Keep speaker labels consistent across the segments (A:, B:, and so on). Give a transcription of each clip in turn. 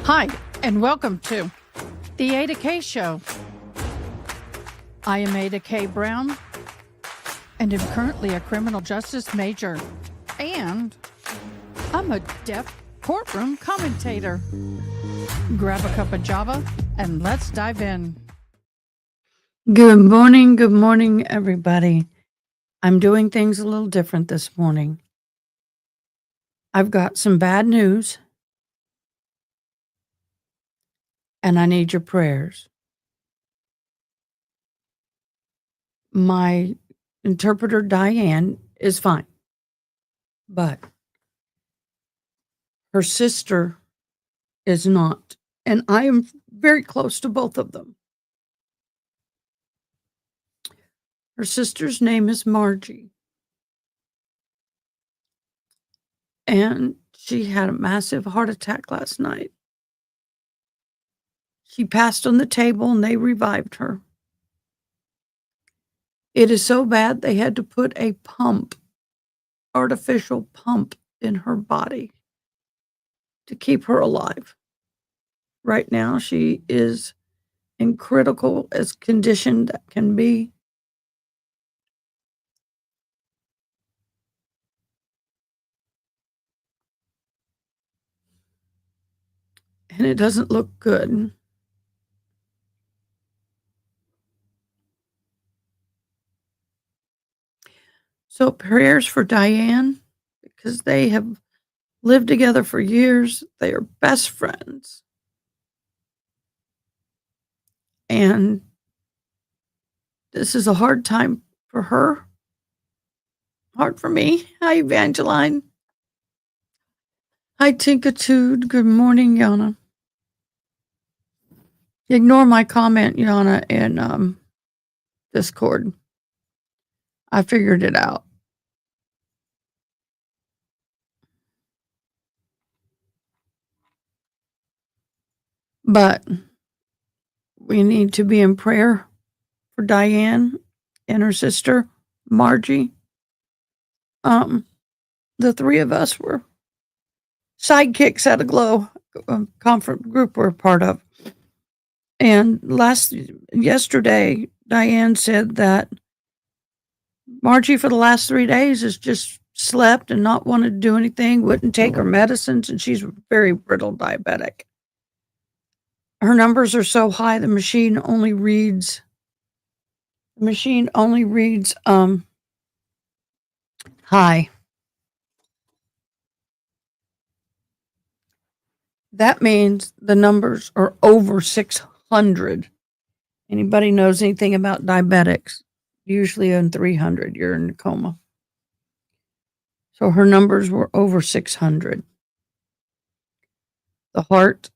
A: Hi, and welcome to the AdaKay Show. I am AdaKay Brown, and am currently a criminal justice major, and I'm a deaf courtroom commentator. Grab a cup of Java, and let's dive in. Good morning, everybody. I'm doing things a little different this morning. I've got some bad news, and I need your prayers. My interpreter, Diane, is fine, but her sister is not, and I am very close to both of them. Her sister's name is Margie, and she had a massive heart attack last night. She passed on the table, and they revived her. It is so bad they had to put a artificial pump in her body to keep her alive. Right now, she is in critical as condition that can be. And it doesn't look good. So prayers for Diane, because they have lived together for years. They are best friends. And this is a hard time for her. Hard for me. Hi, Evangeline. Hi, Tinkatude. Good morning, Yana. Ignore my comment, Yana, in Discord. I figured it out. But we need to be in prayer for Diane and her sister, Margie. The three of us were sidekicks at a Glow conference group we're part of. And yesterday, Diane said that Margie for the last 3 days has just slept and not wanted to do anything, wouldn't take her medicines, and she's very brittle diabetic. Her numbers are so high, the machine only reads high. That means the numbers are over 600. Anybody knows anything about diabetics? Usually in 300, you're in a coma. So her numbers were over 600. The heart,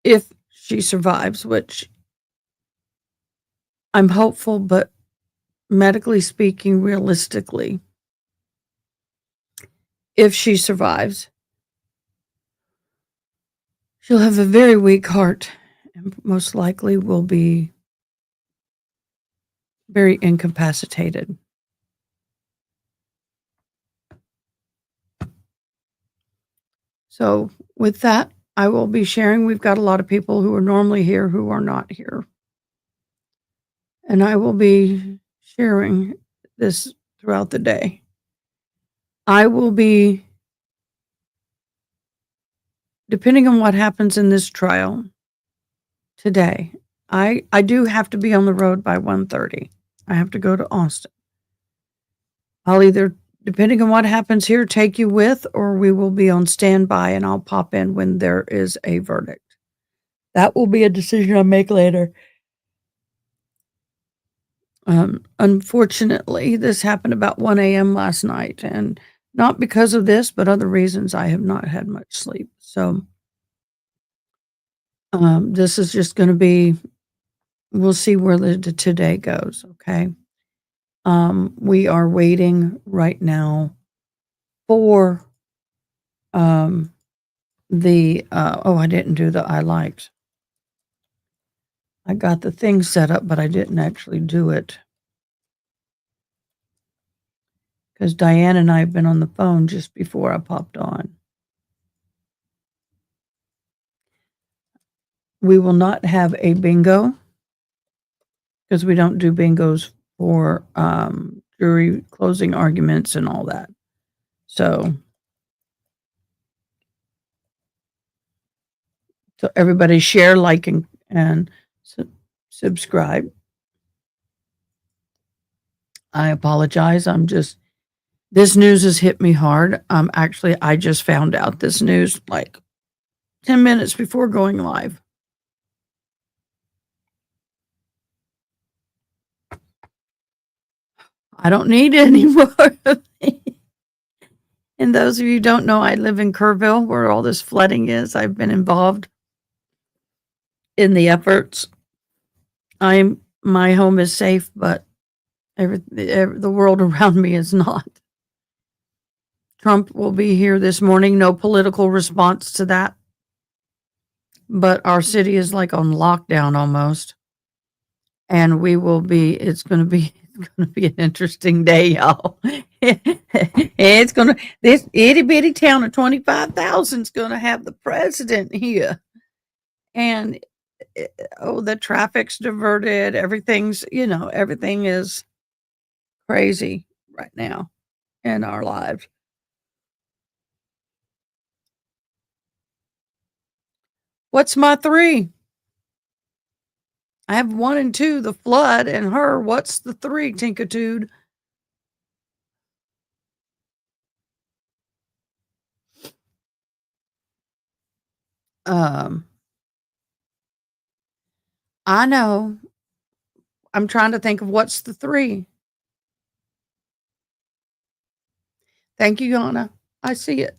A: if she survives, which I'm hopeful, but medically speaking, realistically, if she survives, she'll have a very weak heart and most likely will be very incapacitated. So with that, I will be sharing. We've got a lot of people who are normally here who are not here. And I will be sharing this throughout the day. I will be, depending on what happens in this trial today, I do have to be on the road by 1:30. I have to go to Austin. I'll either, depending on what happens here, take you with, or we will be on standby and I'll pop in when there is a verdict. That will be a decision I make later. Unfortunately, this happened about 1 a.m. last night, and not because of this, but other reasons. I have not had much sleep. So this is just going to be, we'll see where today goes. Okay. We are waiting right now for I didn't do the I liked. I got the thing set up, but I didn't actually do it. Because Diane and I have been on the phone just before I popped on.
B: We will not have a bingo because we don't do bingos for jury closing arguments and all that. So everybody share, like, and subscribe. I apologize. This news has hit me hard. Actually, I just found out this news like 10 minutes before going live. I don't need any more of me. And those of you who don't know, I live in Kerrville, where all this flooding is. I've been involved in the efforts. My home is safe, but the world around me is not. Trump will be here this morning. No political response to that. But our city is like on lockdown almost. And it's going to be an interesting day, y'all. This itty bitty town of 25,000 is going to have the president here. And the traffic's diverted. Everything is crazy right now in our lives. What's my 3? I have 1 and 2, the flood and her. What's the 3, Tinkitude? I know. I'm trying to think of what's the 3. Thank you, Yana. I see it.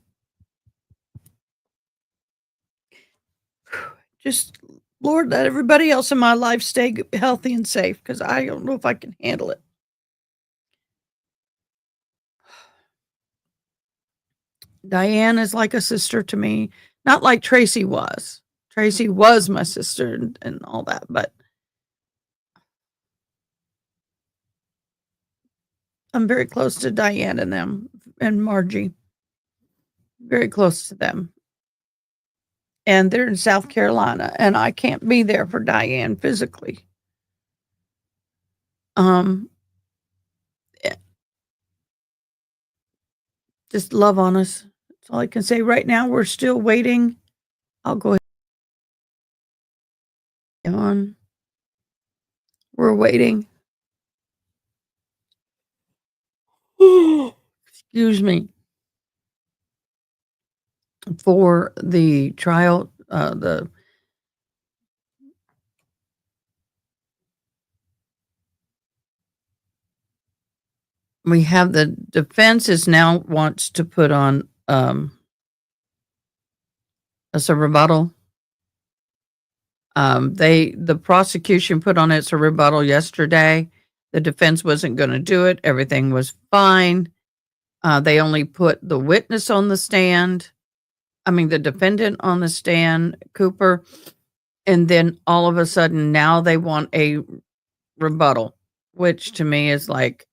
B: Just, Lord, let everybody else in my life stay healthy and safe, because I don't know if I can handle it. Diane is like a sister to me. Not like Tracy was. Tracy was my sister and all that, but I'm very close to Diane and them and Margie. Very close to them. And they're in South Carolina, and I can't be there for Diane physically. Just love on us. That's all I can say. Right now, we're still waiting. I'll go ahead on. We're waiting. Excuse me. For the trial, we have the defense now wants to put on as a rebuttal. The prosecution put on its rebuttal yesterday. The defense wasn't going to do it. Everything was fine. They only put the witness on the stand. The defendant on the stand, Cooper. And then all of a sudden now they want a rebuttal, which to me is like,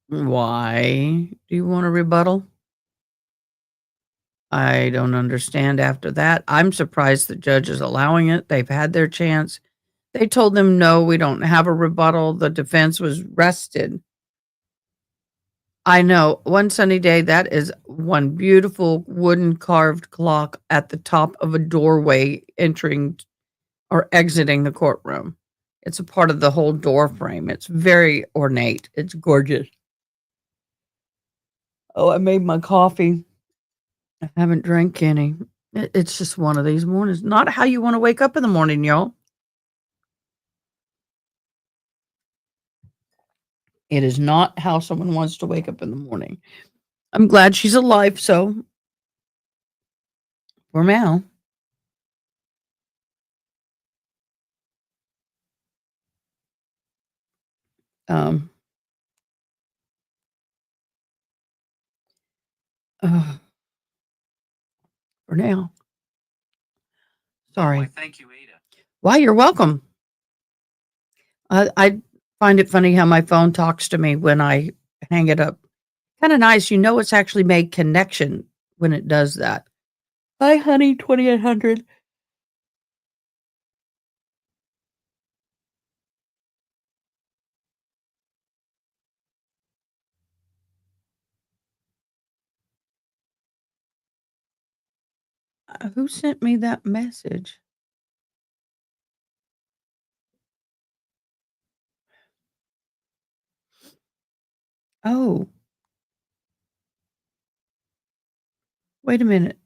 B: why do you want a rebuttal? I don't understand after that. I'm surprised the judge is allowing it. They've had their chance. They told them, no, we don't have a rebuttal. The defense was rested. I know. One sunny day, that is one beautiful wooden carved clock at the top of a doorway entering or exiting the courtroom. It's a part of the whole door frame. It's very ornate. It's gorgeous. Oh, I made my coffee. I haven't drank any. It's just one of these mornings. Not how you want to wake up in the morning, y'all. It is not how someone wants to wake up in the morning. I'm glad she's alive, so for now. For now. Sorry.
C: Why, thank you, Ada.
B: Why, you're welcome. I find it funny how my phone talks to me when I hang it up. Kind of nice. It's actually made connection when it does that. Hi, honey, 2800. Who sent me that message? Oh, wait a minute.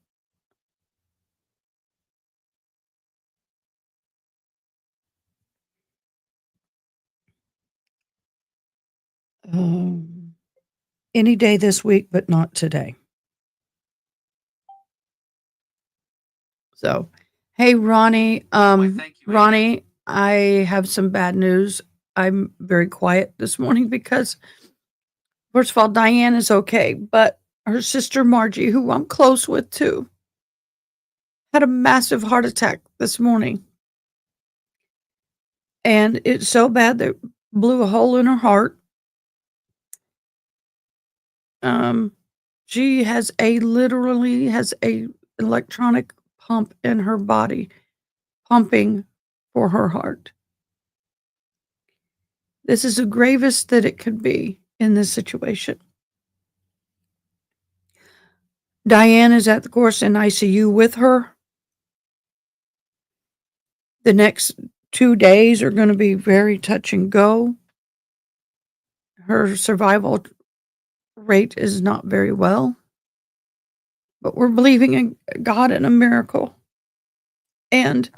B: Um, any day this week, but not today. So, hey, Ronnie. Ronnie, I have some bad news. I'm very quiet this morning because, first of all, Diane is okay, but her sister Margie, who I'm close with too, had a massive heart attack this morning. And it's so bad that it blew a hole in her heart. She literally has a electronic pump in her body pumping for her heart. This is the gravest that it could be in this situation. Diane is at the course in ICU with her. The next 2 days are going to be very touch and go. Her survival rate is not very well, but we're believing in God and a miracle. And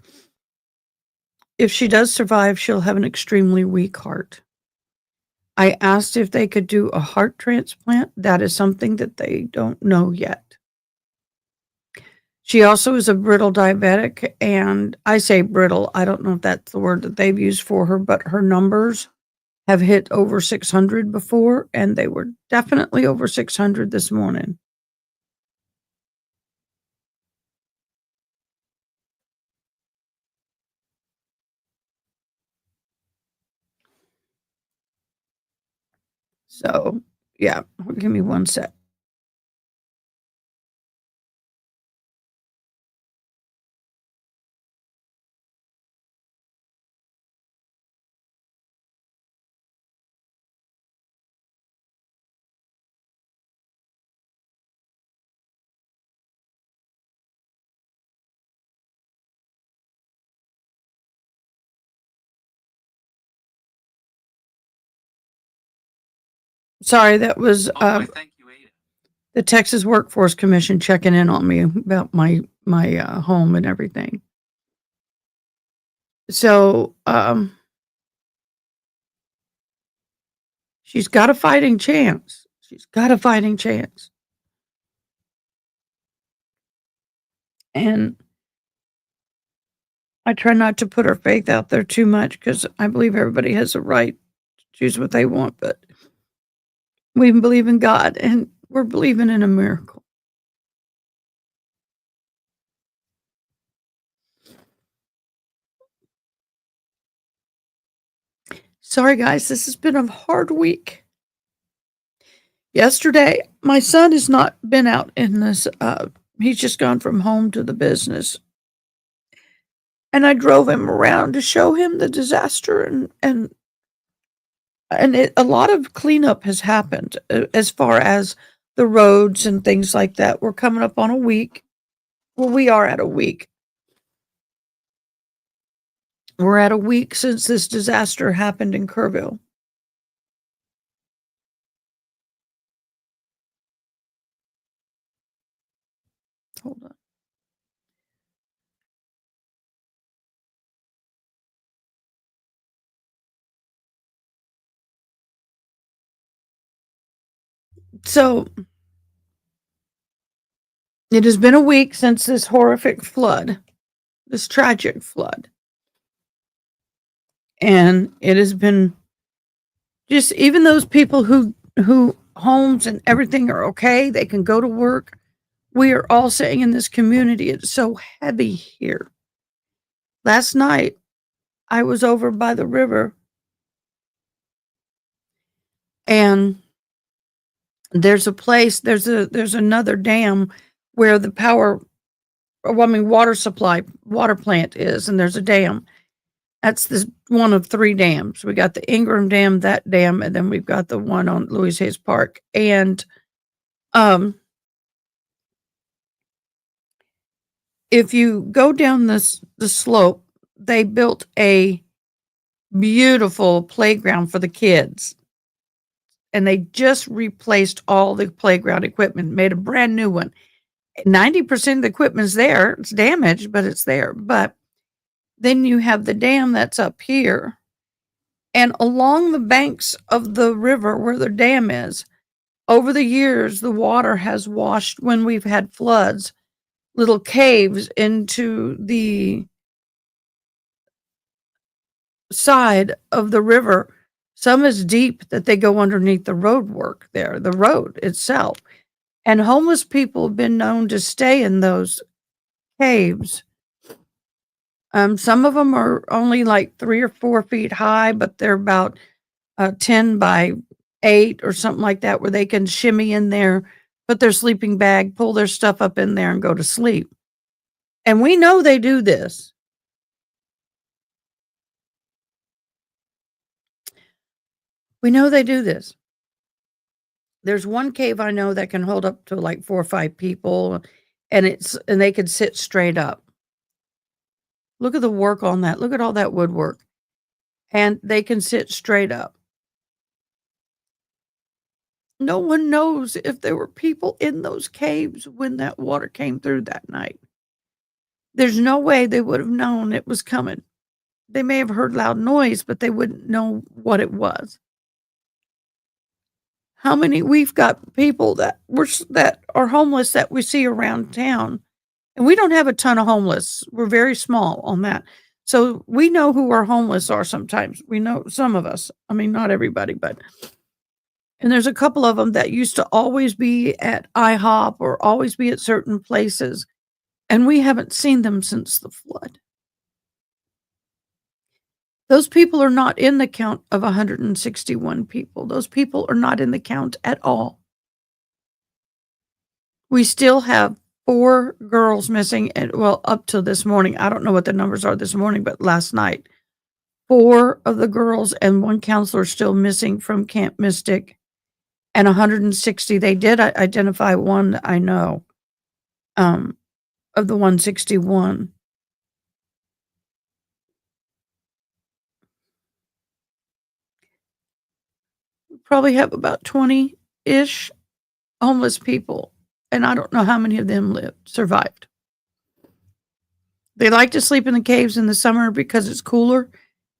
B: if she does survive, she'll have an extremely weak heart. I asked if they could do a heart transplant. That is something that they don't know yet. She also is a brittle diabetic, and I say brittle. I don't know if that's the word that they've used for her, but her numbers have hit over 600 before, and they were definitely over 600 this morning. So, yeah, give me one sec. Sorry, that was the Texas Workforce Commission checking in on me about my home and everything. So, she's got a fighting chance. She's got a fighting chance. And I try not to put her faith out there too much because I believe everybody has a right to choose what they want, but we believe in God and we're believing in a miracle. Sorry, guys, this has been a hard week. Yesterday, my son has not been out in this, he's just gone from home to the business. And I drove him around to show him the disaster and a lot of cleanup has happened as far as the roads and things like that. We're coming up on a week. Well, we are at a week. We're at a week since this disaster happened in Kerrville. Hold on. So it has been a week since this horrific flood, this tragic flood. And it has been just even those people who homes and everything are okay, they can go to work. We are all saying in this community, it's so heavy here. Last night, I was over by the river and there's a place, there's another dam where the water plant is, and there's a dam. That's this one of 3 dams. We got the Ingram Dam, that dam, and then we've got the one on Louis Hayes Park. And if you go down the slope, they built a beautiful playground for the kids. And they just replaced all the playground equipment, made a brand new one. 90% of the equipment's there. It's damaged, but it's there. But then you have the dam that's up here. And along the banks of the river where the dam is, over the years, the water has washed, when we've had floods, little caves into the side of the river. Some is deep that they go underneath the road work there, the road itself. And homeless people have been known to stay in those caves. Some of them are only like 3 or 4 feet high, but they're about 10 by 8 or something like that, where they can shimmy in there, put their sleeping bag, pull their stuff up in there, and go to sleep. And we know they do this. We know they do this. There's one cave I know that can hold up to like 4 or 5 people, and they can sit straight up. Look at the work on that. Look at all that woodwork. And they can sit straight up. No one knows if there were people in those caves when that water came through that night. There's no way they would have known it was coming. They may have heard loud noise, but they wouldn't know what it was. How many we've got people that are homeless that we see around town. And we don't have a ton of homeless. We're very small on that. So we know who our homeless are sometimes. We know some of us. I mean, not everybody, but. And there's a couple of them that used to always be at IHOP or always be at certain places. And we haven't seen them since the flood. Those people are not in the count of 161 people. Those people are not in the count at all. We still have 4 girls missing, and well, up to this morning. I don't know what the numbers are this morning, but last night, 4 of the girls and 1 counselor still missing from Camp Mystic, and 160. They did identify one, I know, of the 161. We probably have about 20-ish homeless people, and I don't know how many of them survived. They like to sleep in the caves in the summer because it's cooler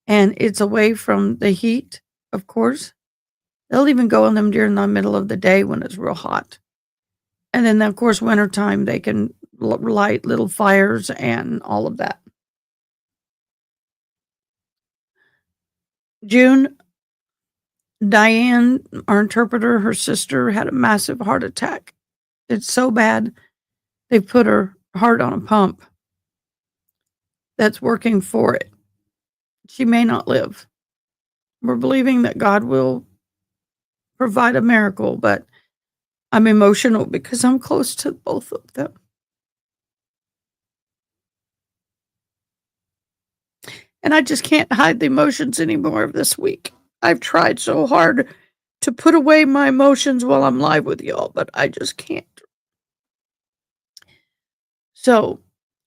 B: and it's away from the heat, of course. They'll even go in them during the middle of the day when it's real hot. And then, of course, wintertime, they can light little fires and all of that. June, Diane, our interpreter, her sister, had a massive heart attack. It's so bad, they put her heart on a pump that's working for it. She may not live. We're believing that God will provide a miracle, but I'm emotional because I'm close to both of them. And I just can't hide the emotions anymore of this week. I've tried so hard to put away my emotions while I'm live with y'all, but I just can't. So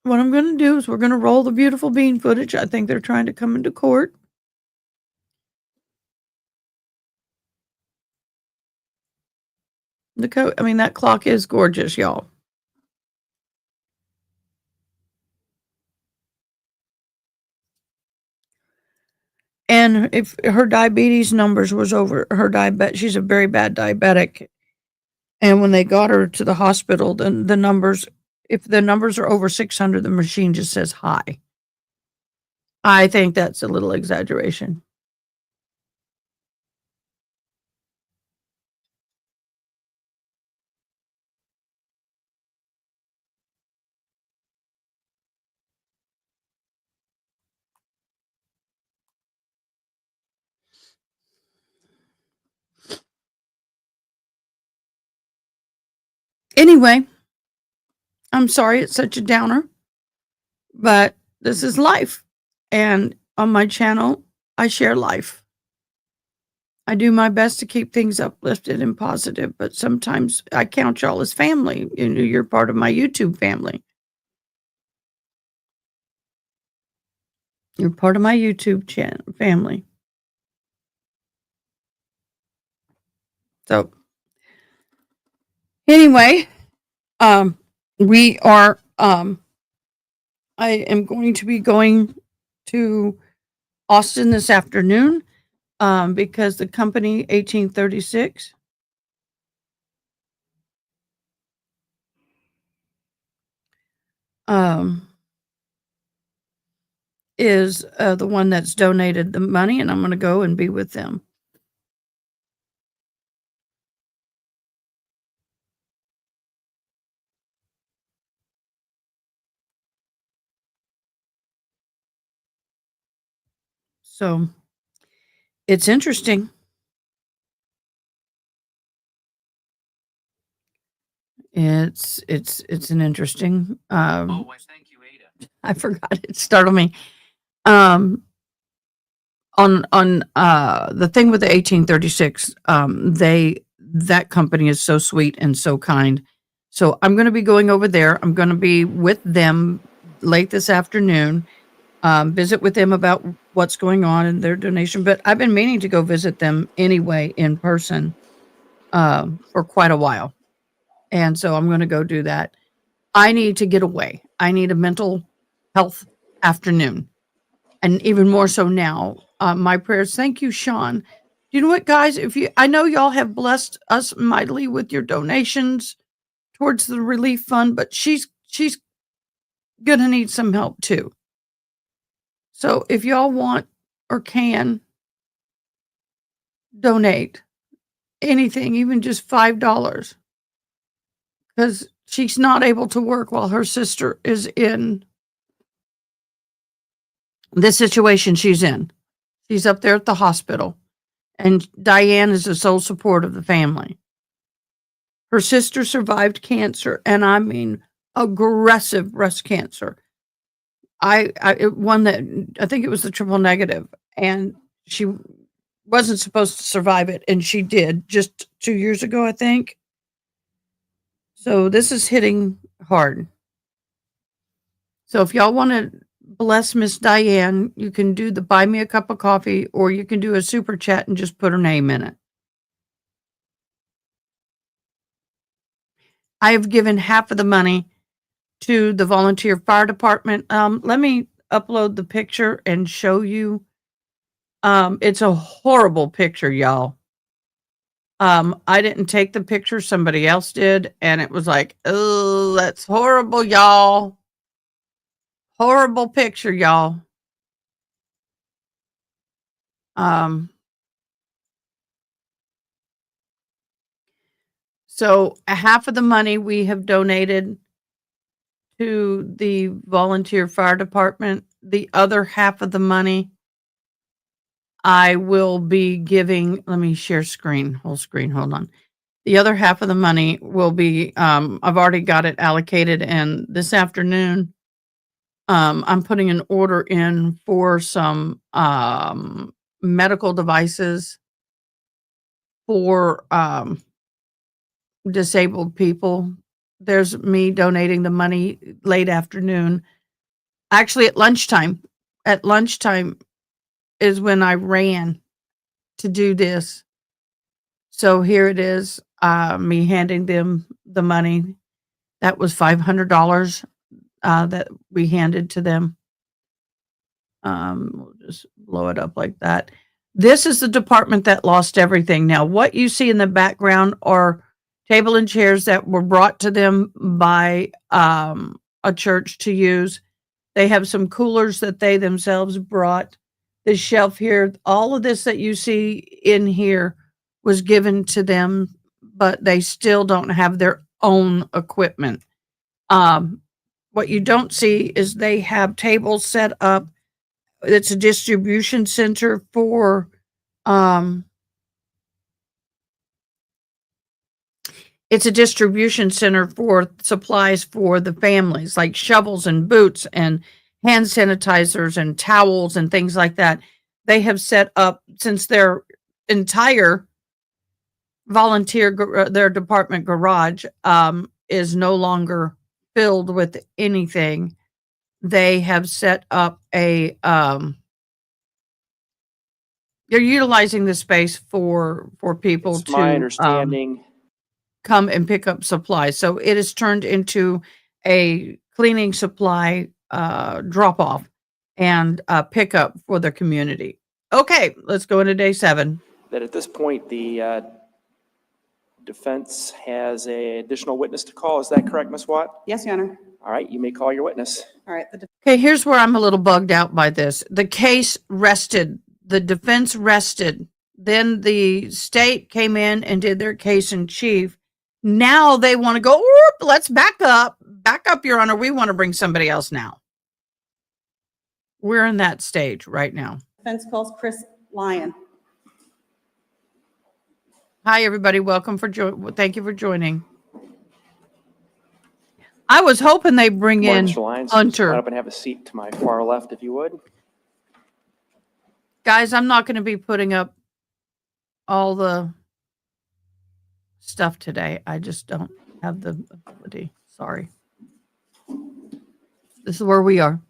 B: what I'm going to do is we're going to roll the beautiful bean footage. I think they're trying to come into court. That clock is gorgeous, y'all. And if her diabetes numbers was over she's a very bad diabetic. And when they got her to the hospital, then the numbers, if the numbers are over 600, the machine just says high. I think that's a little exaggeration. Anyway, I'm sorry it's such a downer, but this is life. And on my channel, I share life. I do my best to keep things uplifted and positive, but sometimes I count y'all as family. You're part of my YouTube family. You're part of my YouTube channel family. So anyway, we are, I am going to be going to Austin this afternoon, because the company 1836 is the one that's donated the money, and I'm going to go and be with them. So it's interesting. It's an interesting. Thank you, Ada. I forgot it startled me. On the thing with the 1836, that company is so sweet and so kind. So I'm going to be going over there. I'm going to be with them late this afternoon. Visit with them about what's going on and their donation. But I've been meaning to go visit them anyway in person for quite a while. And so I'm going to go do that. I need to get away. I need a mental health afternoon. And even more so now, my prayers. Thank you, Sean. You know what, guys? I know y'all have blessed us mightily with your donations towards the relief fund, but she's going to need some help too. So if y'all want or can donate anything, even just $5, because she's not able to work while her sister is in this situation she's in. She's up there at the hospital, and Diane is the sole support of the family. Her sister survived cancer, and I mean aggressive breast cancer. One that I think it was the triple negative, and she wasn't supposed to survive it, and she did just 2 years ago, I think. So this is hitting hard. So if y'all want to bless Miss Diane, you can do the buy me a cup of coffee, or you can do a super chat and just put her name in it. I have given half of the money to the volunteer fire department. Let me upload the picture and show you. It's a horrible picture, y'all. I didn't take the picture, somebody else did, and it was like, oh, that's horrible, y'all. Horrible picture, y'all. So half of the money we have donated to the volunteer fire department. The other half of the money I will be giving, let me share whole screen, hold on. The other half of the money will be, I've already got it allocated, and this afternoon, I'm putting an order in for some medical devices for disabled people. There's me donating the money late afternoon. Actually, at lunchtime. At lunchtime is when I ran to do this. So here it is, me handing them the money. That was $500 that we handed to them. We'll just blow it up like that. This is the department that lost everything. Now, what you see in the background are table and chairs that were brought to them by a church to use. They have some coolers that they themselves brought. The shelf here, all of this that you see in here was given to them, but they still don't have their own equipment. What you don't see is they have tables set up. It's a distribution center for supplies for the families, like shovels and boots and hand sanitizers and towels and things like that. They have set up, since their entire their department garage is no longer filled with anything. they have set up a they're utilizing the space for people
C: It's my
B: to
C: understanding.
B: come and pick up supplies. So it is turned into a cleaning supply drop off and pickup for the community. Okay, let's go into day 7.
C: That at this point, the defense has an additional witness to call. Is that correct, Ms. Watt?
D: Yes, Your Honor.
C: All right, you may call your witness.
D: All right.
B: Okay, here's where I'm a little bugged out by this. The case rested, the defense rested, then the state came in and did their case in chief. Now they want to go, let's back up, Your Honor. We want to bring somebody else now. We're in that stage right now.
D: Defense calls Chris Lyon.
B: Hi, everybody. Welcome thank you for joining. I was hoping they bring
C: Good morning,
B: in
C: Mr. Lyons.
B: Hunter.
C: Come up and have a seat to my far left, if you would.
B: Guys, I'm not going to be putting up all the stuff today. I just don't have the ability. Sorry. This is where we are.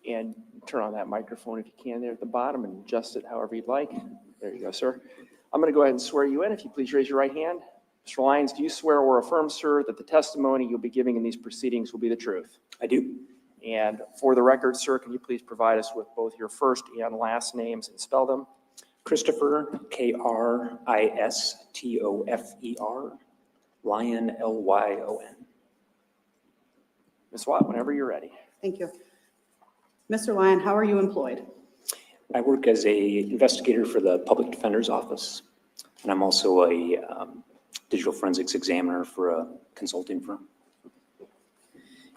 C: And turn on that microphone if you can there at the bottom and adjust it however you'd like. There you go, sir. I'm going to go ahead and swear you in. If you please raise your right hand. Mr. Lyons, do you swear or affirm, sir, that the testimony you'll be giving in these proceedings will be the truth?
E: I do.
C: And for the record, sir, can you please provide us with both your first and last names and spell them?
E: Christopher, Kristofer, Lyon, Lyon.
C: Ms. Watt, whenever you're ready.
D: Thank you. Mr. Lyon, how are you employed?
E: I work as a investigator for the Public Defender's Office, and I'm also a digital forensics examiner for a consulting firm.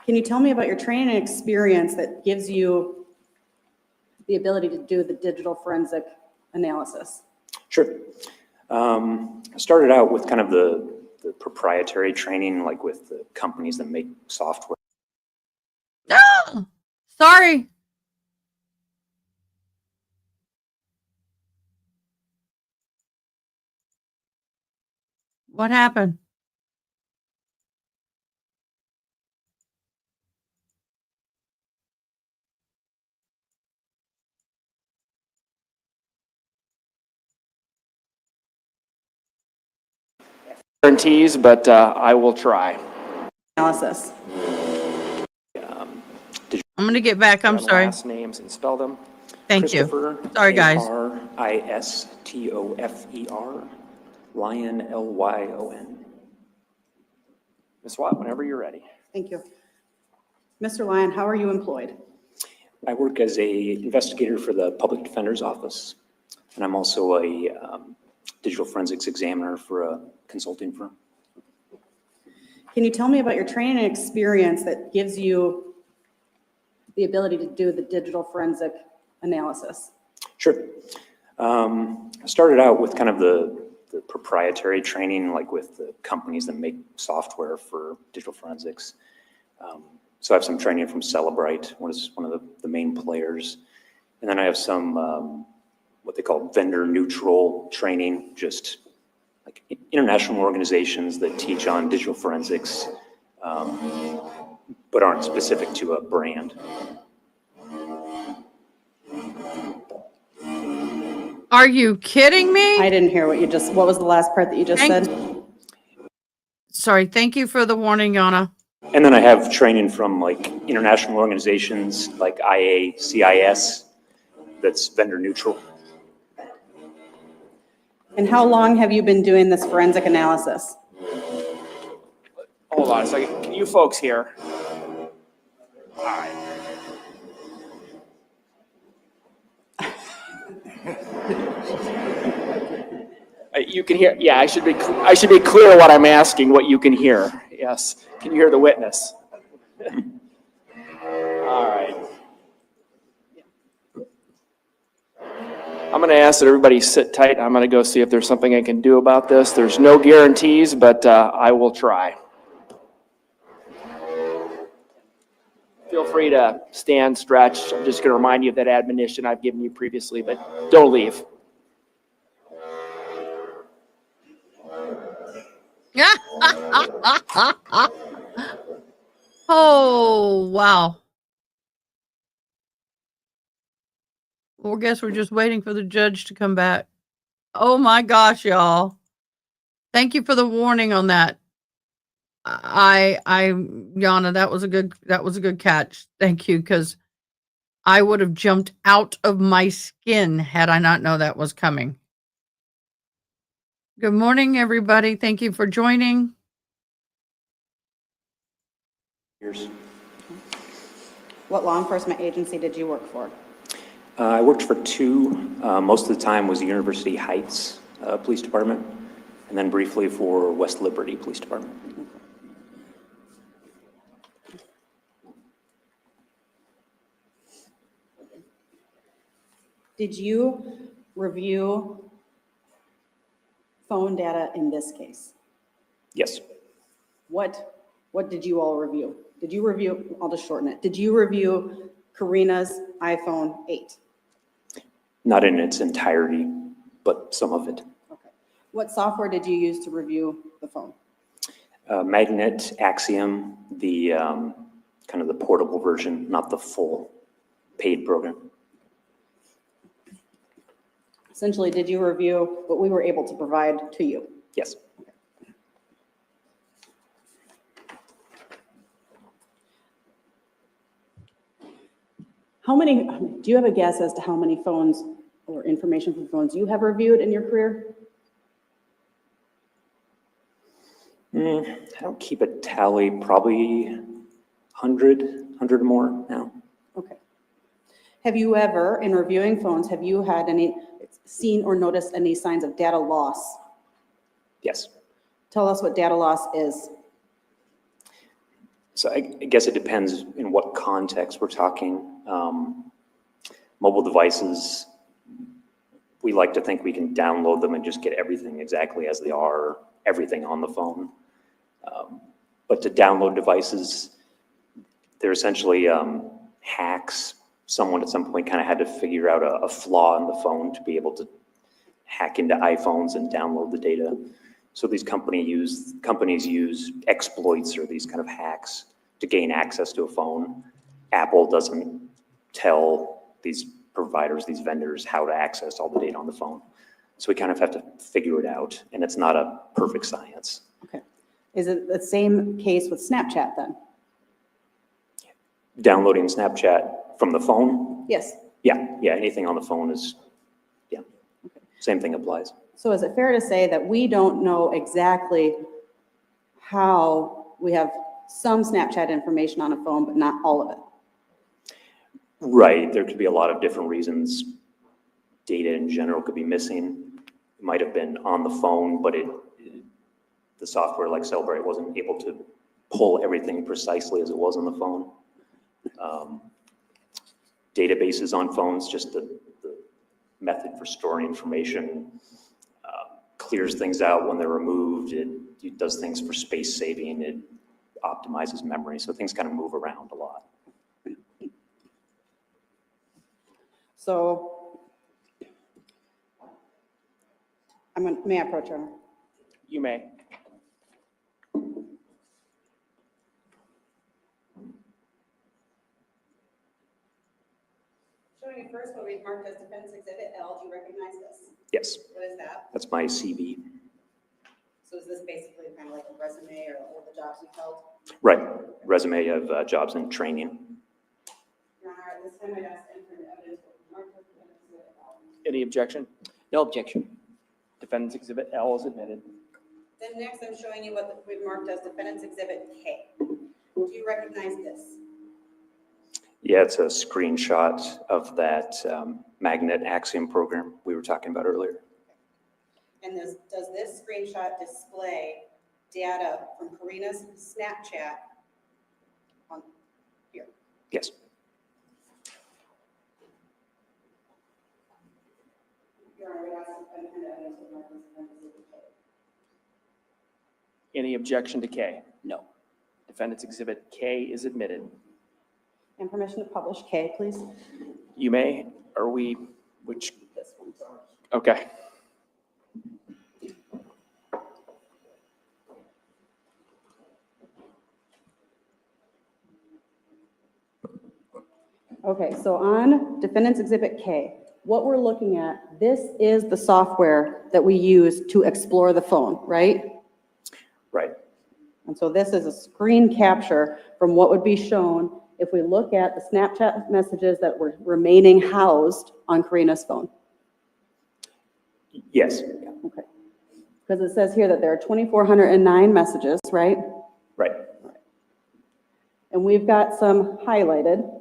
D: Can you tell me about your training and experience that gives you the ability to do the digital forensic analysis?
E: Sure. I started out with kind of the proprietary training, like with the companies that make software.
B: No, sorry. What happened?
C: Guarantees, but I will try.
D: Analysis.
B: I'm going to get back. I'm
C: And
B: sorry.
C: Last names and spell them.
B: Thank you.
E: Christopher,
B: Sorry, guys.
E: Kristofer, Lyon, Lyon.
C: Ms. Watt, whenever you're ready.
D: Thank you. Mr. Lyon, how are you employed?
E: I work as a investigator for the Public Defender's Office, and I'm also a digital forensics examiner for a consulting firm.
D: Can you tell me about your training and experience that gives you the ability to do the digital forensic analysis?
E: Sure. I started out with kind of the proprietary training, like with the companies that make software for digital forensics. So I have some training from Celebrite, one of the main players. And then I have some what they call vendor neutral training, just like international organizations that teach on digital forensics, but aren't specific to a brand.
B: Are you kidding me?
D: I didn't hear what was the last part that you just said?
B: Sorry. Thank you for the warning, Yana.
E: And then I have training from like international organizations like IACIS that's vendor neutral.
D: And how long have you been doing this forensic analysis?
C: Hold on a second. Can you folks hear? All right. You can hear. Yeah, I should be clear what I'm asking. What you can hear. Yes. Can you hear the witness? All right. I'm going to ask that everybody sit tight. I'm going to go see if there's something I can do about this. There's no guarantees, but I will try. Feel free to stand, stretch. I'm just going to remind you of that admonition I've given you previously, but don't leave.
B: Oh, wow. Well, guess we're just waiting for the judge to come back. Oh my gosh, y'all. Thank you for the warning on that. Yana, that was a good catch. Thank you, because I would have jumped out of my skin had I not known that was coming. Good morning, everybody. Thank you for joining.
E: Years.
D: What law enforcement agency did you work for?
E: I worked for two. Most of the time was University Heights Police Department, and then briefly for West Liberty Police Department.
D: Did you review phone data in this case?
E: Yes.
D: What did you all review? Did you review, I'll just shorten it. Did you review Karina's iPhone 8?
E: Not in its entirety, but some of it.
D: Okay. What software did you use to review the phone?
E: Magnet, Axiom, the kind of the portable version, not the full paid program.
D: Essentially, did you review what we were able to provide to you?
E: Yes.
D: Do you have a guess as to how many phones or information from phones you have reviewed in your career?
E: I don't keep a tally, probably 100 more now.
D: Okay. Have you ever, in reviewing phones, have you had seen or noticed any signs of data loss?
E: Yes.
D: Tell us what data loss is.
E: So I guess it depends in what context we're talking. Mobile devices, we like to think we can download them and just get everything exactly as they are, everything on the phone. But to download devices, they're essentially hacks. Someone at some point kind of had to figure out a flaw in the phone to be able to hack into iPhones and download the data. So these companies use exploits or these kind of hacks to gain access to a phone. Apple doesn't tell these providers, these vendors, how to access all the data on the phone. So we kind of have to figure it out, and it's not a perfect science.
D: Okay. Is it the same case with Snapchat then?
E: Downloading Snapchat from the phone?
D: Yes.
E: Yeah, anything on the phone is, same thing applies.
D: So is it fair to say that we don't know exactly how we have some Snapchat information on a phone, but not all of it?
E: Right, there could be a lot of different reasons. Data in general could be missing. It might have been on the phone, but the software like Celebrate wasn't able to pull everything precisely as it was on the phone. Databases on phones, just the method for storing information clears things out when they're removed. It does things for space saving. It optimizes memory, so things kind of move around a lot.
D: So, may I approach her?
C: You may.
D: Showing you first what we've marked as Defense Exhibit L. Do you recognize this?
E: Yes,
D: What is that?
E: that's my CV.
D: So is this basically kind of like a resume or all the jobs you've held?
E: Right, resume of jobs and training.
D: Your Honor, at this time I'd ask to enter into evidence what we've marked as Defense Exhibit L.
C: Any objection? No objection. Defendant's Exhibit L is admitted.
D: Then next I'm showing you what we've marked as Defendant's Exhibit K. Do you recognize this?
E: Yeah, it's a screenshot of that Magnet Axiom program we were talking about earlier.
D: And does this screenshot display data from Karina's Snapchat on here?
E: Yes.
D: Your Honor, I would ask to enter into evidence what marked as Defendant's Exhibit K.
C: Any objection to K? No. Defendant's Exhibit K is admitted.
D: And permission to publish K, please.
C: You may. Are we, which?
D: This one.
C: Okay.
D: Okay, so on Defendant's Exhibit K, what we're looking at, this is the software that we use to explore the phone, right?
E: Right.
D: And so this is a screen capture from what would be shown if we look at the Snapchat messages that were remaining housed on Karina's phone.
E: Yes.
D: Okay. Because it says here that there are 2,409 messages, right?
E: Right.
D: And we've got some highlighted.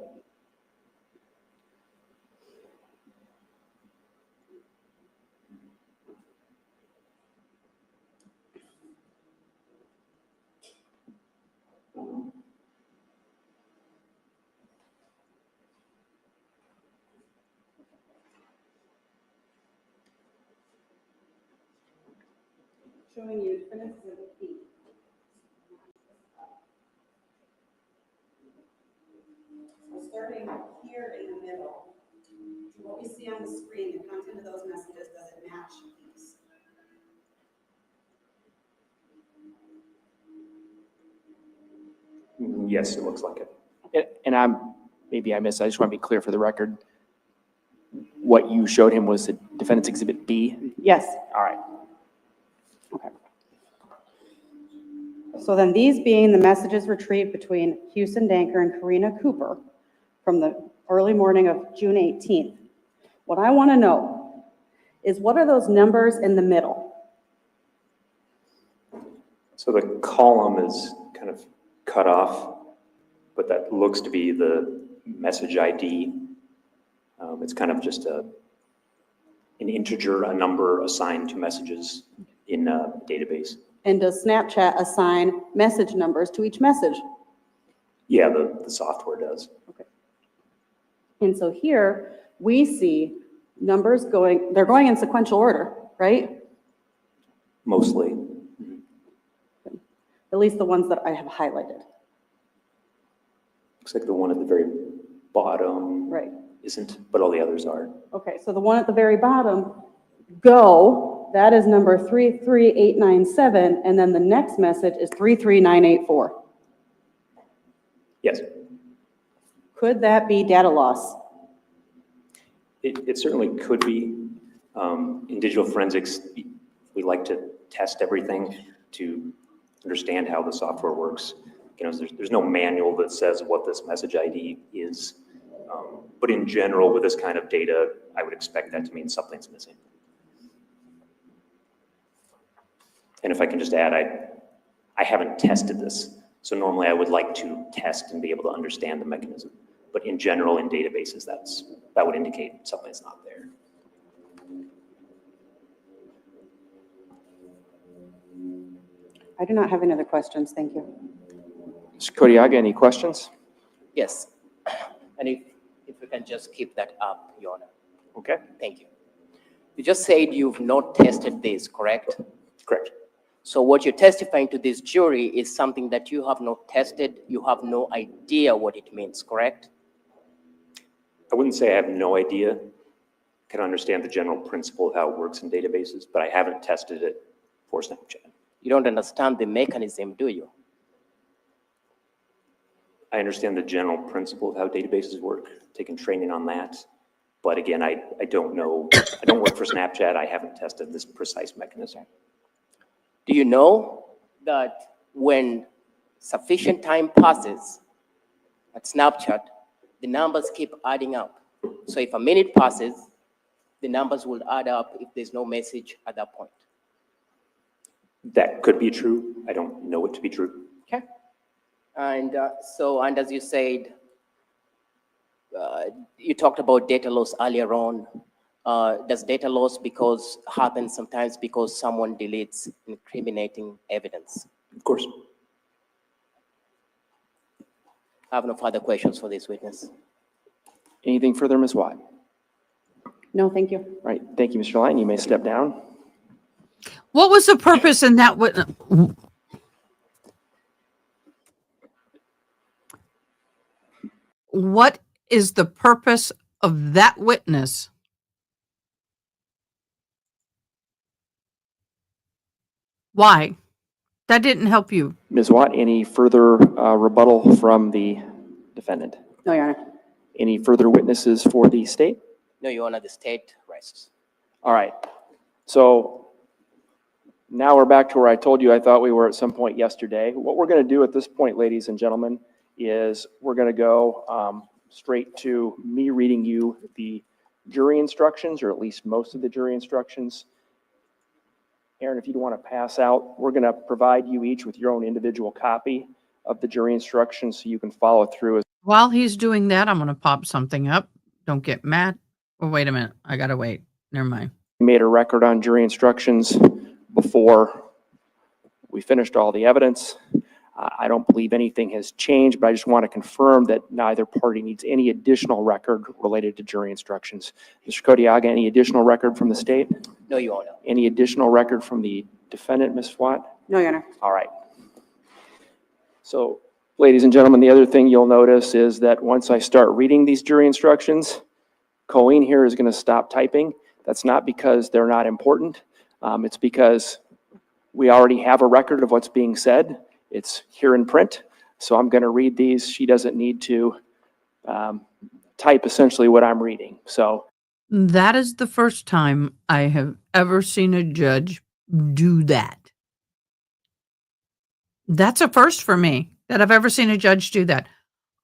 D: Showing you defendant's exhibit B. So starting here in the middle, do what we see on the screen, the content of those messages, does it match these?
E: Yes, it looks like it.
C: And maybe I missed, I just want to be clear for the record. What you showed him was the defendant's exhibit B?
D: Yes.
C: All right.
D: Okay. So then these being the messages retrieved between Houston Danker and Karina Cooper from the early morning of June 18th. What I want to know is what are those numbers in the middle?
E: So the column is kind of cut off, but that looks to be the message ID. It's kind of just an integer, a number assigned to messages in a database.
D: And does Snapchat assign message numbers to each message?
E: Yeah, the software does.
D: Okay. And so here we see numbers going, they're going in sequential order, right?
E: Mostly.
D: At least the ones that I have highlighted.
E: Looks like the one at the very bottom
D: Right.
E: isn't, but all the others are.
D: Okay, so the one at the very bottom, go, that is number 33897, and then the next message is 33984.
E: Yes,
D: Could that be data loss?
E: it certainly could be. In digital forensics, we like to test everything to understand how the software works. You know, there's no manual that says what this message ID is. But in general, with this kind of data, I would expect that to mean something's missing. And if I can just add, I haven't tested this. So normally I would like to test and be able to understand the mechanism. But in general, in databases, that would indicate something's not there.
D: I do not have any other questions, thank you.
C: Mr. Kodiaga, any questions?
F: Yes, and if you can just keep that up, Your Honor.
C: Okay.
F: Thank you. You just said you've not tested this, correct?
E: Correct.
F: So what you're testifying to this jury is something that you have not tested, you have no idea what it means, correct?
E: I wouldn't say I have no idea. I can understand the general principle of how it works in databases, but I haven't tested it for Snapchat.
F: You don't understand the mechanism, do you?
E: I understand the general principle of how databases work, taken training on that. But again, I don't know, I don't work for Snapchat, I haven't tested this precise mechanism.
F: Do you know that when sufficient time passes at Snapchat, the numbers keep adding up? So if a minute passes, the numbers will add up if there's no message at that point.
E: That could be true. I don't know it to be true.
F: Okay. And and as you said, you talked about data loss earlier on. Does data loss happen sometimes because someone deletes incriminating evidence?
E: Of course.
F: I have no further questions for this witness.
C: Anything further, Ms. Watt?
D: No, thank you.
C: All right, thank you, Mr. Lyon. You may step down.
B: What was the purpose in that witness? What is the purpose of that witness? Why? That didn't help you.
C: Ms. Watt, any further rebuttal from the defendant?
D: No, Your Honor.
C: Any further witnesses for the state?
F: No, Your Honor, the state rests.
C: All right. So now we're back to where I told you I thought we were at some point yesterday. What we're going to do at this point, ladies and gentlemen, is we're going to go straight to me reading you the jury instructions, or at least most of the jury instructions. Aaron, if you want to pass out, we're going to provide you each with your own individual copy of the jury instructions so you can follow through.
B: While he's doing that, I'm going to pop something up. Don't get mad. Oh, wait a minute. I got to wait. Never mind.
C: We made a record on jury instructions before we finished all the evidence. I don't believe anything has changed, but I just want to confirm that neither party needs any additional record related to jury instructions. Mr. Kodiaga, any additional record from the state?
F: No, Your Honor.
C: Any additional record from the defendant, Ms. Swat?
D: No, Your Honor.
C: All right. So, ladies and gentlemen, the other thing you'll notice is that once I start reading these jury instructions, Colleen here is going to stop typing. That's not because they're not important. It's because we already have a record of what's being said. It's here in print. So I'm going to read these. She doesn't need to type essentially what I'm reading. So
B: That is the first time I have ever seen a judge do that. That's a first for me that I've ever seen a judge do that.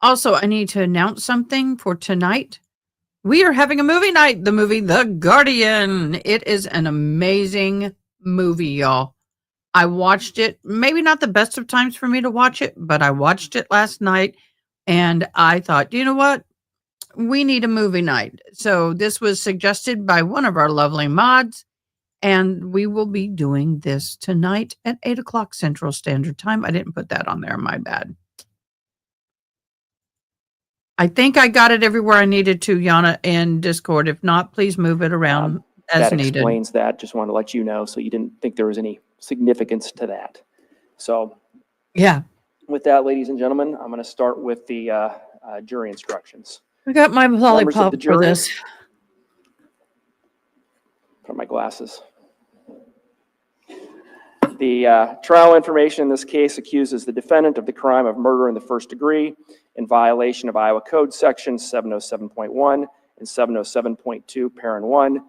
B: Also, I need to announce something for tonight. We are having a movie night, the movie The Guardian. It is an amazing movie, y'all. I watched it, maybe not the best of times for me to watch it, but I watched it last night and I thought, you know what? We need a movie night. So this was suggested by one of our lovely mods, and we will be doing this tonight at 8 o'clock Central Standard Time. I didn't put that on there, my bad. I think I got it everywhere I needed to, Yana, in Discord. If not, please move it around as
C: that
B: needed.
C: explains that. Just wanted to let you know so you didn't think there was any significance to that. So
B: Yeah.
C: with that, ladies and gentlemen, I'm going to start with the jury instructions.
B: I got my
C: Members of
B: lollipop
C: the
B: for
C: jury.
B: this.
C: Put on my glasses. The trial information in this case accuses the defendant of the crime of murder in the first degree in violation of Iowa Code Sections 707.1 and 707.2, Parent 1.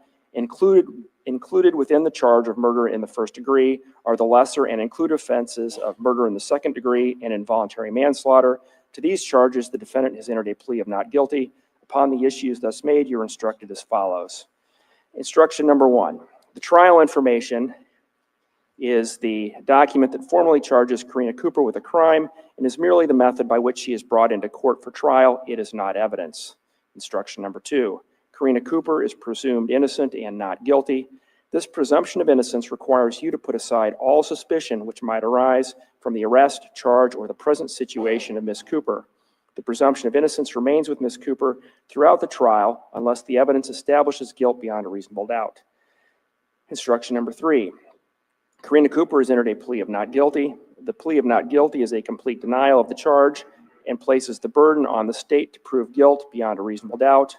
C: Included within the charge of murder in the first degree are the lesser and included offenses of murder in the second degree and involuntary manslaughter. To these charges, the defendant has entered a plea of not guilty. Upon the issues thus made, you're instructed as follows. Instruction number 1. The trial information is the document that formally charges Karina Cooper with a crime and is merely the method by which she is brought into court for trial. It is not evidence. Instruction number 2. Karina Cooper is presumed innocent and not guilty. This presumption of innocence requires you to put aside all suspicion which might arise from the arrest, charge, or the present situation of Ms. Cooper. The presumption of innocence remains with Ms. Cooper throughout the trial unless the evidence establishes guilt beyond a reasonable doubt. Instruction number 3. Karina Cooper has entered a plea of not guilty. The plea of not guilty is a complete denial of the charge and places the burden on the state to prove guilt beyond a reasonable doubt.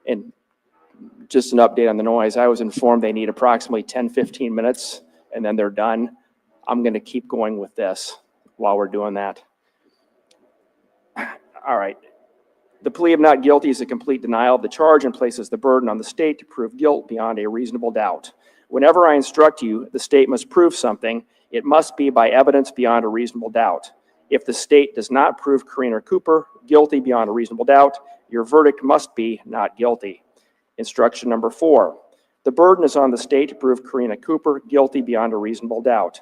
C: And just an update on the noise, I was informed they need approximately 10-15 minutes and then they're done. I'm going to keep going with this while we're doing that. All right. The plea of not guilty is a complete denial of the charge and places the burden on the state to prove guilt beyond a reasonable doubt. Whenever I instruct you, the state must prove something. It must be by evidence beyond a reasonable doubt. If the state does not prove Karina Cooper guilty beyond a reasonable doubt, your verdict must be not guilty. Instruction number 4. The burden is on the state to prove Karina Cooper guilty beyond a reasonable doubt.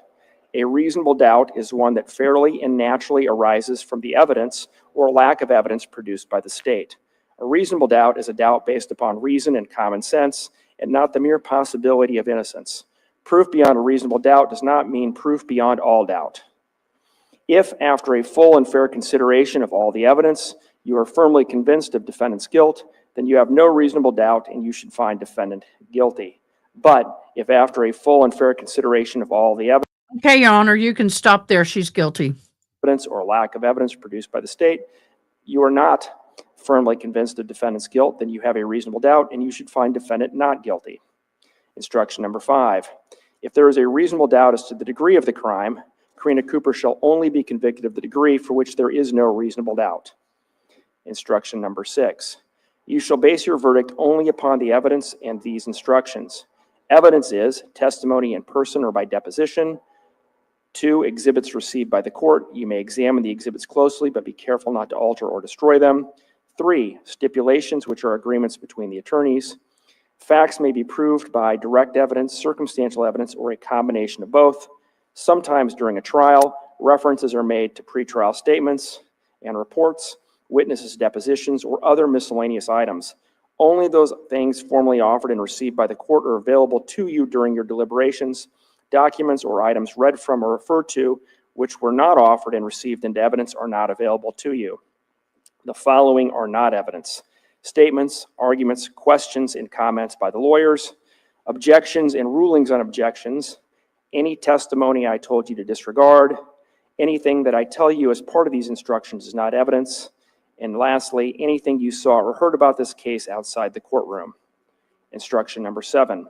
C: A reasonable doubt is one that fairly and naturally arises from the evidence or lack of evidence produced by the state. A reasonable doubt is a doubt based upon reason and common sense, and not the mere possibility of innocence. Proof beyond a reasonable doubt does not mean proof beyond all doubt. If, after a full and fair consideration of all the evidence, you are firmly convinced of defendant's guilt, then you have no reasonable doubt and you should find defendant guilty. But if after a full and fair consideration of all the evidence
B: Okay, Your Honor, you can stop there. She's guilty.
C: or lack of evidence produced by the state, you are not firmly convinced of defendant's guilt, then you have a reasonable doubt and you should find defendant not guilty. Instruction number 5. If there is a reasonable doubt as to the degree of the crime, Karina Cooper shall only be convicted of the degree for which there is no reasonable doubt. Instruction number 6. You shall base your verdict only upon the evidence and these instructions. Evidence is testimony in person or by deposition. 2, exhibits received by the court. You may examine the exhibits closely, but be careful not to alter or destroy them. 3, stipulations, which are agreements between the attorneys. Facts may be proved by direct evidence, circumstantial evidence, or a combination of both. Sometimes during a trial, references are made to pretrial statements and reports, witnesses' depositions, or other miscellaneous items. Only those things formally offered and received by the court are available to you during your deliberations. Documents or items read from or referred to, which were not offered and received into evidence, are not available to you. The following are not evidence: statements, arguments, questions, and comments by the lawyers, objections and rulings on objections, any testimony I told you to disregard, anything that I tell you as part of these instructions is not evidence, and lastly, anything you saw or heard about this case outside the courtroom. Instruction number 7.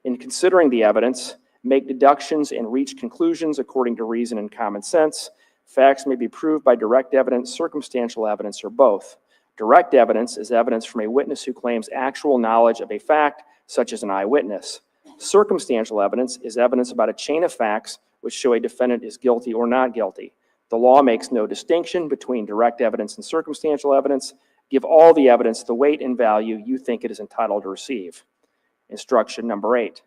C: In considering the evidence, make deductions and reach conclusions according to reason and common sense. Facts may be proved by direct evidence, circumstantial evidence, or both. Direct evidence is evidence from a witness who claims actual knowledge of a fact, such as an eyewitness. Circumstantial evidence is evidence about a chain of facts which show a defendant is guilty or not guilty. The law makes no distinction between direct evidence and circumstantial evidence. Give all the evidence the weight and value you think it is entitled to receive. Instruction number 8.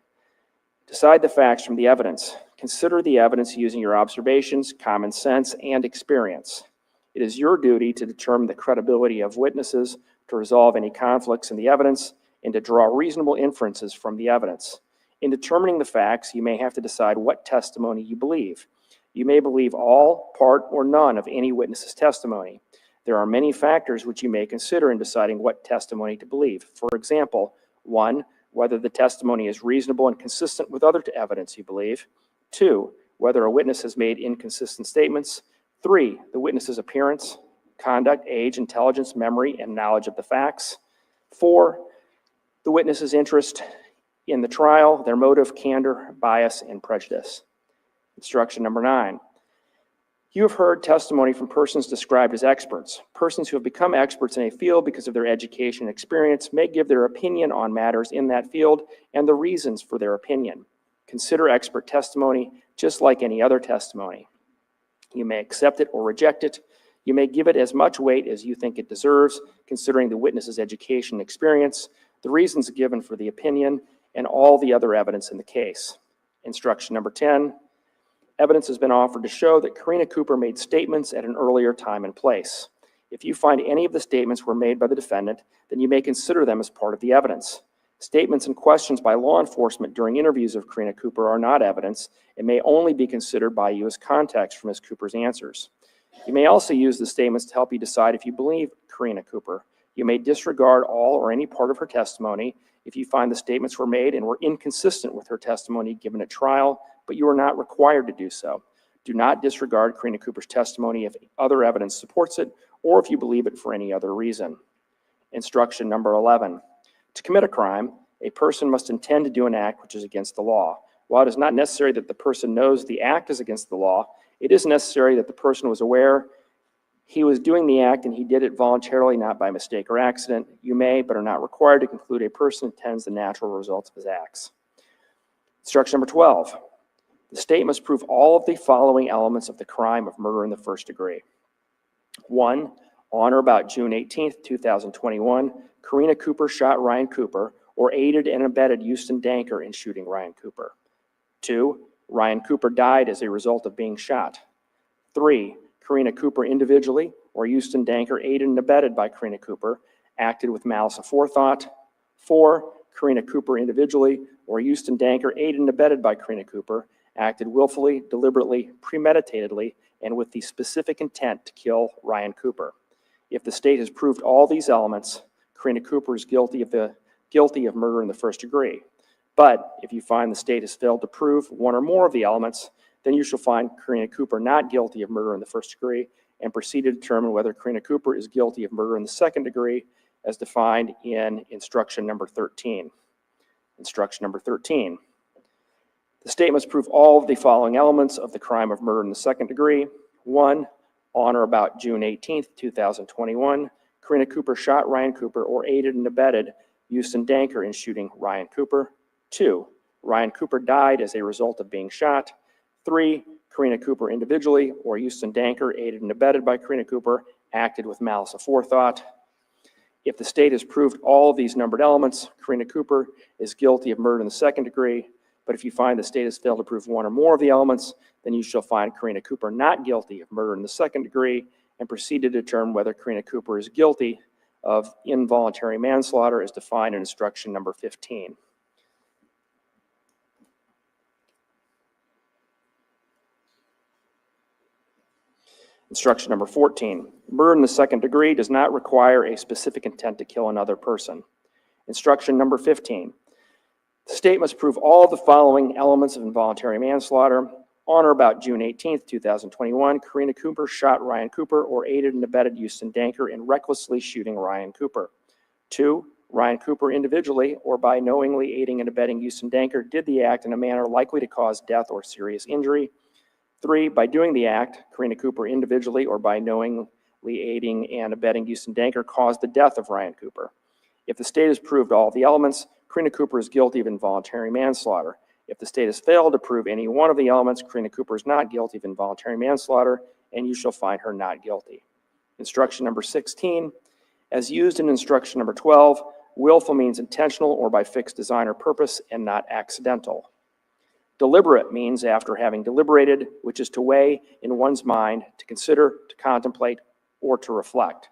C: Decide the facts from the evidence. Consider the evidence using your observations, common sense, and experience. It is your duty to determine the credibility of witnesses, to resolve any conflicts in the evidence, and to draw reasonable inferences from the evidence. In determining the facts, you may have to decide what testimony you believe. You may believe all, part, or none of any witness's testimony. There are many factors which you may consider in deciding what testimony to believe. For example, 1, whether the testimony is reasonable and consistent with other evidence you believe. 2, whether a witness has made inconsistent statements. 3, the witness's appearance, conduct, age, intelligence, memory, and knowledge of the facts. 4, the witness's interest in the trial, their motive, candor, bias, and prejudice. Instruction number 9. You have heard testimony from persons described as experts. Persons who have become experts in a field because of their education and experience may give their opinion on matters in that field and the reasons for their opinion. Consider expert testimony just like any other testimony. You may accept it or reject it. You may give it as much weight as you think it deserves, considering the witness's education and experience, the reasons given for the opinion, and all the other evidence in the case. Instruction number 10. Evidence has been offered to show that Karina Cooper made statements at an earlier time and place. If you find any of the statements were made by the defendant, then you may consider them as part of the evidence. Statements and questions by law enforcement during interviews of Karina Cooper are not evidence and may only be considered by you as context for Ms. Cooper's answers. You may also use the statements to help you decide if you believe Karina Cooper. You may disregard all or any part of her testimony if you find the statements were made and were inconsistent with her testimony given at trial, but you are not required to do so. Do not disregard Karina Cooper's testimony if other evidence supports it or if you believe it for any other reason. Instruction number 11. To commit a crime, a person must intend to do an act which is against the law. While it is not necessary that the person knows the act is against the law, it is necessary that the person was aware he was doing the act and he did it voluntarily, not by mistake or accident. You may, but are not required to conclude a person intends the natural results of his acts. Instruction number 12. The state must prove all of the following elements of the crime of murder in the first degree. 1, on or about June 18th, 2021, Karina Cooper shot Ryan Cooper or aided and abetted Houston Danker in shooting Ryan Cooper. 2, Ryan Cooper died as a result of being shot. 3, Karina Cooper individually or Houston Danker aided and abetted by Karina Cooper acted with malice aforethought. 4, Karina Cooper individually or Houston Danker aided and abetted by Karina Cooper acted willfully, deliberately, premeditatedly, and with the specific intent to kill Ryan Cooper. If the state has proved all these elements, Karina Cooper is guilty of murder in the first degree. But if you find the state has failed to prove one or more of the elements, then you shall find Karina Cooper not guilty of murder in the first degree and proceed to determine whether Karina Cooper is guilty of murder in the second degree as defined in instruction number 13. Instruction number 13. The state must prove all of the following elements of the crime of murder in the second degree. 1, on or about June 18th, 2021, Karina Cooper shot Ryan Cooper or aided and abetted Houston Danker in shooting Ryan Cooper. 2, Ryan Cooper died as a result of being shot. 3, Karina Cooper individually or Houston Danker aided and abetted by Karina Cooper acted with malice aforethought. If the state has proved all of these numbered elements, Karina Cooper is guilty of murder in the second degree. But if you find the state has failed to prove one or more of the elements, then you shall find Karina Cooper not guilty of murder in the second degree and proceed to determine whether Karina Cooper is guilty of involuntary manslaughter as defined in instruction number 15. Instruction number 14, murder in the second degree does not require a specific intent to kill another person. Instruction number 15, the state must prove all of the following elements of involuntary manslaughter. On or about June 18th, 2021, Karina Cooper shot Ryan Cooper or aided and abetted Houston Danker in recklessly shooting Ryan Cooper. 2, Ryan Cooper individually or by knowingly aiding and abetting Houston Danker did the act in a manner likely to cause death or serious injury. 3, by doing the act, Karina Cooper individually or by knowingly aiding and abetting Houston Danker caused the death of Ryan Cooper. If the state has proved all of the elements, Karina Cooper is guilty of involuntary manslaughter. If the state has failed to prove any one of the elements, Karina Cooper is not guilty of involuntary manslaughter, and you shall find her not guilty. Instruction number 16, as used in instruction number 12, willful means intentional or by fixed design or purpose and not accidental. Deliberate means after having deliberated, which is to weigh in one's mind, to consider, to contemplate, or to reflect.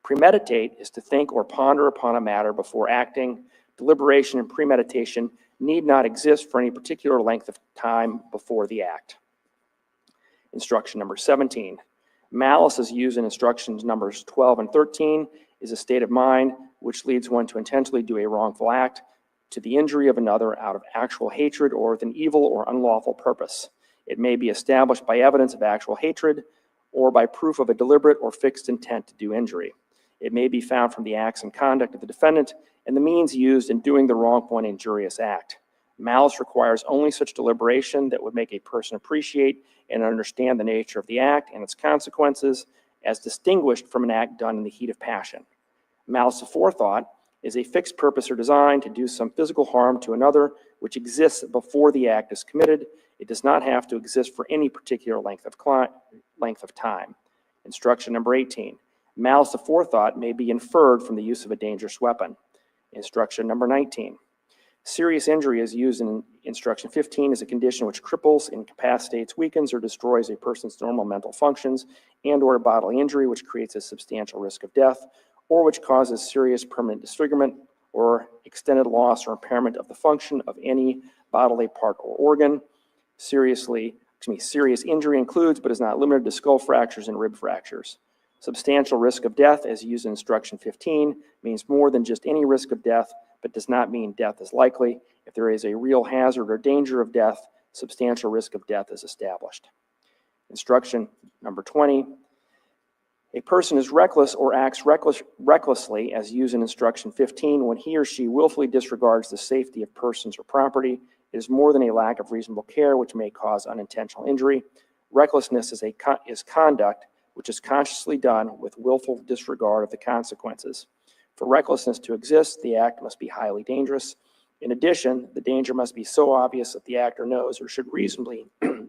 C: Premeditate is to think or ponder upon a matter before acting. Deliberation and premeditation need not exist for any particular length of time before the act. Instruction number 17. Malice is used in instructions numbers 12 and 13 is a state of mind which leads one to intentionally do a wrongful act to the injury of another out of actual hatred or with an evil or unlawful purpose. It may be established by evidence of actual hatred or by proof of a deliberate or fixed intent to do injury. It may be found from the acts and conduct of the defendant and the means used in doing the wrongful and injurious act. Malice requires only such deliberation that would make a person appreciate and understand the nature of the act and its consequences as distinguished from an act done in the heat of passion. Malice aforethought is a fixed purpose or design to do some physical harm to another which exists before the act is committed. It does not have to exist for any particular length of time. Instruction number 18. Malice aforethought may be inferred from the use of a dangerous weapon. Instruction number 19. Serious injury is used in instruction 15 as a condition which cripples, incapacitates, weakens, or destroys a person's normal mental functions and or bodily injury which creates a substantial risk of death or which causes serious permanent disfigurement or extended loss or impairment of the function of any bodily part or organ. Serious injury includes but is not limited to skull fractures and rib fractures. Substantial risk of death, as used in instruction 15, means more than just any risk of death, but does not mean death is likely. If there is a real hazard or danger of death, substantial risk of death is established. Instruction number 20. A person is reckless or acts recklessly, as used in instruction 15, when he or she willfully disregards the safety of persons or property. It is more than a lack of reasonable care, which may cause unintentional injury. Recklessness is conduct which is consciously done with willful disregard of the consequences. For recklessness to exist, the act must be highly dangerous. In addition, the danger must be so obvious that the actor knows or should reasonably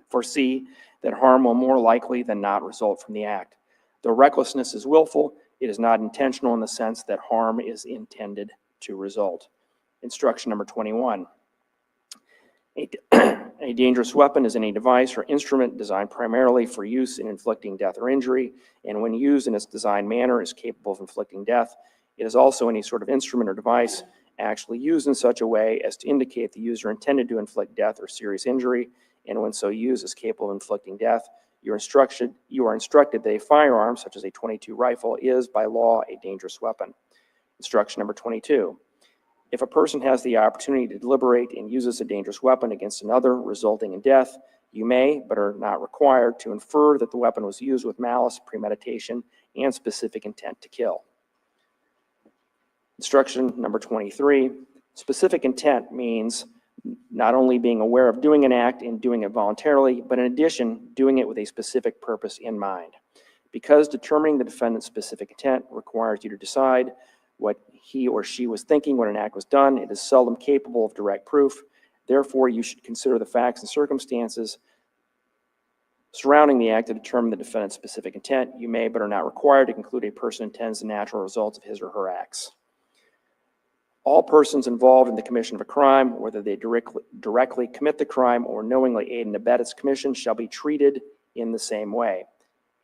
C: foresee that harm will more likely than not result from the act. Though recklessness is willful, it is not intentional in the sense that harm is intended to result. Instruction number 21. A dangerous weapon is any device or instrument designed primarily for use in inflicting death or injury, and when used in its designed manner is capable of inflicting death. It is also any sort of instrument or device actually used in such a way as to indicate the user intended to inflict death or serious injury, and when so used is capable of inflicting death. You are instructed that a firearm, such as a .22 rifle, is by law a dangerous weapon. Instruction number 22. If a person has the opportunity to deliberate and uses a dangerous weapon against another, resulting in death, you may, but are not required, to infer that the weapon was used with malice, premeditation, and specific intent to kill. Instruction number 23. Specific intent means not only being aware of doing an act and doing it voluntarily, but in addition, doing it with a specific purpose in mind. Because determining the defendant's specific intent requires you to decide what he or she was thinking when an act was done, it is seldom capable of direct proof. Therefore, you should consider the facts and circumstances surrounding the act to determine the defendant's specific intent. You may, but are not required, to conclude a person intends the natural results of his or her acts. All persons involved in the commission of a crime, whether they directly commit the crime or knowingly aid and abet its commission, shall be treated in the same way.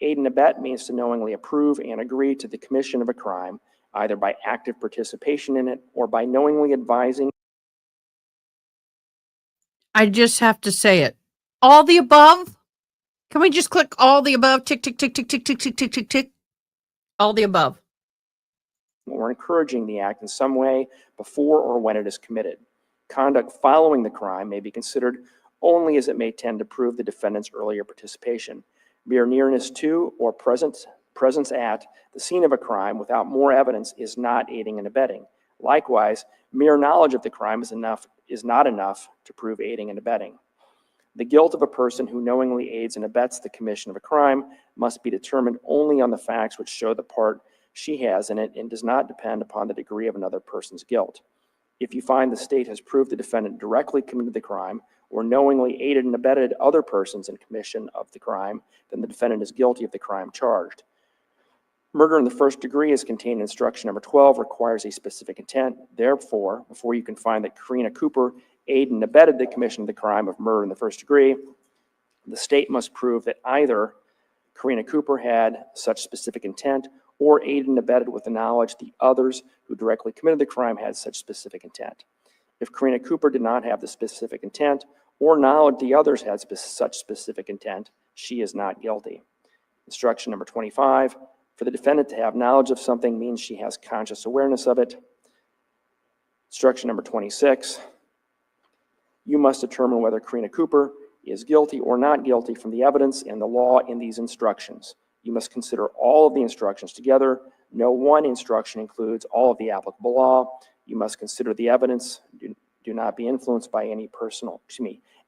C: Aid and abet means to knowingly approve and agree to the commission of a crime, either by active participation in it or by knowingly advising.
B: I just have to say it. All the above? Can we just click all the above? Tick, tick, tick, tick, tick, tick, tick, tick, tick, tick. All the above.
C: Or encouraging the act in some way before or when it is committed. Conduct following the crime may be considered only as it may tend to prove the defendant's earlier participation. Mere nearness to or presence at the scene of a crime without more evidence is not aiding and abetting. Likewise, mere knowledge of the crime is not enough to prove aiding and abetting. The guilt of a person who knowingly aids and abets the commission of a crime must be determined only on the facts which show the part she has in it and does not depend upon the degree of another person's guilt. If you find the state has proved the defendant directly committed the crime or knowingly aided and abetted other persons in commission of the crime, then the defendant is guilty of the crime charged. Murder in the first degree, as contained in instruction number 12, requires a specific intent. Therefore, before you can find that Karina Cooper aided and abetted the commission of the crime of murder in the first degree, the state must prove that either Karina Cooper had such specific intent or aided and abetted with the knowledge the others who directly committed the crime had such specific intent. If Karina Cooper did not have the specific intent or knowledge the others had such specific intent, she is not guilty. Instruction number 25, for the defendant to have knowledge of something means she has conscious awareness of it. Instruction number 26, you must determine whether Karina Cooper is guilty or not guilty from the evidence and the law in these instructions. You must consider all of the instructions together. No one instruction includes all of the applicable law. You must consider the evidence. Do not be influenced by any personal,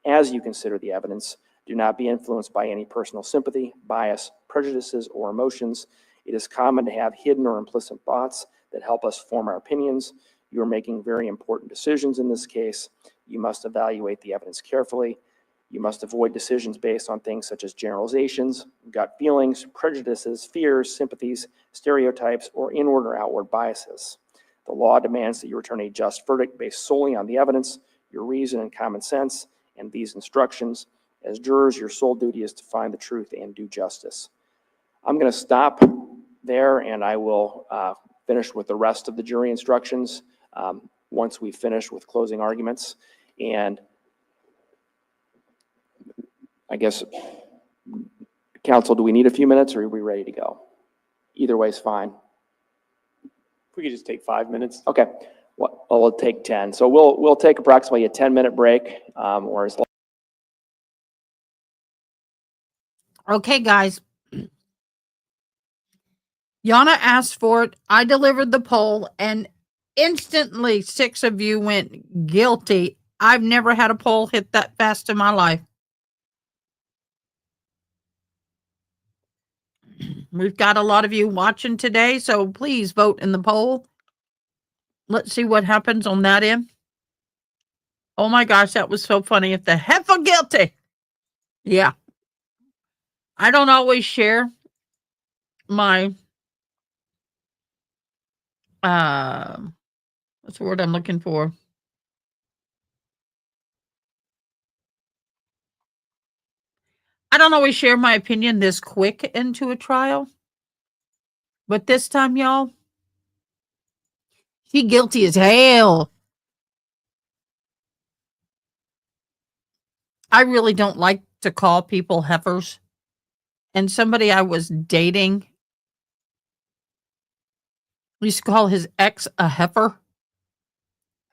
C: as you consider the evidence, do not be influenced by any personal sympathy, bias, prejudices, or emotions. It is common to have hidden or implicit thoughts that help us form our opinions. You are making very important decisions in this case. You must evaluate the evidence carefully. You must avoid decisions based on things such as generalizations, gut feelings, prejudices, fears, sympathies, stereotypes, or inward or outward biases. The law demands that you return a just verdict based solely on the evidence, your reason and common sense, and these instructions. As jurors, your sole duty is to find the truth and do justice. I'm going to stop there, and I will finish with the rest of the jury instructions once we finish with closing arguments. And I guess, counsel, do we need a few minutes, or are we ready to go? Either way is fine.
G: If we could just take 5 minutes.
C: Okay. Well, we'll take 10. So we'll take approximately a 10-minute break, or as long.
B: Okay, guys. Yana asked for it. I delivered the poll, and instantly 6 of you went guilty. I've never had a poll hit that fast in my life. We've got a lot of you watching today, so please vote in the poll. Let's see what happens on that end. Oh my gosh, that was so funny. If the heifer guilty. Yeah. I don't always share my what's the word I'm looking for? I don't always share my opinion this quick into a trial. But this time, y'all, she guilty as hell. I really don't like to call people heifers. And somebody I was dating used to call his ex a heifer.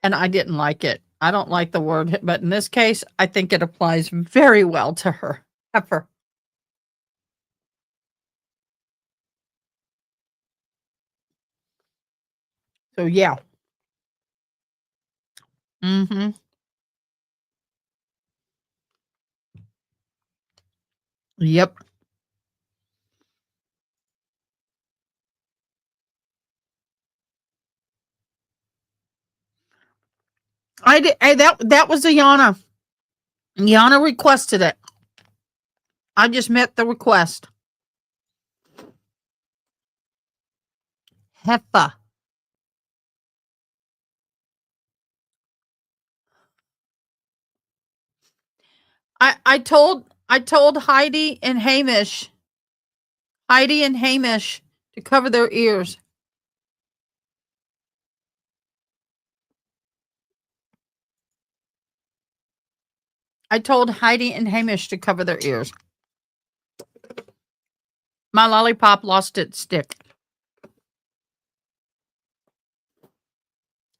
B: And I didn't like it. I don't like the word, but in this case, I think it applies very well to her. Heifer. So, yeah. Mm-hmm. Yep. I did. Hey, that was a Yana. Yana requested it. I just met the request. Heffa. I told Heidi and Hamish to cover their ears. I told Heidi and Hamish to cover their ears. My lollipop lost its stick.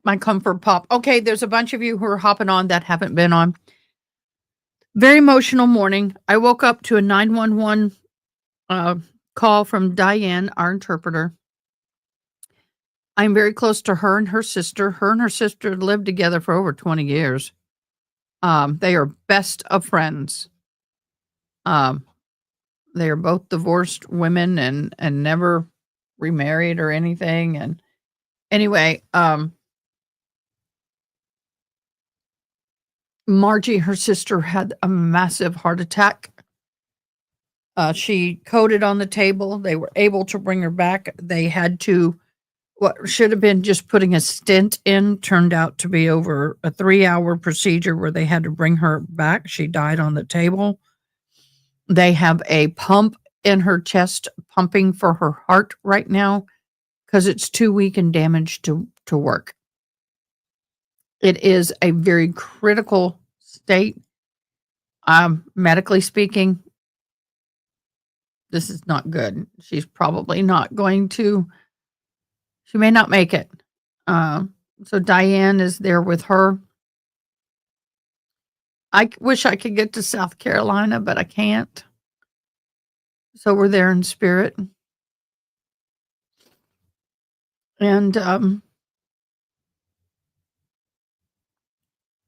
B: My comfort pop. Okay, there's a bunch of you who are hopping on that haven't been on. Very emotional morning. I woke up to a 911 call from Diane, our interpreter. I'm very close to her and her sister. Her and her sister lived together for over 20 years. They are best of friends. They are both divorced women and never remarried or anything. And anyway, Margie, her sister, had a massive heart attack. She coded on the table. They were able to bring her back. They had to, what should have been just putting a stent in, turned out to be over a 3-hour procedure where they had to bring her back. She died on the table. They have a pump in her chest pumping for her heart right now because it's too weak and damaged to work. It is a very critical state. Medically speaking, this is not good. She's probably not going to, she may not make it. So Diane is there with her. I wish I could get to South Carolina, but I can't. So we're there in spirit. And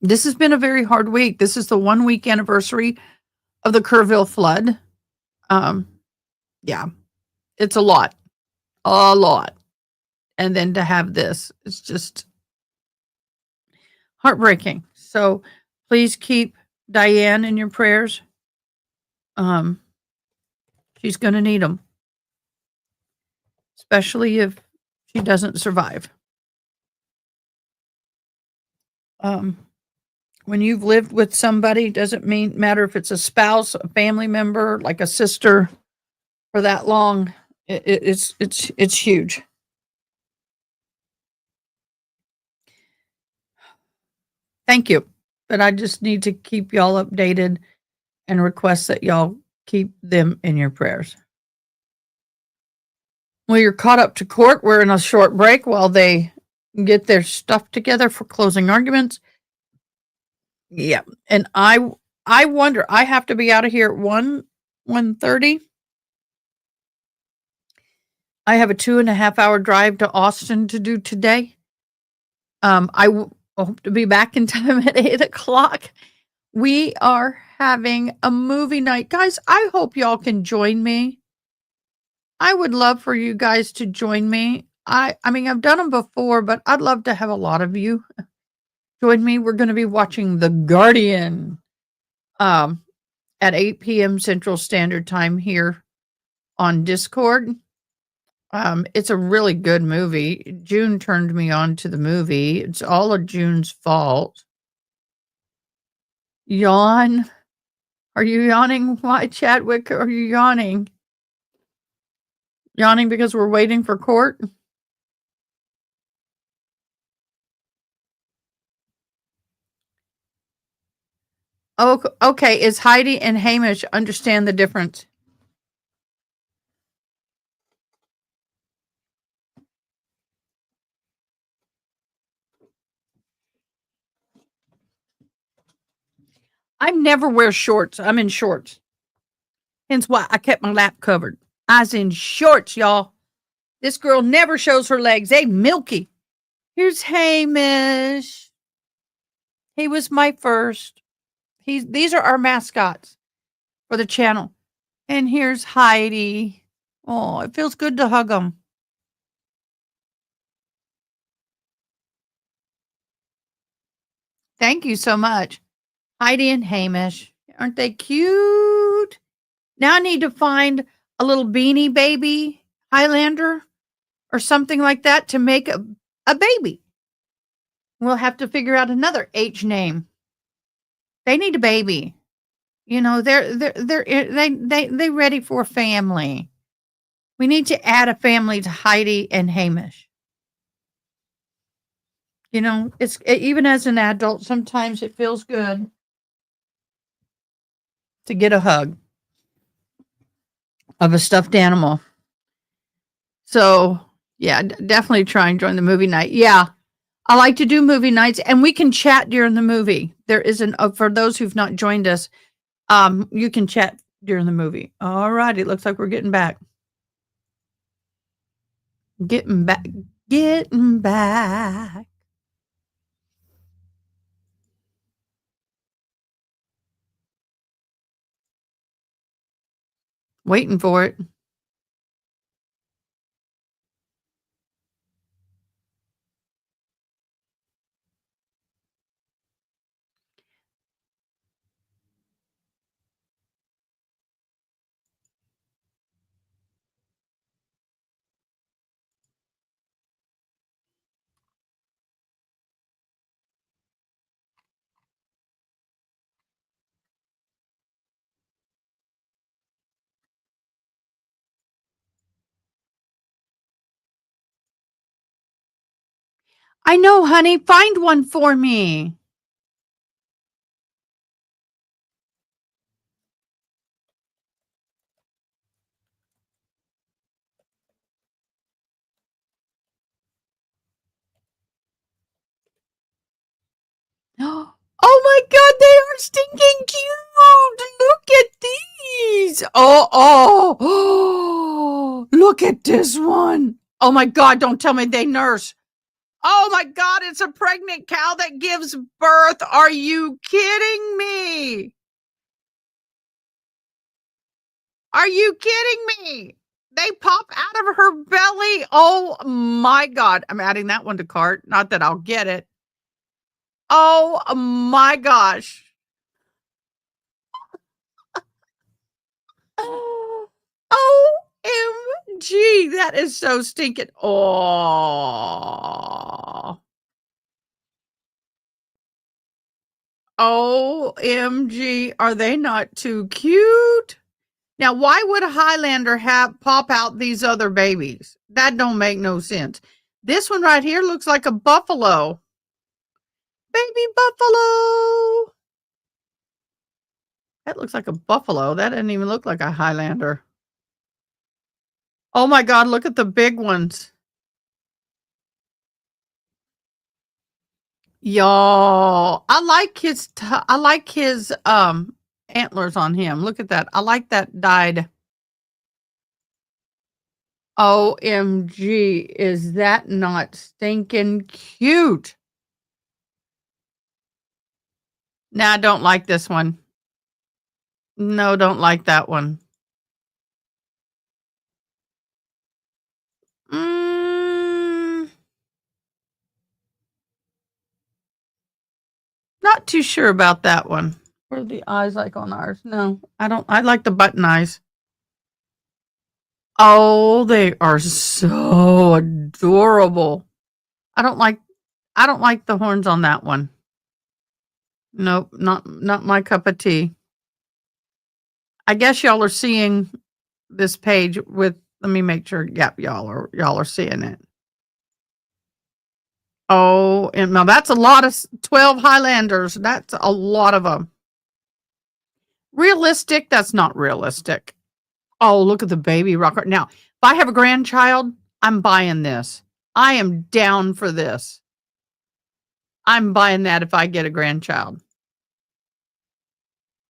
B: this has been a very hard week. This is the 1-week anniversary of the Kerrville flood. Yeah, it's a lot. And then to have this, it's just heartbreaking. So please keep Diane in your prayers. She's going to need them, especially if she doesn't survive. When you've lived with somebody, doesn't matter if it's a spouse, a family member, like a sister, for that long. It's huge. Thank you, but I just need to keep y'all updated and request that y'all keep them in your prayers. Well, you're caught up to court. We're in a short break while they get their stuff together for closing arguments. Yeah, and I wonder. I have to be out of here at 1:30. I have a 2.5-hour drive to Austin to do today. I hope to be back in time at 8:00. We are having a movie night. Guys, I hope y'all can join me. I would love for you guys to join me. I mean, I've done them before, but I'd love to have a lot of you join me. We're going to be watching The Guardian at 8 p.m. Central Standard Time here on Discord. It's a really good movie. June turned me on to the movie. It's all of June's fault. Yawn. Are you yawning? Why, Chadwick, are you yawning? Yawning because we're waiting for court? Oh, okay. Is Heidi and Hamish understand the difference? I never wear shorts. I'm in shorts. Hence why I kept my lap covered. I was in shorts, y'all. This girl never shows her legs. They milky. Here's Hamish. He was my first. These are our mascots for the channel. And here's Heidi. Oh, it feels good to hug them. Thank you so much. Heidi and Hamish. Aren't they cute? Now I need to find a little beanie baby Highlander or something like that to make a baby. We'll have to figure out another H name. They need a baby. You know, they ready for a family. We need to add a family to Heidi and Hamish. You know, even as an adult, sometimes it feels good to get a hug of a stuffed animal. So, yeah, definitely try and join the movie night. Yeah, I like to do movie nights, and we can chat during the movie. There isn't, for those who've not joined us, you can chat during the movie. All right, it looks like we're getting back. Getting back. Getting back. Waiting for it. I know, honey. Find one for me. Oh my God, they are stinking cute. Look at these. Oh, look at this one. Oh my God, don't tell me they nurse. Oh my God, it's a pregnant cow that gives birth. Are you kidding me? Are you kidding me? They pop out of her belly. Oh my God. I'm adding that one to cart. Not that I'll get it. Oh my gosh. OMG. That is so stinking. Oh. OMG. Are they not too cute? Now, why would a Highlander pop out these other babies? That don't make no sense. This one right here looks like a buffalo. Baby buffalo. That looks like a buffalo. That doesn't even look like a Highlander. Oh my God, look at the big ones. Y'all, I like his antlers on him. Look at that. I like that dyed. OMG, is that not stinking cute? Nah, I don't like this one. No, don't like that one. Not too sure about that one. What are the eyes like on ours? No, I don't. I like the button eyes. Oh, they are so adorable. I don't like the horns on that one. Nope, not my cup of tea. I guess y'all are seeing this page with, let me make sure. Yep, y'all are seeing it. Oh, and now that's a lot of 12 Highlanders. That's a lot of them. Realistic? That's not realistic. Oh, look at the baby rocker. Now, if I have a grandchild, I'm buying this. I am down for this. I'm buying that if I get a grandchild.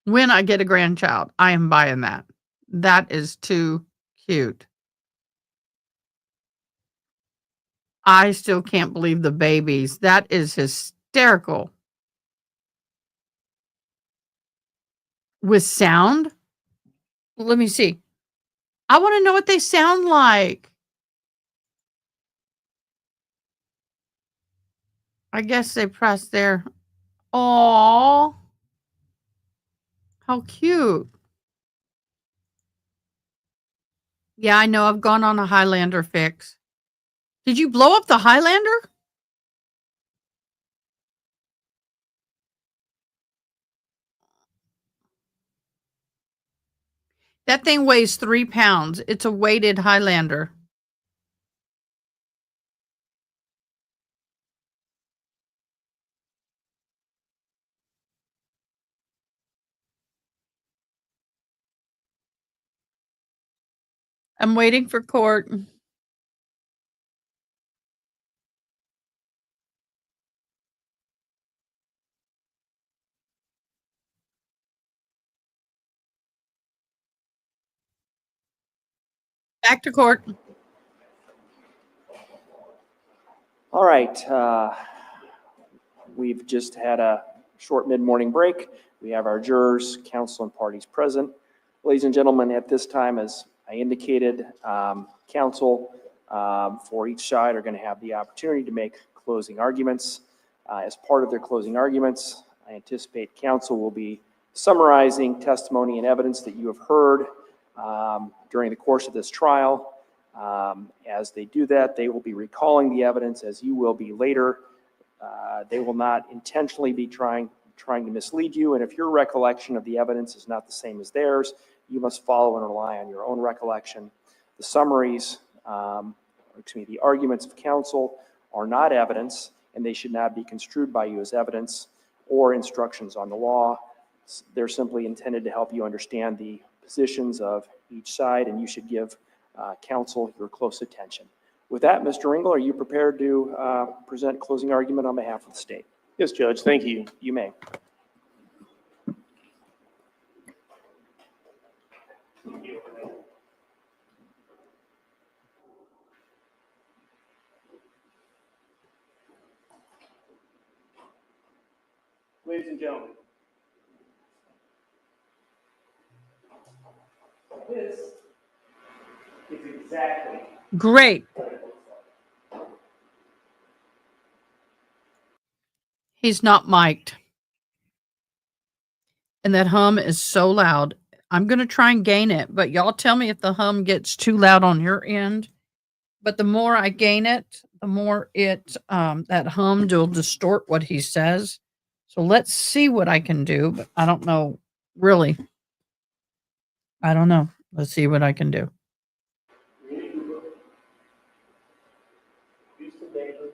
B: When I get a grandchild, I am buying that. That is too cute. I still can't believe the babies. That is hysterical. With sound? Let me see. I want to know what they sound like. I guess they press there. Aw. How cute. Yeah, I know. I've gone on a Highlander fix. Did you blow up the Highlander? That thing weighs 3 pounds. It's a weighted Highlander. I'm waiting for court. Back to court.
C: All right. We've just had a short mid-morning break. We have our jurors, counsel, and parties present. Ladies and gentlemen, at this time, as I indicated, counsel for each side are going to have the opportunity to make closing arguments. As part of their closing arguments, I anticipate counsel will be summarizing testimony and evidence that you have heard during the course of this trial. As they do that, they will be recalling the evidence as you will be later. They will not intentionally be trying to mislead you, and if your recollection of the evidence is not the same as theirs, you must follow and rely on your own recollection. The summaries, the arguments of counsel are not evidence, and they should not be construed by you as evidence or instructions on the law. They're simply intended to help you understand the positions of each side, and you should give counsel your close attention. With that, Mr. Ringel, are you prepared to present closing argument on behalf of the state?
G: Yes, Judge, thank you.
C: You may.
G: Ladies and gentlemen, this is exactly
B: Great. He's not mic'd. And that hum is so loud. I'm going to try and gain it, but y'all tell me if the hum gets too loud on your end. But the more I gain it, the more it that hum will distort what he says. So let's see what I can do, but I don't know really. I don't know. Let's see what I can do.
G: Houston Baker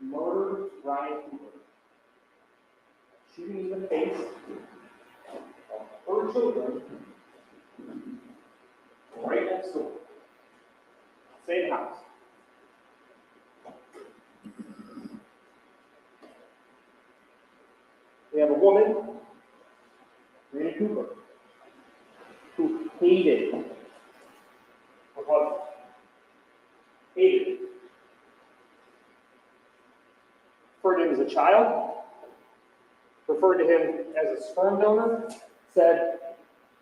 G: murdered Ryan Cooper, shooting in the face of her children right next door. Same house. We have a woman, Karina Cooper, who hated her husband. Hated him. Referred to him as a child, referred to him as a sperm donor, said,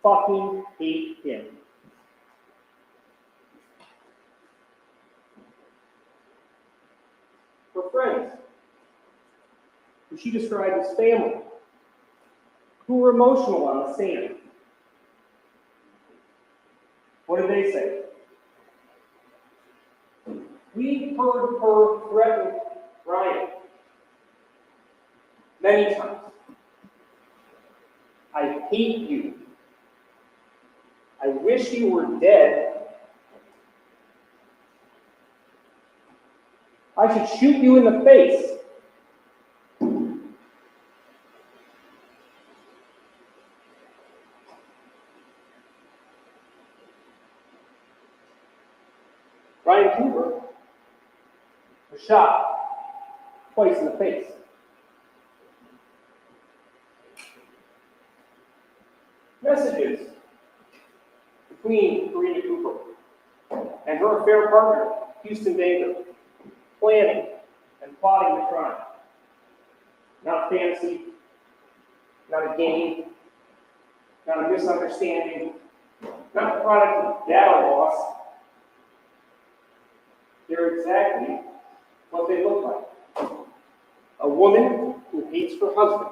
G: fucking hate him. Her friends, who she described as family, who were emotional on the stand. What did they say? We heard her threaten Ryan many times. I hate you. I wish you were dead. I should shoot you in the face. Ryan Cooper was shot twice in the face. Messages between Karina Cooper and her affair partner, Houston Baker, planning and plotting the crime. Not a fantasy, not a game, not a misunderstanding, not the product of data loss. They're exactly what they look like. A woman who who hates her husband,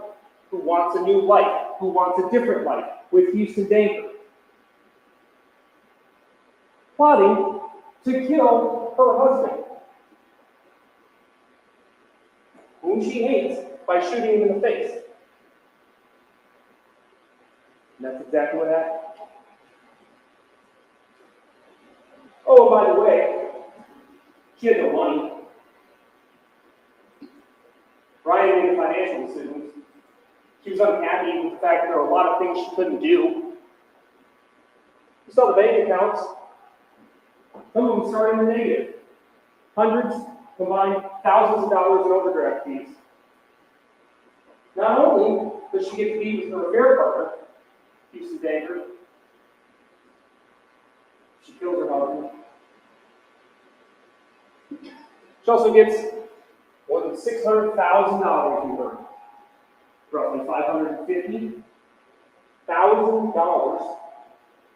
G: who wants a new life, who wants a different life with Houston Danker. Plotting to kill her husband, whom she hates, by shooting him in the face. And that's exactly what happened. Oh, by the way, she had no money. Brian made the financial decisions. She was unhappy with the fact that there were a lot of things she couldn't do. You saw the bank accounts. Some of them starting in the negative. Hundreds, combined thousands of dollars in overdraft fees. Not only does she get to be with her affair partner, Houston Danker, she kills her husband. She also gets more than $600,000 from her, roughly $550,000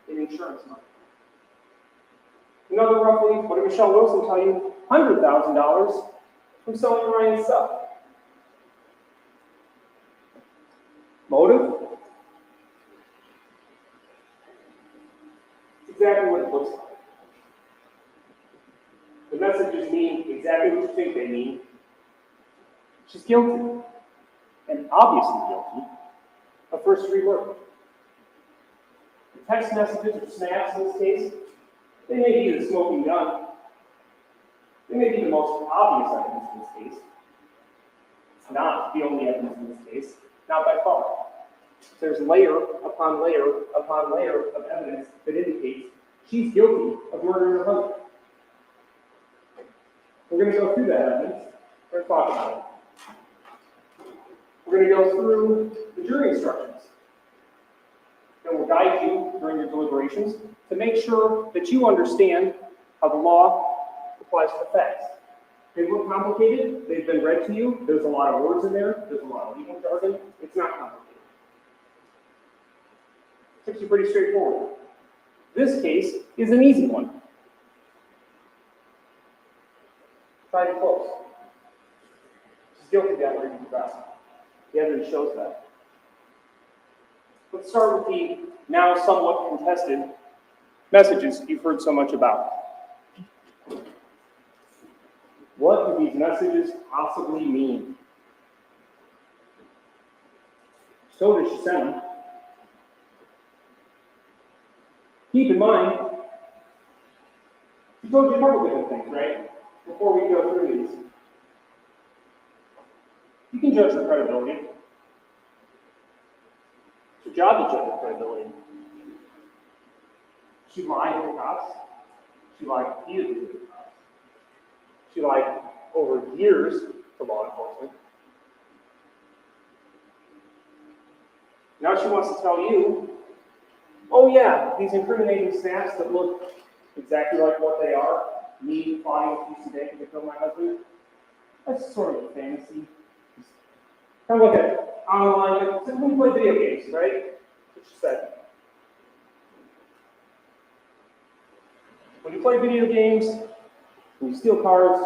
G: in insurance money. Another roughly, what did Michelle Wilson tell you, $100,000 from selling Ryan's stuff. Motive? It's exactly what it looks like. The messages mean exactly what you think they mean. She's guilty, and obviously guilty, of first-degree murder. The text messages or snaps in this case, they may be the smoking gun. They may be the most obvious evidence in this case. It's not the only evidence in this case, not by far. There's layer upon layer upon layer of evidence that indicates she's guilty of murdering her husband. We're going to go through that evidence. We're going to talk about it. We're going to go through the jury instructions. And we'll guide you during your deliberations to make sure that you understand how the law applies to the facts. They look complicated. They've been read to you. There's a lot of words in there. There's a lot of legal jargon. It's not complicated. It's actually pretty straightforward. This case is an easy one. Try to close. She's guilty beyond reasonable doubt. The evidence shows that. Let's start with the now somewhat contested messages you've heard so much about. What do these messages possibly mean? So does she send them. Keep in mind, she told you a couple different things, right? Before we go through these. You can judge her credibility. It's your job to judge her credibility. She lied to the cops. She lied repeatedly to the cops. She lied over years to law enforcement. Now she wants to tell you, oh yeah, these incriminating snaps that look exactly like what they are, me plotting with Houston Danker to kill my husband, that's sort of a fantasy. Kind of look at online, like when you play video games, right? That's what she said. When you play video games, when you steal cars,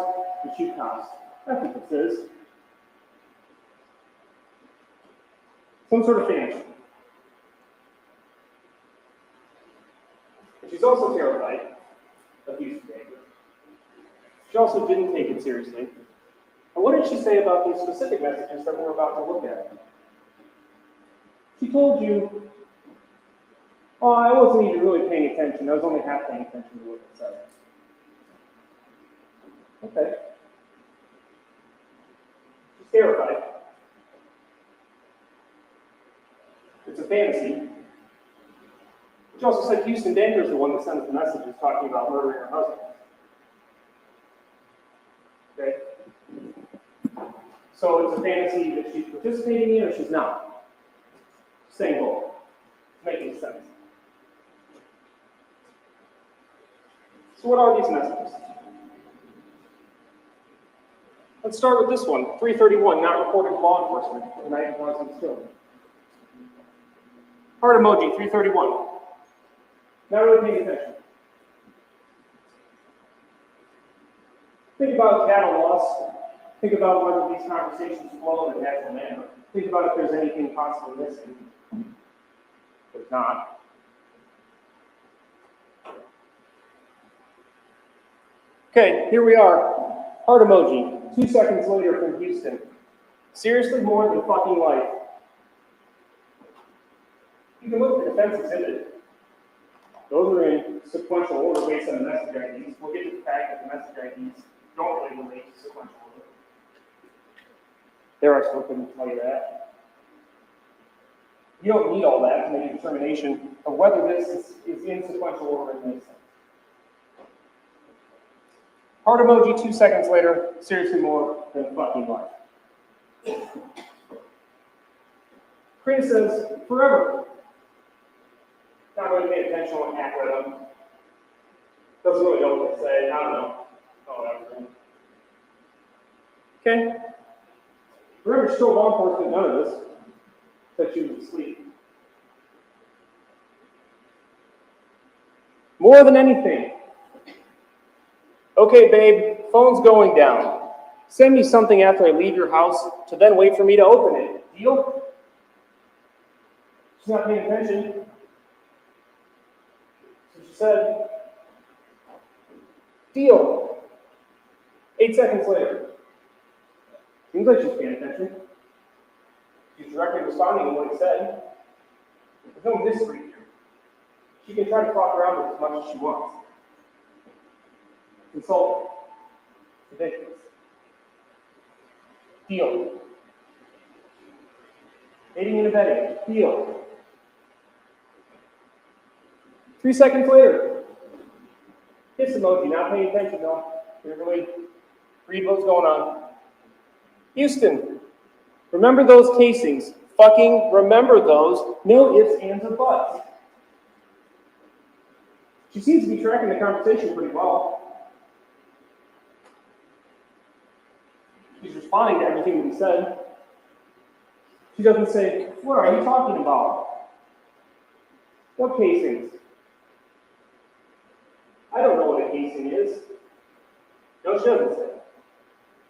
G: you shoot cops. That's what this is. Some sort of fantasy. But she's also terrified of Houston Danker. She also didn't take it seriously. And what did she say about these specific messages that we're about to look at? She told you, oh, I wasn't even really paying attention. I was only half paying attention to what it said. Okay. She's terrified. It's a fantasy. She also said Houston Danker is the one that sends the messages talking about murdering her husband. Okay? So it's a fantasy that she's participating in or she's not. Same goal. It's making sense. So what are these messages? Let's start with this one, 331, not reported to law enforcement the night of Rosalind's killing. Heart emoji, 331. Not really paying attention. Think about cattle loss. Think about whether these conversations flow in a natural manner. Think about if there's anything possibly missing. There's not. Okay, here we are. Heart emoji, 2 seconds later from Houston. Seriously, more than fucking life. You can look at the defense exhibit. Those are in sequential order based on the message IDs. We'll get to the fact that the message IDs don't really relate to sequential order. Their expert couldn't tell you that. You don't need all that to make a determination of whether this is in sequential order in this sense. Heart emoji, 2 seconds later, seriously more than fucking life. Karina says, forever. Not really pay attention to what hack read them. Doesn't really know what to say, I don't know. Oh, everything. Okay. Remember, she told law enforcement none of this, that she was asleep. More than anything. Okay, babe, phone's going down. Send me something after I leave your house to then wait for me to open it. Deal? She's not paying attention. So she said, deal. 8 seconds later. Seems like she's paying attention. She's directly responding to what he said. There's no mystery here. She can try to talk around it as much as she wants. Consult. Ridiculous. Deal. Aiding and abetting. Deal. 3 seconds later. Kiss emoji, not paying attention though. Didn't really read what's going on. Houston, remember those casings. Fucking remember those. No ifs, ands, or buts. She seems to be tracking the conversation pretty well. She's responding to everything that he said. She doesn't say, what are you talking about? What casings? I don't know what a casing is. No, she doesn't say.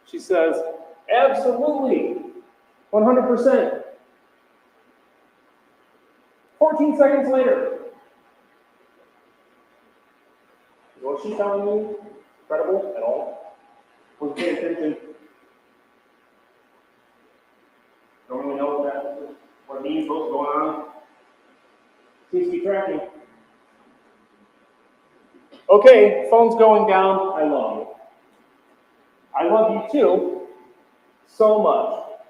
G: She says, absolutely, 100%. 14 seconds later. Is what she's telling you credible at all? Wasn't paying attention. Don't really know what it means, what's going on. Seems to be tracking. Okay, phone's going down. I love you. I love you too. So much.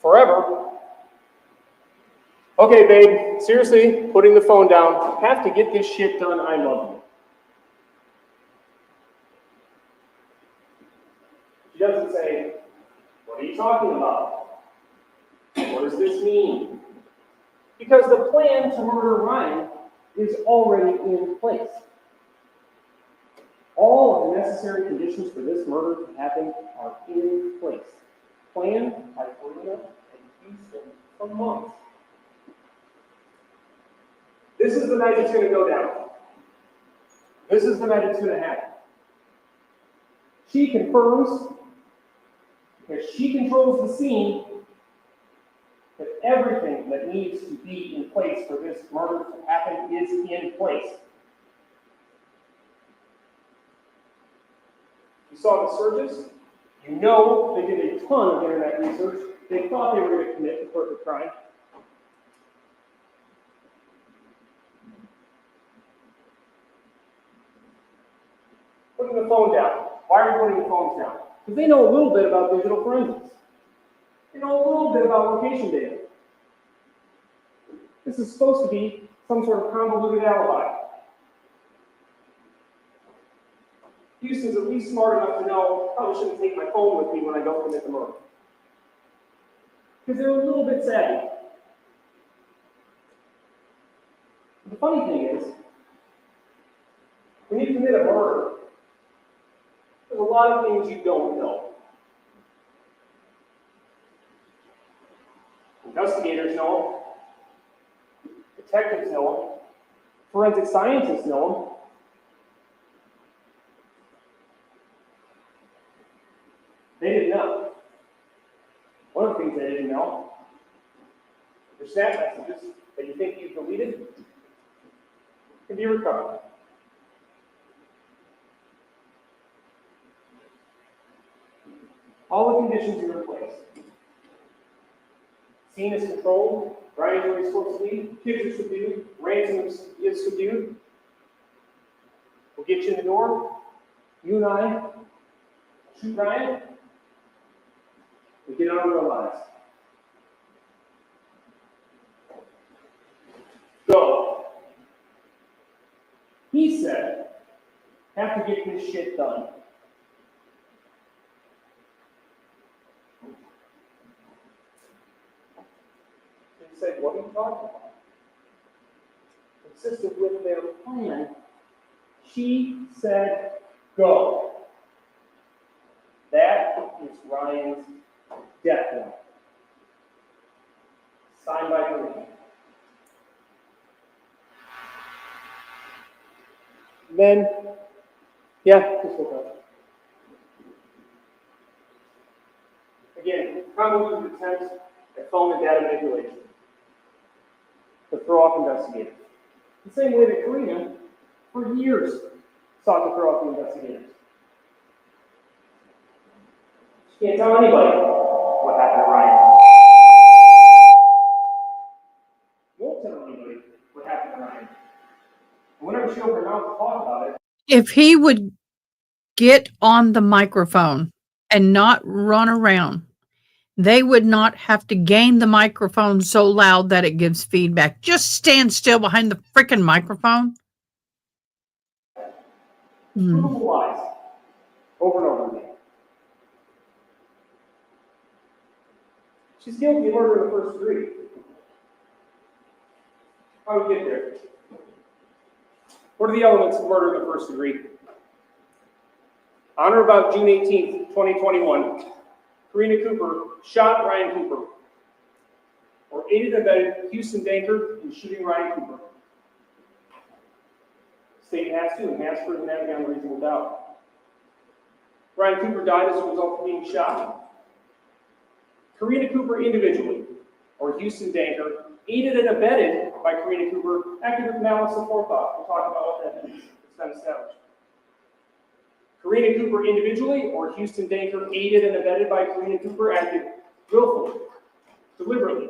G: Forever. Okay, babe. Seriously, putting the phone down. Have to get this shit done. I love you. She doesn't say, what are you talking about? What does this mean? Because the plan to murder Ryan is already in place. All of the necessary conditions for this murder to happen are in place. Planned by Karina and Houston for months. This is the night it's going to go down. This is the night it's going to happen. She confirms, because she controls the scene, that everything that needs to be in place for this murder to happen is in place. You saw the searches. You know they did a ton of internet research. They thought they were going to commit the perfect crime. Putting the phone down. Why are we putting the phones down? Because they know a little bit about digital forensics. They know a little bit about location data. This is supposed to be some sort of convoluted alibi. Houston's at least smart enough to know, I probably shouldn't take my phone with me when I go commit the murder. Because they're a little bit savvy. The funny thing is, when you commit a murder, there's a lot of things you don't know. Investigators know them. Detectives know them. Forensic scientists know them. They didn't know. One of the things they didn't know, your snap messages that you think you've deleted can be recovered. All the conditions are in place. Scene is controlled, Ryan is where he's supposed to be, kids are subdued, ransom is subdued. We'll get you in the door. You and I shoot Ryan. We get on with our lives. Go. He said, have to get this shit done. He said, what are you talking about? Consistent with their plan, she said, go. That is Ryan's death warrant. Signed by Karina. Then, yeah, just look up. Again, convoluted attempts at phone and data manipulation to throw off investigators. The same way that Karina, for years, sought to throw off the investigators. She can't tell anybody what happened to Ryan. Won't tell anybody what happened to Ryan. And whenever she opened her mouth to talk about it,
B: If he would get on the microphone and not run around, they would not have to gain the microphone so loud that it gives feedback. Just stand still behind the freaking microphone.
G: provable lies over and over again. She's guilty of murder in the first degree. How do we get there? What are the elements of murder in the first degree? On or about June 18th, 2021, Karina Cooper shot Ryan Cooper, or aided and abetted Houston Danker in shooting Ryan Cooper. State has to and has proven that beyond reasonable doubt. Ryan Cooper died as a result of being shot. Karina Cooper individually, or Houston Danker, aided and abetted by Karina Cooper, acted with malice and forethought. We'll talk about what that means. It's been established. Karina Cooper individually, or Houston Danker, aided and abetted by Karina Cooper, acted willfully, deliberately,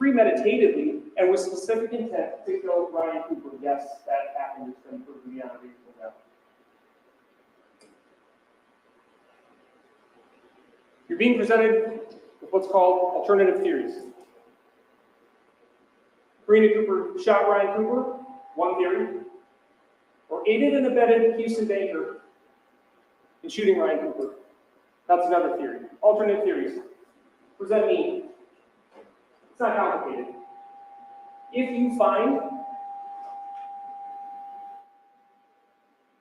G: premeditatedly, and with specific intent to kill Ryan Cooper. Yes, that happened. It's been proven beyond a reasonable doubt. You're being presented with what's called alternative theories. Karina Cooper shot Ryan Cooper, one theory, or aided and abetted Houston Danker in shooting Ryan Cooper. That's another theory. Alternate theories. What does that mean? It's not complicated. If you find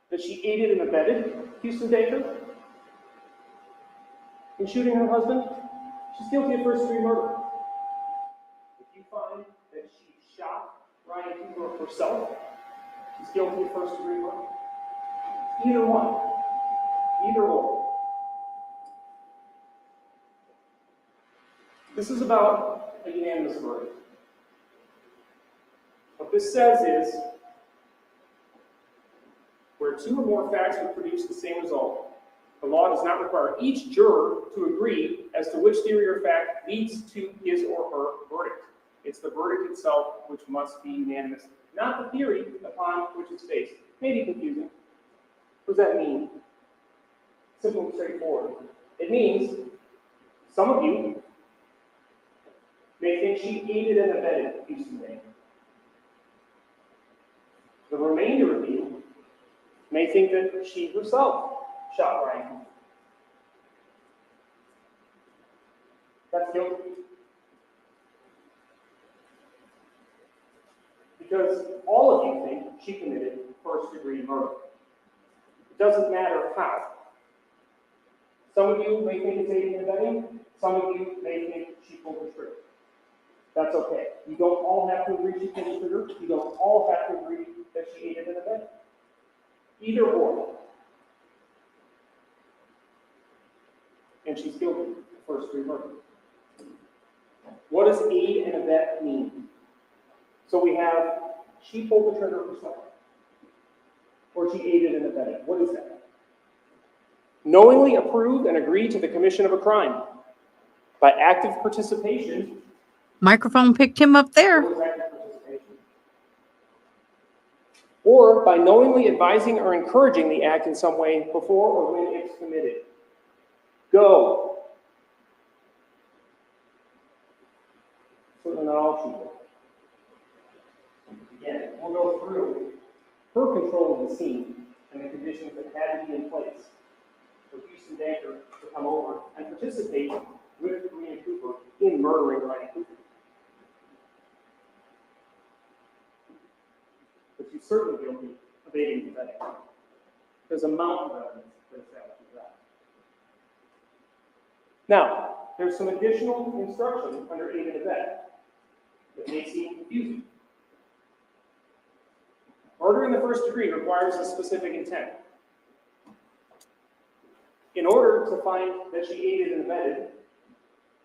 G: that she aided and abetted Houston Danker in shooting her husband, she's guilty of first-degree murder. If you find that she shot Ryan Cooper herself, she's guilty of first-degree murder. Either one. Either or. This is about a unanimous verdict. What this says is, where two or more facts would produce the same result, the law does not require each juror to agree as to which theory or fact leads to his or her verdict. It's the verdict itself which must be unanimous, not the theory upon which it's based. May be confusing. What does that mean? Simple and straightforward. It means some of you may think she aided and abetted Houston Danker. The remainder of you may think that she herself shot Ryan Cooper. That's guilty. Because all of you think she committed first-degree murder. It doesn't matter how. Some of you may think it's aiding and abetting. Some of you may think she pulled the trigger. That's okay. You don't all have to agree she pulled the trigger. You don't all have to agree that she aided and abetted. Either or. and she's guilty of first-degree murder. What does aid and abet mean? So we have, she pulled the trigger herself, or she aided and abetted. What is that? Knowingly approve and agree to the commission of a crime by active participation.
B: Microphone picked him up there.
G: What is active participation? Or by knowingly advising or encouraging the act in some way before or when it's committed. Go. Certainly not all she did. Again, we'll go through her control of the scene and the conditions that had to be in place for Houston Danker to come over and participate with Karina Cooper in murdering Ryan Cooper. But she's certainly guilty of aiding and abetting. There's a mountain of evidence that establishes that. Now, there's some additional instruction under aid and abet that may seem confusing. Murder in the first degree requires a specific intent. In order to find that she aided and abetted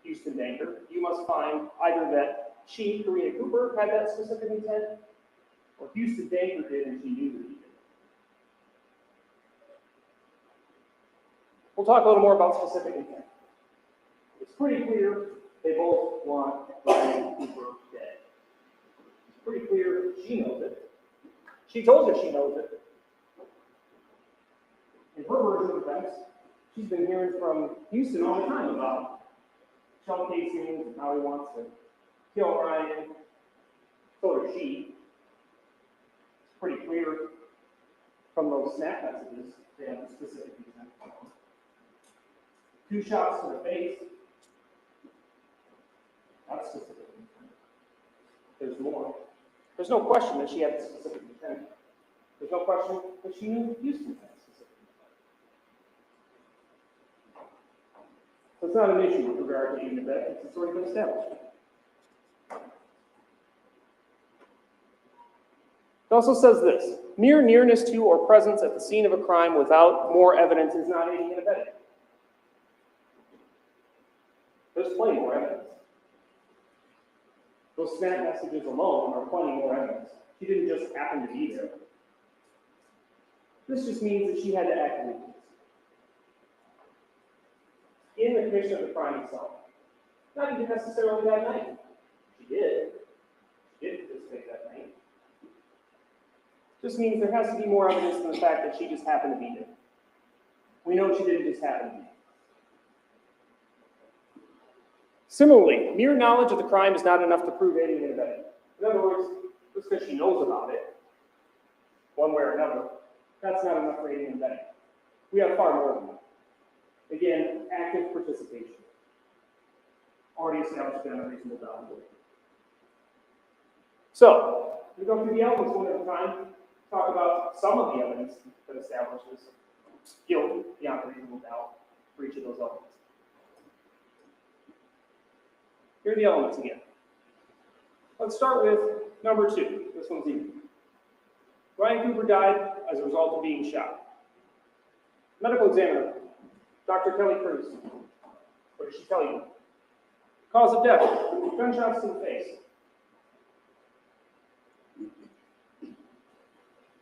G: Houston Danker, you must find either that she, Karina Cooper, had that specific intent, or Houston Danker did and she knew that he did. We'll talk a little more about specific intent. It's pretty clear they both want Ryan Cooper dead. It's pretty clear she knows it. She told us she knows it. In her version of events, she's been hearing from Houston all the time about shell casings and how he wants to kill Ryan. So does she. It's pretty clear from those snap messages they have a specific intent. 2 shots to the face. Not specific intent. There's more. There's no question that she had a specific intent. There's no question that she knew Houston had a specific intent. So it's not an issue with regard to aid and abet. It's already been established. It also says this: mere nearness to or presence at the scene of a crime without more evidence is not aiding and abetting. There's plenty more evidence. Those snap messages alone are plenty more evidence. She didn't just happen to be there. This just means that she had to act in the commission of the crime itself. Not even necessarily that night. She did. She did participate that night. Just means there has to be more evidence than the fact that she just happened to be there. We know she didn't just happen to be there. Similarly, mere knowledge of the crime is not enough to prove aiding and abetting. In other words, just because she knows about it, one way or another, that's not enough for aiding and abetting. We have far more than that. Again, active participation. Already established beyond a reasonable doubt. So, we go through the elements one at a time, talk about some of the evidence that establishes guilt beyond a reasonable doubt for each of those elements. Here are the elements again. Let's start with number 2. This one's easy. Ryan Cooper died as a result of being shot. Medical examiner, Dr. Kelly Cruz. What did she tell you? Cause of death, gunshots to the face.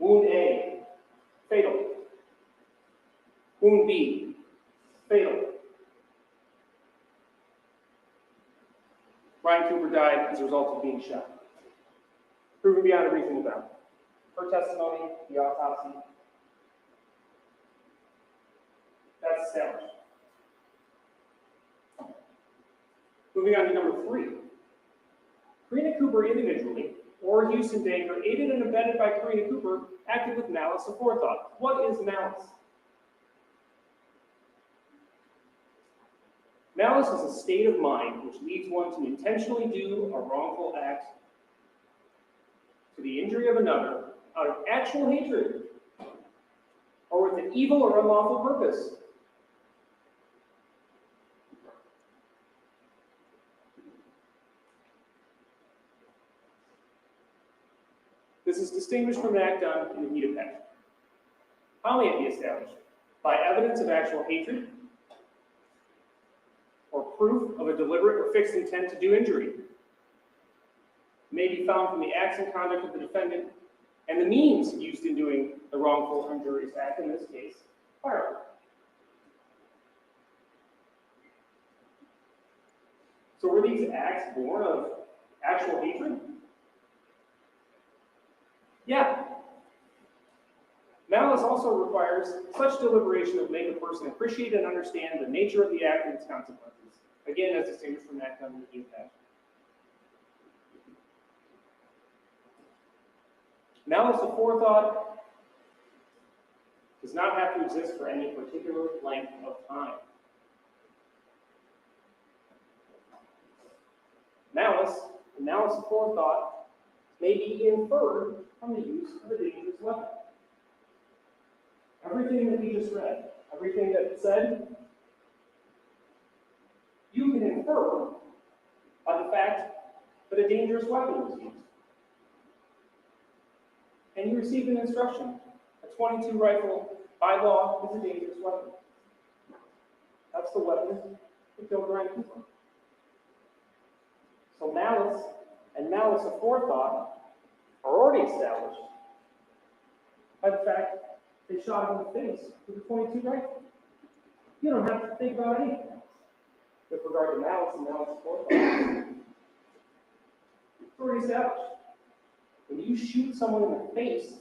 G: Wound A, fatal. Wound B, fatal. Ryan Cooper died as a result of being shot. Proven beyond a reasonable doubt. Her testimony, the autopsy, that's established. Moving on to number 3. Karina Cooper individually, or Houston Danker, aided and abetted by Karina Cooper, acted with malice aforethought. What is malice? Malice is a state of mind which leads one to intentionally do a wrongful act to the injury of another out of actual hatred or with an evil or unlawful purpose. This is distinguished from an act done in the heat of passion. How may it be established? By evidence of actual hatred, proof of a deliberate or fixed intent to do injury. It may be found from the acts and conduct of the defendant and the means used in doing the wrongful injurious act, in this case, firearm. So were these acts born of actual hatred? Yeah. Malice also requires such deliberation that make a person appreciate and understand the nature of the act and its consequences. Again, as distinguished from act under the unpacks. Malice aforethought does not have to exist for any particular length of time. Malice and malice aforethought may be inferred from the use of a dangerous weapon. Everything that we just read, everything that it said, you can infer by the fact that a dangerous weapon was used. And you received an instruction. A .22 rifle, by law, is a dangerous weapon. That's the weapon that killed Karina Cooper. So malice and malice aforethought are already established by the fact they shot him in the face with a .22 rifle. You don't have to think about anything else with regard to malice and malice aforethought. It's already established. When you shoot someone in the face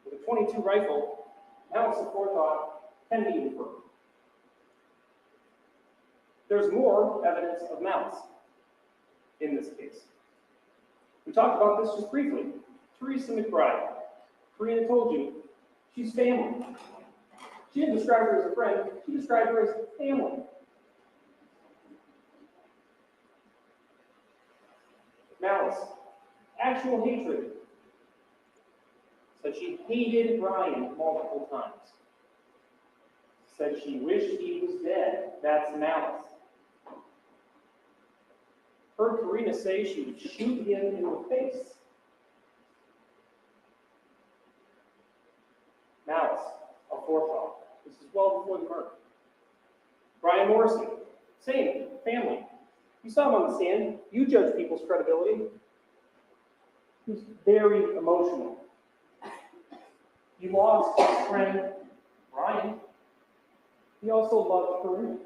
G: with a .22 rifle, malice aforethought can be inferred. There's more evidence of malice in this case. We talked about this just briefly. Teresa McBride. Karina told you she's family. She didn't describe her as a friend, she described her as family. Malice. Actual hatred. Said she hated Brian multiple times. Said she wished he was dead. That's malice. Heard Karina say she would shoot him in the face. Malice, aforethought. This is well before the murder. Brian Morrison, same, family. You saw him on the stand. You judge people's credibility. He was very emotional. You lost his friend, Brian. He also loved Karina.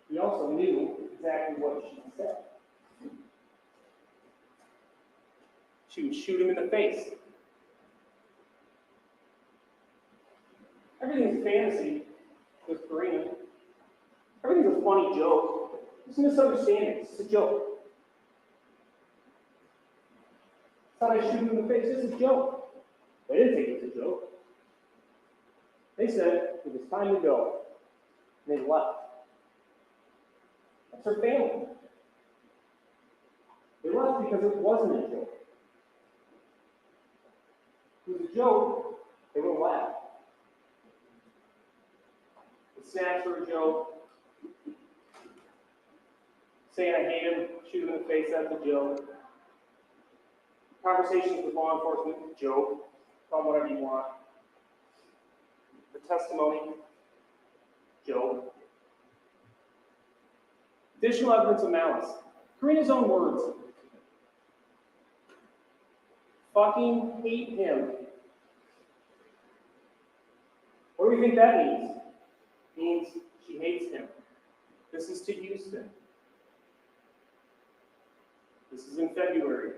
G: He also knew exactly what she said. She would shoot him in the face. Everything's fantasy with Karina. Everything's a funny joke. It's a misunderstanding. It's a joke. Thought I shoot him in the face. It's a joke. They didn't think it was a joke. They said it was time to go. And they left. That's her family. They left because it wasn't a joke. If it was a joke, they would have laughed. The snaps were a joke. Saying I hate him, shoot him in the face, that's a joke. Conversations with law enforcement, joke. Call them whatever you want. The testimony, joke. Additional evidence of malice. Karina's own words. Fucking hate him. What do we think that means? It means she hates him. This is to Houston. This is in February.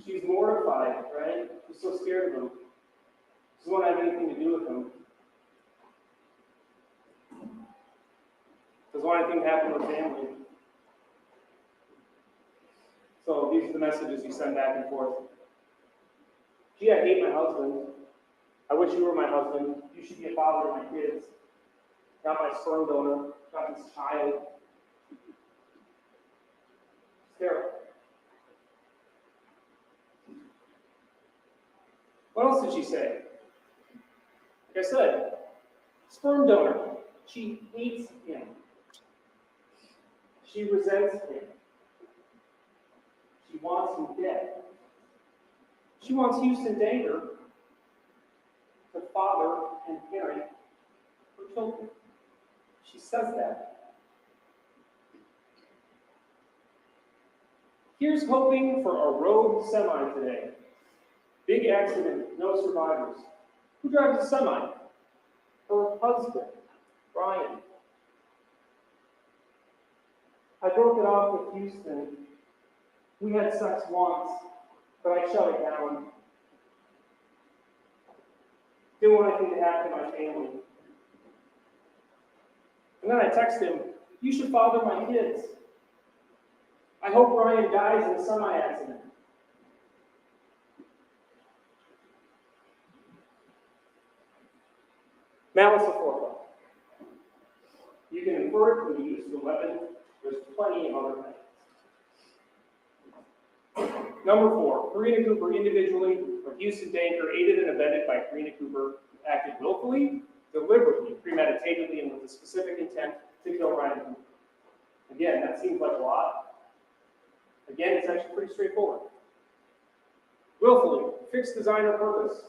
G: She's mortified, right? She's so scared of him. She doesn't want to have anything to do with him. Doesn't want anything to happen to her family. So these are the messages you send back and forth. Gee, I hate my husband. I wish you were my husband. You should be a father of my kids. Not my sperm donor. Not this child. It's terrible. What else did she say? Like I said, sperm donor. She hates him. She resents him. She wants him dead. She wants Houston Danker to father and parent for children. She says that. Here's hoping for a rogue semi today. Big accident, no survivors. Who drives a semi? Her husband, Brian. I broke it off with Houston. We had sex once, but I shut it down. Didn't want anything to happen to my family. And then I text him, you should father my kids. I hope Brian dies in a semi-accident. Malice aforethought. You can infer it from the use of the weapon. There's plenty of other things. Number 4, Karina Cooper individually or Houston Danker, aided and abetted by Karina Cooper, acted willfully, deliberately, premeditatedly, and with the specific intent to kill Ryan Cooper. Again, that seems like a lot. Again, it's actually pretty straightforward. Willfully, fixed design or purpose.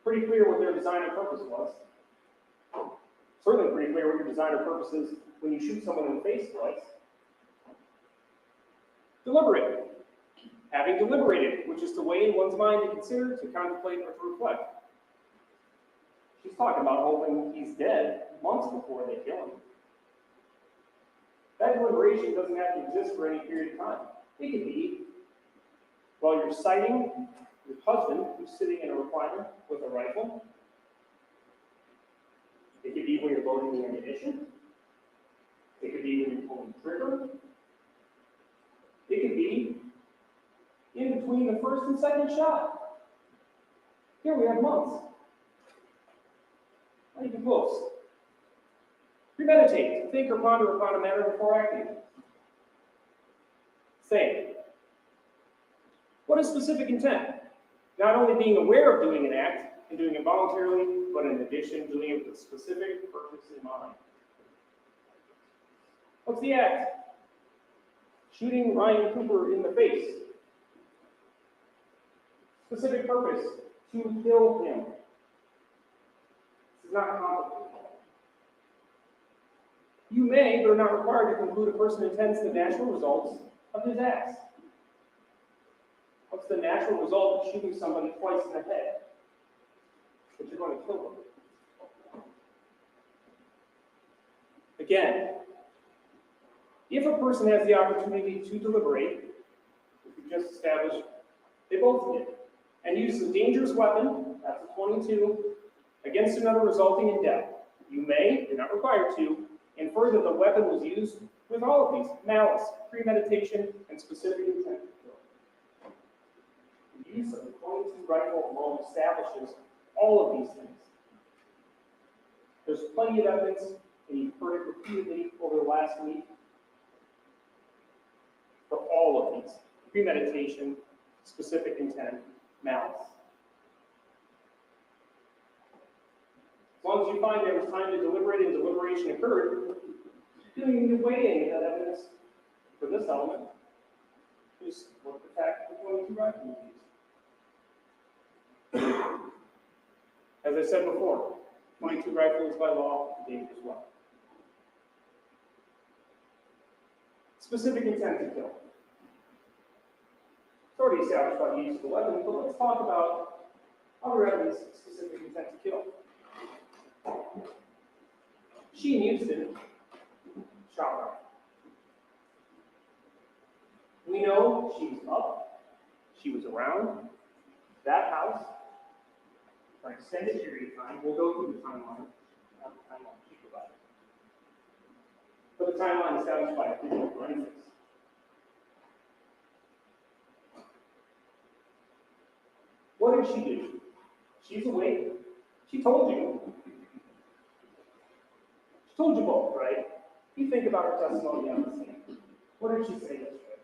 G: Pretty clear what their design or purpose was. Certainly pretty clear what your design or purpose is when you shoot someone in the face twice. Deliberate. Having deliberated, which is to weigh in one's mind to consider, to contemplate, or to reflect. She's talking about hoping he's dead months before they kill him. That deliberation doesn't have to exist for any period of time. It could be while you're citing your husband who's sitting in a recliner with a rifle. It could be when you're loading the ammunition. It could be when you're pulling the trigger. It could be in between the first and second shot. Here we have months. Not even close. Premeditate, to think or ponder upon a matter before acting. Same. What is specific intent? Not only being aware of doing an act and doing it voluntarily, but in addition, doing it with a specific purpose in mind. What's the act? Shooting Ryan Cooper in the face. Specific purpose, to kill him. This is not complicated. You may, but are not required to conclude a person intends the natural results of his acts. What's the natural result of shooting somebody twice in the head? That you're going to kill them. Again, if a person has the opportunity to deliberate, which we just established, they both did, and uses a dangerous weapon, that's a 22, against another resulting in death, you may, you're not required to, infer that the weapon was used with all of these: malice, premeditation, and specific intent to kill. The use of the 22 rifle alone establishes all of these things. There's plenty of evidence, and you've heard it repeatedly over the last week, for all of these: premeditation, specific intent, malice. As long as you find there was time to deliberate and deliberation occurred, you don't even need to weigh any of that evidence for this element. Just look at the fact that the 22 rifle was used. As I said before, 22 rifle is by law a dangerous weapon. Specific intent to kill. It's already established by the use of the weapon, but let's talk about other evidence of specific intent to kill. She and Houston shot her. We know she was up, she was around that house for an extended period of time. We'll go through the timeline, not the timeline she provided, but the timeline established by physical forensics. What did she do? She's awake. She told you. She told you both, right? You think about her testimony on the stand. What did she say yesterday?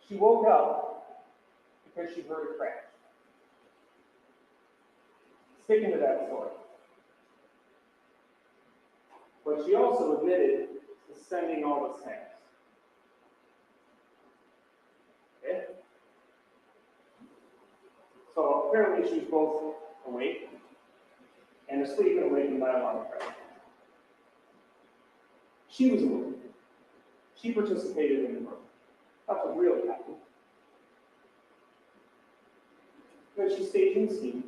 G: She woke up because she heard a crash. Sticking to that story. But she also admitted to sending all the snaps. Okay? So apparently she was both awake and asleep and awakened by alarm crash. She was awake. She participated in the murder. That's what really happened. Then she's staging the scene,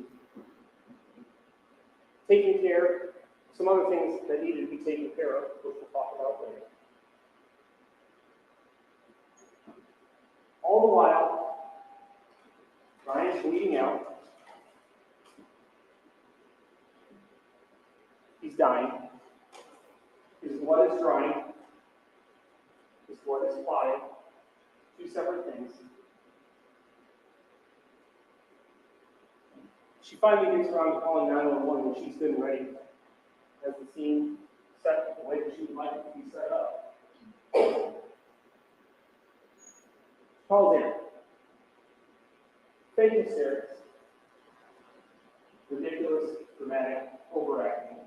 G: taking care of some other things that needed to be taken care of, which we'll talk about later. All the while, Ryan's bleeding out. He's dying. His blood is drying. His blood is clotting. Two separate things. She finally gets around to calling 911 when she's good and ready. Has the scene set the way that she would like it to be set up. Calls in. Fake hysterics. Ridiculous, dramatic, overacting.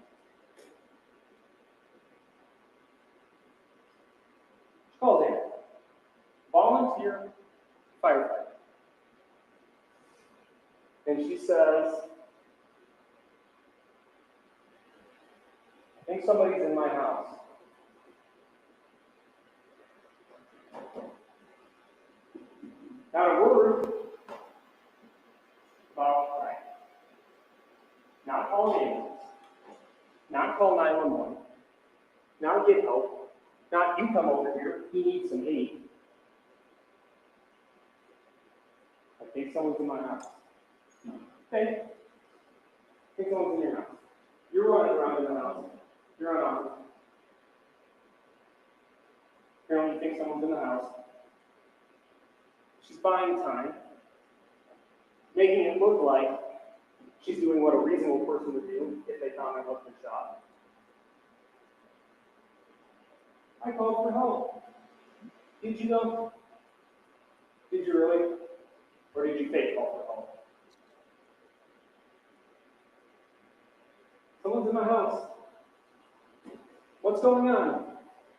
G: She calls in. Volunteer firefighter. And she says, I think somebody's in my house. Not a word about Ryan. Not call an ambulance. Not call 911. Not get help. Not you come over here. He needs some aid. I think someone's in my house. Okay. I think someone's in your house. You're running around in the house. You're unarmed. Apparently you think someone's in the house. She's buying time, making it look like she's doing what a reasonable person would do if they found her husband shot. I called for help. Did you know? Did you really? Or did you fake call for help? Someone's in my house. What's going on?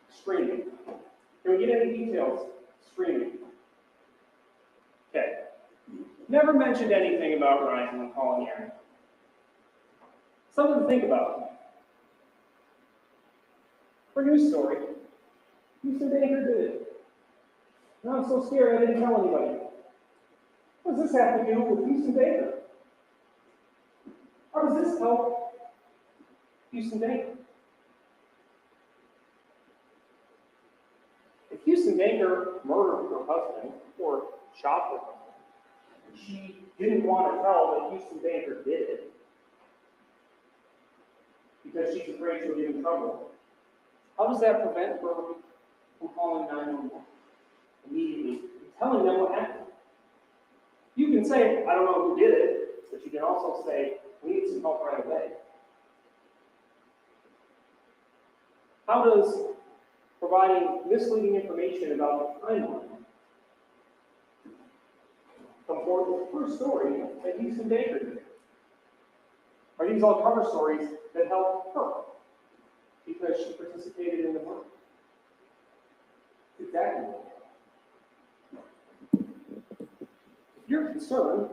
G: Screaming. Can we get any details? Screaming. Okay. Never mentioned anything about Ryan when calling Aaron. Something to think about. For news story, Houston Danger did it. Now I'm so scared I didn't tell anybody. What does this have to do with Houston Danger? How does this help Houston Danger? If Houston Danger murdered her husband or shot her husband, she didn't want to tell that Houston Danger did it because she's afraid she'll get in trouble. How does that prevent her from calling 911 immediately and telling them what happened? You can say, I don't know who did it, but you can also say, we need some help right away. How does providing misleading information about the timeline come forward with the first story that Houston Danger did? Are these all cover stories that help her because she participated in the murder? Exactly. If you're concerned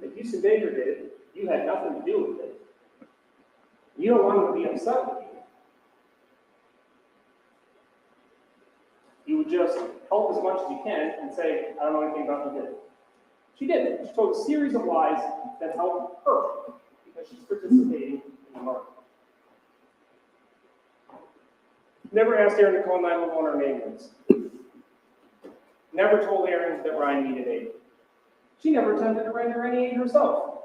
G: that Houston Danger did it, you had nothing to do with it. You don't want him to be upset with you. You would just help as much as you can and say, I don't know anything about who did it. She did it. She told a series of lies that helped her because she's participating in the murder. Never asked Aaron to call 911 or an ambulance. Never told Aaron that Ryan needed aid. She never attempted to render any aid herself.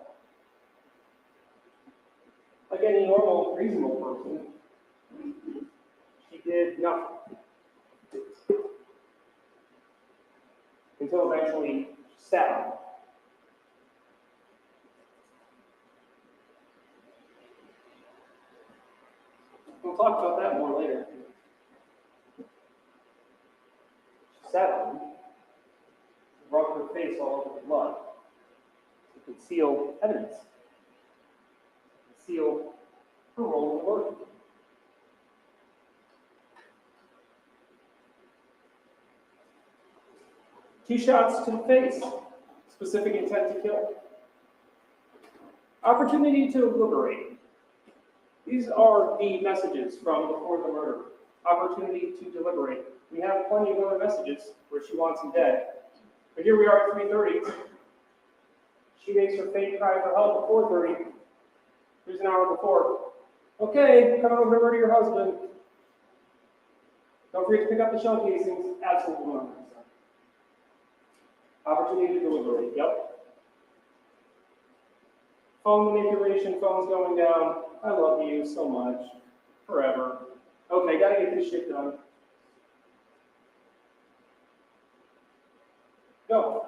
G: Like any normal, reasonable person, she did nothing. Until eventually she sat on it. We'll talk about that more later. She sat on it, rubbed her face all over the blood to conceal evidence, to conceal her role in the murder. Two shots to the face. Specific intent to kill. Opportunity to liberate. These are the messages from before the murder. Opportunity to deliberate. We have plenty of other messages where she wants him dead. But here we are at 3:30. She makes her faint cry for help at 4:30. Here's an hour before. Okay, come over to murder your husband. Don't forget to pick up the shell casings. Absolutely 100%. Opportunity to deliberate. Yep. Phone manipulation, phone's going down. I love you so much. Forever. Okay, gotta get this shit done. Go.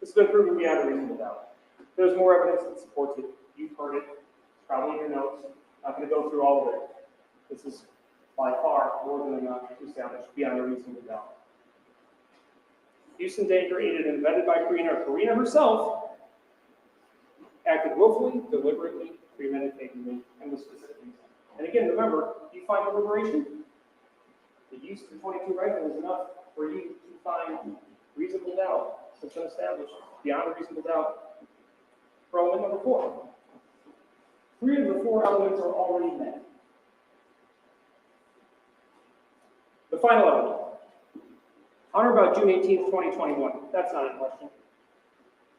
G: This has been proven beyond a reasonable doubt. There's more evidence that supports it. You've heard it, probably in your notes. I'm not going to go through all of it. This is by far more than enough to establish beyond a reasonable doubt. Houston Danker, aided and abetted by Karina, or Karina herself, acted willfully, deliberately, premeditatedly, and with specific reason. And again, remember, you find deliberation, the use of the .22 rifle is enough for you to find reasonable doubt. It's been established beyond a reasonable doubt. For element number 4. 3 of the 4 elements are already met. The final element. On or about June 18th, 2021. That's not in question.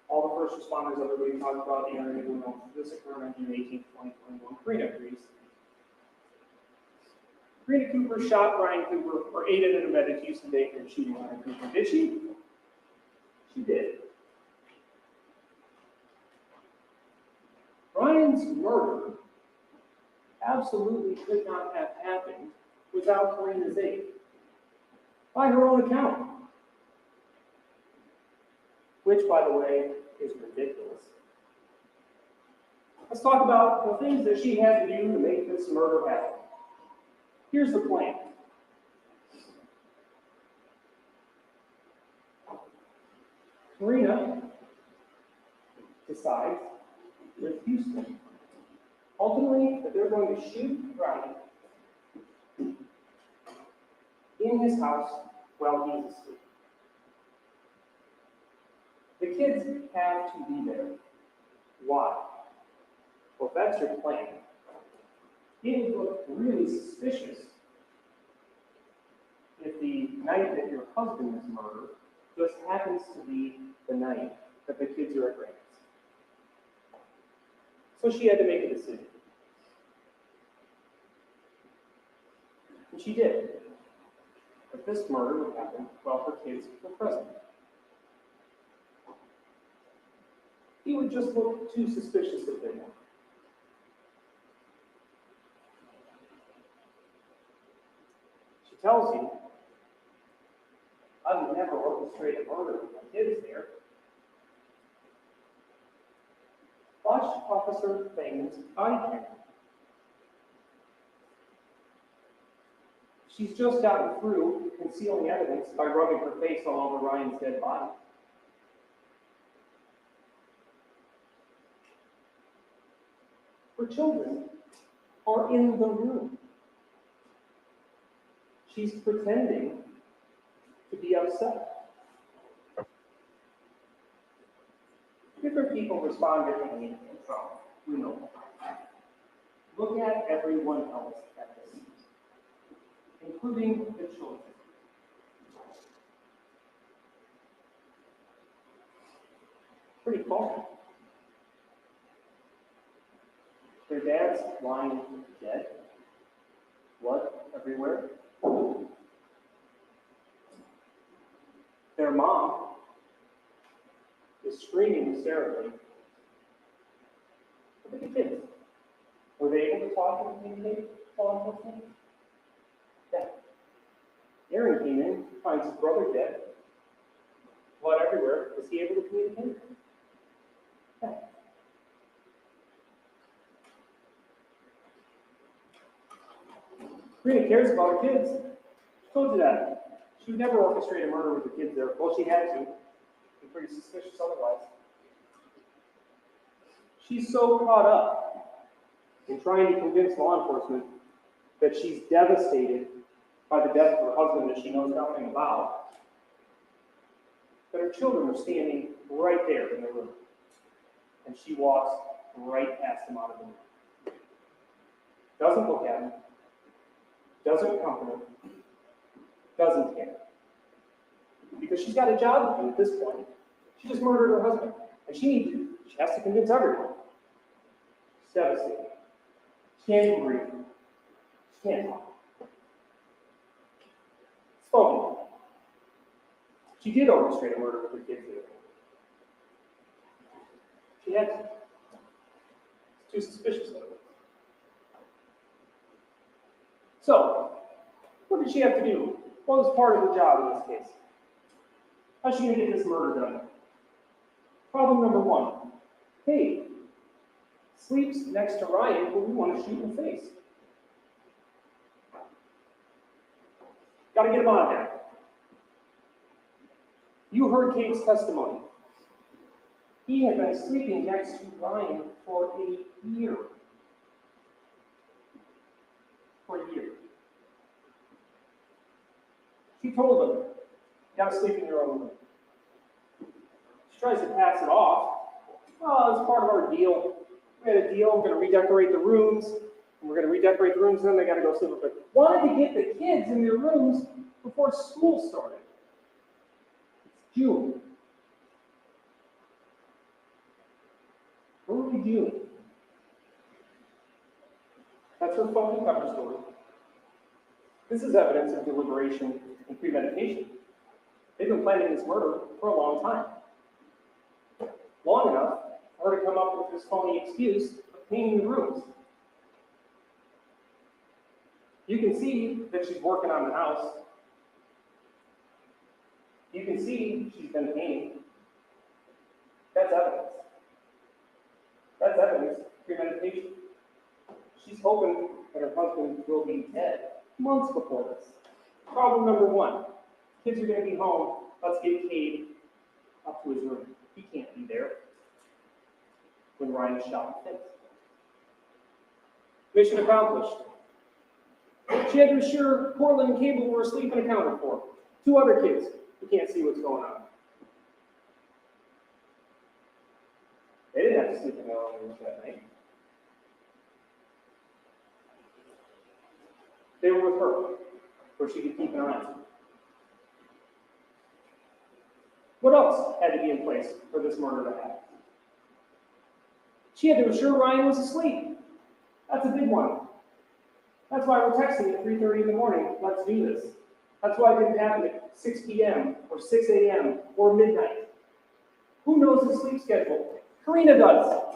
G: All the first responders, everybody talked about the area who know this occurred on June 18th, 2021. Karina agrees. Karina Cooper shot Ryan Cooper, or aided and abetted Houston Danker in shooting Ryan Cooper. Did she? She did. Ryan's murder absolutely could not have happened without Karina's aid, by her own account. Which, by the way, is ridiculous. Let's talk about the things that she had to do to make this murder happen. Here's the plan. Karina decides with Houston, ultimately, that they're going to shoot Ryan in his house while he's asleep. The kids have to be there. Why? Well, if that's your plan, it would look really suspicious if the night that your husband is murdered just happens to be the night that the kids are at Grant's. So she had to make a decision. And she did. But this murder would happen while her kids were present. He would just look too suspicious if they weren't. She tells you, I would never orchestrate a murder with my kids there. Watch Officer Thing's body camera. She's just gotten through concealing evidence by rubbing her face all over Ryan's dead body. Her children are in the room. She's pretending to be upset. Different people respond differently in trauma. We know. Look at everyone else at this, including the children. Pretty calm. Their dad's lying dead, blood everywhere. Their mom is screaming hysterically. Look at the kids. Were they able to talk and communicate law enforcement? Yeah. Aaron came in, finds his brother dead, blood everywhere. Was he able to communicate? Yeah. Karina cares about her kids. She told you that. She would never orchestrate a murder with the kids there. Well, she had to. Be pretty suspicious otherwise. She's so caught up in trying to convince law enforcement that she's devastated by the death of her husband that she knows nothing about, that her children are standing right there in the room. And she walks right past them out of the room. Doesn't look at them, doesn't comfort them, doesn't care. Because she's got a job to do at this point. She just murdered her husband. And she has to convince everyone. She's devastated. She can't even breathe. She can't talk. It's phony. She did orchestrate a murder with her kids there. She had to. It's too suspicious of her. So, what did she have to do? What was part of her job in this case? How's she going to get this murder done? Problem number one. Hey, sleeps next to Ryan, who we want to shoot in the face. Got to get him on there. You heard Kate's testimony. He had been sleeping next to Ryan for a year. For a year. She told him, you gotta sleep in your own room. She tries to pass it off. Oh, it's part of our deal. We had a deal, we're gonna redecorate the rooms, and we're gonna redecorate the rooms, and then they gotta go sleep. But wanted to get the kids in their rooms before school started. It's June. Early June. That's her phony cover story. This is evidence of deliberation and premeditation. They've been planning this murder for a long time. Long enough for her to come up with this phony excuse of painting the rooms. You can see that she's working on the house. You can see she's been painting. That's evidence. That's evidence of premeditation. She's hoping that her husband will be dead months before this. Problem number one. Kids are going to be home. Let's get Cade up to his room. He can't be there when Ryan is shot in the face. Mission accomplished. She had to assure Portland and Cable were asleep and accounted for. 2 other kids who can't see what's going on. They didn't have to sleep in their own rooms that night. They were with her, where she could keep an eye on them. What else had to be in place for this murder to happen? She had to assure Ryan was asleep. That's a big one. That's why we're texting at 3:30 in the morning, let's do this. That's why it didn't happen at 6 p.m. or 6 a.m. or midnight. Who knows his sleep schedule? Karina does.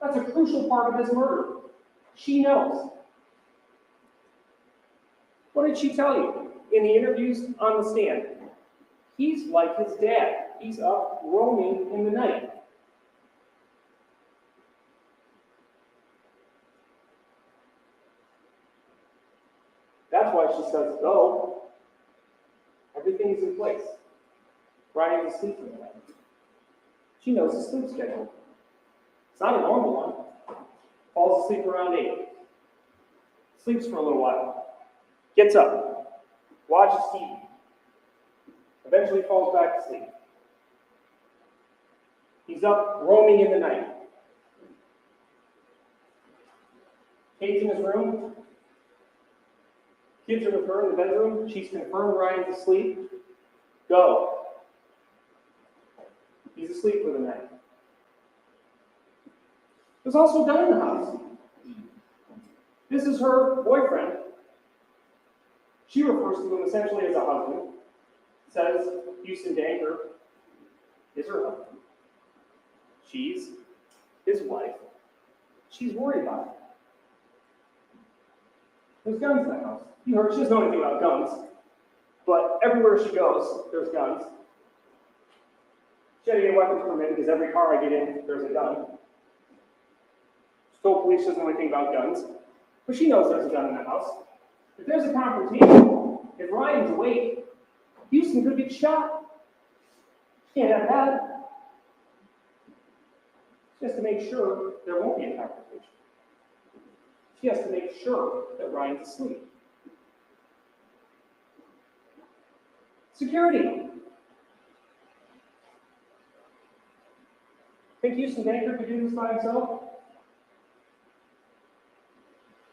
G: That's a crucial part of this murder. She knows. What did she tell you in the interviews on the stand? He's like his dad. He's up roaming in the night. That's why she says, go. Everything is in place. Ryan is sleeping tonight. She knows his sleep schedule. It's not a normal one. Falls asleep around 8. Sleeps for a little while. Gets up. Watches TV. Eventually falls back to sleep. He's up roaming in the night. Kate's in his room. Kids are with her in the bedroom. She's confirmed Ryan's asleep. Go. He's asleep for the night. There's also a gun in the house. This is her boyfriend. She refers to him essentially as a husband. Says Houston Danker is her husband. She's his wife. She's worried about it. There's guns in the house. You heard, she doesn't know anything about guns, but everywhere she goes, there's guns. She had to get a weapons permit because every car I get in, there's a gun. She told police she doesn't know anything about guns, but she knows there's a gun in the house. If there's a confrontation, if Ryan's awake, Houston could get shot. She can't have that. She has to make sure there won't be a confrontation. She has to make sure that Ryan's asleep. Security. Think Houston Banker could do this by himself?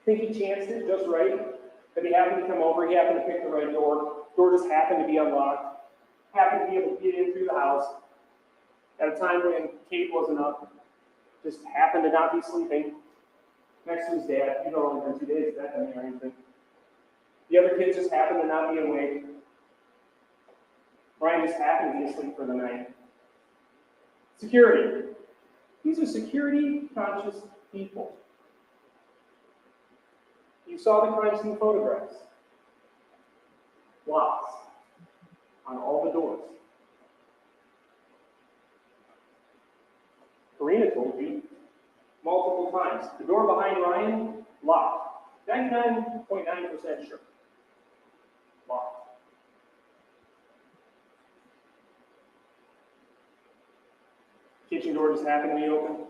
G: Think he chanced it just right? That he happened to come over, he happened to pick the right door, door just happened to be unlocked, happened to be able to get in through the house at a time when Kate wasn't up, just happened to not be sleeping next to his dad. He'd only been 2 days at that time or anything. The other kids just happened to not be awake. Ryan just happened to be asleep for the night. Security. These are security-conscious people. You saw the crime scene photographs. Locks on all the doors. Karina told you multiple times, the door behind Ryan, locked. 99.9% sure. Locked. Kitchen door just happened to be open.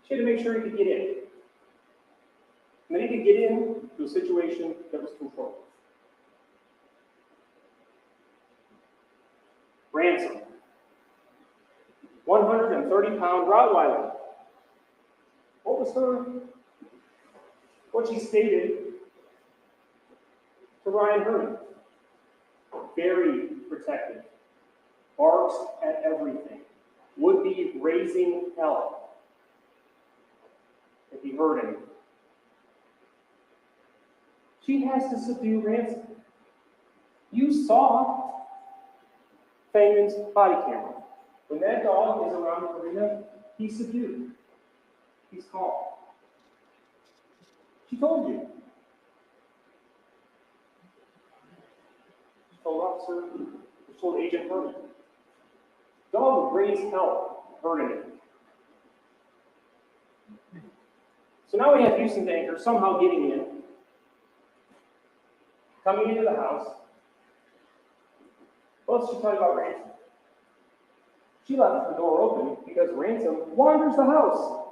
G: She had to make sure he could get in. And then he could get in to a situation that was controlled. Ransom. 130-pound Rottweiler. What she stated to Ryan Herman. Very protective. Barks at everything. Would be raising hell if he heard him. She has to subdue Ransom. You saw Feynman's body camera. When that dog is around Karina, he's subdued. He's calm. She told you. She told officer, she told Agent Herman. Dog would raise hell hurting him. So now we have Houston Banker somehow getting in, coming into the house. What else did she tell you about Ransom? She left the door open because Ransom wanders the house.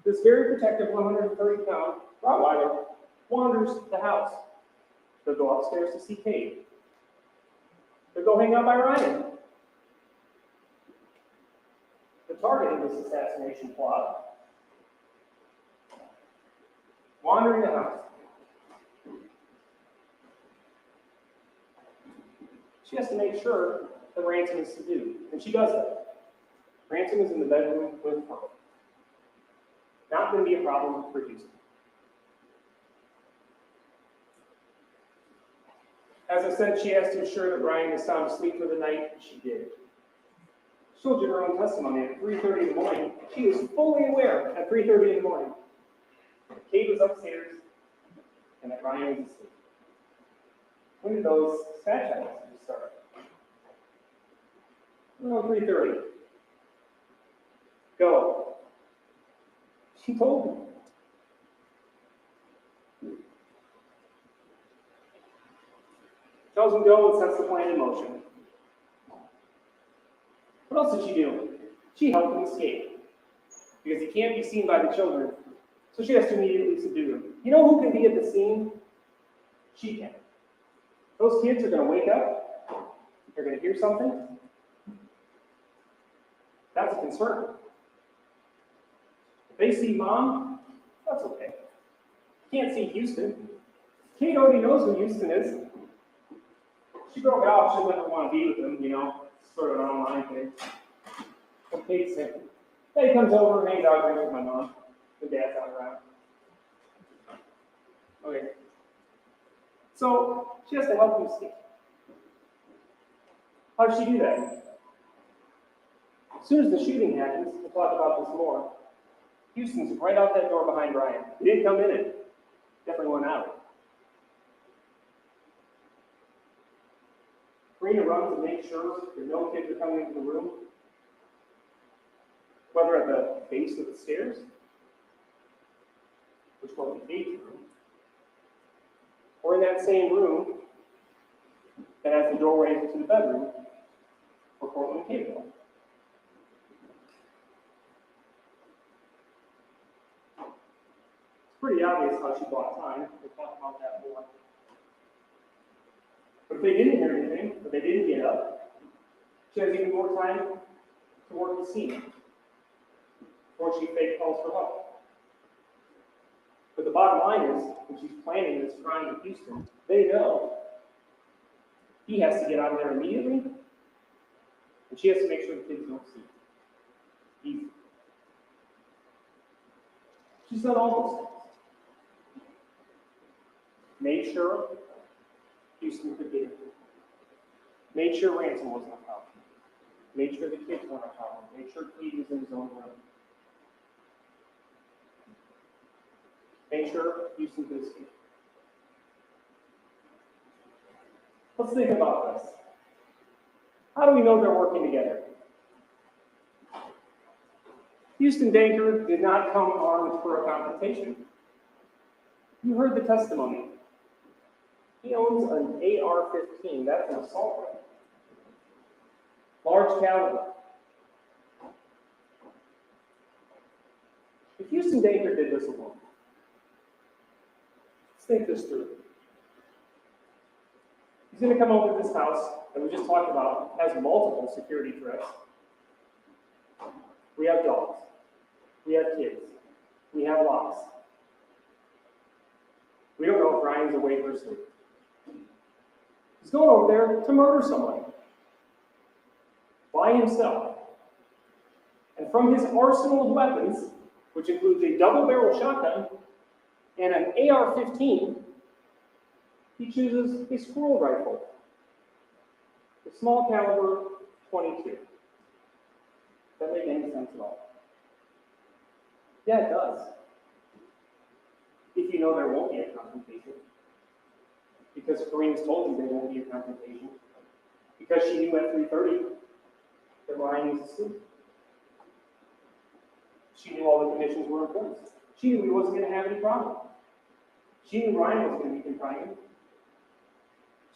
G: This very protective 130-pound Rottweiler wanders the house. They'll go upstairs to see Kate. They'll go hang out by Ryan. The target of this assassination plot, wandering the house. She has to make sure that Ransom is subdued, and she does that. Ransom is in the bedroom with her. Not going to be a problem for Houston. As I said, she has to ensure that Ryan is sound asleep for the night. She did. She told you her own testimony at 3:30 in the morning. She was fully aware at 3:30 in the morning. Kate was upstairs, and that Ryan was asleep. When did those snatch items start? Around 3:30. Go. She told me. Tells him go and sets the plan in motion. What else did she do? She helped him escape. Because he can't be seen by the children, so she has to immediately subdue him. You know who can be at the scene? She can. Those kids are going to wake up. They're going to hear something. That's a concern. If they see mom, that's okay. Can't see Houston. Kate already knows who Houston is. She broke it off. She'll never want to be with him, you know, sort of an online thing. But Kate's saying, he comes over and hangs out here with my mom. The dad's not around. Okay. So she has to help him escape. How does she do that? As soon as the shooting happens, we'll talk about this more. Houston's right out that door behind Ryan. He didn't come in it. Definitely went out. Karina runs to make sure that no kids are coming into the room, whether at the base of the stairs, which was the Kate's room, or in that same room that has the doorway to the bedroom, where courtroom in Campbell. It's pretty obvious how she bought time. We'll talk about that more. But if they didn't hear anything, but they didn't get up, she has even more time to work the scene before she fake calls for help. But the bottom line is, when she's planning this crime in Houston, they know he has to get out of there immediately, and she has to make sure the kids don't see it. Easy. She's done all those things. Made sure Houston could get it. Made sure ransom wasn't a problem. Made sure the kids weren't a problem. Made sure Pete was in his own room. Made sure Houston could escape. Let's think about this. How do we know they're working together? Houston Danker did not come armed for a confrontation. You heard the testimony. He owns an AR-15. That's an assault rifle. Large caliber. If Houston Danker did this alone, let's think this through. He's going to come over to this house that we just talked about, has multiple security threats. We have dogs. We have kids. We have locks. We don't know if Ryan's awake or asleep. He's going over there to murder somebody. By himself. And from his arsenal of weapons, which includes a double-barrel shotgun and an AR-15, he chooses a squirrel rifle, a small caliber 22. Does that make any sense at all? Yeah, it does. If you know there won't be a confrontation. Because Karina's told you there won't be a confrontation. Because she knew at 3:30 that Ryan was asleep. She knew all the conditions were in place. She knew he wasn't going to have any problem. She knew Ryan wasn't going to be confined.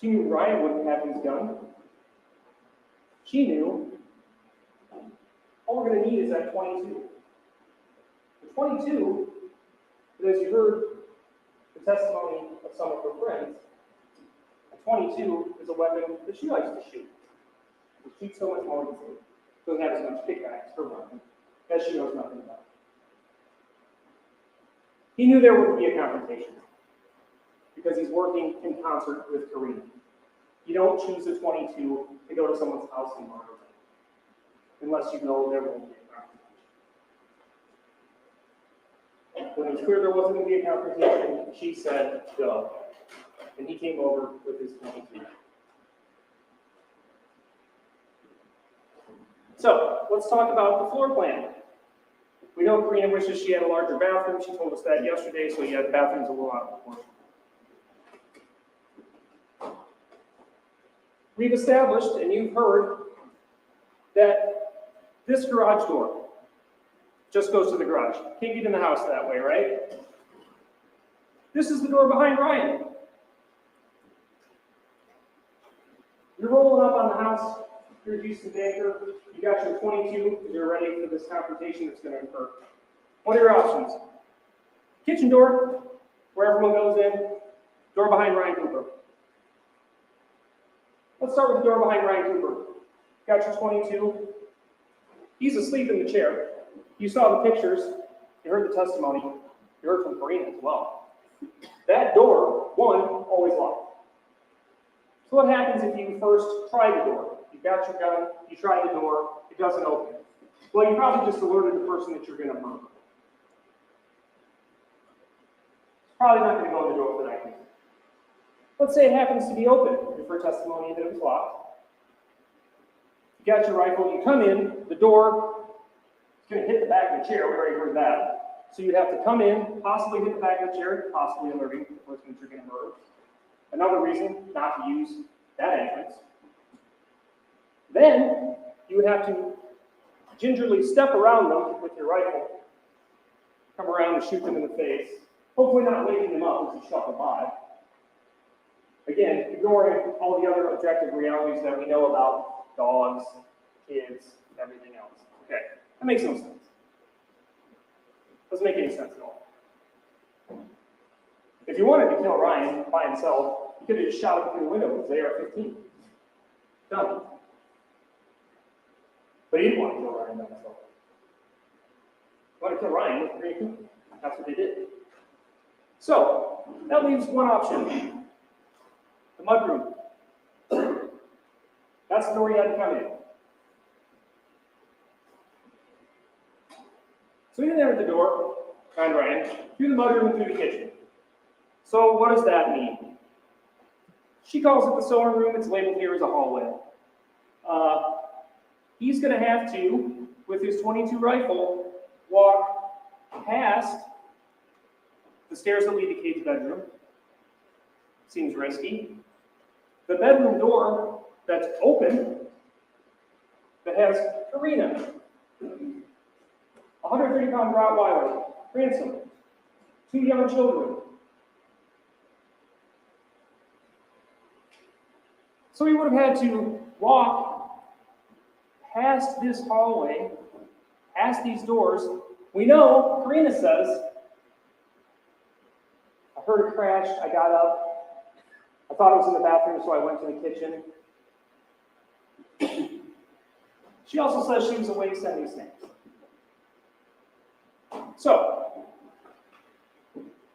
G: She knew Ryan wouldn't have his gun. She knew all we're going to need is that 22. The 22, as you heard the testimony of some of her friends, a 22 is a weapon that she likes to shoot. It shoots so much more easily. Doesn't have as much kickback as her weapon, as she knows nothing about. He knew there would be a confrontation because he's working in concert with Karina. You don't choose a 22 to go to someone's house and murder them unless you know there won't be a confrontation. When it was clear there wasn't going to be a confrontation, she said, go. And he came over with his 22. So, let's talk about the floor plan. We know Karina wishes she had a larger bathroom. She told us that yesterday, so yeah, the bathroom's a little out of proportion. We've established, and you've heard, that this garage door just goes to the garage. Can't get in the house that way, right? This is the door behind Ryan. You're rolling up on the house. You're Houston Danker. You got your 22. You're ready for this confrontation that's going to occur. What are your options? Kitchen door, where everyone goes in. Door behind Ryan Cooper. Let's start with the door behind Ryan Cooper. Got your 22. He's asleep in the chair. You saw the pictures. You heard the testimony. You heard from Karina as well. That door, one, always locked. So what happens if you first try the door? You got your gun, you try the door, it doesn't open. Well, you probably just alerted the person that you're going to murder. It's probably not going to go in the door for that reason. Let's say it happens to be open. If her testimony that it was locked. You got your rifle, you come in, the door is going to hit the back of the chair. We already heard that. So you'd have to come in, possibly hit the back of the chair, possibly alerting the person that you're going to murder. Another reason not to use that entrance. Then you would have to gingerly step around them with your rifle, come around and shoot them in the face, hopefully not waking them up as you shuffle by. Again, ignoring all the other objective realities that we know about dogs, kids, everything else. Okay, that makes no sense. Doesn't make any sense at all. If you wanted to kill Ryan by himself, you could have just shot him through the window with his AR-15. Done. But he didn't want to kill Ryan by himself. He wanted to kill Ryan with Karina Cooper. That's what they did. So, that leaves one option. The mudroom. That's the door you had to come in. So in there at the door, behind Ryan, through the mudroom and through the kitchen. So what does that mean? She calls it the sewing room. It's labeled here as a hallway. He's going to have to, with his .22 rifle, walk past the stairs that lead to Kate's bedroom. Seems risky. The bedroom door that's open, that has Karina, 130-pound Rottweiler, ransom, 2 young children. So he would have had to walk past this hallway, past these doors. We know, Karina says, I heard a crash, I got up, I thought it was in the bathroom, so I went to the kitchen. She also says she was awake sending snaps. So,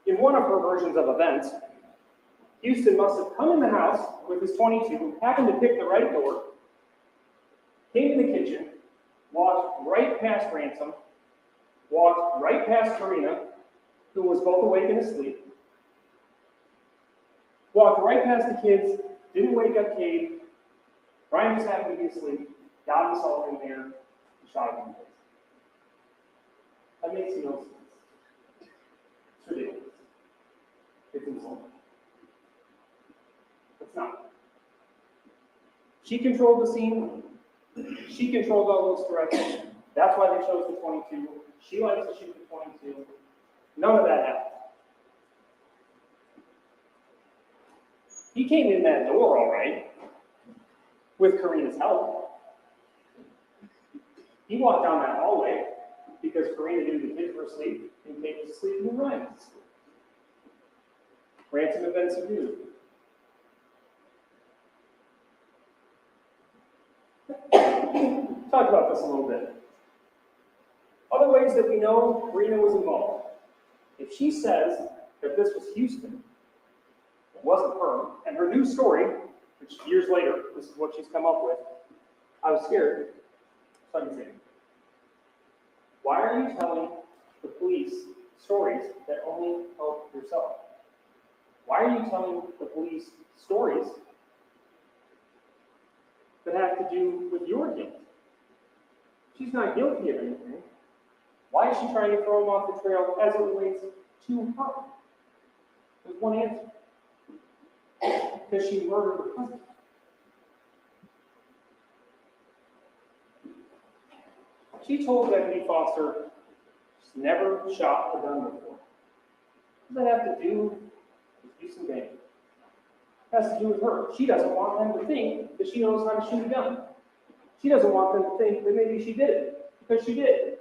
G: in one of her versions of events, Houston must have come in the house with his .22, happened to pick the right door, came to the kitchen, walked right past Ransom, walked right past Karina, who was both awake and asleep, walked right past the kids, didn't wake up Kate, Ryan just happened to be asleep, got himself in there, and shot him in the face. That makes no sense. It's ridiculous. It's insulting. It's not. She controlled the scene. She controlled all those threats. That's why they chose the .22. She likes to shoot the .22. None of that happened. He came in that door all right, with Karina's help. He walked down that hallway because Karina knew the kids were asleep and Kate was asleep in the Ryan was asleep. Ransom had been subdued. Talk about this a little bit. Other ways that we know Karina was involved. If she says that this was Houston, it wasn't her, and her new story, which years later, this is what she's come up with, I was scared, so I can say, why are you telling the police stories that only help yourself? Why are you telling the police stories that have to do with your guilt? She's not guilty of anything. Why is she trying to throw him off the trail as it relates to her? There's one answer. Because she murdered her husband. She told Deputy Foster she's never shot a gun before. What does that have to do with Houston Bank? It has to do with her. She doesn't want them to think that she knows how to shoot a gun. She doesn't want them to think that maybe she did it, because she did.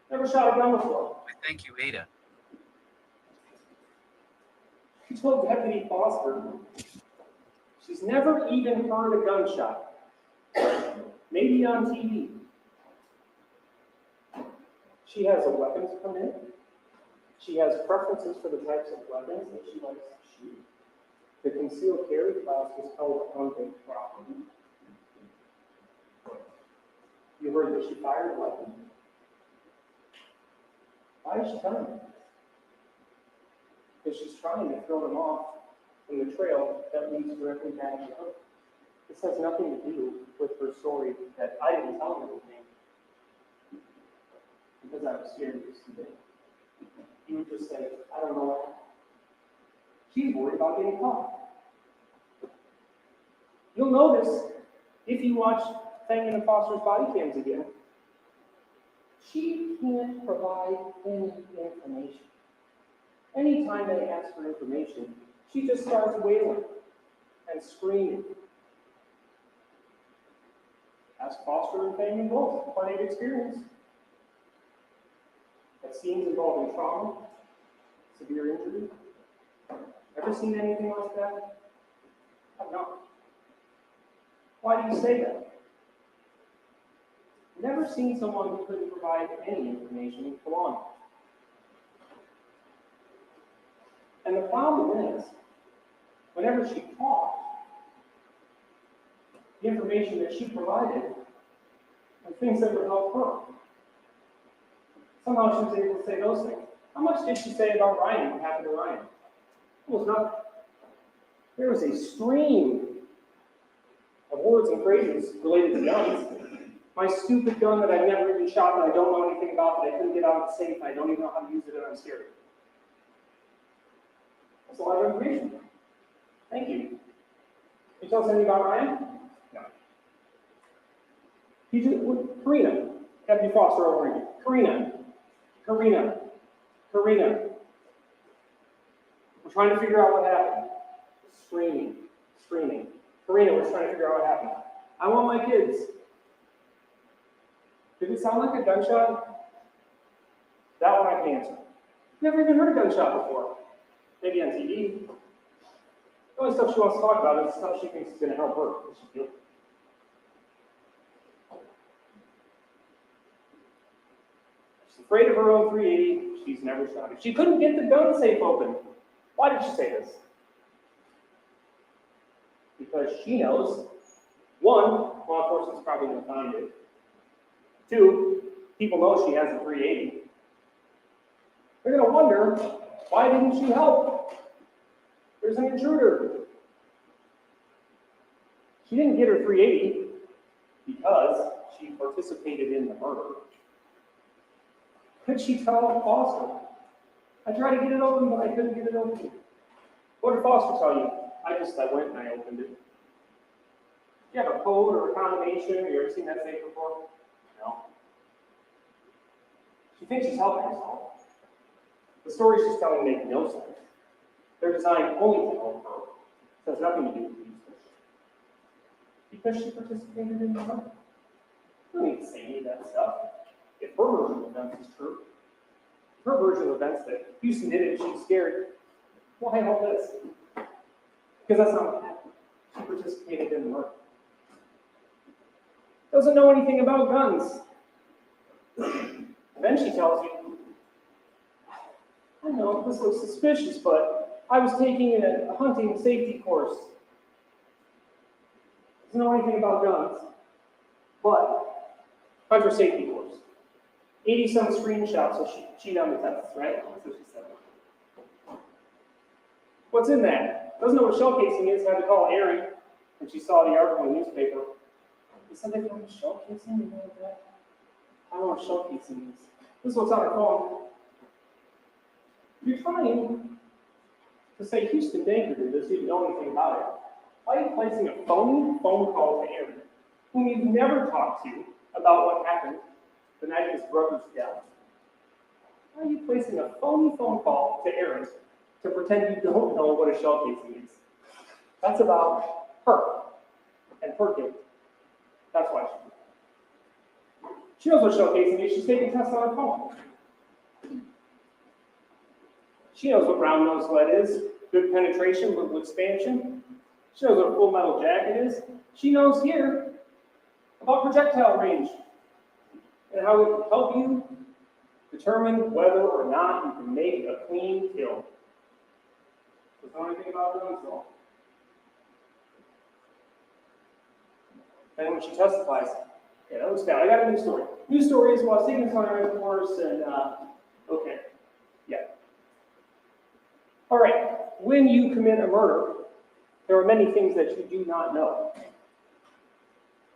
G: Never shot a gun before.
H: Thank you, Ada.
G: She told Deputy Foster she's never even heard a gunshot. Maybe on TV. She has a weapons permit. She has preferences for the types of weapons that she likes to shoot. The concealed carry class was held unbanked property. You heard that she fired a weapon. Why is she telling me this? Because she's trying to throw them off from the trail that leads directly back to her. This has nothing to do with her story that I didn't tell her anything because I was scared of this today. You would just say, I don't know what happened. She's worried about getting caught. You'll notice, if you watch Fang and Foster's body cams again, she can't provide any information. Anytime they ask for information, she just starts wailing and screaming. Ask Foster and Fang and both, plenty of experience. At scenes involving trauma, severe injury. Ever seen anything like that? I've not. Why do you say that? Never seen someone who couldn't provide any information for long. And the problem is, whenever she talked, the information that she provided were things that would help her. Somehow she was able to say those things. How much did she say about Ryan, what happened to Ryan? Almost nothing. There was a stream of words and phrases related to guns. My stupid gun that I've never even shot, that I don't know anything about, that I couldn't get out of the safe, and I don't even know how to use it, and I'm scared. That's a lot of information. Thank you. Can you tell us anything about Ryan? No. Karina, Deputy Foster over here. Karina. We're trying to figure out what happened. Screaming. Karina, we're trying to figure out what happened. I want my kids. Did it sound like a gunshot? That one I can answer. Never even heard a gunshot before. Maybe on TV. The only stuff she wants to talk about is stuff she thinks is going to help her. She's afraid of her own 380. She's never shot it. She couldn't get the gun safe open. Why did she say this? Because she knows, one, law enforcement's probably going to find it. Two, people know she has a 380. They're going to wonder, why didn't you help? There's an intruder. She didn't get her 380 because she participated in the murder. Could she tell Foster? I tried to get it open, but I couldn't get it open. What did Foster tell you? I went and I opened it. Do you have a code or a combination? Have you ever seen that safe before? No. She thinks she's helping herself. The stories she's telling make no sense. They're designed only to help her. It has nothing to do with research. Because she participated in the murder. You don't need to say any of that stuff. If her version of events is true, her version of events that Houston did it, she's scared. Why all this? Because that's not what happened. She participated in the murder. Doesn't know anything about guns. Then she tells you, I know this looks suspicious, but I was taking a hunting safety course. Doesn't know anything about guns, but hunter safety course. 80-some screenshots, so she done the tests, right? That's what she said. What's in that? Doesn't know what shell casing is, had to call Erin when she saw the article in the newspaper. He said they found a shell casing, you know that? I don't know what shell casing is. This is what's on her phone. You're trying to say Houston Danker did this, you didn't know anything about it. Why are you placing a phony phone call to Erin, whom you've never talked to about what happened the night of his brother's death? Why are you placing a phony phone call to Erin to pretend you don't know what a shell casing is? That's about her and her guilt. That's why she did it. She knows what shell casing is. She's taking tests on her phone. She knows what round nose lead is, good penetration, little expansion. She knows what a full metal jacket is. She knows here about projectile range and how it can help you determine whether or not you can make a clean kill. Doesn't know anything about guns at all. And when she testifies, yeah, that looks bad. I got a new story. New story is, well, I was taking this on a course, and okay, yeah. All right, when you commit a murder, there are many things that you do not know.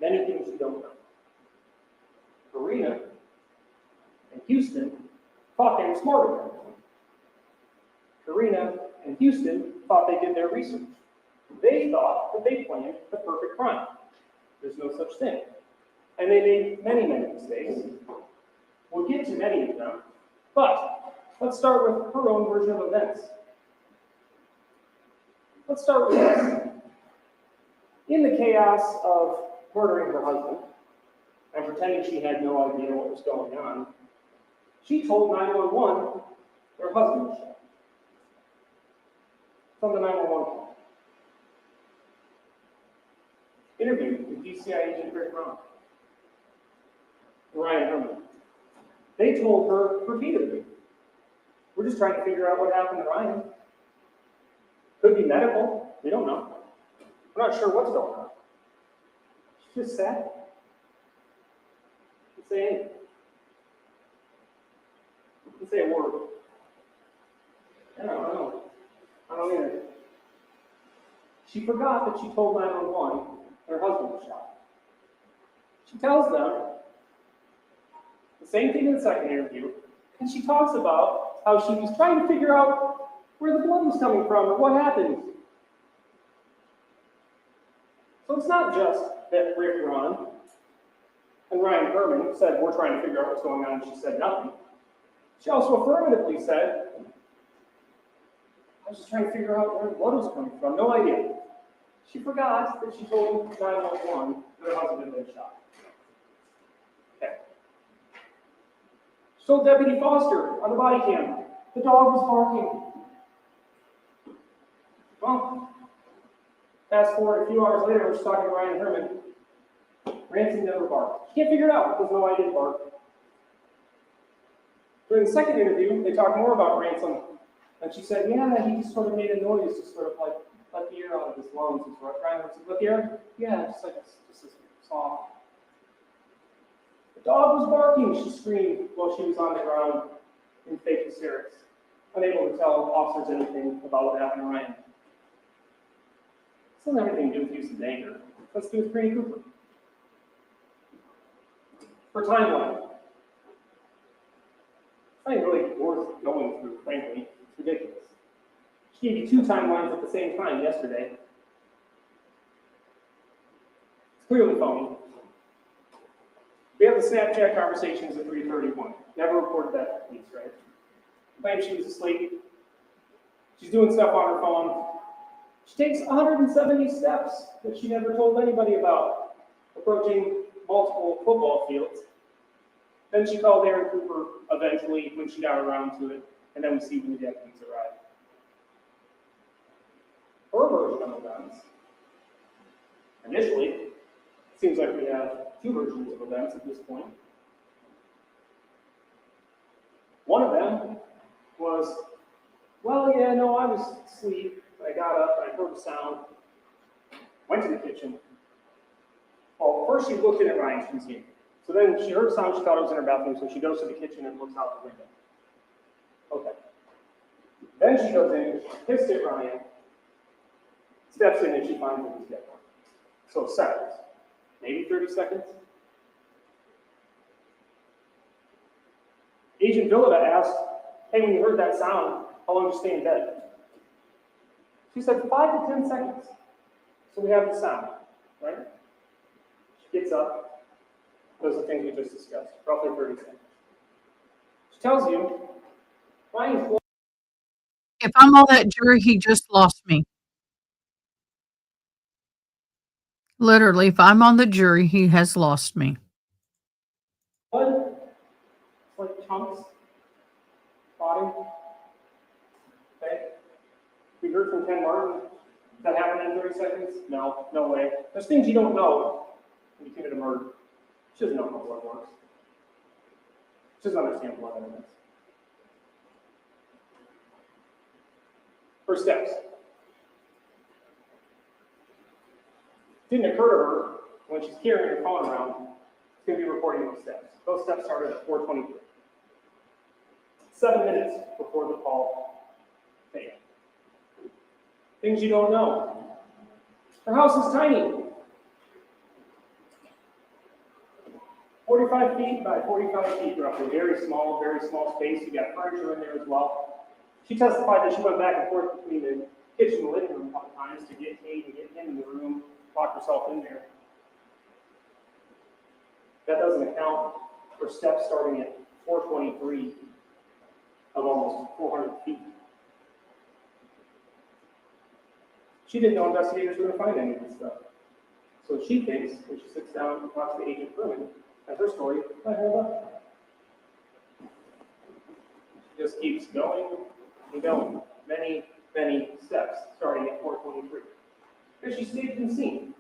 G: Many things you don't know. Karina and Houston thought they were smarter than everyone. Karina and Houston thought they did their research. They thought that they planned the perfect crime. There's no such thing. And they made many, many mistakes. We'll get to many of them, but let's start with her own version of events. Let's start with this. In the chaos of murdering her husband, and pretending she had no idea what was going on, she told 911 her husband was shot. From the 911 call. Interview with DCI agent Rick Brown. Ryan Herman. They told her repeatedly, we're just trying to figure out what happened to Ryan. Could be medical, we don't know. We're not sure what's going on. She just sat. Didn't say anything. Didn't say a word. I don't know. I don't either. She forgot that she told 911 her husband was shot. She tells them the same thing in the second interview, and she talks about how she was trying to figure out where the blood was coming from or what happened. So it's not just that Rick Ron and Ryan Herman said, we're trying to figure out what's going on, and she said nothing. She also affirmatively said, I was just trying to figure out where the blood was coming from. No idea. She forgot that she told 911 that her husband had been shot. Okay. She told Deputy Foster on the body cam, the dog was barking. Well, fast forward a few hours later, we're talking to Ryan Herman. Ransom never barked. She can't figure it out because no, I didn't bark. During the second interview, they talked more about Ransom. And she said, yeah, he just sort of made a noise, just sort of like let the air out of his lungs. And so Ryan said, let the air? Yeah, just like just soft. The dog was barking, she screamed while she was on the ground in fake hysterics, unable to tell officers anything about what happened to Ryan. This doesn't have anything to do with Houston Danger. Let's do with Karina Cooper. Her timeline. It's not really worth going through, frankly. It's ridiculous. She gave you two timelines at the same time yesterday. It's clearly phony. We have the Snapchat conversations at 3:31. Never reported that to police, right? Claims she was asleep. She's doing stuff on her phone. She takes 170 steps that she never told anybody about, approaching multiple football fields. Then she called Aaron Cooper eventually when she got around to it, and then we see when the deputies arrive. Her version of events, initially, it seems like we have two versions of events at this point. One of them was, well, yeah, no, I was asleep. I got up, I heard a sound, went to the kitchen. Well, first she looked in at Ryan's routine. So then she heard a sound, she thought it was in her bathroom, so she goes to the kitchen and looks out the window. Okay. Then she goes in, pissed at Ryan, steps in, and she finds him dead. So seconds, maybe 30 seconds. Agent Villada asked, hey, when you heard that sound, how long did you stay in bed? She said 5 to 10 seconds. So we have the sound, right? She gets up, does the things we just discussed, roughly 30 seconds. She tells you, Ryan's.
A: If I'm on that jury, he just lost me. Literally, if I'm on the jury, he has lost me.
G: Blood, it's like chunks, body. Okay. We heard from Ken Martin. That happened in 30 seconds? No, no way. There's things you don't know when you commit a murder. She doesn't know how blood works. She doesn't understand blood evidence. Her steps. Didn't occur to her when she's carrying her phone around, it's going to be recording those steps. Those steps started at 4:23. 7 minutes before the call failed. Things you don't know. Her house is tiny. 45 feet by 45 feet, roughly. Very small space. You got furniture in there as well. She testified that she went back and forth between the kitchen and the living room a couple times to get Kate and get him in the room, lock herself in there. That doesn't account for steps starting at 423 of almost 400 feet. She didn't know investigators were going to find any of this stuff. So she thinks, when she sits down and talks to Agent Herman, And her story, I hold up. She just keeps going and going. Many, many steps, starting at 423. Because she stayed in the scene.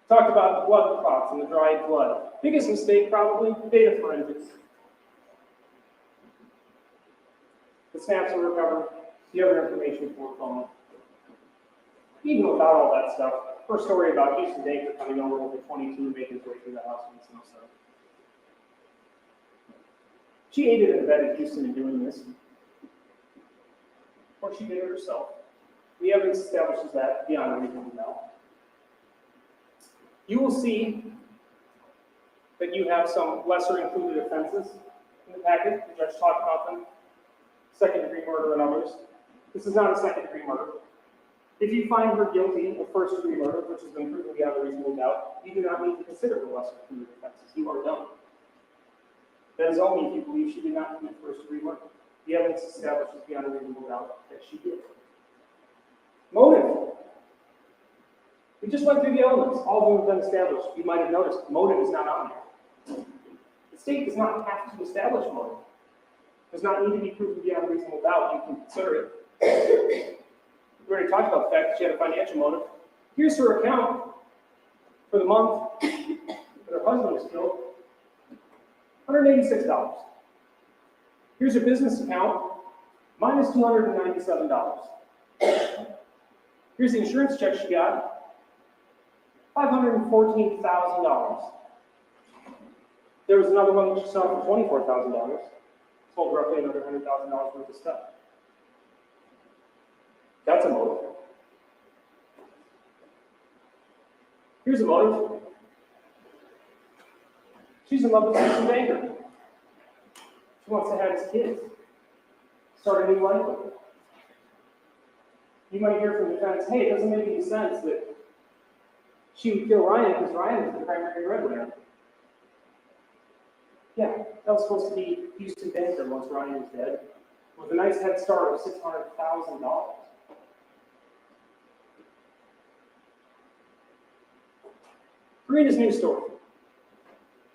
G: Talked about the blood clots and the dried blood. Biggest mistake, probably, data forensics. The snaps were recovered, the other information for phone. Even without all that stuff, her story about Houston Danker coming over 22 and making his way through the house in the snowstorm. She aided and abetted Houston in doing this. Or she did it herself. The evidence establishes that beyond a reasonable doubt. You will see that you have some lesser included offenses in the packet. The judge talked about them. Second-degree murder and others. This is not a second-degree murder. If you find her guilty of first-degree murder, which has been proven beyond a reasonable doubt, you do not need to consider the lesser included offenses. You are done. That is only if you believe she did not commit first-degree murder. The evidence establishes beyond a reasonable doubt that she did. Motive. We just went through the elements. All of them have been established. You might have noticed motive is not on there. The state does not have to establish motive. Does not need to be proven beyond a reasonable doubt. You can consider it. We already talked about the fact that she had a financial motive. Here's her account for the month that her husband was killed. $186. Here's her business account, minus $297. Here's the insurance check she got, $514,000. There was another one that she saw for $24,000. Sold roughly another $100,000 worth of stuff. That's a motive. Here's a motive. She's in love with Houston Danker. She wants to have his kids. Start a new life with him. You might hear from the defense, hey, it doesn't make any sense that she would kill Ryan because Ryan is the primary breadwinner. Yeah, that was supposed to be Houston Danker once Ryan was dead, with a nice head start of $600,000. Karina's new story.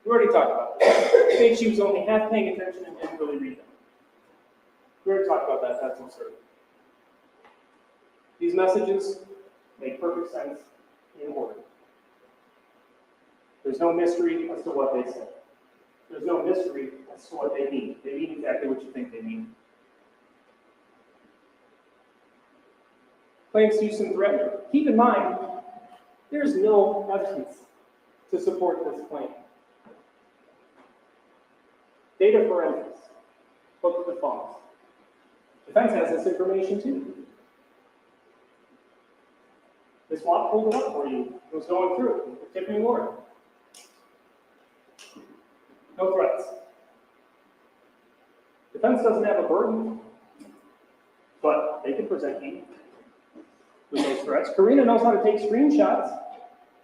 G: We already talked about it. I think she was only half paying attention and didn't really read them. We already talked about that. That's absurd. These messages make perfect sense in order. There's no mystery as to what they say. There's no mystery as to what they mean. They mean exactly what you think they mean. Claims Houston threatened her. Keep in mind, there's no evidence to support this claim. Data forensics. Look at the phones. Defense has this information too. This SWAT pulled it up for you. It was going through it with Tiffany Ward. No threats. Defense doesn't have a burden, but they can present you with those threats. Karina knows how to take screenshots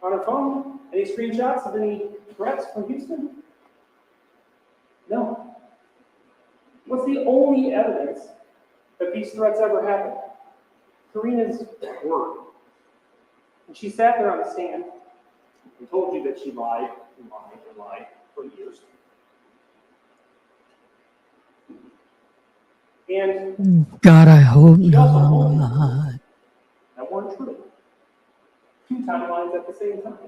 G: on her phone. Any screenshots of any threats from Houston? No. What's the only evidence that these threats ever happened? Karina's word. And she sat there on the stand and told you that she lied and lied and lied for years. And
B: God, I hope
G: she also told you
B: not.
G: that weren't true. Two timelines at the same time.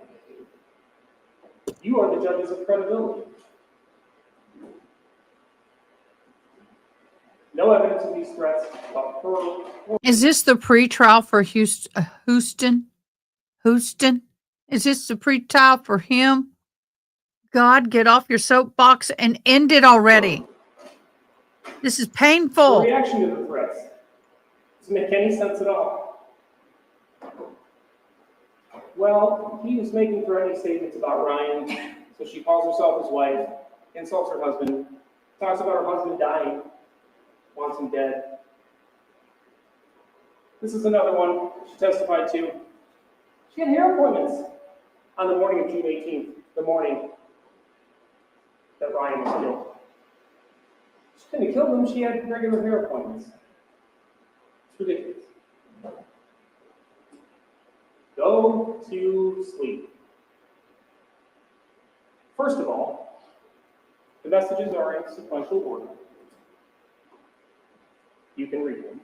G: You are the judges of credibility. No evidence of these threats about her.
A: Is this the pretrial for Houston? Houston? Is this the pretrial for him? God, get off your soapbox and end it already. This is
G: The
A: painful.
G: reaction to the threats doesn't make any sense at all. Well, he was making threatening statements about Ryan, so she calls herself his wife, insults her husband, talks about her husband dying, wants him dead. This is another one she testified to. She had hair appointments on the morning of June 18th, the morning that Ryan was killed. She couldn't have killed him, she had regular hair appointments. It's ridiculous. Go to sleep. First of all, the messages are in sequential order. You can read them.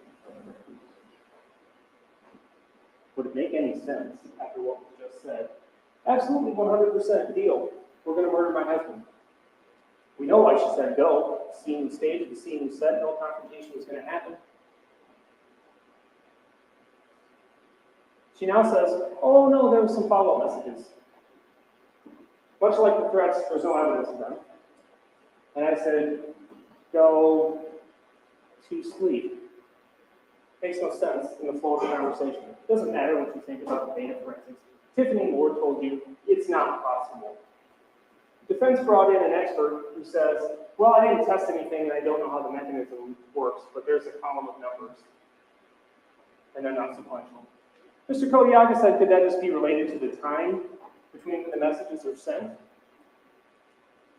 G: Would it make any sense after what was just said? Absolutely 100% deal. We're going to murder my husband. We know why she said go. Scene was staged, the scene was set, no confrontation was going to happen. She now says, oh no, there were some follow-up messages. Much like the threats, there's no evidence of them. And I said, go to sleep. Makes no sense in the flow of the conversation. It doesn't matter what you think about the data forensics. Tiffany Ward told you it's not possible. Defense brought in an expert who says, well, I didn't test anything and I don't know how the mechanism works, but there's a column of numbers and they're not sequential. Mr. Kodiaga said, could that just be related to the time between when the messages are sent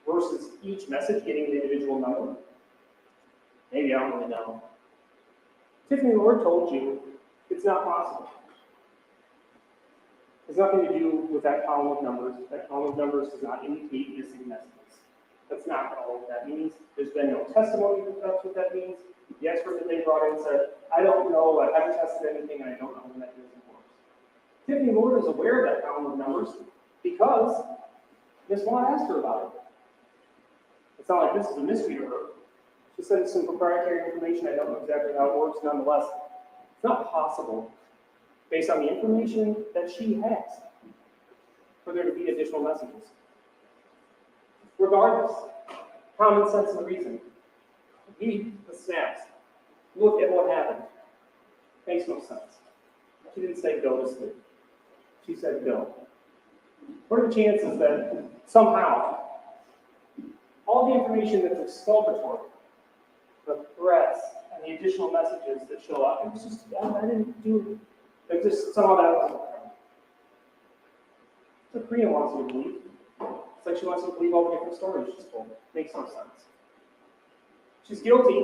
G: versus each message getting an individual number? Maybe, I don't really know. Tiffany Ward told you it's not possible. It's nothing to do with that column of numbers. That column of numbers does not indicate missing messages. That's not all that means. There's been no testimony that tells what that means. The expert that they brought in said, I don't know, I haven't tested anything, and I don't know how the mechanism works. Tiffany Ward is aware of that column of numbers because Ms. Vaughn asked her about it. It's not like this is a mystery to her. She said it's some proprietary information, I don't know exactly how it works, nonetheless. It's not possible, based on the information that she has, for there to be additional messages. Regardless, common sense and reason. Read the snaps. Look at what happened. Makes no sense. She didn't say go to sleep. She said go. What are the chances that somehow all the information that's exculpatory, the threats and the additional messages that show up, it was just, I didn't do it. It just somehow that wasn't there. That's what Karina wants you to believe. It's like she wants you to believe all the different stories she's told. Makes no sense. She's guilty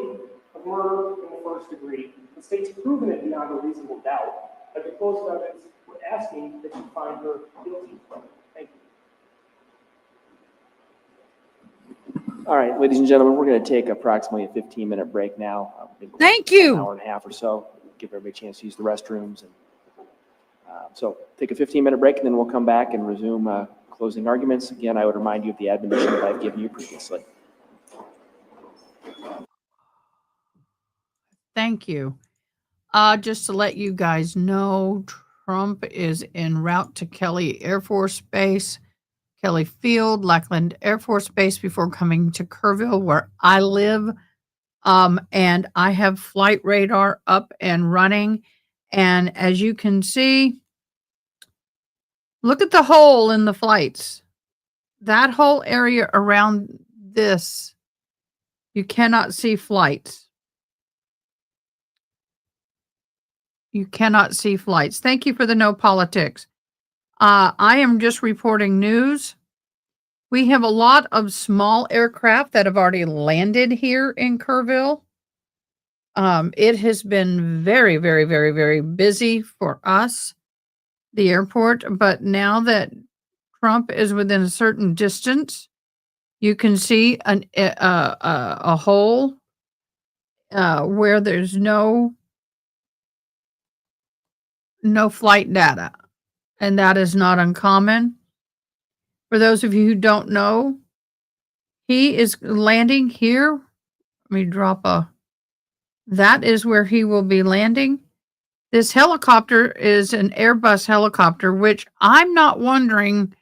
G: of murder in the first degree. The state's proven it beyond a reasonable doubt. At the close of evidence, we're asking that you find her guilty. Thank you.
C: All right, ladies and gentlemen, we're going to take approximately a 15-minute break now.
B: Thank you.
C: An hour and a half or so. Give everybody a chance to use the restrooms. So take a 15-minute break, and then we'll come back and resume closing arguments. Again, I would remind you of the admonition that I've given you previously.
A: Thank you. Just to let you guys know, Trump is en route to Kelly Air Force Base, Kelly Field, Lackland Air Force Base before coming to Kerrville, where I live. And I have flight radar up and running. And as you can see, look at the hole in the flights. That whole area around this, you cannot see flights. You cannot see flights. Thank you for the no politics. I am just reporting news. We have a lot of small aircraft that have already landed here in Kerrville. It has been very, very, very, very busy for us, the airport. But now that Trump is within a certain distance, you can see a hole where there's no flight data, and that is not uncommon. For those of you who don't know, he is landing here. Let me drop that is where he will be landing. This helicopter is an Airbus helicopter, which I'm not wondering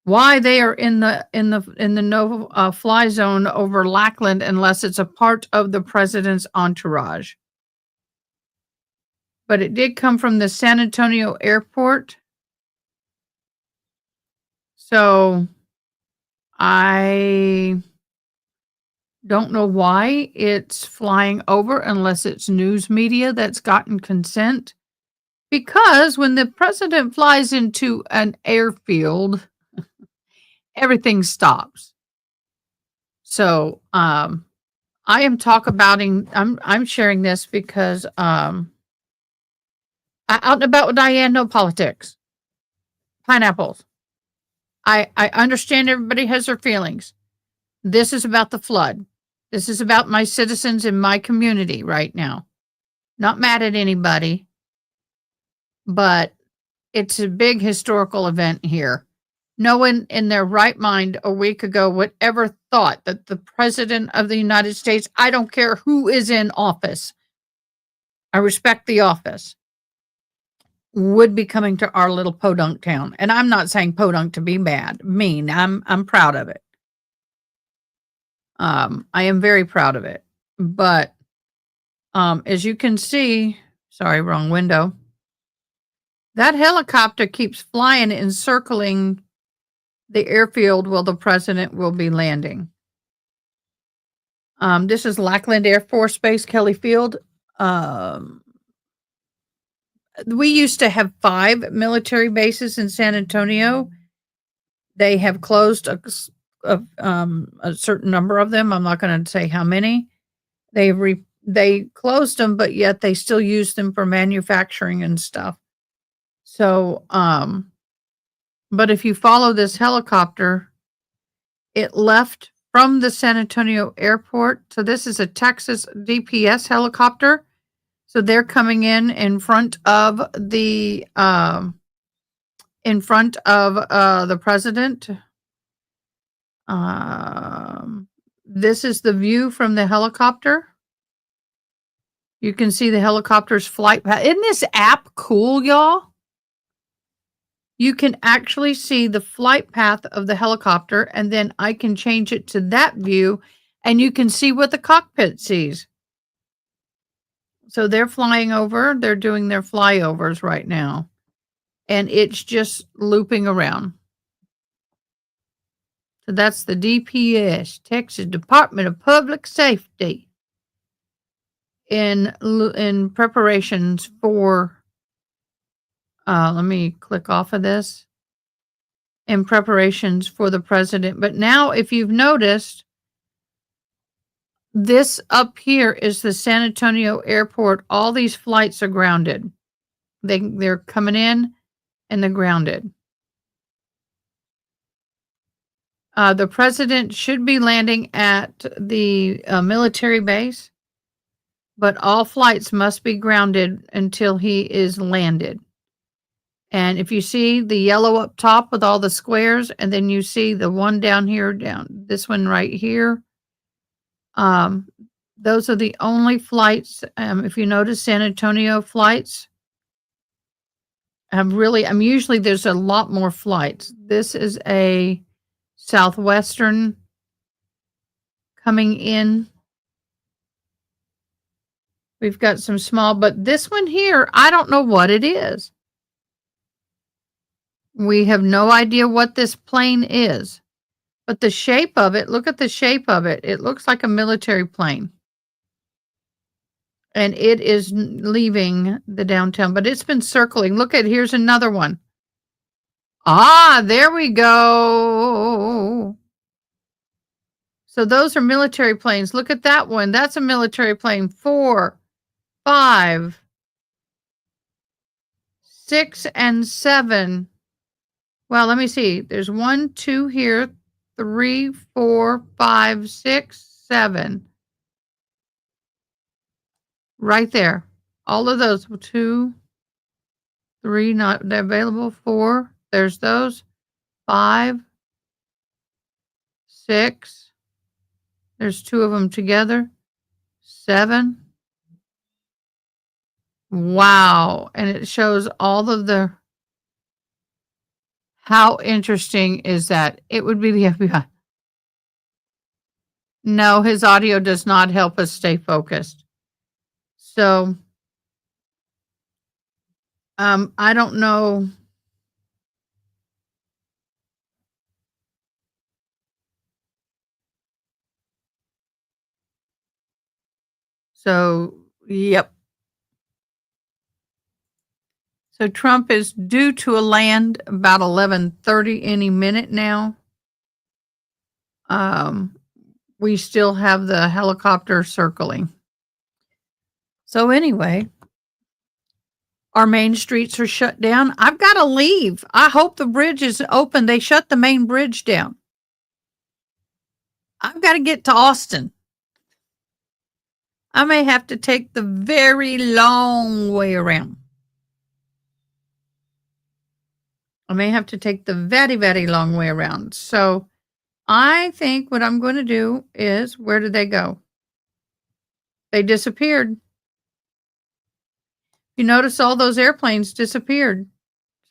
A: why they are in the no fly zone over Lackland unless it's a part of the president's entourage. But it did come from the San Antonio airport. So I don't know why it's flying over unless it's news media that's gotten consent. Because when the president flies into an airfield, everything stops. So I am I'm sharing this because out and about with Diane, no politics. Pineapples. I understand everybody has their feelings. This is about the flood. This is about my citizens in my community right now. Not mad at anybody, but it's a big historical event here. No one in their right mind a week ago would ever thought that the president of the United States, I don't care who is in office, I respect the office, would be coming to our little podunk town. And I'm not saying podunk to be bad, mean. I'm proud of it. I am very proud of it. But as you can see, sorry, wrong window. That helicopter keeps flying and circling the airfield where the president will be landing. This is Lackland Air Force Base, Kelly Field. We used to have 5 military bases in San Antonio. They have closed a certain number of them. I'm not going to say how many. They closed them, but yet they still use them for manufacturing and stuff. So, but if you follow this helicopter, it left from the San Antonio airport. So this is a Texas DPS helicopter. So they're coming in front of the president. This is the view from the helicopter. You can see the helicopter's flight path. Isn't this app cool, y'all? You can actually see the flight path of the helicopter, and then I can change it to that view, and you can see what the cockpit sees. So they're flying over. They're doing their flyovers right now, and it's just looping around. So that's the DPS, Texas Department of Public Safety, in preparations for. Let me click off of this. In preparations for the president. But now, if you've noticed, this up here is the San Antonio airport. All these flights are grounded. They're coming in and they're grounded. The president should be landing at the military base, but all flights must be grounded until he is landed. And if you see the yellow up top with all the squares, and then you see the one down here, this one right here, those are the only flights. If you notice San Antonio flights, usually there's a lot more flights. This is a Southwestern coming in. We've got some small, but this one here, I don't know what it is. We have no idea what this plane is, but the shape of it, look at the shape of it. It looks like a military plane. And it is leaving the downtown, but it's been circling. Look at, here's another one. Ah, there we go. So those are military planes. Look at that one. That's a military plane. 4, 5, 6, and 7. Well, let me see. There's 1, 2 here, 3, 4, 5, 6, 7. Right there. All of those. 2, 3, not available. 4. There's those. 5, 6. There's 2 of them together. 7. Wow. And it shows all of the. How interesting is that? It would be the FBI. No, his audio does not help us stay focused. So, I don't know. So, yep. So Trump is due to land about 11:30 any minute now. We still have the helicopter circling. So anyway,
B: Our main streets are shut down. I've got to leave. I hope the bridge is open. They shut the main bridge down. I've got to get to Austin. I may have to take the very long way around. I may have to take the very, very long way around. So I think what I'm going to do is, where did they go? They disappeared. You notice all those airplanes disappeared.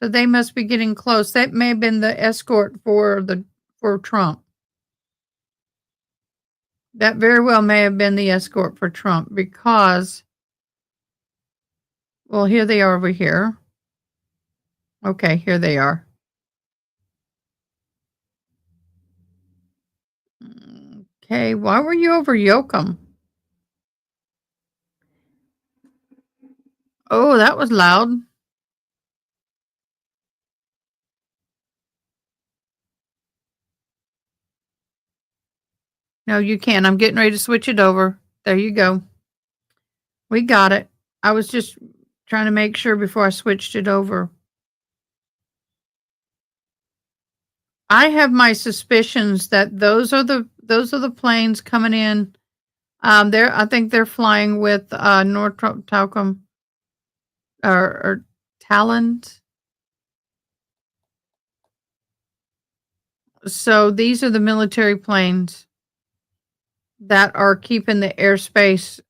B: So they must be getting close. That may have been the escort for Trump. That very well may have been the escort for Trump because, well, here they are over here. Okay, here they are. Okay, why were you over Yoakum? Oh, that was loud. No, you can't. I'm getting ready to switch it over. There you go. We got it. I was just trying to make sure before I switched it over. I have my suspicions that those are the planes coming in. I think they're flying with Northrop Talcum or Talent. So these are the military planes that are keeping the airspace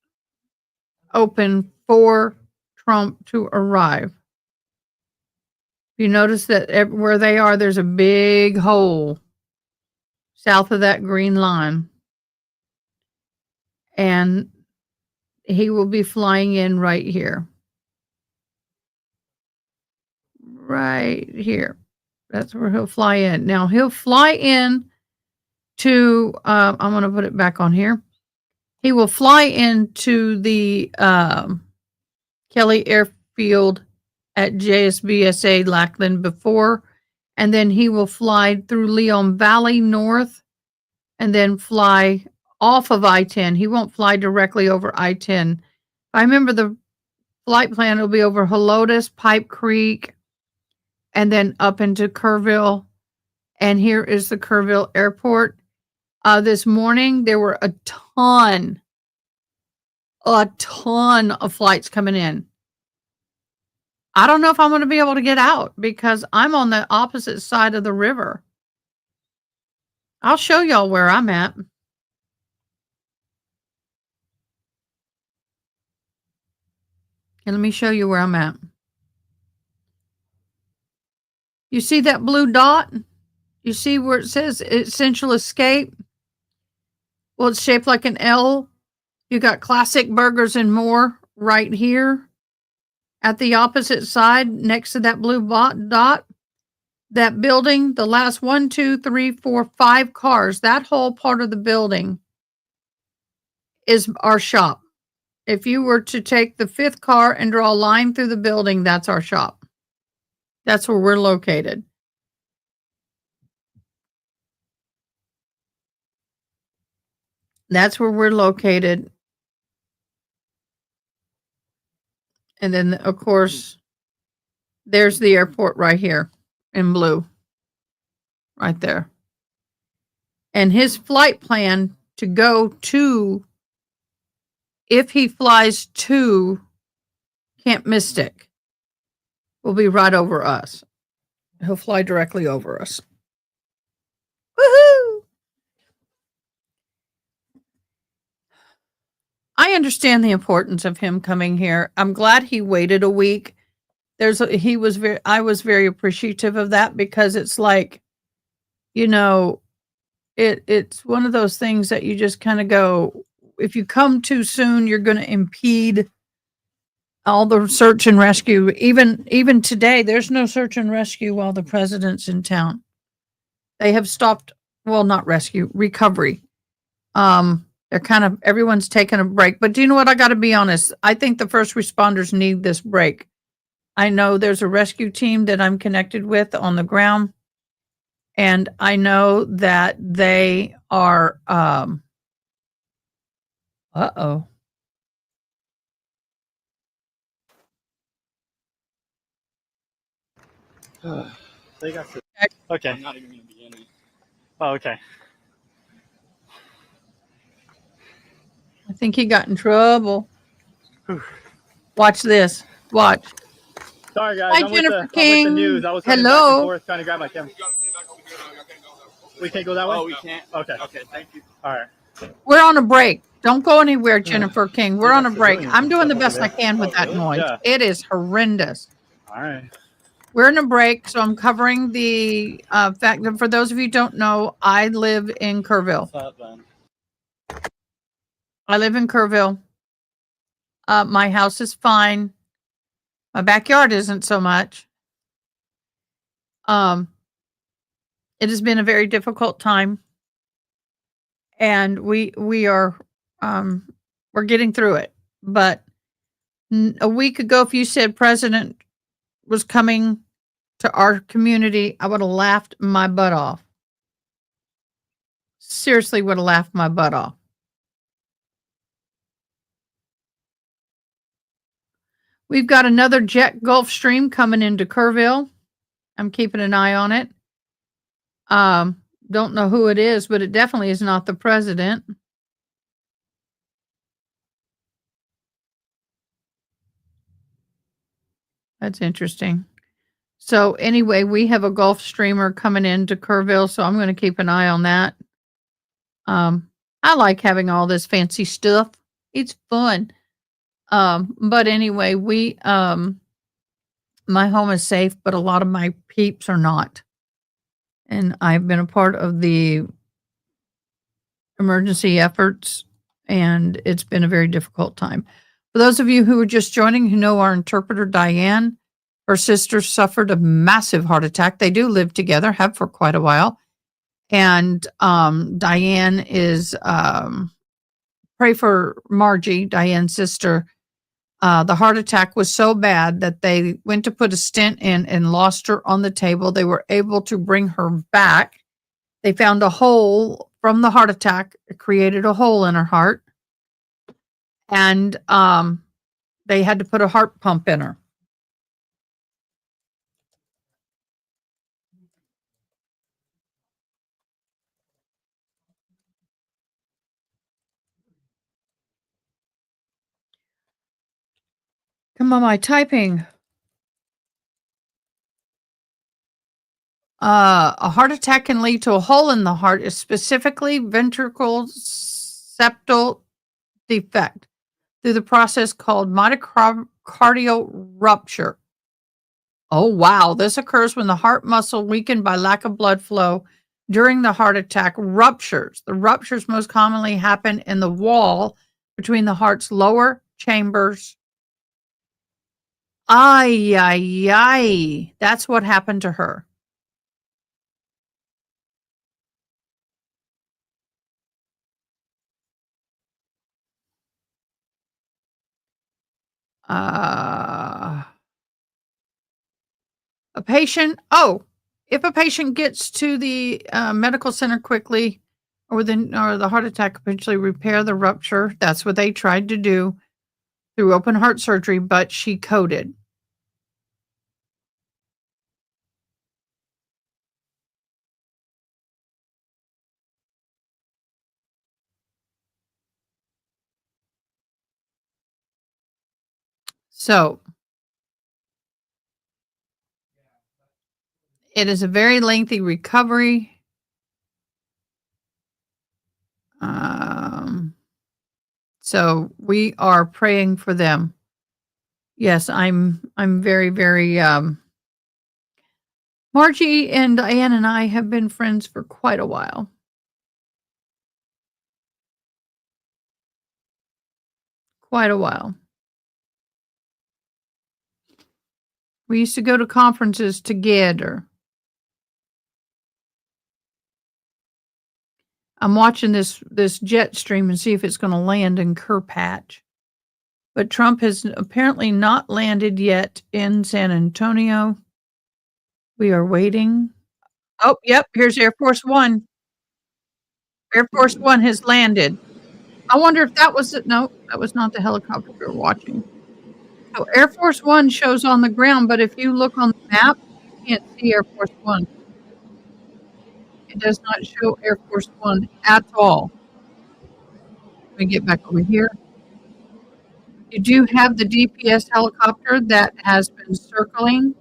B: open for Trump to arrive. You notice that where they are, there's a big hole south of that green line. And he will be flying in right here. Right here. That's where he'll fly in. Now, he'll fly in to, I'm going to put it back on here. He will fly into the Kelly Airfield at JSBSA Lackland before, and then he will fly through Leon Valley North and then fly off of I-10. He won't fly directly over I-10. I remember the flight plan will be over Helotes, Pipe Creek, and then up into Kerrville. And here is the Kerrville Airport. This morning, there were a ton of flights coming in. I don't know if I'm going to be able to get out because I'm on the opposite side of the river. I'll show y'all where I'm at. And let me show you where I'm at. You see that blue dot? You see where it says essential escape? Well, it's shaped like an L. You got Classic Burgers and More right here at the opposite side next to that blue dot. That building, the last 1, 2, 3, 4, 5 cars, that whole part of the building is our shop. If you were to take the 5th car and draw a line through the building, that's our shop. That's where we're located. That's where we're located. And then, of course, there's the airport right here in blue. Right there. And his flight plan to go to, if he flies to Camp Mystic, will be right over us. He'll fly directly over us. Woohoo! I understand the importance of him coming here. I'm glad he waited a week. I was very appreciative of that because it's like, it's one of those things that you just kind of go, if you come too soon, you're going to impede all the search and rescue. Even today, there's no search and rescue while the president's in town. They have stopped, well, not rescue, recovery. Everyone's taking a break. But do you know what? I got to be honest. I think the first responders need this break. I know there's a rescue team that I'm connected with on the ground. And I know that they are,
G: They got to. Okay. I'm not even going to be in it. Oh, okay.
B: I think he got in trouble. Watch this. Watch.
G: Sorry, guys.
B: Hi,
G: I'm with
B: Jennifer
G: the
B: King.
G: news. I was running back and
B: Hello.
G: forth trying to grab my camera. We can't go that way?
H: Oh, we can't?
G: Okay.
H: Okay, thank you.
G: All right.
B: We're on a break. Don't go anywhere, Jennifer King. We're on a break. I'm doing the best I can with that noise.
G: Yeah.
B: It is horrendous.
G: All right.
B: We're in a break, so I'm covering the fact that for those of you who don't know, I live in Kerrville.
G: What's up, man?
B: I live in Kerrville. My house is fine. My backyard isn't so much. It has been a very difficult time, and we are we're getting through it. But a week ago, if you said President was coming to our community, I would have laughed my butt off. Seriously, would have laughed my butt off. We've got another jet Gulf Stream coming into Kerrville. I'm keeping an eye on it. Don't know who it is, but it definitely is not the president. That's interesting. So anyway, we have a Gulf streamer coming into Kerrville, so I'm going to keep an eye on that. I like having all this fancy stuff. It's fun. But anyway, my home is safe, but a lot of my peeps are not. And I've been a part of the emergency efforts, and it's been a very difficult time. For those of you who are just joining, who know our interpreter, Diane, her sister suffered a massive heart attack. They do live together, have for quite a while. And Diane is, pray for Margie, Diane's sister. The heart attack was so bad that they went to put a stent in and lost her on the table. They were able to bring her back. They found a hole from the heart attack. It created a hole in her heart. And they had to put a heart pump in her. Come on, my typing. A heart attack can lead to a hole in the heart, specifically ventricle septal defect, through the process called myocardial rupture. Oh, wow. This occurs when the heart muscle, weakened by lack of blood flow during the heart attack, ruptures. The ruptures most commonly happen in the wall between the heart's lower chambers. Ay, ay, ay. That's what happened to her. A patient, if a patient gets to the medical center quickly, or the heart attack eventually repair the rupture. That's what they tried to do through open heart surgery, but she coded. So it is a very lengthy recovery. So we are praying for them. Yes, I'm very, very, Margie and Diane and I have been friends for quite a while. Quite a while. We used to go to conferences together. I'm watching this jet stream and see if it's going to land in Kerpatch. But Trump has apparently not landed yet in San Antonio. We are waiting. Oh, yep, here's Air Force One. Air Force One has landed. I wonder if that was it. No, that was not the helicopter we were watching. So Air Force One shows on the ground, but if you look on the map,
A: can't see Air Force One. It does not show Air Force One at all. Let me get back over here. You do have the DPS helicopter that has been circling,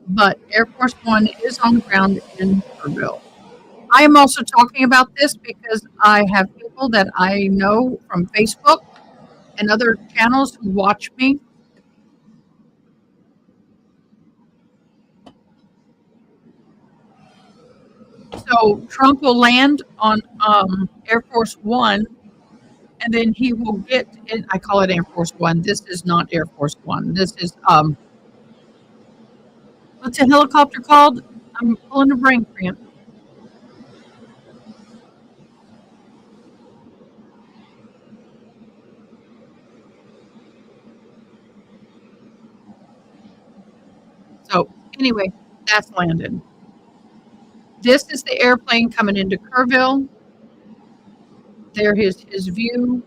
A: but Air Force One is on the ground in Kerrville. I am also talking about this because I have people that I know from Facebook and other channels who watch me. So Trump will land on Air Force One, and then he will get in. I call it Air Force One. This is not Air Force One. This is what's a helicopter called? I'm pulling a brain cramp. So anyway, that's landed. This is the airplane coming into Kerrville. There is his view.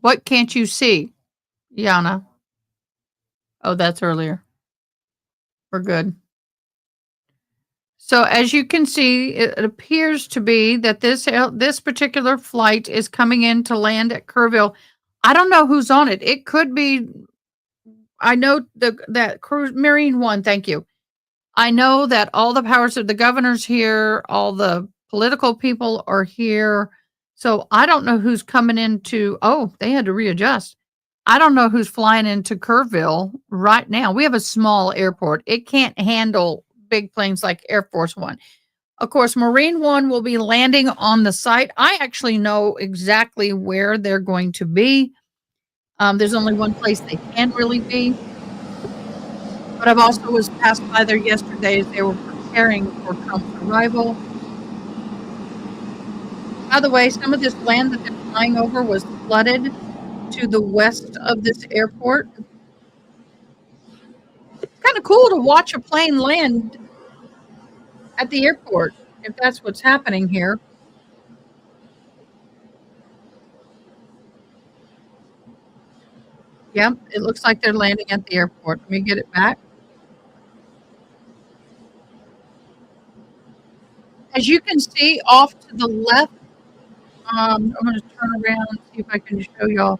A: What can't you see, Yana? Oh, that's earlier. We're good. So as you can see, it appears to be that this particular flight is coming in to land at Kerrville. I don't know who's on it. It could be. I know that cruise Marine One. Thank you. I know that all the powers of the governor's here. All the political people are here. So I don't know who's coming into. Oh, they had to readjust. I don't know who's flying into Kerrville right now. We have a small airport. It can't handle big planes like Air Force One. Of course, Marine One will be landing on the site. I actually know exactly where they're going to be. There's only one place they can really be. But I've also was passed by there yesterday as they were preparing for Trump's arrival. By the way, some of this land that they're flying over was flooded to the west of this airport. It's kind of cool to watch a plane land at the airport, if that's what's happening here. Yep, it looks like they're landing at the airport. Let me get it back. As you can see off to the left, I'm going to turn around and see if I can show y'all.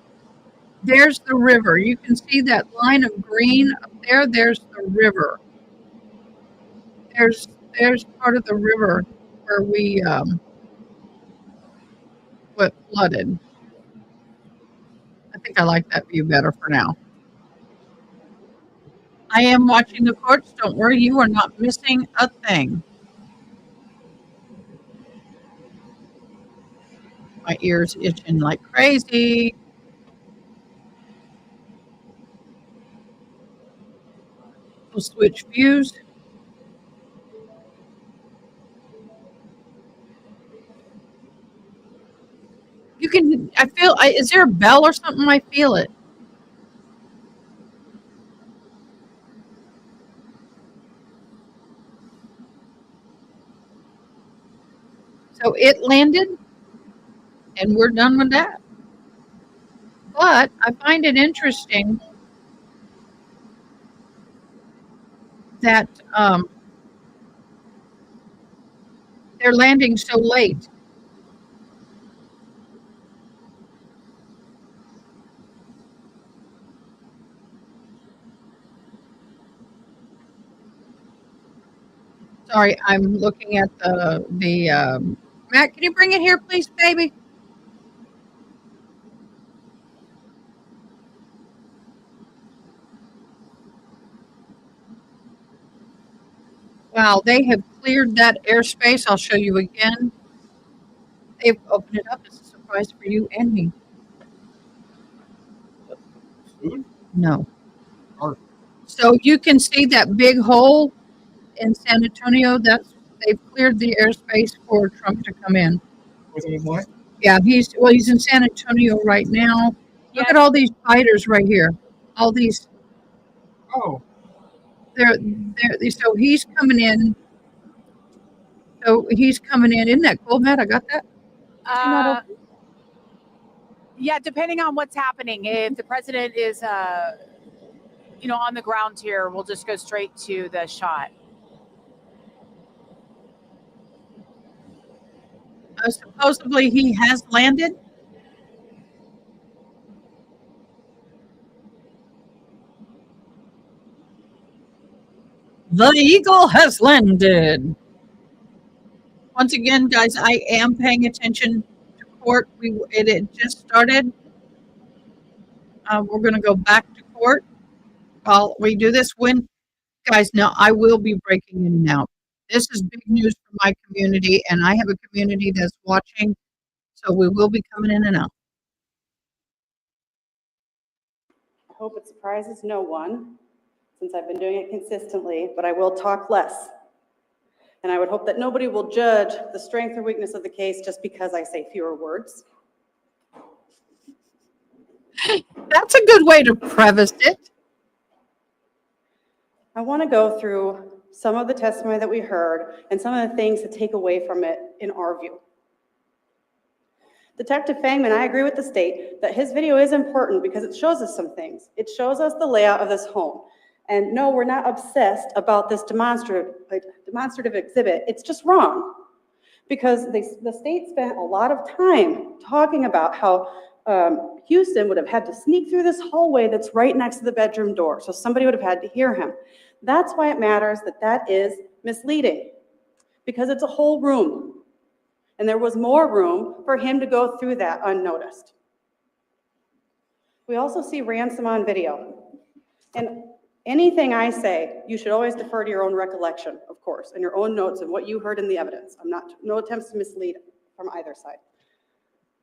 A: There's the river. You can see that line of green up there. There's the river. There's part of the river where we what flooded. I think I like that view better for now. I am watching the courts. Don't worry, you are not missing a thing. My ears itching like crazy. We'll switch views. You can, I feel, is there a bell or something? I feel it. So it landed, and we're done with that. But I find it interesting that they're landing so late. Sorry, I'm looking at the Matt, can you bring it here, please, baby? Wow, they have cleared that airspace. I'll show you again. They've opened it up. It's a surprise for you and me.
H: Food?
A: No.
H: Art.
A: So you can see that big hole in San Antonio. They've cleared the airspace for Trump to come in.
H: With any more?
A: Yeah, he's in San Antonio right now. Look at all these fighters right here. All these.
H: Oh,
A: So he's coming in.
B: So he's coming in. Isn't that cool, Matt? I got that. Is he not okay?
I: Yeah, depending on what's happening. If the president is, on the ground here, we'll just go straight to the shot.
B: Supposedly he has landed. The Eagle has landed. Once again, guys, I am paying attention to court. It just started. We're going to go back to court while we do this. Guys, now I will be breaking in and out. This is big news for my community, and I have a community that's watching, so we will be coming in and out.
D: I hope it surprises no one, since I've been doing it consistently, but I will talk less. And I would hope that nobody will judge the strength or weakness of the case just because I say fewer words.
B: That's a good way to preface it.
D: I want to go through some of the testimony that we heard and some of the things to take away from it in our view. Detective Fangman, I agree with the state that his video is important because it shows us some things. It shows us the layout of this home. And no, we're not obsessed about this demonstrative exhibit. It's just wrong. Because the state spent a lot of time talking about how Houston would have had to sneak through this hallway that's right next to the bedroom door. So somebody would have had to hear him. That's why it matters that is misleading. Because it's a whole room. And there was more room for him to go through that unnoticed. We also see ransom on video. And anything I say, you should always defer to your own recollection, of course, and your own notes and what you heard in the evidence. No attempts to mislead from either side.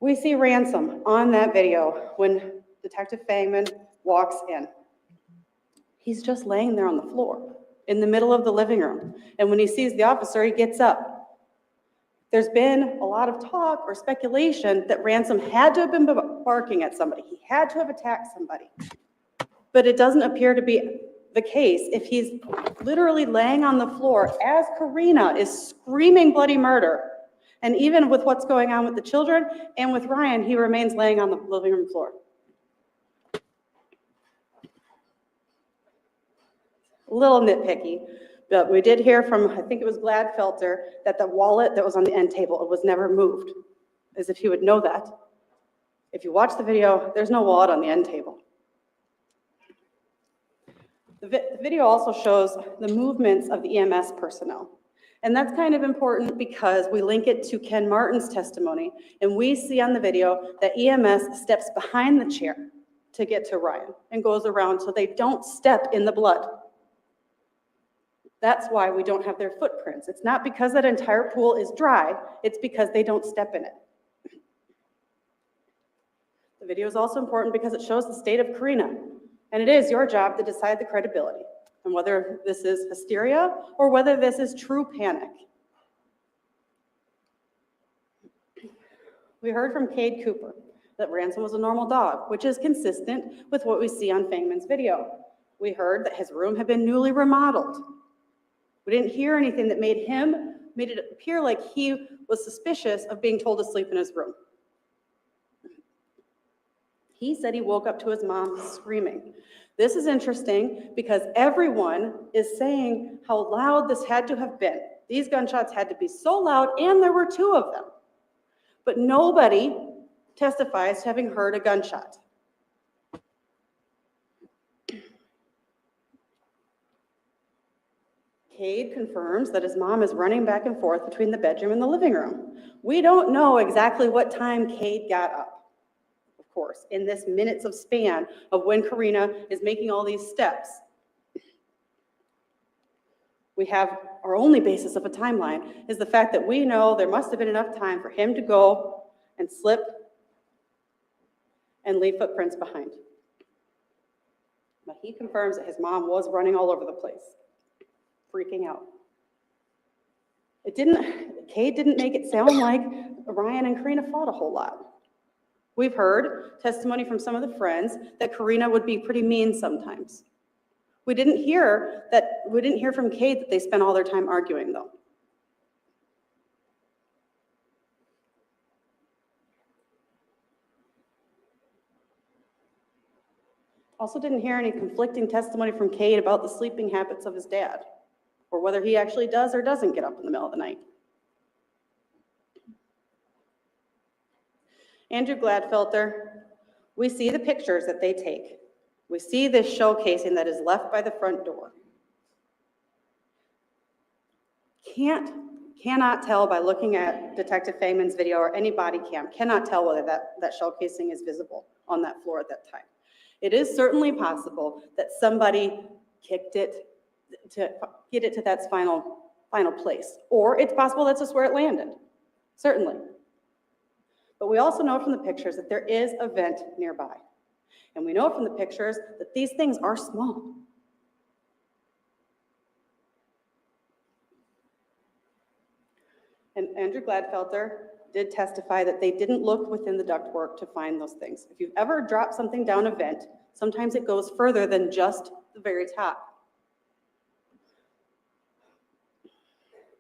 D: We see ransom on that video when Detective Fangman walks in. He's just laying there on the floor in the middle of the living room. And when he sees the officer, he gets up. There's been a lot of talk or speculation that ransom had to have been barking at somebody. He had to have attacked somebody. But it doesn't appear to be the case if he's literally laying on the floor as Karina is screaming bloody murder. And even with what's going on with the children and with Ryan, he remains laying on the living room floor. A little nitpicky, but we did hear from, I think it was Gladfelter, that the wallet that was on the end table, it was never moved, as if he would know that. If you watch the video, there's no wallet on the end table. The video also shows the movements of the EMS personnel. And that's kind of important because we link it to Ken Martin's testimony, and we see on the video that EMS steps behind the chair to get to Ryan and goes around so they don't step in the blood. That's why we don't have their footprints. It's not because that entire pool is dry, it's because they don't step in it. The video is also important because it shows the state of Karina, and it is your job to decide the credibility and whether this is hysteria or whether this is true panic. We heard from Karina Cooper that Ransom was a normal dog, which is consistent with what we see on Fangman's video. We heard that his room had been newly remodeled. We didn't hear anything that made it appear like he was suspicious of being told to sleep in his room. He said he woke up to his mom screaming. This is interesting because everyone is saying how loud this had to have been. These gunshots had to be so loud, and there were 2 of them. But nobody testifies to having heard a gunshot. Cade confirms that his mom is running back and forth between the bedroom and the living room. We don't know exactly what time Cade got up, of course, in this minutes of span of when Karina is making all these steps. We have our only basis of a timeline is the fact that we know there must have been enough time for him to go and slip and leave footprints behind. But he confirms that his mom was running all over the place, freaking out. Cade didn't make it sound like Ryan and Karina fought a whole lot. We've heard testimony from some of the friends that Karina would be pretty mean sometimes. We didn't hear from Cade that they spent all their time arguing, though. Also didn't hear any conflicting testimony from Cade about the sleeping habits of his dad, or whether he actually does or doesn't get up in the middle of the night. Andrew Gladfelter, we see the pictures that they take. We see this showcasing that is left by the front door. Cannot tell by looking at Detective Fangman's video or any body cam, cannot tell whether that shell casing is visible on that floor at that time. It is certainly possible that somebody kicked it to get it to that final place. Or it's possible that's just where it landed, certainly. But we also know from the pictures that there is a vent nearby. And we know from the pictures that these things are small. And Andrew Gladfelter did testify that they didn't look within the ductwork to find those things. If you've ever dropped something down a vent, sometimes it goes further than just the very top.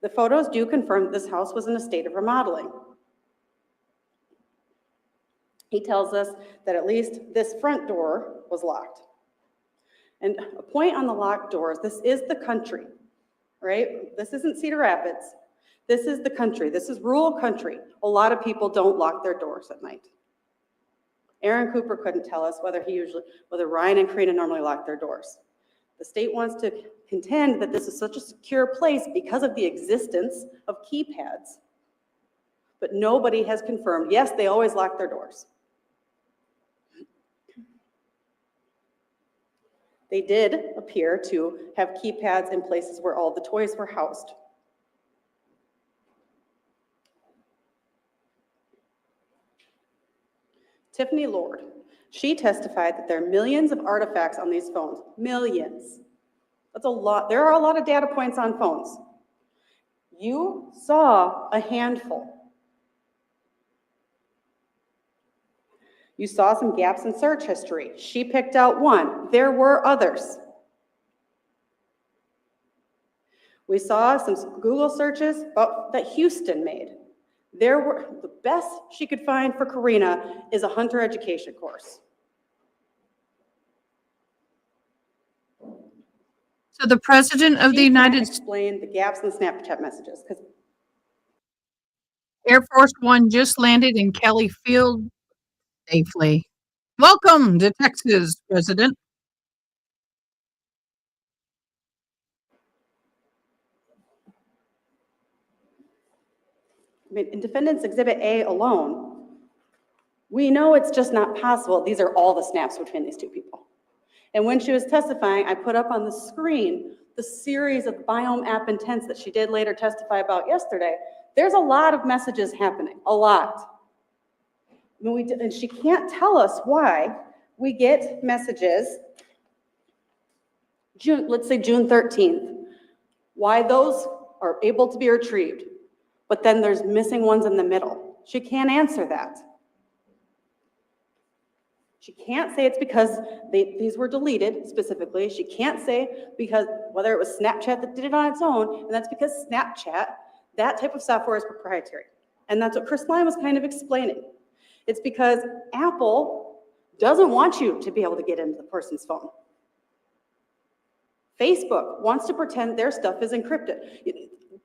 D: The photos do confirm that this house was in a state of remodeling. He tells us that at least this front door was locked. And a point on the locked doors, this is the country, right? This isn't Cedar Rapids. This is the country. This is rural country. A lot of people don't lock their doors at night. Aaron Cooper couldn't tell us whether Ryan and Karina normally lock their doors. The state wants to contend that this is such a secure place because of the existence of keypads. But nobody has confirmed, yes, they always lock their doors. They did appear to have keypads in places where all the toys were housed. Tiffany Lord, she testified that there are millions of artifacts on these phones. Millions. That's a lot. There are a lot of data points on phones. You saw a handful. You saw some gaps in search history. She picked out one. There were others. We saw some Google searches that Houston made. The best she could find for Karina is a hunter education course.
A: So the President of the United States
D: explain the gaps in the Snapchat messages, because
A: Air Force One just landed in Kelly Field safely. Welcome to Texas, President.
D: I mean, in Defendant's Exhibit A alone, we know it's just not possible. These are all the snaps between these two people. And when she was testifying, I put up on the screen the series of biome app intents that she did later testify about yesterday. There's a lot of messages happening, a lot. And she can't tell us why we get messages, let's say June 13th, why those are able to be retrieved, but then there's missing ones in the middle. She can't answer that. She can't say it's because these were deleted specifically. She can't say because whether it was Snapchat that did it on its own, and that's because Snapchat, that type of software is proprietary. And that's what Chris Lyon was kind of explaining. It's because Apple doesn't want you to be able to get into the person's phone. Facebook wants to pretend their stuff is encrypted.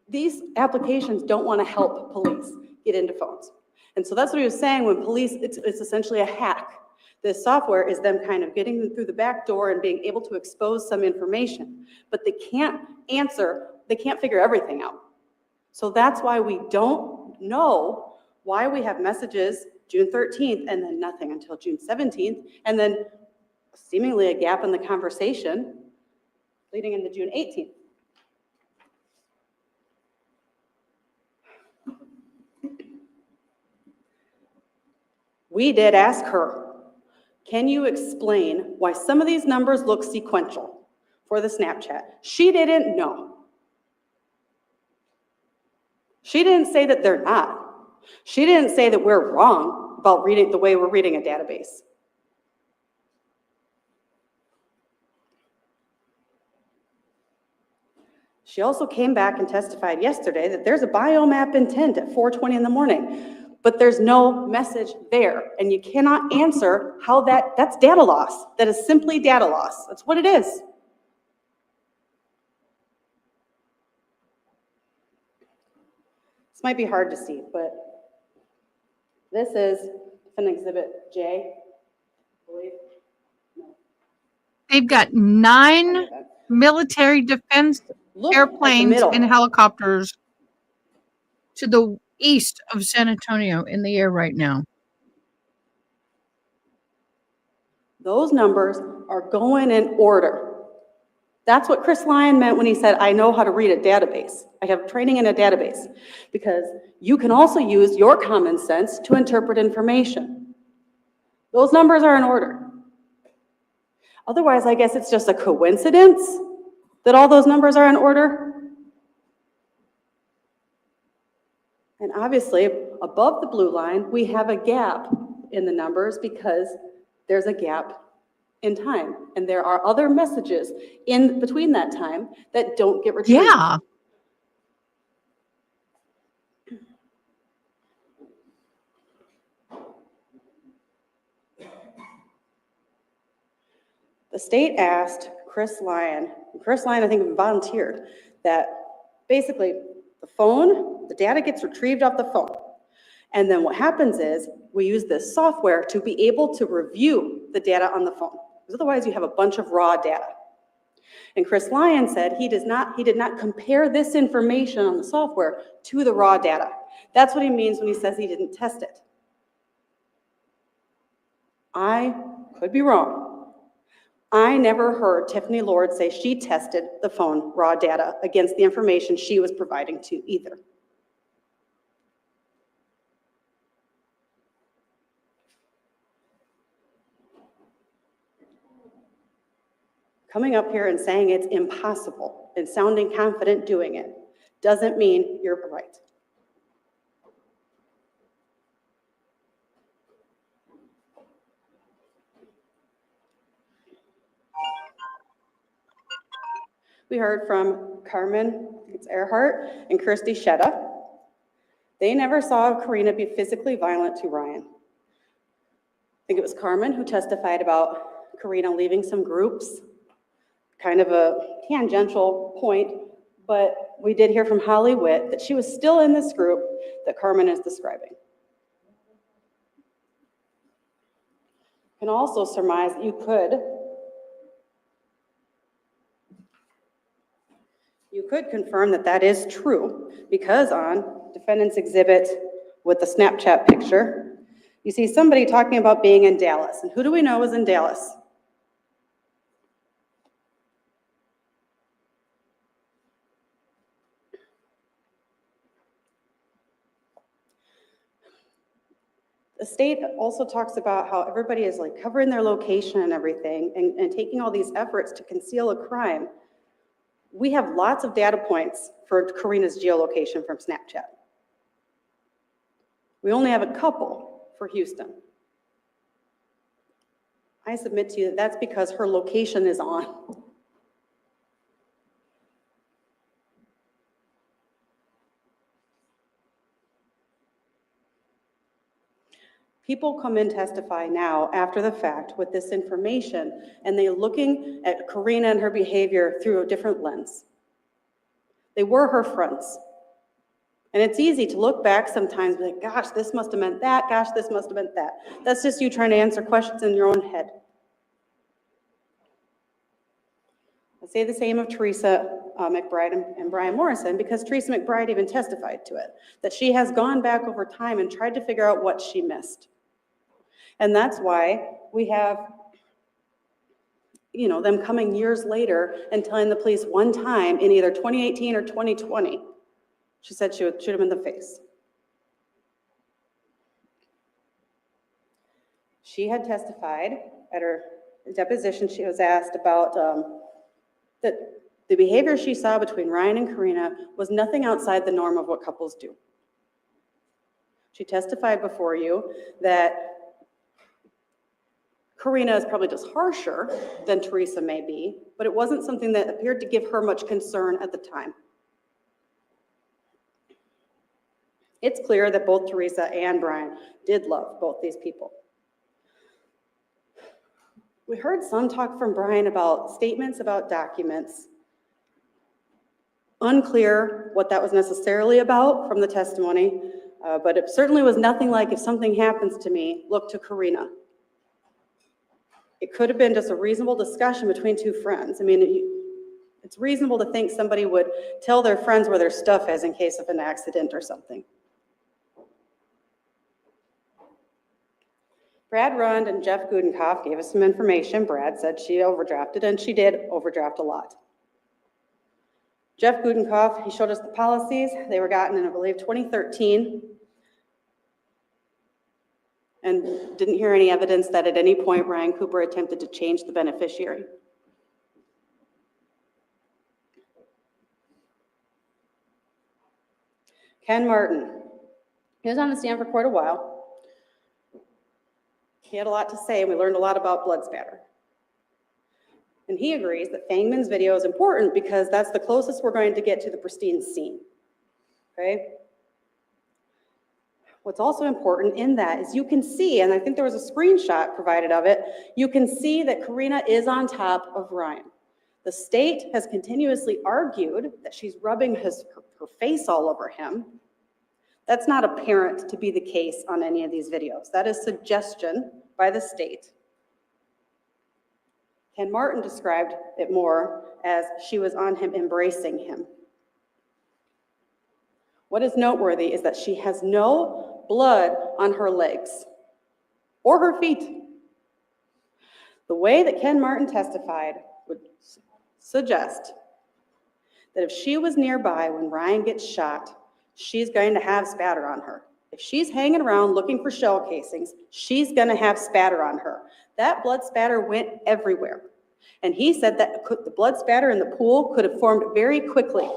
D: These applications don't want to help police get into phones. And so that's what he was saying when police, it's essentially a hack. This software is them kind of getting them through the back door and being able to expose some information, but they can't figure everything out. So that's why we don't know why we have messages June 13th and then nothing until June 17th, and then seemingly a gap in the conversation leading into June 18th. We did ask her, can you explain why some of these numbers look sequential for the Snapchat? She didn't know. She didn't say that they're not. She didn't say that we're wrong about reading the way we're reading a database. She also came back and testified yesterday that there's a biome app intent at 4:20 in the morning. but there's no message there. And you cannot answer how that's data loss. That is simply data loss. That's what it is. This might be hard to see, but this is an exhibit J, I believe.
B: They've got 9 military defense
D: Look at the
B: airplanes
D: middle.
B: and helicopters to the east of San Antonio in the air right now.
D: Those numbers are going in order. That's what Chris Lyon meant when he said, I know how to read a database. I have training in a database. Because you can also use your common sense to interpret information. Those numbers are in order. Otherwise, I guess it's just a coincidence that all those numbers are in order. And obviously, above the blue line, we have a gap in the numbers because there's a gap in time. And there are other messages in between that time that don't get retrieved.
B: Yeah.
D: The state asked Chris Lyon, I think volunteered, that basically the phone, the data gets retrieved off the phone. And then what happens is we use this software to be able to review the data on the phone. Because otherwise you have a bunch of raw data. And Chris Lyon said he did not compare this information on the software to the raw data. That's what he means when he says he didn't test it. I could be wrong. I never heard Tiffany Lord say she tested the phone raw data against the information she was providing to either. Coming up here and saying it's impossible and sounding confident doing it doesn't mean you're right. We heard from Carmen Earhart and Kirsty Shetta. They never saw Karina be physically violent to Ryan. I think it was Carmen who testified about Karina leaving some groups, kind of a tangential point, but we did hear from Holly Witt that she was still in this group that Carmen is describing. You can also surmise that you could confirm that that is true, because on defendant's exhibit with the Snapchat picture, you see somebody talking about being in Dallas. And who do we know is in Dallas? The state also talks about how everybody is like covering their location and everything and taking all these efforts to conceal a crime. We have lots of data points for Karina's geolocation from Snapchat. We only have a couple for Houston. I submit to you that that's because her location is on. People come in testify now after the fact with this information, and they're looking at Karina and her behavior through a different lens. They were her friends. And it's easy to look back sometimes and be like, gosh, this must have meant that, gosh, this must have meant that. That's just you trying to answer questions in your own head. I say the same of Teresa McBride and Brian Morrison, because Teresa McBride even testified to it, that she has gone back over time and tried to figure out what she missed. And that's why we have, them coming years later and telling the police one time in either 2018 or 2020, she said she would shoot him in the face. She had testified at her deposition. She was asked about that the behavior she saw between Ryan and Karina was nothing outside the norm of what couples do. She testified before you that Karina is probably just harsher than Teresa may be, but it wasn't something that appeared to give her much concern at the time. It's clear that both Teresa and Brian did love both these people. We heard some talk from Brian about statements about documents. Unclear what that was necessarily about from the testimony, but it certainly was nothing like, if something happens to me, look to Karina. It could have been just a reasonable discussion between two friends. I mean, it's reasonable to think somebody would tell their friends where their stuff is in case of an accident or something. Brad Rund and Jeff Gudenkauf gave us some information. Brad said she overdrafted, and she did overdraft a lot. Jeff Gudenkauf, he showed us the policies. They were gotten in, I believe, 2013, and didn't hear any evidence that at any point Ryan Cooper attempted to change the beneficiary. Ken Martin, he was on the stand for quite a while. He had a lot to say, and we learned a lot about blood spatter. And he agrees that Fangman's video is important because that's the closest we're going to get to the pristine scene, okay? What's also important in that is you can see, and I think there was a screenshot provided of it, you can see that Karina is on top of Ryan. The state has continuously argued that she's rubbing her face all over him. That's not apparent to be the case on any of these videos. That is suggestion by the state. Ken Martin described it more as she was on him, embracing him. What is noteworthy is that she has no blood on her legs or her feet. The way that Ken Martin testified would suggest that if she was nearby when Ryan gets shot, she's going to have spatter on her. If she's hanging around looking for shell casings, she's going to have spatter on her. That blood spatter went everywhere. And he said that the blood spatter in the pool could have formed very quickly.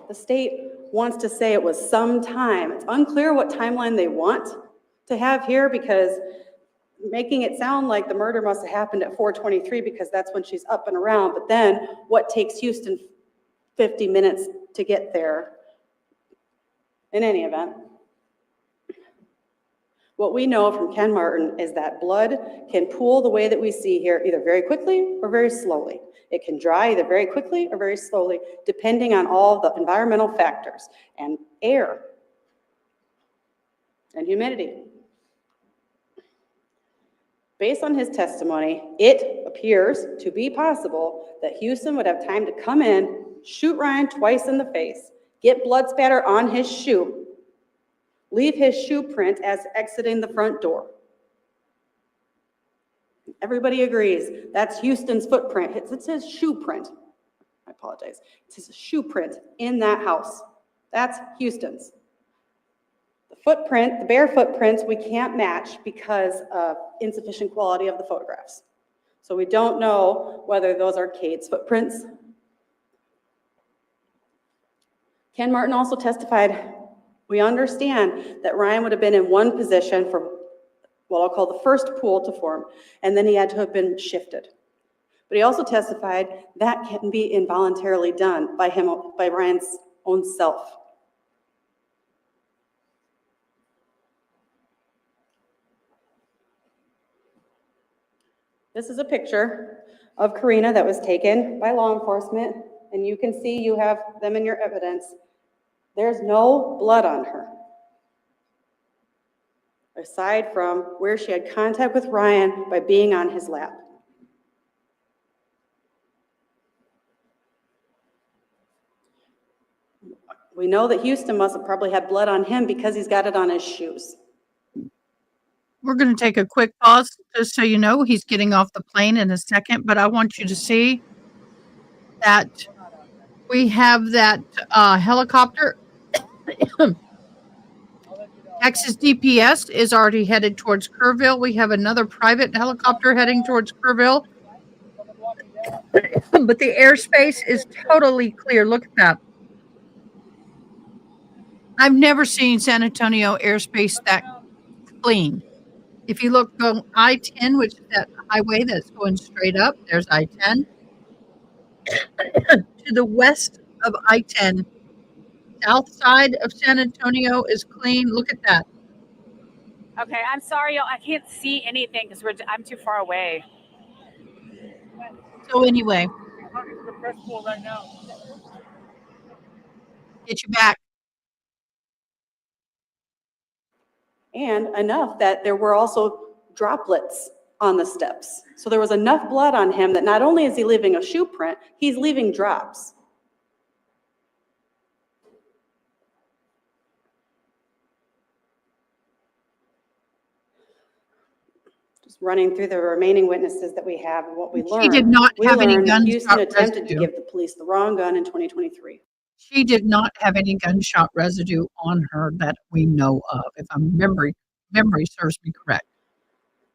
D: The state wants to say it was some time. It's unclear what timeline they want to have here, because making it sound like the murder must have happened at 4:23 because that's when she's up and around. But then what takes Houston 50 minutes to get there? In any event, what we know from Ken Martin is that blood can pool the way that we see here, either very quickly or very slowly. It can dry either very quickly or very slowly, depending on all the environmental factors and air and humidity. Based on his testimony, it appears to be possible that Houston would have time to come in, shoot Ryan twice in the face, get blood spatter on his shoe, leave his shoe print as exiting the front door. Everybody agrees that's Houston's footprint. It's his shoe print. I apologize. It's his shoe print in that house. That's Houston's. The footprint, the bare footprints, we can't match because of insufficient quality of the photographs. So we don't know whether those are Kate's footprints. Ken Martin also testified, we understand that Ryan would have been in one position for what I'll call the first pool to form, and then he had to have been shifted. But he also testified that can be involuntarily done by Ryan's own self. This is a picture of Karina that was taken by law enforcement, and you can see you have them in your evidence. There's no blood on her, aside from where she had contact with Ryan by being on his lap. We know that Houston must have probably had blood on him because he's got it on his shoes.
A: We're going to take a quick pause just so you know he's getting off the plane in a second, but I want you to see that we have that helicopter. Texas DPS is already headed towards Kerrville. We have another private helicopter heading towards Kerrville. But the airspace is totally clear. Look at that. I've never seen San Antonio airspace that clean. If you look on I-10, which is that highway that's going straight up, there's I-10. To the west
B: of I-10. South side of San Antonio is clean. Look at that.
I: Okay, I'm sorry, y'all. I can't see anything because I'm too far away.
B: So anyway, get you back.
D: And enough that there were also droplets on the steps. So there was enough blood on him that not only is he leaving a shoe print, he's leaving drops. Just running through the remaining witnesses that we have and what we learned.
B: She did not
D: We
B: have any
D: learned that Houston
B: gunshot
D: attempted to
B: residue.
D: give the police the wrong gun in 2023.
B: She did not have any gunshot residue on her that we know of, if memory serves me correct.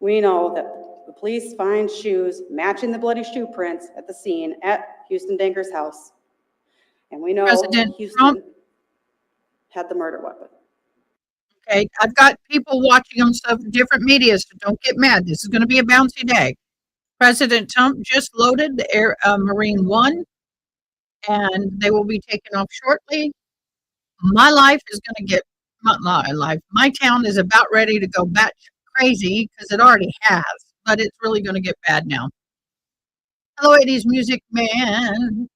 D: We know that the police find shoes matching the bloody shoe prints at the scene at Houston Danker's house. And we know
B: President
D: Houston
B: Trump.
D: had the murder weapon.
B: Okay, I've got people watching on some different media, so don't get mad. This is going to be a bouncy day. President Trump just loaded the Marine One, and they will be taken off shortly. My life is going to get, not my life, my town is about ready to go batch crazy because it already has, but it's really going to get bad now. Hello, 80s music man.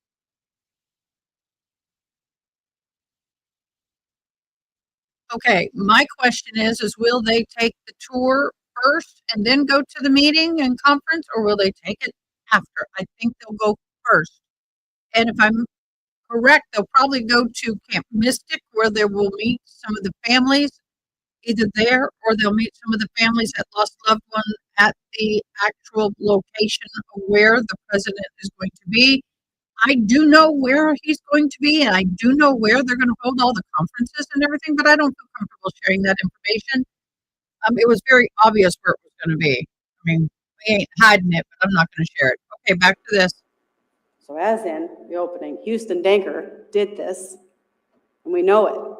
B: Okay, my question is will they take the tour first and then go to the meeting and conference, or will they take it after? I think they'll go first. And if I'm correct, they'll probably go to Camp Mystic, where they will meet some of the families either there, or they'll meet some of the families that lost loved ones at the actual location of where the president is going to be. I do know where he's going to be, and I do know where they're going to hold all the conferences and everything, but I don't feel comfortable sharing that information. It was very obvious where it was going to be. I mean, we ain't hiding it, but I'm not going to share it. Okay, back to this.
D: So as in the opening, Houston Danker did this, and we know it.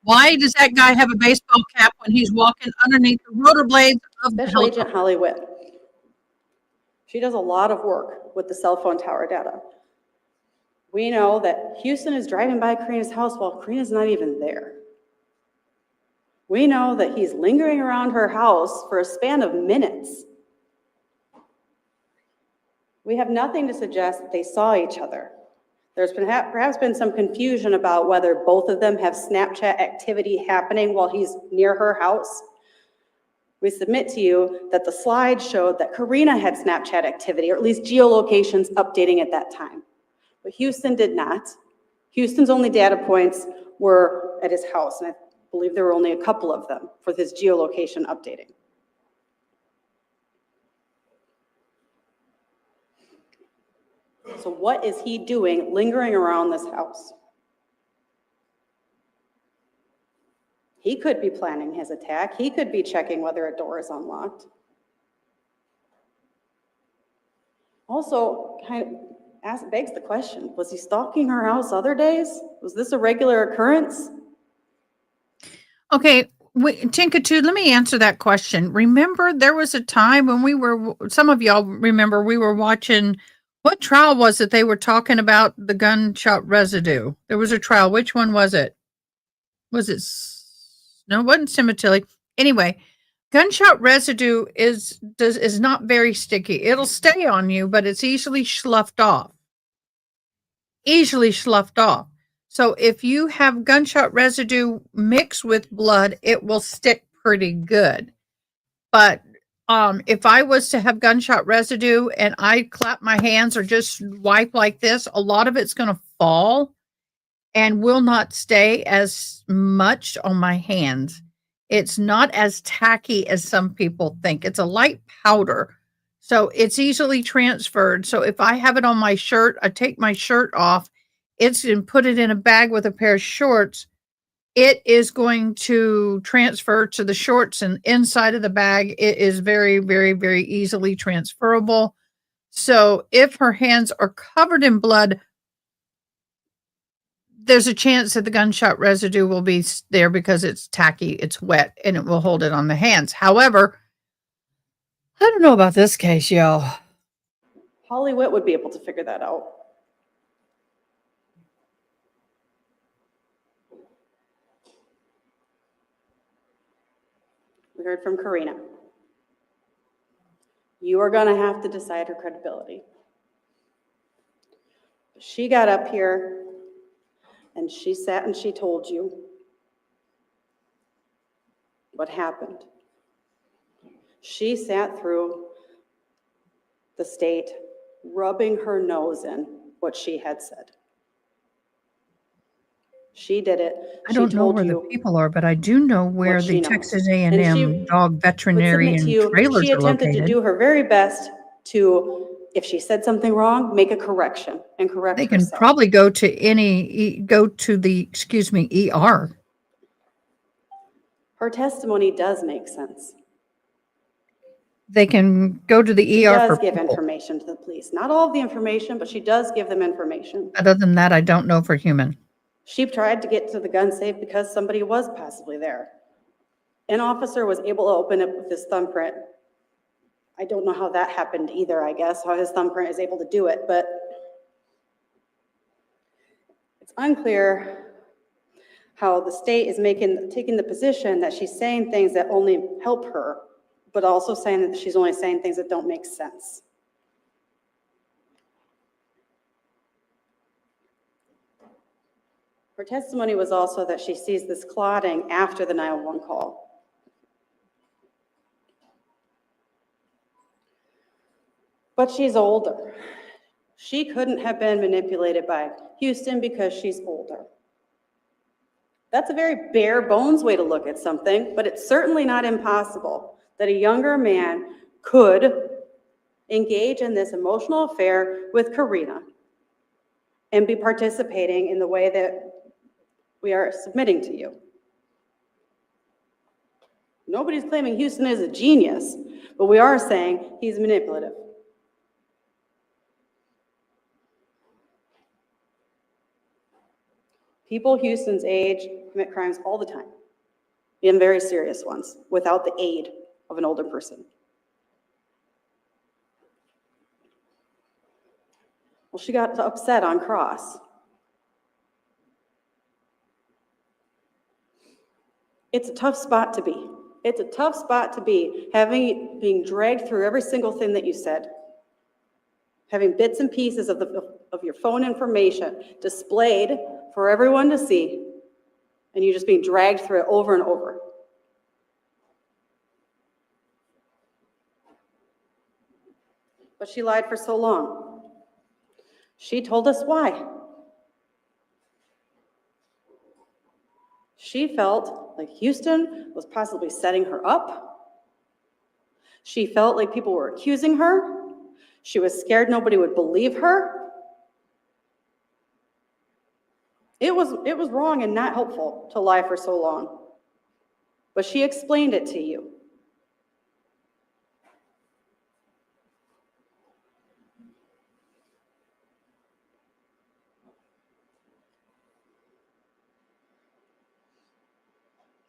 B: Why does that guy have a baseball cap when he's walking underneath the rotor blades of the
D: Special Agent
B: helicopter?
D: Holly Witt. She does a lot of work with the cell phone tower data. We know that Houston is driving by Karina's house while Karina's not even there. We know that he's lingering around her house for a span of minutes. We have nothing to suggest that they saw each other. There's perhaps been some confusion about whether both of them have Snapchat activity happening while he's near her house. We submit to you that the slide showed that Karina had Snapchat activity, or at least geolocations updating at that time. But Houston did not. Houston's only data points were at his house, and I believe there were only a couple of them for his geolocation updating. So what is he doing lingering around this house? He could be planning his attack. He could be checking whether a door is unlocked. Also, begs the question, was he stalking her house other days? Was this a regular occurrence?
B: Okay, Tinkatude, let me answer that question. Remember, there was a time when some of y'all remember, we were watching, what trial was it they were talking about the gunshot residue? There was a trial. Which one was it? No, it wasn't Cimitilli. Anyway, gunshot residue is not very sticky. It'll stay on you, but it's easily sloughed off. So if you have gunshot residue mixed with blood, it will stick pretty good. But if I was to have gunshot residue and I clap my hands or just wipe like this, a lot of it's going to fall and will not stay as much on my hands. It's not as tacky as some people think. It's a light powder, so it's easily transferred. So if I have it on my shirt, I take my shirt off, and put it in a bag with a pair of shorts, it is going to transfer to the shorts, and inside of the bag, it is very, very, very easily transferable. So if her hands are covered in blood, there's a chance that the gunshot residue will be there because it's tacky, it's wet, and it will hold it on the hands. However, I don't know about this case, y'all.
D: Holly Witt would be able to figure that out. We heard from Karina. You are going to have to decide her credibility. She got up here and she sat and she told you what happened. She sat through the state rubbing her nose in what she had said. She did it.
A: I don't know where the people are, but I do know where the Texas A&M dog veterinarian trailers
D: she
A: are
D: attempted
A: located.
D: to do her very best to, if she said something wrong, make a correction and correct
A: They can
D: herself.
A: probably go to the ER.
D: Her testimony does make sense.
A: They can go to the
D: She
A: ER
D: does
A: for
D: give
A: people.
D: information to the police. Not all of the information, but she does give them information.
A: Other than that, I don't know for human.
D: She tried to get to the gun safe because somebody was possibly there. An officer was able to open it with his thumbprint. I don't know how that happened either, I guess, how his thumbprint is able to do it, but it's unclear how the state is taking the position that she's saying things that only help her, but also saying that she's only saying things that don't make sense. Her testimony was also that she sees this clotting after the 911 call. But she's older. She couldn't have been manipulated by Houston because she's older. That's a very bare bones way to look at something, but it's certainly not impossible that a younger man could engage in this emotional affair with Karina and be participating in the way that we are submitting to you. Nobody's claiming Houston is a genius, but we are saying he's manipulative. People Houston's age commit crimes all the time, even very serious ones, without the aid of an older person. Well, she got upset on cross. It's a tough spot to be. It's a tough spot to be, being dragged through every single thing that you said, having bits and pieces of your phone information displayed for everyone to see, and you just being dragged through it over and over. But she lied for so long. She told us why. She felt like Houston was possibly setting her up. She felt like people were accusing her. She was scared nobody would believe her. It was wrong and not helpful to lie for so long. But she explained it to you.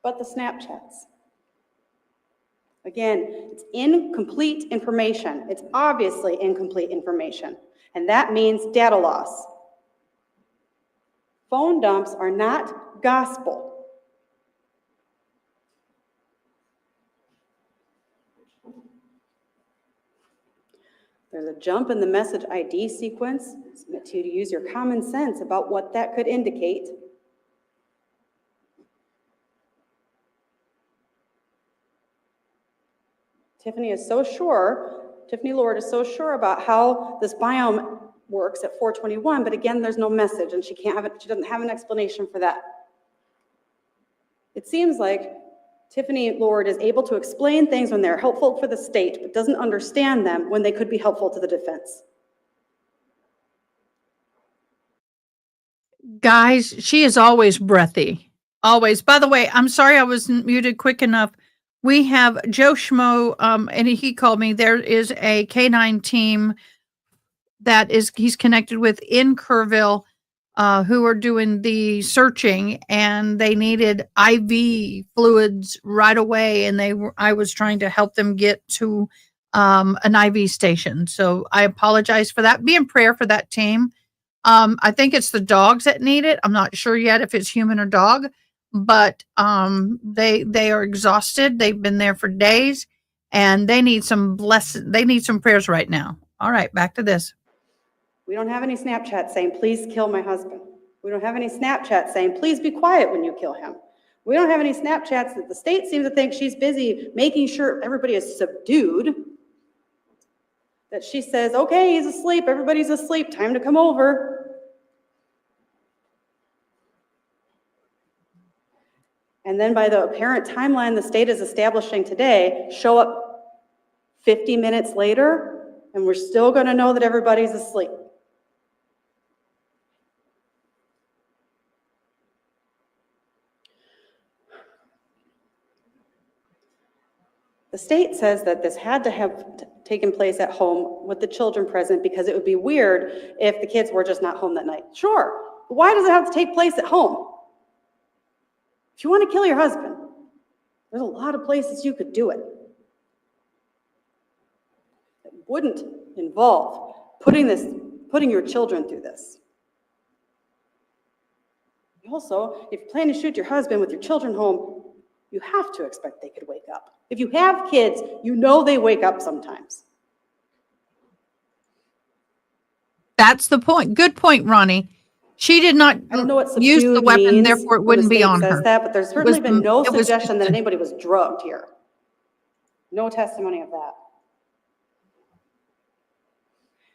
D: But the Snapchats. Again, it's incomplete information. It's obviously incomplete information. And that means data loss. Phone dumps are not gospel. There's a jump in the message ID sequence. It's meant to use your common sense about what that could indicate. Tiffany Lord is so sure about how this biome works at 421, but again, there's no message and she doesn't have an explanation for that. It seems like Tiffany Lord is able to explain things when they're helpful for the state, but doesn't understand them when they could be helpful to the defense.
A: Guys, she is always breathy. Always. By the way, I'm sorry I wasn't muted quick enough. We have Joe Schmo, and he called me. There is a K9 team he's connected with in Kerrville, who are doing the searching, and they needed IV fluids right away. And I was trying to help them get to
B: an IV station. So I apologize for that. Be in prayer for that team. I think it's the dogs that need it. I'm not sure yet if it's human or dog, but they are exhausted. They've been there for days, and they need some prayers right now. All right, back to this.
D: We don't have any Snapchat saying, please kill my husband. We don't have any Snapchat saying, please be quiet when you kill him. We don't have any Snapchats that the state seems to think she's busy making sure everybody is subdued. That she says, okay, he's asleep, everybody's asleep, time to come over. And then by the apparent timeline the state is establishing today, show up 50 minutes later, and we're still going to know that everybody's asleep. The state says that this had to have taken place at home with the children present because it would be weird if the kids were just not home that night. Sure, but why does it have to take place at home? If you want to kill your husband, there's a lot of places you could do it. It wouldn't involve putting your children through this. Also, if you plan to shoot your husband with your children home, you have to expect they could wake up. If you have kids, you know they wake up sometimes.
B: That's the point. Good point, Ronnie. She did not
D: I don't know what
B: use the
D: subdued
B: weapon,
D: means
B: therefore it
D: when the
B: wouldn't be
D: state
B: on
D: says
B: her.
D: that, but there's certainly been no
B: it was
D: suggestion that
B: Houston.
D: anybody was drugged here. No testimony of that.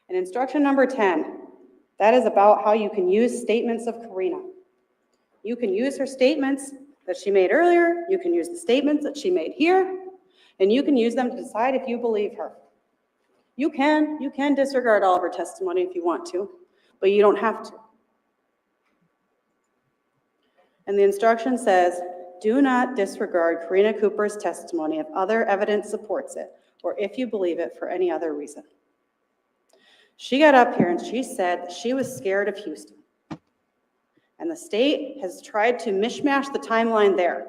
D: And instruction number 10, that is about how you can use statements of Karina. You can use her statements that she made earlier, you can use the statements that she made here, and you can use them to decide if you believe her. You can disregard all of her testimony if you want to, but you don't have to. And the instruction says, do not disregard Karina Cooper's testimony if other evidence supports it, or if you believe it for any other reason. She got up here and she said she was scared of Houston. And the state has tried to mishmash the timeline there.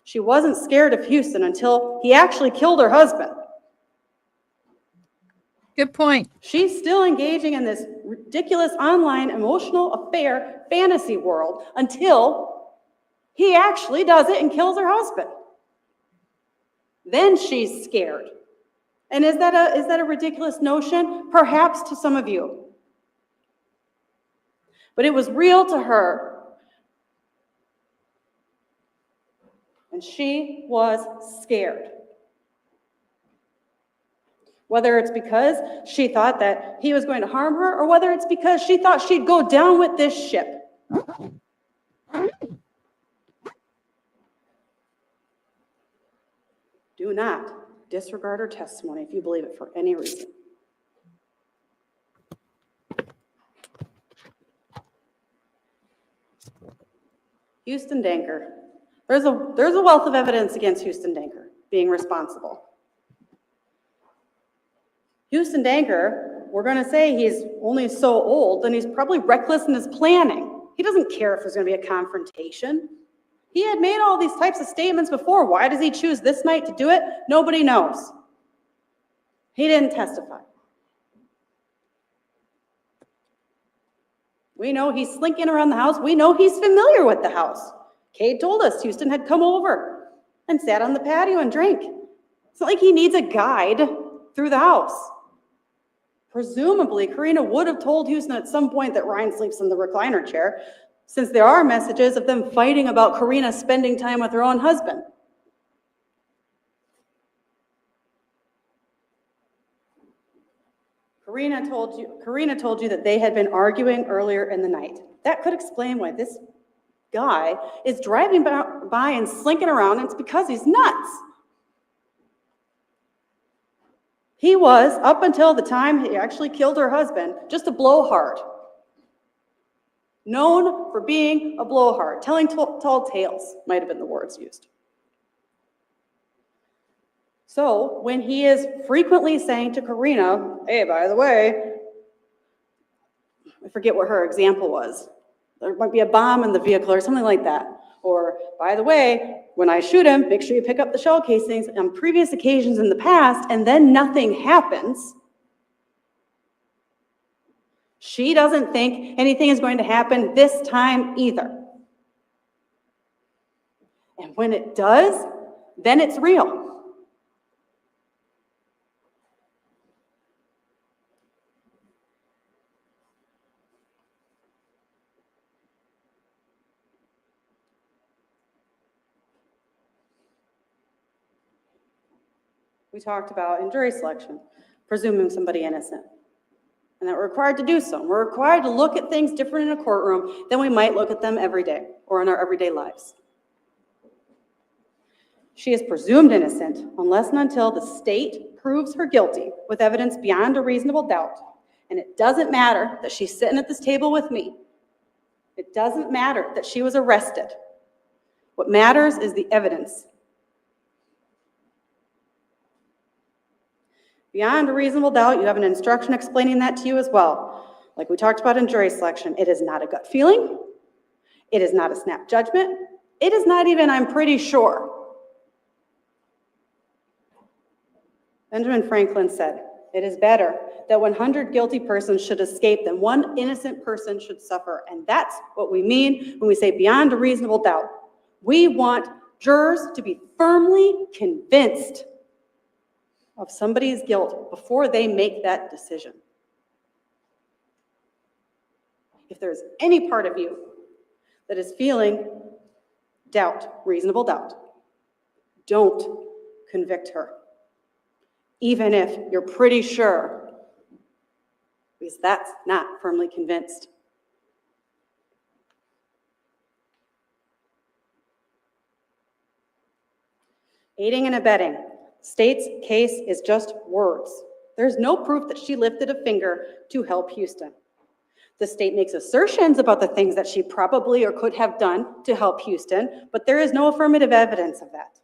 D: She wasn't scared of Houston until he actually killed her husband.
B: Good point.
D: She's still engaging in this ridiculous online emotional affair fantasy world until he actually does it and kills her husband. Then she's scared. And is that a ridiculous notion? Perhaps to some of you. But it was real to her. And she was scared. Whether it's because she thought that he was going to harm her, or whether it's because she thought she'd go down with this ship. Do not disregard her testimony if you believe it for any reason. Houston Danker. There's a wealth of evidence against Houston Danker being responsible. Houston Danker, we're going to say he's only so old, and he's probably reckless in his planning. He doesn't care if there's going to be a confrontation. He had made all these types of statements before. Why does he choose this night to do it? Nobody knows. He didn't testify. We know he's slinking around the house. We know he's familiar with the house. Kate told us Houston had come over and sat on the patio and drank. It's not like he needs a guide through the house. Presumably, Karina would have told Houston at some point that Ryan sleeps in the recliner chair, since there are messages of them fighting about Karina spending time with her own husband. Karina told you that they had been arguing earlier in the night. That could explain why this guy is driving by and slinking around, and it's because he's nuts. He was, up until the time he actually killed her husband, just a blowhard. Known for being a blowhard. Telling tall tales might have been the words used. So when he is frequently saying to Karina, hey, by the way, I forget what her example was. There might be a bomb in the vehicle or something like that. Or, by the way, when I shoot him, make sure you pick up the shell casings on previous occasions in the past, and then nothing happens. She doesn't think anything is going to happen this time either. And when it does, then it's real. We talked about in jury selection, presuming somebody innocent, and that we're required to do so. We're required to look at things different in a courtroom than we might look at them every day or in our everyday lives. She is presumed innocent unless and until the state proves her guilty with evidence beyond a reasonable doubt. And it doesn't matter that she's sitting at this table with me. It doesn't matter that she was arrested. What matters is the evidence. Beyond a reasonable doubt, you have an instruction explaining that to you as well. Like we talked about in jury selection, it is not a gut feeling. It is not a snap judgment. It is not even, I'm pretty sure. Benjamin Franklin said, "It is better that 100 guilty persons should escape than one innocent person should suffer." And that's what we mean when we say beyond a reasonable doubt. We want jurors to be firmly convinced of somebody's guilt before they make that decision. If there's any part of you that is feeling doubt, reasonable doubt, don't convict her, even if you're pretty sure, because that's not firmly convinced. Aiding and abetting. State's case is just words. There's no proof that she lifted a finger to help Houston. The state makes assertions about the things that she probably or could have done to help Houston, but there is no affirmative evidence of that.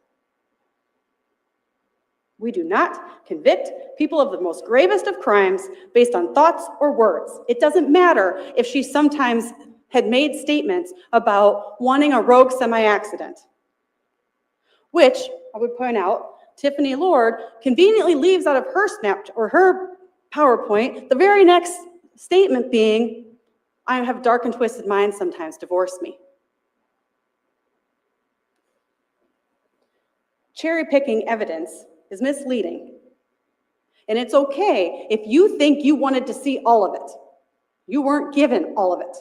D: We do not convict people of the most gravest of crimes based on thoughts or words. It doesn't matter if she sometimes had made statements about wanting a rogue semi-accident, which I would point out, Tiffany Lord conveniently leaves out of her or her PowerPoint the very next statement being, "I have dark and twisted minds sometimes, divorce me." Cherry picking evidence is misleading. And it's okay if you think you wanted to see all of it. You weren't given all of it.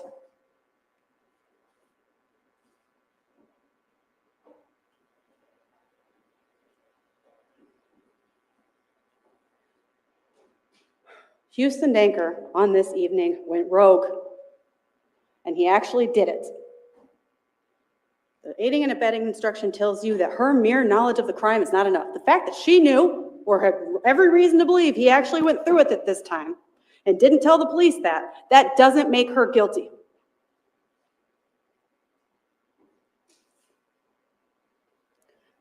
D: Houston Danker on this evening went rogue, and he actually did it. The aiding and abetting instruction tells you that her mere knowledge of the crime is not enough. The fact that she knew, or had every reason to believe he actually went through with it this time, and didn't tell the police that doesn't make her guilty.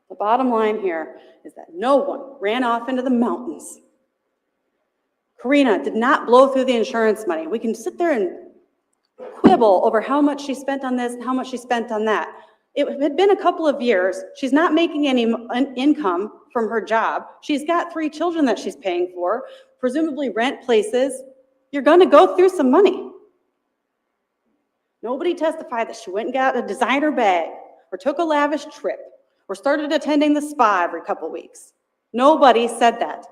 D: The bottom line here is that no one ran off into the mountains. Karina did not blow through the insurance money. We can sit there and quibble over how much she spent on this and how much she spent on that. It had been a couple of years. She's not making any income from her job. She's got 3 children that she's paying for, presumably rent places. You're going to go through some money. Nobody testified that she went and got a designer bag or took a lavish trip or started attending the spa every couple of weeks. Nobody said that.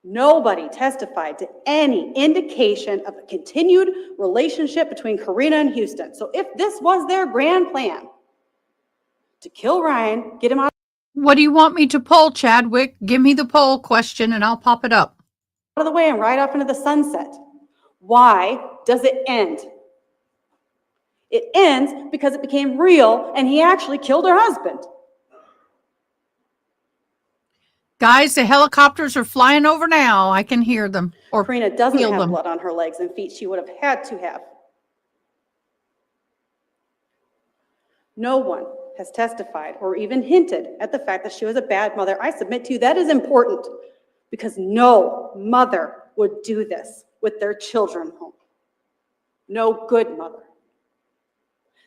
D: Nobody testified to any indication of a continued relationship between Karina and Houston. So if this was their grand plan, to kill Ryan, get him out
A: What do you want me to poll, Chadwick? Give me the poll question and I'll pop it up.
D: of the way and ride off into the sunset, why does it end? It ends because it became real and he actually killed her husband.
A: Guys, the helicopters are flying over now. I can hear them. Or
D: Karina doesn't
A: feel
D: have
A: them.
D: blood on her legs and feet. She would have had to have. No one has testified or even hinted at the fact that she was a bad mother. I submit to you that is important because no mother would do this with their children home. No good mother.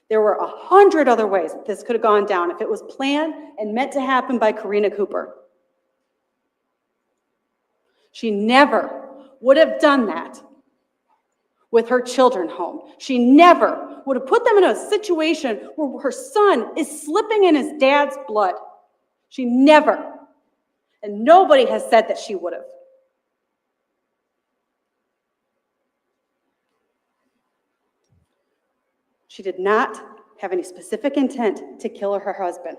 D: There were 100 other ways that this could have gone down if it was planned and meant to happen by Karina Cooper. She never would have done that with her children home. She never would have put them in a situation where her son is slipping in his dad's blood. She never. And nobody has said that she would have. She did not have any specific intent to kill her husband.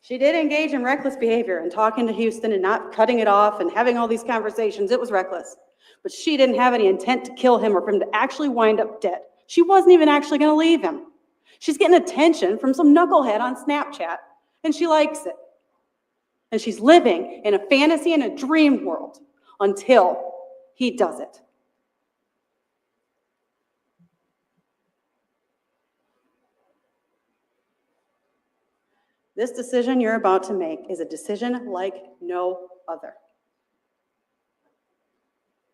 D: She did engage in reckless behavior and talking to Houston and not cutting it off and having all these conversations. It was reckless. But she didn't have any intent to kill him or for him to actually wind up dead. She wasn't even actually going to leave him. She's getting attention from some knucklehead on Snapchat, and she likes it. And she's living in a fantasy and a dream world until he does it. This decision you're about to make is a decision like no other.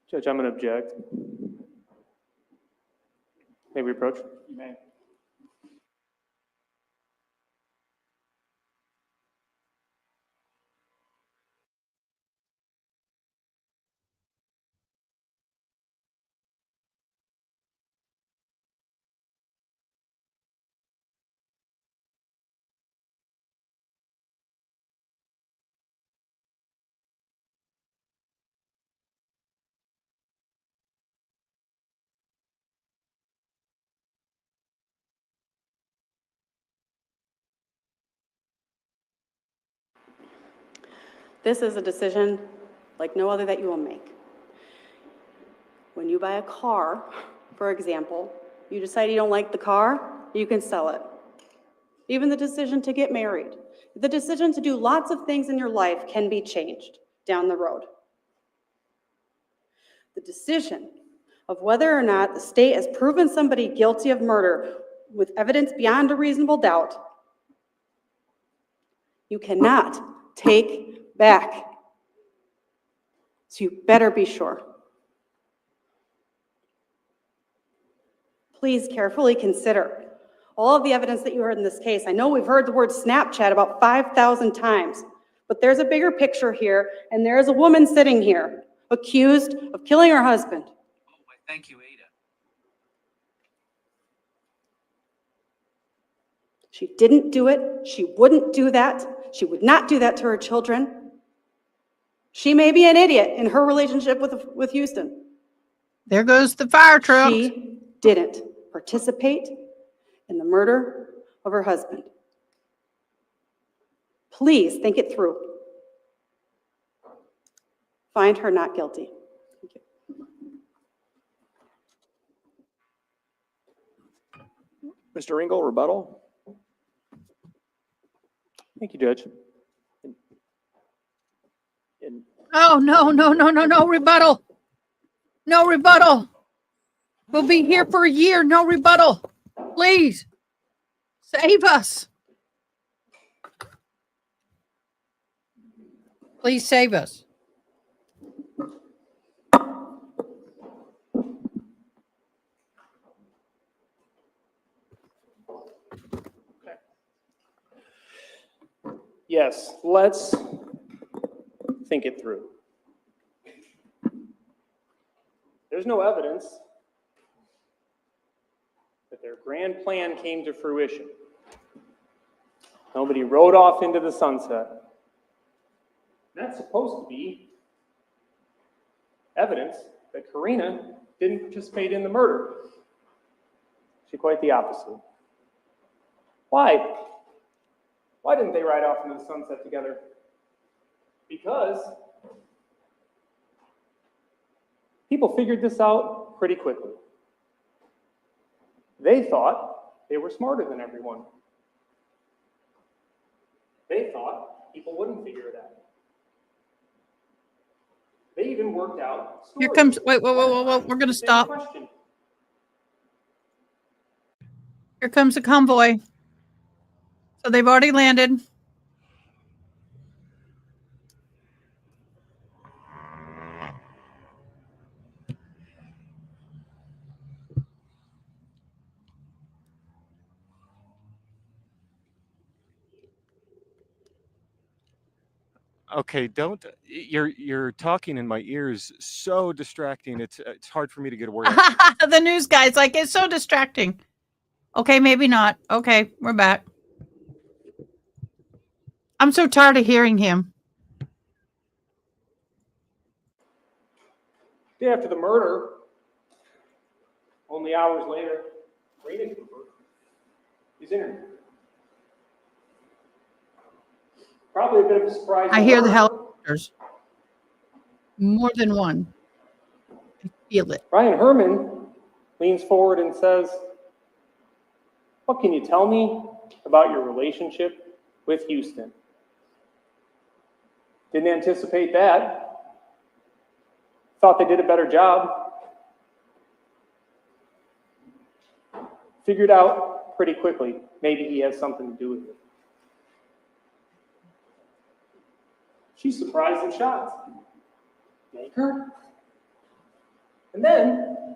G: Judge, I'm going to object. May we approach?
C: You may.
D: This is a decision like no other that you will make. When you buy a car, for example, you decide you don't like the car, you can sell it. Even the decision to get married, the decision to do lots of things in your life can be changed down the road. The decision of whether or not the state has proven somebody guilty of murder with evidence beyond a reasonable doubt, you cannot take back. So you better be sure. Please carefully consider all of the evidence that you heard in this case. I know we've heard the word Snapchat about 5,000 times, but there's a bigger picture here, and there's a woman sitting here accused of killing her husband.
J: Oh, thank you, Ada.
D: She didn't do it. She wouldn't do that. She would not do that to her children. She may be an idiot in her relationship with Houston.
A: There goes the fire truck.
D: She didn't participate in the murder of her husband. Please think it through. Find her not guilty. Thank you.
C: Mr. Ringel, rebuttal?
G: Thank you, Judge.
A: Oh, no rebuttal. No rebuttal. We'll be here for a year. No rebuttal. Please. Save us. Please save us.
G: Yes, let's think it through. There's no evidence that their grand plan came to fruition. Nobody rode off into the sunset. That's supposed to be evidence that Karina didn't participate in the murder. She's quite the opposite. Why? Why didn't they ride off into the sunset together? Because people figured this out pretty quickly. They thought they were smarter than everyone. They thought people wouldn't figure it out. They even worked out stories.
A: Here comes, wait, we're going to stop.
G: Question.
A: Here comes the convoy. So they've already landed.
K: Okay, don't. You're talking in my ears, so distracting. It's hard for me to get a word out.
B: The news guy's like, it's so distracting. Okay, maybe not. Okay, we're back. I'm so tired of hearing him.
G: Day after the murder, only hours later, Karina Cooper is interviewed. Probably a bit of a surprise.
B: I hear the helicopters. More than one. I feel it.
G: Ryan Herman leans forward and says, "What can you tell me about your relationship with Houston?" Didn't anticipate that. Thought they did a better job. Figured out pretty quickly, maybe he has something to do with it. She's surprised and shocked. Baker? And then,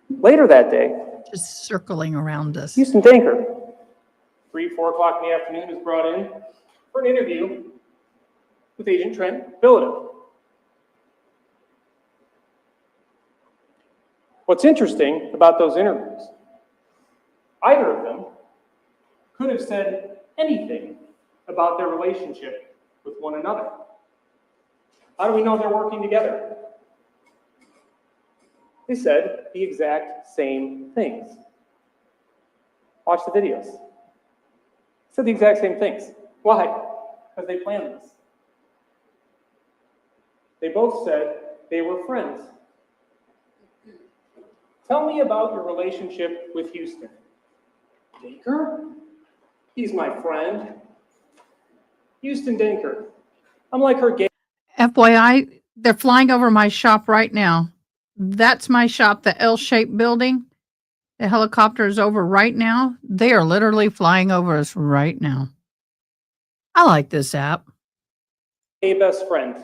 G: later that day,
B: Just circling around us.
G: Houston Danker, 4 o'clock in the afternoon, is brought in for an interview with Agent Trent Bilodeau. What's interesting about those interviews, either of them could have said anything about their relationship with one another. How do we know they're working together? They said the exact same things. Watch the videos. Said the exact same things. Why? Because they planned this. They both said they were friends. Tell me about your relationship with Houston. Danker? He's my friend. Houston Danker. I'm like her gay.
A: FYI, they're flying over my shop right now. That's my shop, the L-shaped building. The helicopter is over right now. They are literally flying over us right now. I like this app.
G: A best friend.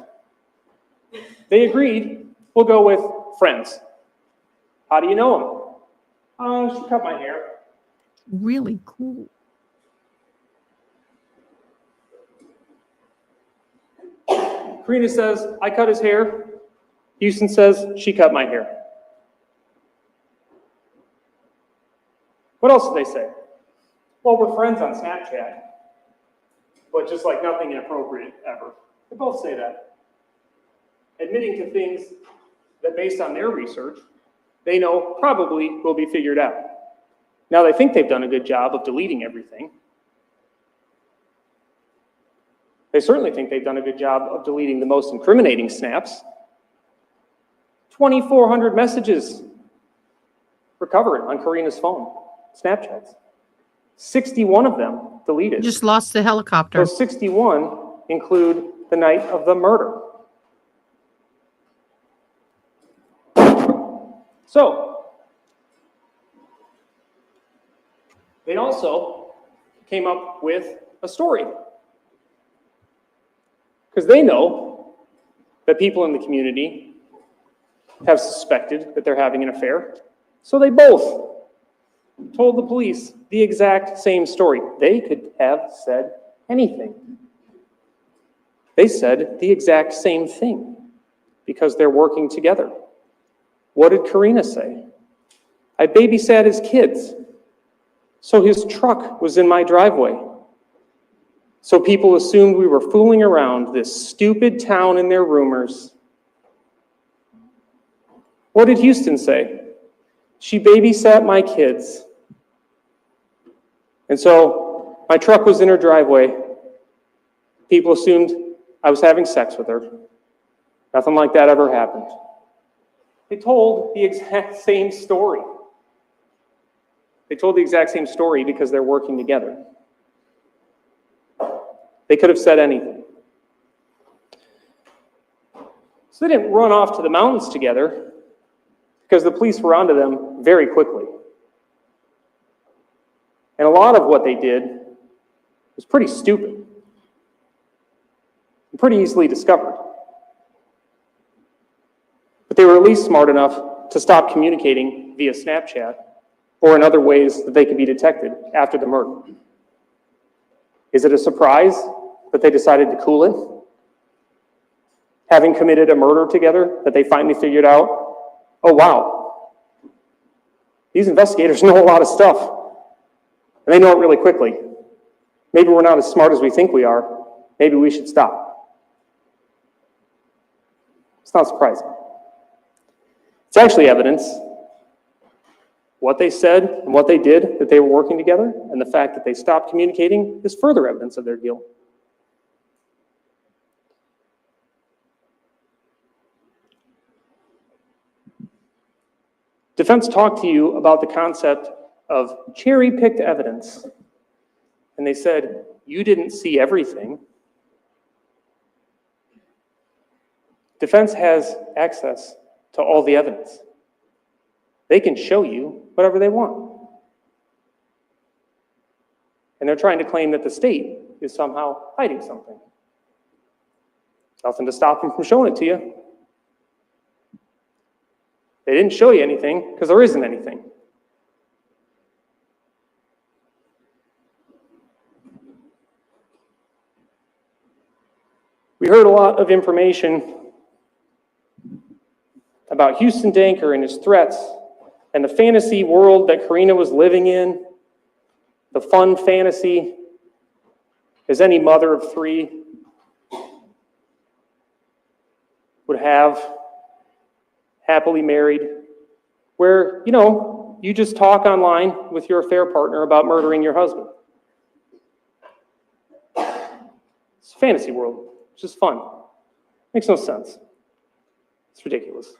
G: They agreed, we'll go with friends. How do you know him? She cut my hair.
B: Really cool.
G: Karina says, I cut his hair. Houston says, she cut my hair. What else did they say? Well, we're friends on Snapchat, but just like nothing inappropriate ever. They both say that. Admitting to things that based on their research, they know probably will be figured out. Now they think they've done a good job of deleting everything. They certainly think they've done a good job of deleting the most incriminating snaps. 2,400 messages recovered on Karina's phone, Snapchats. 61 of them deleted.
A: Just lost the helicopter.
G: Those 61 include the night of the murder. So, they also came up with a story. Because they know that people in the community have suspected that they're having an affair. So they both told the police the exact same story. They could have said anything. They said the exact same thing because they're working together. What did Karina say? I babysat his kids, so his truck was in my driveway. So people assumed we were fooling around this stupid town and their rumors. What did Houston say? She babysat my kids. And so my truck was in her driveway. People assumed I was having sex with her. Nothing like that ever happened. They told the exact same story. They told the exact same story because they're working together. They could have said anything. So they didn't run off to the mountains together because the police were onto them very quickly. And a lot of what they did was pretty stupid and pretty easily discovered. But they were at least smart enough to stop communicating via Snapchat or in other ways that they could be detected after the murder. Is it a surprise that they decided to cool it. Having committed a murder together, that they finally figured out, oh wow, these investigators know a lot of stuff, and they know it really quickly. Maybe we're not as smart as we think we are. Maybe we should stop. It's not surprising. It's actually evidence. What they said and what they did, that they were working together, and the fact that they stopped communicating is further evidence of their guilt. Defense talked to you about the concept of cherry-picked evidence, and they said, you didn't see everything. Defense has access to all the evidence. They can show you whatever they want. And they're trying to claim that the state is somehow hiding something. Nothing to stop them from showing it to you. They didn't show you anything because there isn't anything. We heard a lot of information about Houston Danker and his threats and the fantasy world that Karina was living in, the fun fantasy, as any mother of three would have, happily married, where, you just talk online with your affair partner about murdering your husband. It's a fantasy world. It's just fun. Makes no sense. It's ridiculous.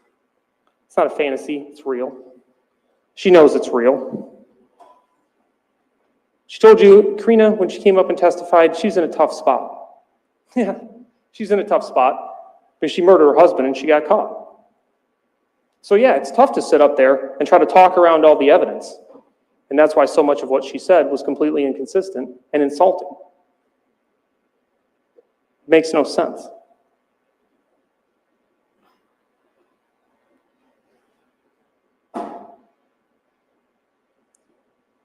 G: It's not a fantasy, it's real. She knows it's real. She told you, Karina, when she came up and testified, she's in a tough spot. Yeah, she's in a tough spot because she murdered her husband and she got caught. So yeah, it's tough to sit up there and try to talk around all the evidence. And that's why so much of what she said was completely inconsistent and insulting. It makes no sense.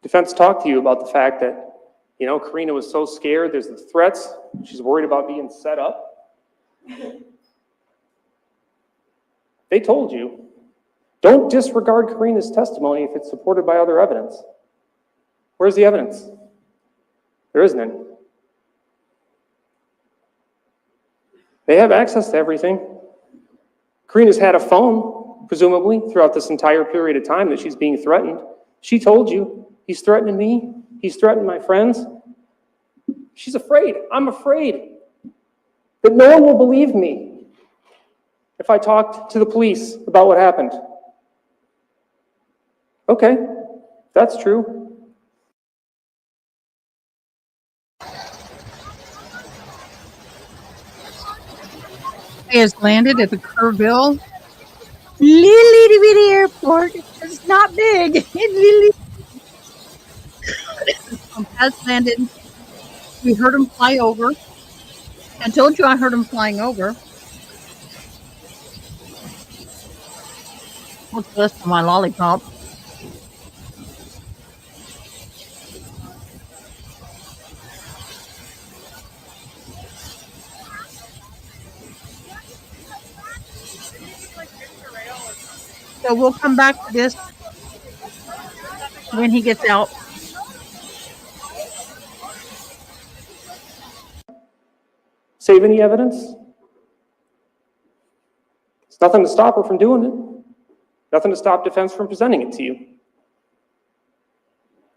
G: Defense talked to you about the fact that, Karina was so scared, there's the threats, she's worried about being set up. They told you, don't disregard Karina's testimony if it's supported by other evidence. Where's the evidence? There isn't any. They have access to everything. Karina's had a phone, presumably, throughout this entire period of time that she's being threatened. She told you, he's threatening me, he's threatening my friends. She's afraid. I'm afraid that no one will believe me if I talked to the police about what happened. Okay, that's true.
B: He has landed at the Kerrville little bitty airport. It's not big. It's little. Has landed. We heard him fly over. I told you I heard him flying over. What's the rest of my lollipop? So we'll come back to this when he gets out.
G: Save any evidence? There's nothing to stop her from doing it. Nothing to stop defense from presenting it to you.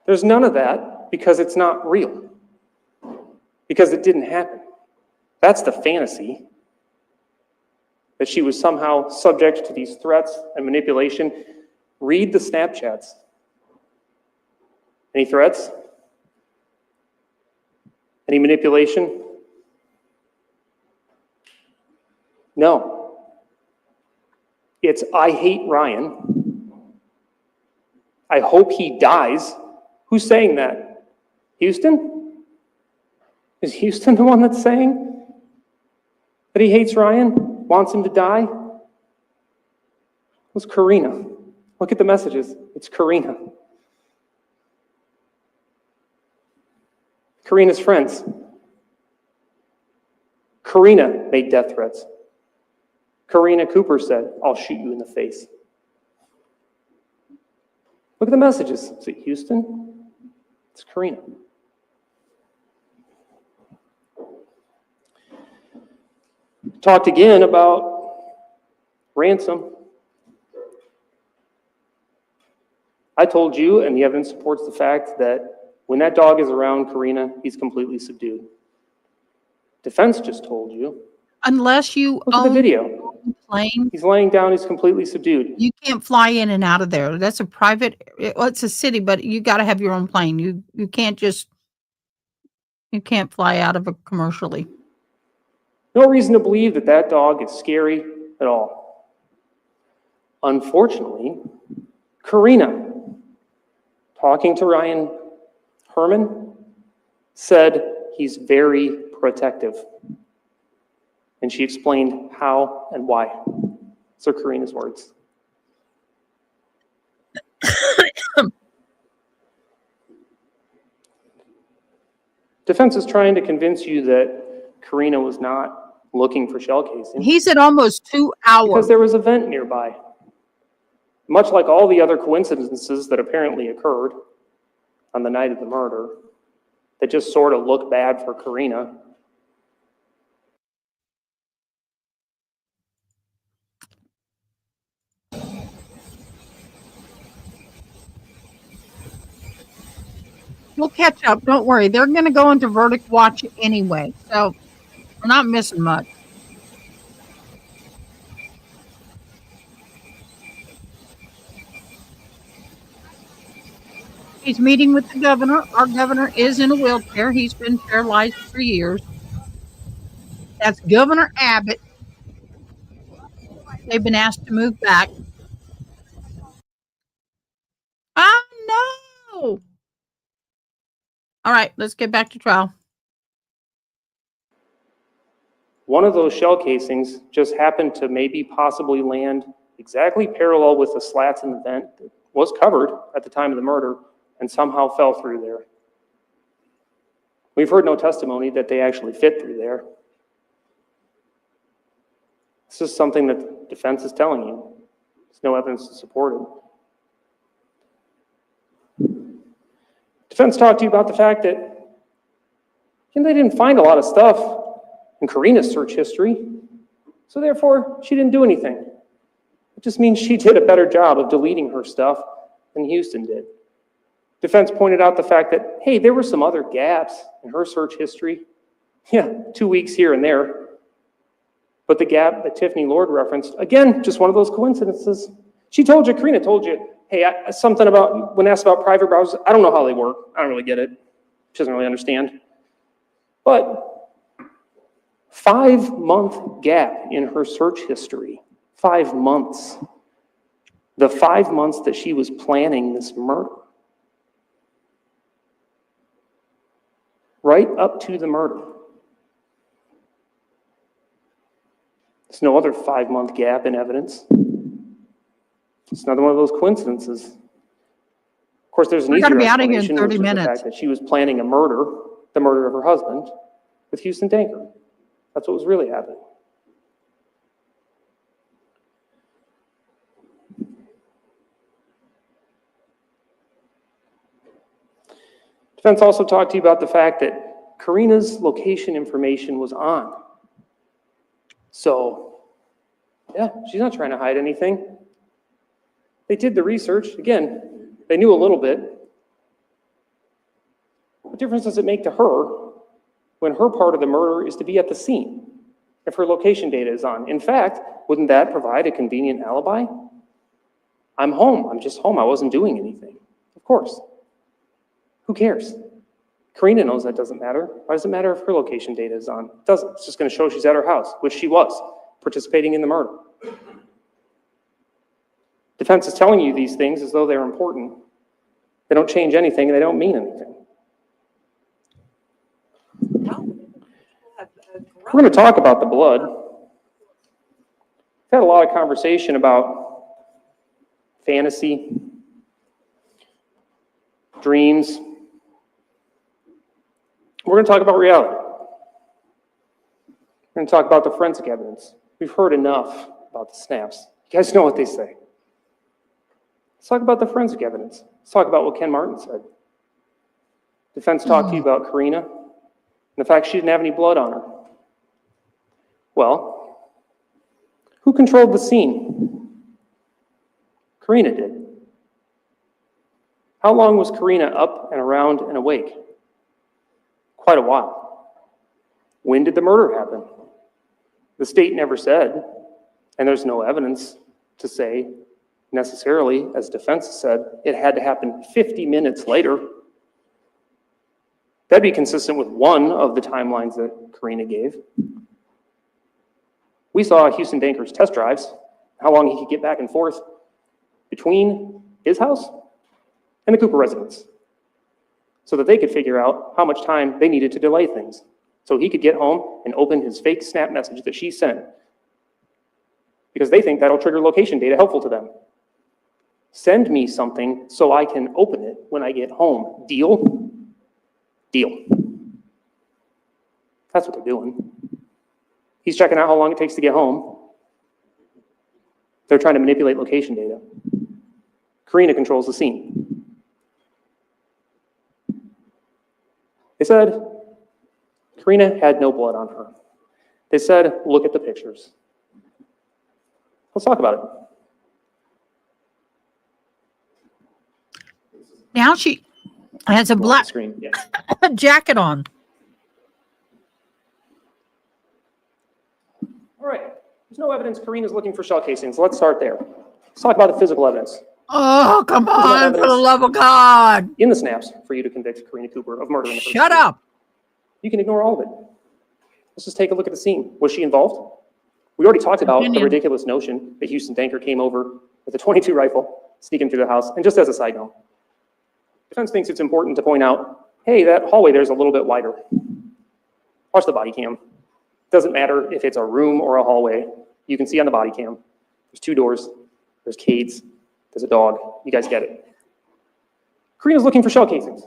G: There's none of that because it's not real. Because it didn't happen. That's the fantasy. That she was somehow subject to these threats and manipulation. Read the Snapchats. Any threats? Any manipulation? No. It's, I hate Ryan. I hope he dies. Who's saying that? Houston? Is Houston the one that's saying that he hates Ryan, wants him to die? It was Karina. Look at the messages. It's Karina. Karina's friends. Karina made death threats. Karina Cooper said, "I'll shoot you in the face." Look at the messages. Is it Houston? It's Karina. Talked again about ransom. I told you, and the evidence supports the fact, that when that dog is around Karina, he's completely subdued. Defense just told you.
B: Unless you
G: Look at the
B: own
G: video.
B: a plane,
G: He's laying down, he's completely subdued.
B: you can't fly in and out of there. That's a private, well, it's a city, but you got to have your own plane. You can't just, you can't fly out of it commercially.
G: No reason to believe that that dog is scary at all. Unfortunately, Karina, talking to Ryan Herman, said he's very protective. And she explained how and why. Those are Karina's words. Defense is trying to convince you that Karina was not looking for shell casings.
B: He said almost 2
G: Because
B: hours.
G: there was a vent nearby. Much like all the other coincidences that apparently occurred on the night of the murder, that just sort of look bad for Karina.
B: We'll catch up. Don't worry. They're going to go into verdict watch anyway. So we're not missing much. He's meeting with the governor. Our governor is in a wheelchair. He's been paralyzed for years. That's Governor Abbott. They've been asked to move back. Oh, no. All right, let's get back to trial.
G: One of those shell casings just happened to maybe possibly land exactly parallel with the slats in the vent that was covered at the time of the murder and somehow fell through there. We've heard no testimony that they actually fit through there. This is something that the defense is telling you. There's no evidence to support it. Defense talked to you about the fact that they didn't find a lot of stuff in Karina's search history, so therefore she didn't do anything. It just means she did a better job of deleting her stuff than Houston did. Defense pointed out the fact that, hey, there were some other gaps in her search history. Yeah, 2 weeks here and there. But the gap that Tiffany Lord referenced, again, just one of those coincidences. She told you, Karina told you, hey, something about, when asked about private browsers, I don't know how they work. I don't really get it. She doesn't really understand. But 5-month gap in her search history, 5 months. The 5 months that she was planning this murder. Right up to the murder. There's no other 5-month gap in evidence. It's another one of those coincidences. Of course, there's an easier explanation, which is the fact that she was planning a murder, the murder of her husband, with Houston Danker. That's what was really happening. Defense also talked to you about the fact that Karina's location information was on. So, yeah, she's not trying to hide anything. They did the research. Again, they knew a little bit. What difference does it make to her when her part of the murder is to be at the scene if her location data is on? In fact, wouldn't that provide a convenient alibi? I'm home. I'm just home. I wasn't doing anything. Of course. Who cares? Karina knows that doesn't matter. Why does it matter if her location data is on? It doesn't. It's just going to show she's at her house, which she was, participating in the murder. Defense is telling you these things as though they're important. They don't change anything, and they don't mean anything. We're going to talk about the blood. We've had a lot of conversation about fantasy, dreams. We're going to talk about reality. We're going to talk about the forensic evidence. We've heard enough about the snaps. You guys know what they say. Let's talk about the forensic evidence. Let's talk about what Ken Martin said. Defense talked to you about Karina and the fact she didn't have any blood on her. Well, who controlled the scene? Karina did. How long was Karina up and around and awake? Quite a while. When did the murder happen? The state never said, and there's no evidence to say necessarily, as defense said, it had to happen 50 minutes later. That'd be consistent with one of the timelines that Karina gave. We saw Houston Danker's test drives, how long he could get back and forth between his house and the Cooper residence, so that they could figure out how much time they needed to delay things, so he could get home and open his fake snap message that she sent, because they think that'll trigger location data helpful to them. Send me something so I can open it when I get home. Deal? Deal. That's what they're doing. He's checking out how long it takes to get home. They're trying to manipulate location data. Karina controls the scene. They said Karina had no blood on her. They said, look at the pictures. Let's talk about it.
B: Now she has a black
G: Screen. Yeah.
B: jacket on.
G: All right. There's no evidence Karina's looking for shell casings. Let's start there. Let's talk about the physical evidence.
B: Oh, come on, for the love of God.
G: In the snaps for you to convict Karina Cooper of murder in the first
B: Shut
G: degree.
B: up.
G: You can ignore all of it. Let's just take a look at the scene. Was she involved? We already talked about the ridiculous notion that Houston Danker came over with a .22 rifle, sneaking through the house. And just as a side note, defense thinks it's important to point out, hey, that hallway there's a little bit wider. Watch the body cam. Doesn't matter if it's a room or a hallway. You can see on the body cam. There's 2 doors. There's Cades. There's a dog. You guys get it. Karina's looking for shell casings.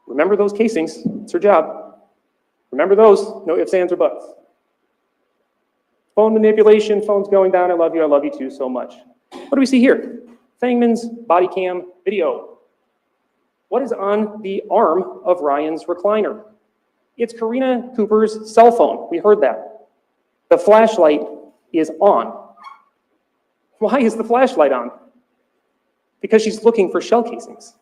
G: Remember those casings. It's her job. Remember those. No ifs, ands, or buts. Phone manipulation. Phone's going down. I love you too so much. What do we see here? Fangman's body cam video. What is on the arm of Ryan's recliner? It's Karina Cooper's cell phone. We heard that. The flashlight is on. Why is the flashlight on? Because she's looking for shell casings.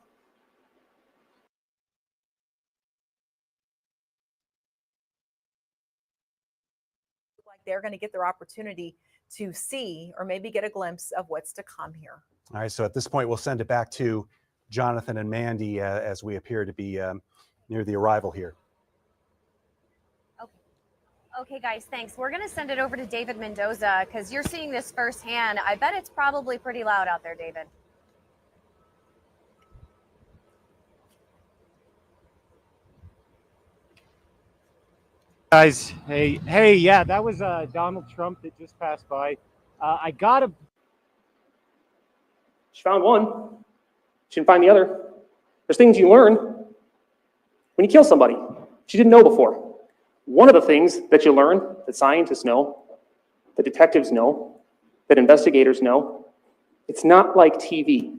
L: Like they're going to get their opportunity to see or maybe get a glimpse of what's to come here.
M: All right, so at this point, we'll send it back to Jonathan and Mandy as we appear to be near the arrival here.
N: Okay, guys, thanks. We're going to send it over to David Mendoza because you're seeing this firsthand. I bet it's probably pretty loud out there, David.
K: Guys, hey, yeah, that was Donald Trump that just passed by. I got a.
G: She found one. She didn't find the other. There's things you learn when you kill somebody she didn't know before. One of the things that you learn, that scientists know, that detectives know, that investigators know, it's not like TV.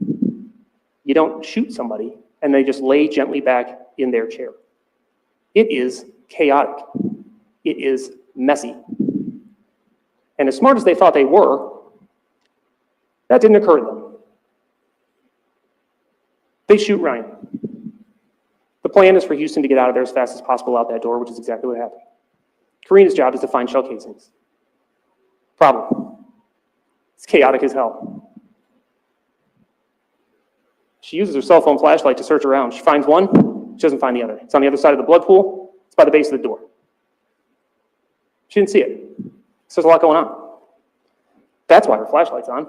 G: You don't shoot somebody and they just lay gently back in their chair. It is chaotic. It is messy. And as smart as they thought they were, that didn't occur to them. They shoot Ryan. The plan is for Houston to get out of there as fast as possible out that door, which is exactly what happened. Karina's job is to find shell casings. Problem. It's chaotic as hell. She uses her cell phone flashlight to search around. She finds one, she doesn't find the other. It's on the other side of the blood pool. It's by the base of the door. She didn't see it. So there's a lot going on. That's why her flashlight's on.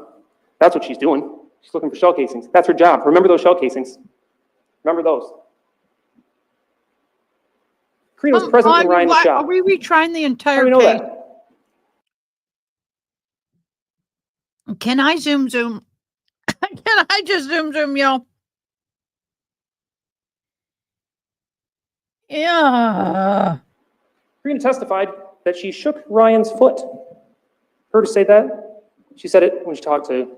G: That's what she's doing. She's looking for shell casings. That's her job. Remember those shell casings. Remember those. Karina was present in Ryan's shop.
B: Are we retrying the entire
G: How do we know
B: case?
G: that?
B: Can I zoom? Can I just zoom, y'all? Yeah.
G: Karina testified that she shook Ryan's foot. Heard her say that? She said it when she talked to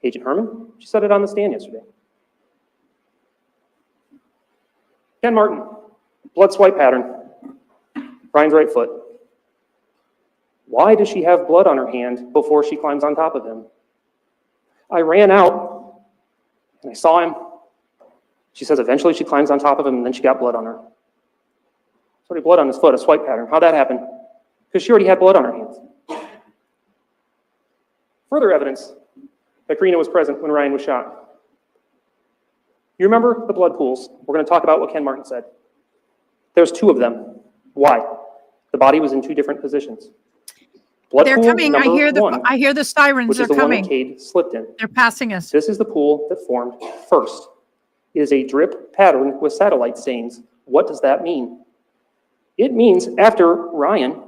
G: Agent Herman. She said it on the stand yesterday. Ken Martin, blood swipe pattern. Ryan's right foot. Why does she have blood on her hand before she climbs on top of him? I ran out and I saw him. She says eventually she climbs on top of him and then she got blood on her. There's already blood on his foot, a swipe pattern. How'd that happen? Because she already had blood on her hands. Further evidence that Karina was present when Ryan was shot. You remember the blood pools? We're going to talk about what Ken Martin said. There's 2 of them. Why? The body was in 2 different positions. Blood
A: They're
G: pool
A: coming. I hear
G: number 1,
A: I hear the sirens.
G: which
A: They're
G: is the one that
A: coming.
G: Cade slipped in.
A: They're passing us.
G: This is the pool that formed first. It is a drip pattern with satellite stains. What does that mean? It means after Ryan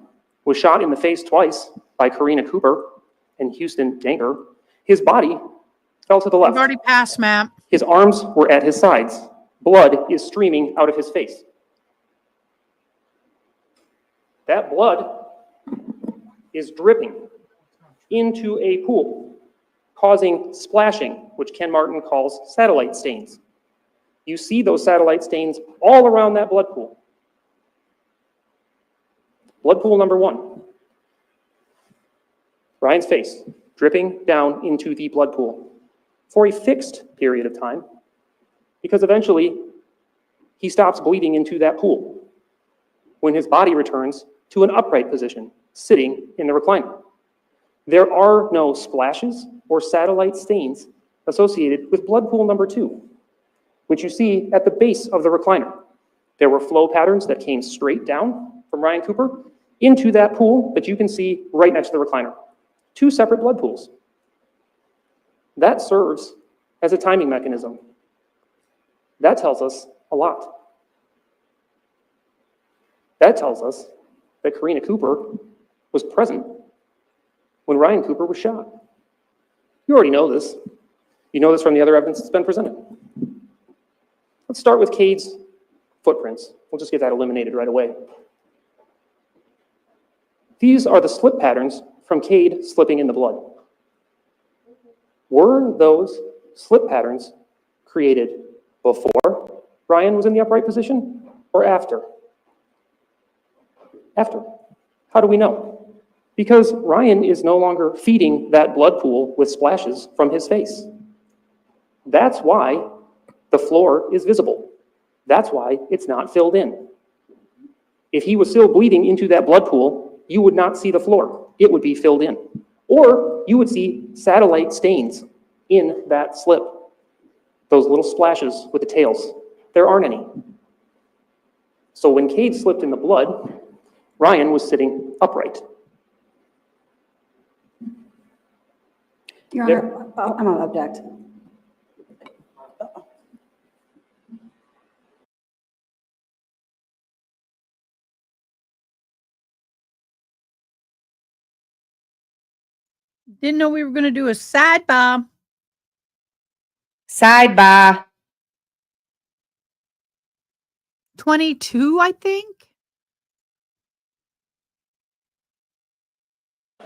G: was shot in the face twice by Karina Cooper and Houston Danker, his body fell to the left.
A: We've already passed, Matt.
G: His arms were at his sides. Blood is streaming out of his face. That blood is dripping into a pool, causing splashing, which Ken Martin calls satellite stains. You see those satellite stains all around that blood pool. Blood pool number 1. Ryan's face dripping down into the blood pool for a fixed period of time, because eventually he stops bleeding into that pool when his body returns to an upright position, sitting in the recliner. There are no splashes or satellite stains associated with blood pool number 2, which you see at the base of the recliner. There were flow patterns that came straight down from Ryan Cooper into that pool that you can see right next to the recliner. 2 separate blood pools. That serves as a timing mechanism. That tells us a lot. That tells us that Karina Cooper was present when Ryan Cooper was shot. You already know this. You know this from the other evidence that's been presented. Let's start with Cade's footprints. We'll just get that eliminated right away. These are the slip patterns from Cade slipping in the blood. Were those slip patterns created before Ryan was in the upright position or after? After. How do we know? Because Ryan is no longer feeding that blood pool with splashes from his face. That's why the floor is visible. That's why it's not filled in. If he was still bleeding into that blood pool, you would not see the floor. It would be filled in. Or you would see satellite stains in that slip. Those little splashes with the tails. There aren't any. So when Cade slipped in the blood, Ryan was sitting upright.
D: Your Honor, I'm going to object.
A: Didn't know we were going to do a sidebar.
B: Sidebar.
A: 22, I think.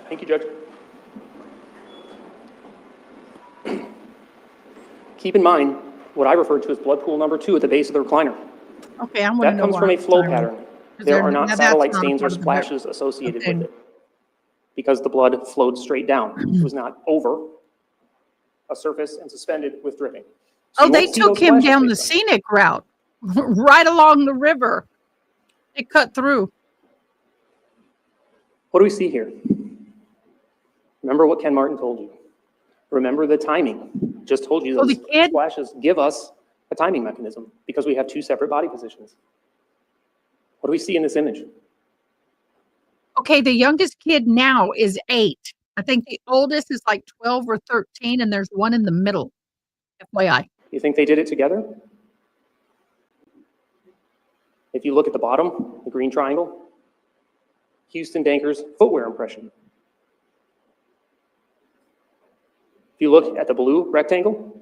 G: Thank you, Judge. Keep in mind what I referred to as blood pool number 2 at the base of the recliner.
A: Okay, I'm going to
G: That
A: know
G: comes
A: why.
G: from a flow
A: Sorry.
G: pattern.
A: Is
G: There are not
A: now that's
G: satellite
A: not a
G: stains or
A: part of the
G: splashes associated
A: Okay.
G: with it because the blood flowed straight down. It was not over a surface and suspended with dripping. So
A: Oh,
G: you
A: they
G: won't see
A: took
G: those
A: him
G: splashes
A: down the
G: based on it.
A: scenic route, right along the river. It cut through.
G: What do we see here? Remember what Ken Martin told you. Remember the timing. Just told you
A: Oh,
G: those
A: the kid?
G: splashes give us a timing mechanism because we have 2 separate body positions. What do we see in this image?
A: Okay, the youngest kid now is 8. I think the oldest is like 12 or 13, and there's one in the middle. FYI.
G: You think they did it together? If you look at the bottom, the green triangle, Houston Danker's footwear impression. If you look at the blue rectangle,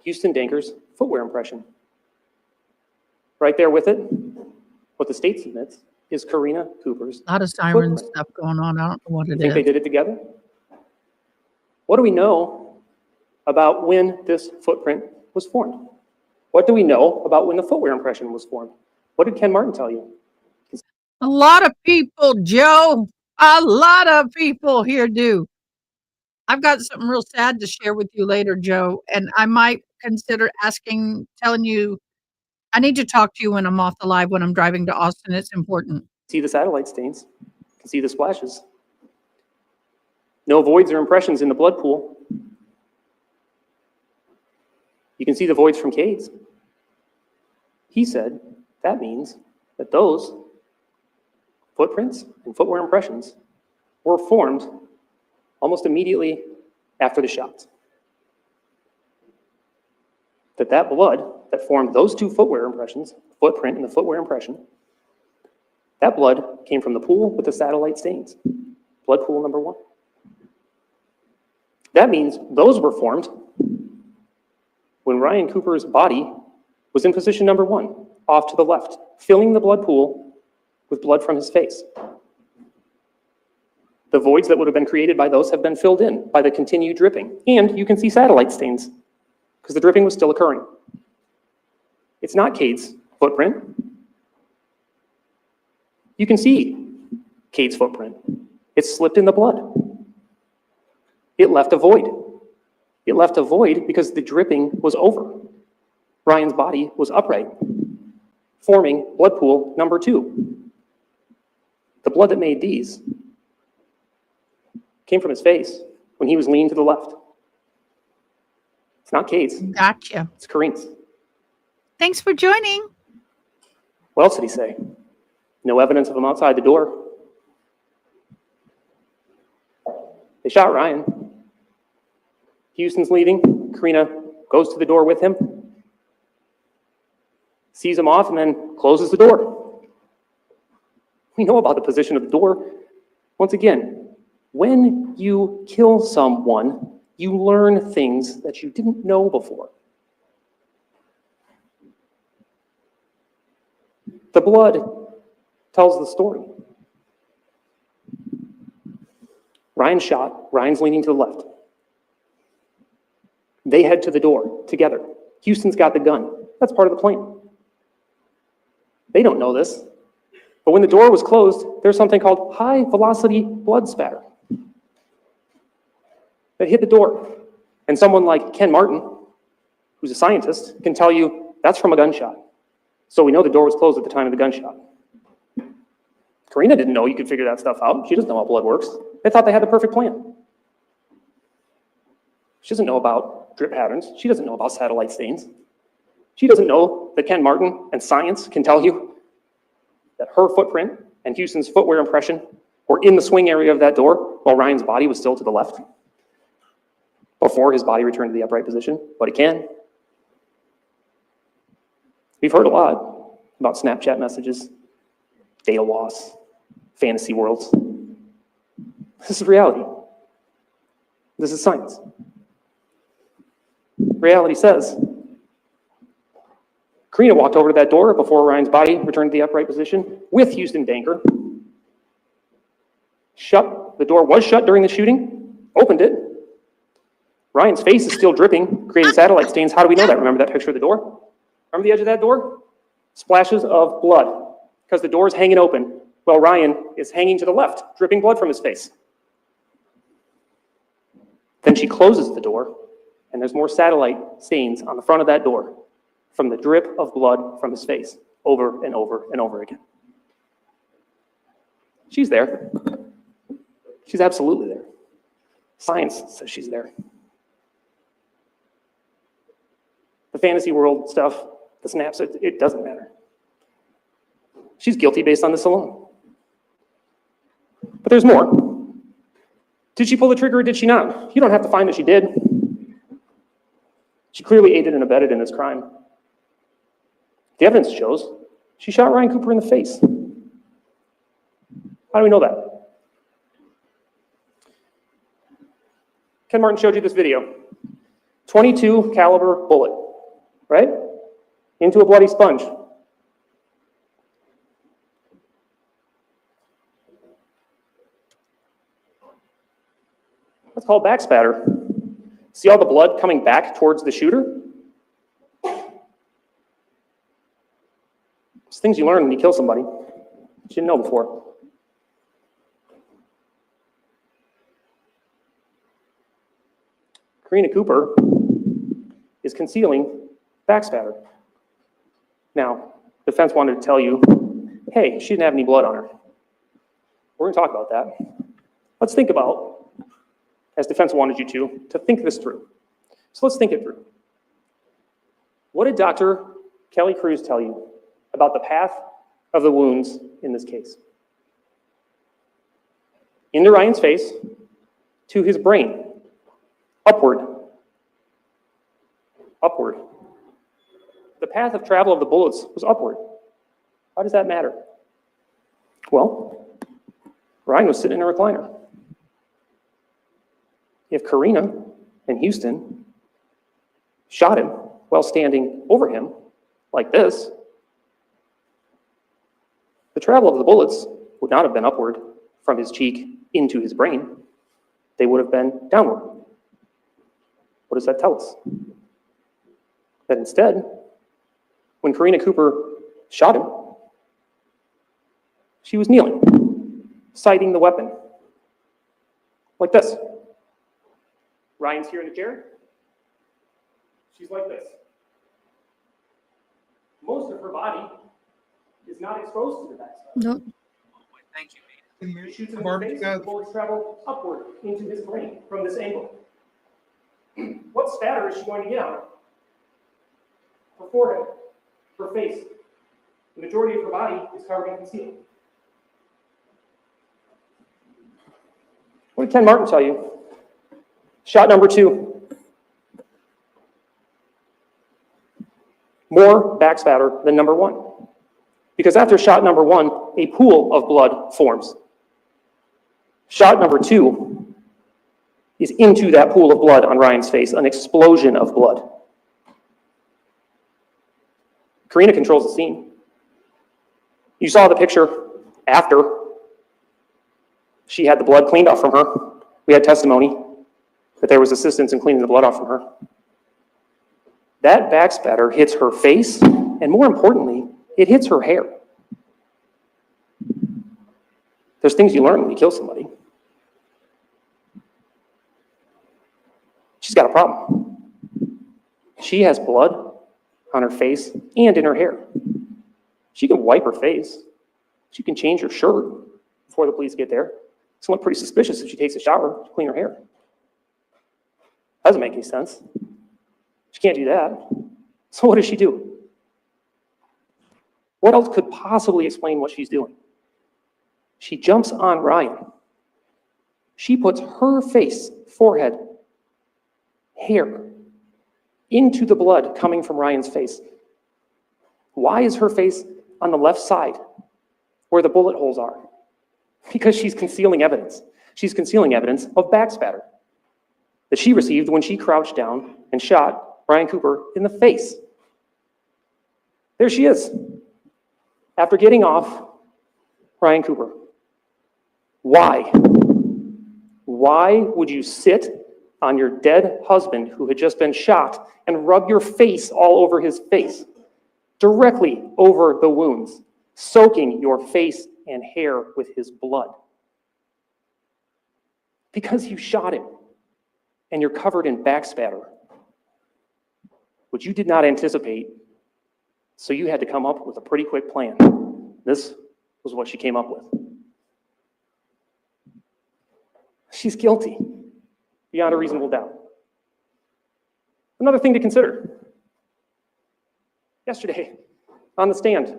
G: Houston Danker's footwear impression. Right there with it, what the state submits is Karina Cooper's
A: A lot of siren
G: footprint.
A: stuff going on. I don't know what
G: You
A: it
G: think they
A: is.
G: did it together? What do we know about when this footprint was formed? What do we know about when the footwear impression was formed? What did Ken Martin tell you?
A: A lot of people, Joe. A lot of people here do. I've got something real sad to share with you later, Joe, and I might consider telling you, I need to talk to you when I'm off the live, when I'm driving to Austin. It's important.
G: See the satellite stains, you can see the splashes. No voids or impressions in the blood pool. You can see the voids from Cade's. He said that means that those footprints and footwear impressions were formed almost immediately after the shots. That blood that formed those two footwear impressions, footprint and the footwear impression, that blood came from the pool with the satellite stains, blood pool number 1. That means those were formed when Ryan Cooper's body was in position number 1, off to the left, filling the blood pool with blood from his face. The voids that would have been created by those have been filled in by the continued dripping. And you can see satellite stains because the dripping was still occurring. It's not Cade's footprint. You can see Cade's footprint. It's slipped in the blood. It left a void. It left a void because the dripping was over. Ryan's body was upright, forming blood pool number 2. The blood that made these came from his face when he was leaning to the left. It's not Cade's.
A: Gotcha.
G: It's Karina's.
A: Thanks for joining.
G: What else did he say? No evidence of him outside the door. They shot Ryan. Houston's leaving. Karina goes to the door with him, sees him off, and then closes the door. We know about the position of the door. Once again, when you kill someone, you learn things that you didn't know before. The blood tells the story. Ryan's shot. Ryan's leaning to the left. They head to the door together. Houston's got the gun. That's part of the plan. They don't know this. But when the door was closed, there's something called high-velocity blood spatter that hit the door. And someone like Ken Martin, who's a scientist, can tell you that's from a gunshot. So we know the door was closed at the time of the gunshot. Karina didn't know you could figure that stuff out. She doesn't know how blood works. They thought they had the perfect plan. She doesn't know about drip patterns. She doesn't know about satellite stains. She doesn't know that Ken Martin and science can tell you that her footprint and Houston's footwear impression were in the swing area of that door while Ryan's body was still to the left before his body returned to the upright position, but it can. We've heard a lot about Snapchat messages, data loss, fantasy worlds. This is reality. This is science. Reality says Karina walked over to that door before Ryan's body returned to the upright position with Houston Danker. The door was shut during the shooting, opened it. Ryan's face is still dripping, creating satellite stains. How do we know that? Remember that picture of the door? Remember the edge of that door? Splashes of blood, because the door is hanging open while Ryan is hanging to the left, dripping blood from his face. Then she closes the door, and there's more satellite stains on the front of that door from the drip of blood from his face over and over and over again. She's there. She's absolutely there. Science says she's there. The fantasy world stuff, the snaps, it doesn't matter. She's guilty based on this alone. But there's more. Did she pull the trigger or did she not? You don't have to find that she did. She clearly aided and abetted in this crime. The evidence shows she shot Ryan Cooper in the face. How do we know that? Ken Martin showed you this video. 22 caliber bullet, right? Into a bloody sponge. That's called backspatter. See all the blood coming back towards the shooter? It's things you learn when you kill somebody you didn't know before. Karina Cooper is concealing backspatter. Now, defense wanted to tell you, hey, she didn't have any blood on her. We're going to talk about that. Let's think about, as defense wanted you to think this through. So let's think it through. What did Dr. Kelly Cruz tell you about the path of the wounds in this case? Into Ryan's face, to his brain, upward. Upward. The path of travel of the bullets was upward. How does that matter? Well, Ryan was sitting in a recliner. If Karina and Houston shot him while standing over him like this, the travel of the bullets would not have been upward from his cheek into his brain. They would have been downward. What does that tell us? That instead, when Karina Cooper shot him, she was kneeling, sighting the weapon, like this. Ryan's here in the chair. She's like this. Most of her body is not exposed to the backside.
B: Nope.
J: Thank you.
G: He shoots him in the face, the bullets travel upward into his brain from this angle. What spatter is she going to get on her? Her forehead, her face. The majority of her body is covered in concealment. What did Ken Martin tell you? Shot number 2. More backspatter than number 1. Because after shot number 1, a pool of blood forms. Shot number 2 is into that pool of blood on Ryan's face, an explosion of blood. Karina controls the scene. You saw the picture after she had the blood cleaned off from her. We had testimony that there was assistance in cleaning the blood off from her. That backspatter hits her face, and more importantly, it hits her hair. There's things you learn when you kill somebody. She's got a problem. She has blood on her face and in her hair. She can wipe her face. She can change her shirt before the police get there. It's going to look pretty suspicious if she takes a shower to clean her hair. Doesn't make any sense. She can't do that. So what does she do? What else could possibly explain what she's doing? She jumps on Ryan. She puts her face, forehead, hair into the blood coming from Ryan's face. Why is her face on the left side where the bullet holes are? Because she's concealing evidence. She's concealing evidence of backspatter that she received when she crouched down and shot Ryan Cooper in the face. There she is, after getting off Ryan Cooper. Why? Why would you sit on your dead husband who had just been shot and rub your face all over his face, directly over the wounds, soaking your face and hair with his blood? Because you shot him and you're covered in backspatter, which you did not anticipate, so you had to come up with a pretty quick plan. This was what she came up with. She's guilty, beyond a reasonable doubt. Another thing to consider. Yesterday, on the stand,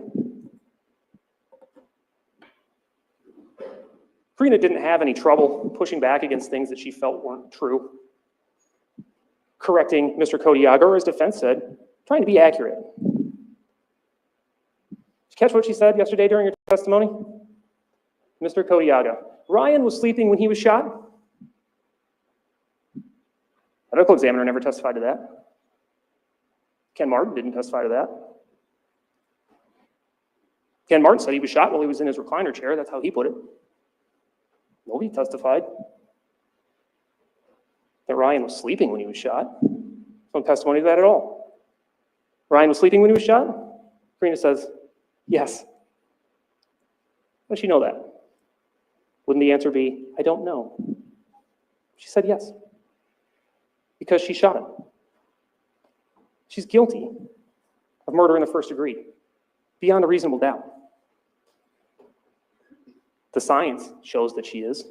G: Karina didn't have any trouble pushing back against things that she felt weren't true, correcting Mr. Kodiaga, or as defense said, trying to be accurate. Did you catch what she said yesterday during her testimony? Mr. Kodiaga, Ryan was sleeping when he was shot? The medical examiner never testified to that. Ken Martin didn't testify to that. Ken Martin said he was shot while he was in his recliner chair. That's how he put it. Nobody testified. that Ryan was sleeping when he was shot. No testimony to that at all. Ryan was sleeping when he was shot? Karina says, yes. How does she know that? Wouldn't the answer be, I don't know? She said yes. Because she shot him. She's guilty of murder in the first degree, beyond a reasonable doubt. The science shows that she is.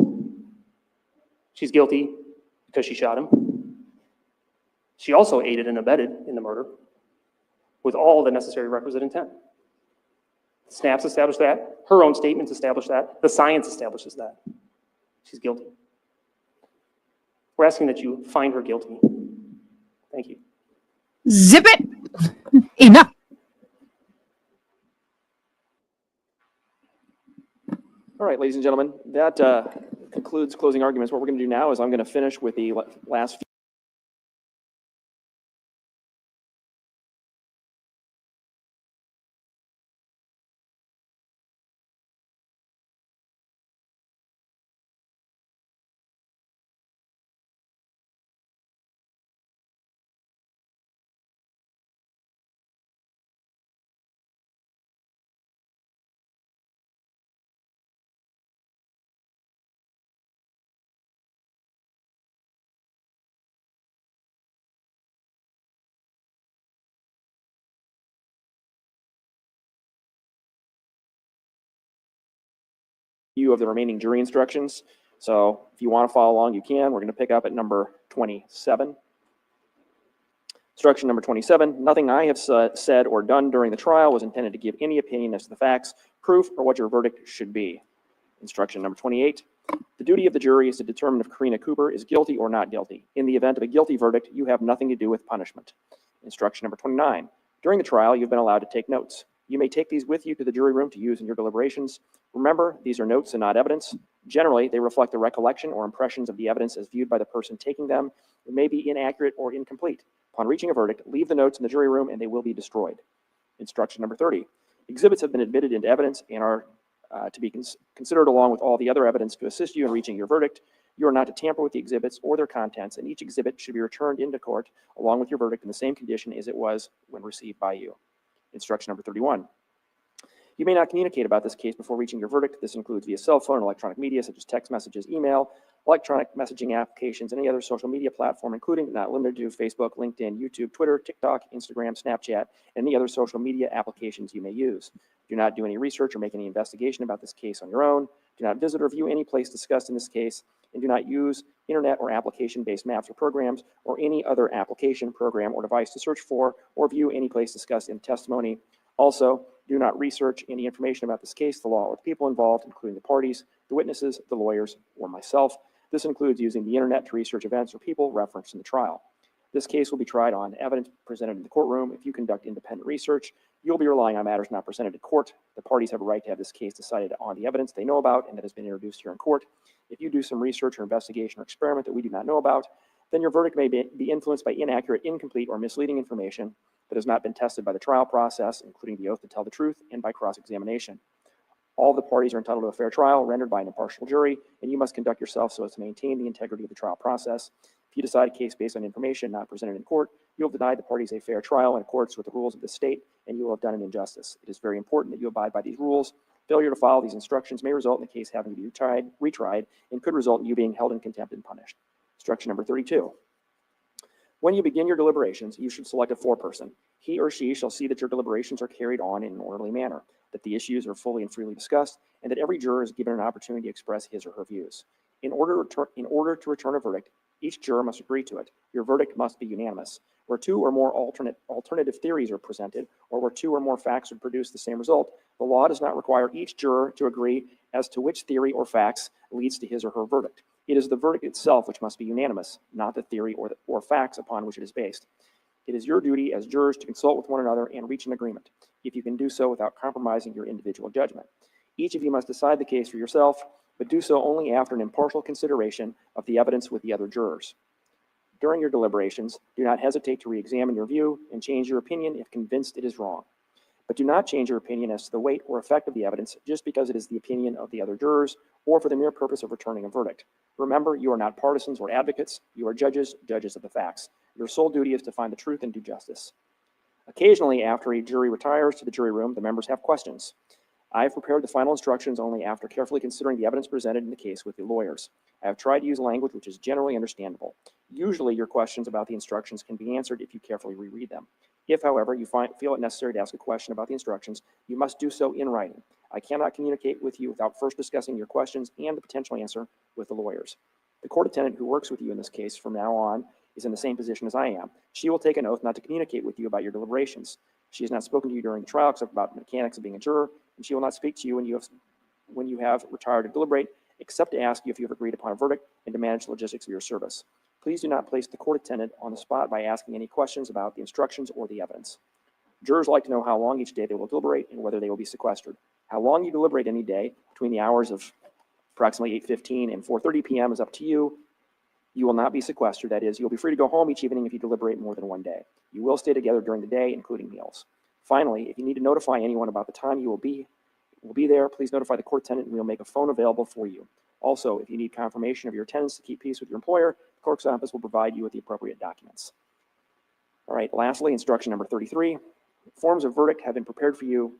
G: She's guilty because she shot him. She also aided and abetted in the murder with all the necessary requisite intent. Snaps established that. Her own statements establish that. The science establishes that. She's guilty. We're asking that you find her guilty. Thank you.
A: Zip it! Enough!
C: All right, ladies and gentlemen, that concludes closing arguments. What we're going to do now is I'm going to finish with the last few. Of the remaining jury instructions. So if you want to follow along, you can. We're going to pick up at number 27. Instruction number 27, nothing I have said or done during the trial was intended to give any opinion as to the facts, proof, or what your verdict should be. Instruction number 28, the duty of the jury is to determine if Karina Cooper is guilty or not guilty. In the event of a guilty verdict, you have nothing to do with punishment. Instruction number 29, during the trial, you've been allowed to take notes. You may take these with you to the jury room to use in your deliberations. Remember, these are notes and not evidence. Generally, they reflect the recollection or impressions of the evidence as viewed by the person taking them. It may be inaccurate or incomplete. Upon reaching a verdict, leave the notes in the jury room and they will be destroyed. Instruction number 30. Exhibits have been admitted into evidence and are to be considered along with all the other evidence to assist you in reaching your verdict. You are not to tamper with the exhibits or their contents, and each exhibit should be returned into court along with your verdict in the same condition as it was when received by you. Instruction number 31. You may not communicate about this case before reaching your verdict. This includes via cell phone, electronic media such as text messages, email, electronic messaging applications, any other social media platform, including but not limited to Facebook, LinkedIn, YouTube, Twitter, TikTok, Instagram, Snapchat, and any other social media applications you may use. Do not do any research or make any investigation about this case on your own. Do not visit or view any place discussed in this case, and do not use internet or application-based maps or programs or any other application, program, or device to search for or view any place discussed in testimony. Also, do not research any information about this case, the law, or the people involved, including the parties, the witnesses, the lawyers, or myself. This includes using the internet to research events or people referenced in the trial. This case will be tried on evidence presented in the courtroom. If you conduct independent research, you'll be relying on matters not presented in court. The parties have a right to have this case decided on the evidence they know about and that has been introduced here in court. If you do some research or investigation or experiment that we do not know about, then your verdict may be influenced by inaccurate, incomplete, or misleading information that has not been tested by the trial process, including the oath to tell the truth, and by cross-examination. All the parties are entitled to a fair trial rendered by an impartial jury, and you must conduct yourself so as to maintain the integrity of the trial process. If you decide a case based on information not presented in court, you'll deny the parties a fair trial in accordance with the rules of the state, and you will have done an injustice. It is very important that you abide by these rules. Failure to follow these instructions may result in the case having to be retried, and could result in you being held in contempt and punished. Instruction number 32. When you begin your deliberations, you should select a foreperson. He or she shall see that your deliberations are carried on in an orderly manner, that the issues are fully and freely discussed, and that every juror is given an opportunity to express his or her views. In order to return a verdict, each juror must agree to it. Your verdict must be unanimous. Where two or more alternative theories are presented, or where two or more facts would produce the same result, the law does not require each juror to agree as to which theory or facts leads to his or her verdict. It is the verdict itself which must be unanimous, not the theory or facts upon which it is based. It is your duty as jurors to consult with one another and reach an agreement, if you can do so without compromising your individual judgment. Each of you must decide the case for yourself, but do so only after an impartial consideration of the evidence with the other jurors. During your deliberations, do not hesitate to re-examine your view and change your opinion if convinced it is wrong. but do not change your opinion as to the weight or effect of the evidence just because it is the opinion of the other jurors or for the mere purpose of returning a verdict. Remember, you are not partisans or advocates. You are judges of the facts. Your sole duty is to find the truth and do justice. Occasionally, after a jury retires to the jury room, the members have questions. I have prepared the final instructions only after carefully considering the evidence presented in the case with the lawyers. I have tried to use language which is generally understandable. Usually, your questions about the instructions can be answered if you carefully reread them. If, however, you feel it necessary to ask a question about the instructions, you must do so in writing. I cannot communicate with you without first discussing your questions and the potential answer with the lawyers. The court attendant who works with you in this case from now on is in the same position as I am. She will take an oath not to communicate with you about your deliberations. She has not spoken to you during the trial except about the mechanics of being a juror, and she will not speak to you when you have retired to deliberate, except to ask you if you have agreed upon a verdict and to manage the logistics of your service. Please do not place the court attendant on the spot by asking any questions about the instructions or the evidence. Jurors like to know how long each day they will deliberate and whether they will be sequestered. How long you deliberate any day between the hours of approximately 8:15 and 4:30 p.m. is up to you. You will not be sequestered. That is, you'll be free to go home each evening if you deliberate more than one day. You will stay together during the day, including meals. Finally, if you need to notify anyone about the time you will be there, please notify the court attendant and we'll make a phone available for you. Also, if you need confirmation of your attendance to keep peace with your employer, the clerk's office will provide you with the appropriate documents. All right, lastly, instruction number 33. Forms of verdict have been prepared for you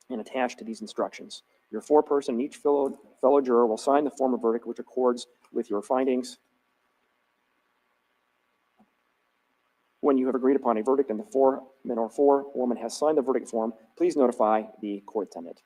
C: and attached to these instructions. Your foreperson and each fellow juror will sign the form of verdict which accords with your findings. When you have agreed upon a verdict and the foreman or forewoman has signed the verdict form, please notify the court attendant.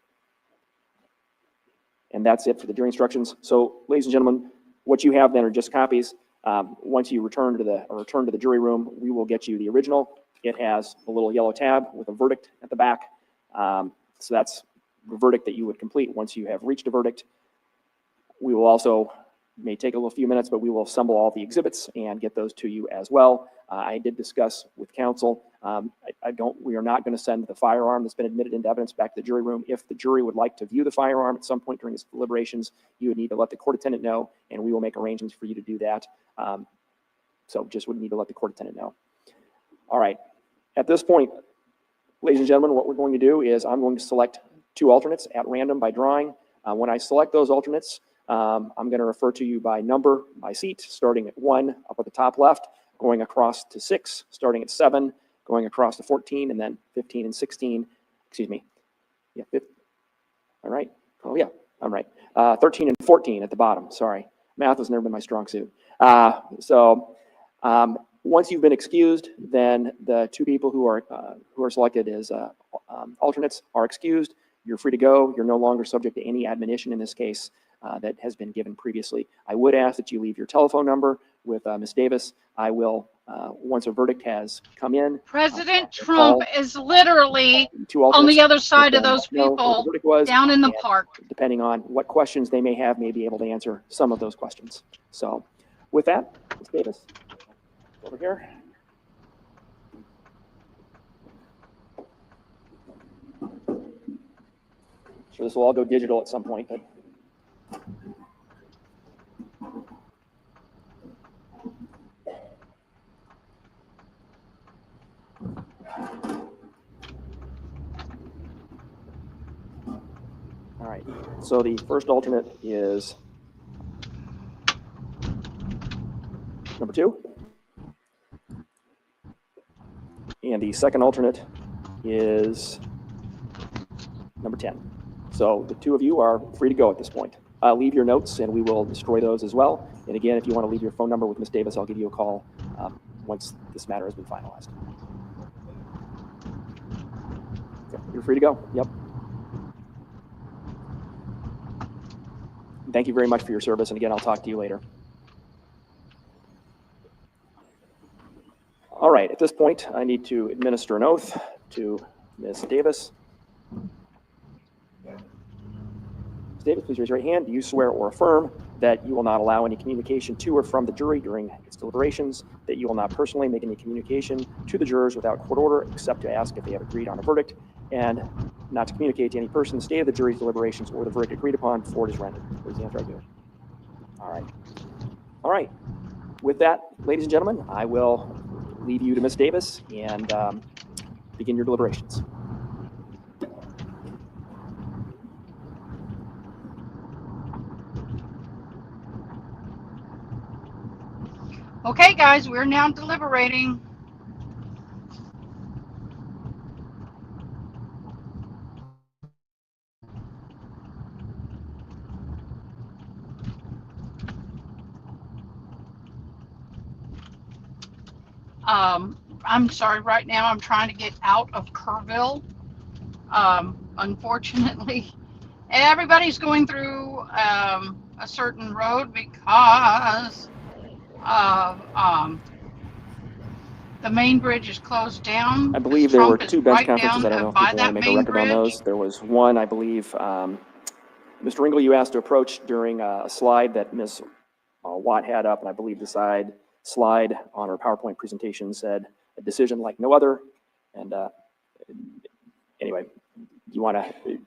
C: And that's it for the jury instructions. So, ladies and gentlemen, what you have then are just copies. Once you return to the jury room, we will get you the original. It has a little yellow tab with a verdict at the back. So that's the verdict that you would complete once you have reached a verdict. We will also, may take a few minutes, but we will assemble all the exhibits and get those to you as well. I did discuss with counsel. We are not going to send the firearm that's been admitted into evidence back to the jury room. If the jury would like to view the firearm at some point during its deliberations, you would need to let the court attendant know, and we will make arrangements for you to do that. So just would need to let the court attendant know. All right. At this point, ladies and gentlemen, what we're going to do is I'm going to select two alternates at random by drawing. When I select those alternates, I'm going to refer to you by number, by seat, starting at 1 up at the top left, going across to 6, starting at 7, going across to 14, and then 15 and 16. Excuse me. Yeah, 15. All right. Oh, yeah, I'm right. 13 and 14 at the bottom. Sorry. Math has never been my strong suit. Once you've been excused, then the two people who are selected as alternates are excused. You're free to go. You're no longer subject to any admonition in this case that has been given previously. I would ask that you leave your telephone number with Ms. Davis. I will, once a verdict has come in.
A: President Trump is literally on the other side of those people down in the park.
C: Depending on what questions they may have, may be able to answer some of those questions. So with that, Ms. Davis, over here. Sure, this will all go digital at some point, but. All right, so the first alternate is number 2. And the second alternate is number 10. So the two of you are free to go at this point. Leave your notes and we will destroy those as well. And again, if you want to leave your phone number with Ms. Davis, I'll give you a call once this matter has been finalized. Okay, you're free to go. Yep. Thank you very much for your service. And again, I'll talk to you later. All right, at this point, I need to administer an oath to Ms. Davis. Ms. Davis, please raise your right hand. Do you swear or affirm that you will not allow any communication to or from the jury during its deliberations, that you will not personally make any communication to the jurors without court order except to ask if they have agreed on a verdict, and not to communicate to any person the state of the jury's deliberations or the verdict agreed upon before it is rendered? Please answer I do. All right. All right. With that, ladies and gentlemen, I will leave you to Ms. Davis and begin your deliberations.
A: Okay, guys, we're now deliberating. I'm sorry, right now I'm trying to get out of Kerrville. Unfortunately, everybody's going through a certain road because of the main bridge is closed down
C: I
A: because
C: believe there were
A: Trump is
C: two bench
A: right
C: conferences.
A: down
C: I don't know if
A: by
C: people want to
A: that
C: make a
A: main
C: record on
A: bridge.
C: those. There was one, I believe, Mr. Ringel, you asked to approach during a slide that Ms. Watt had up, and I believe the slide on her PowerPoint presentation said a decision like no other. And anyway, you want to,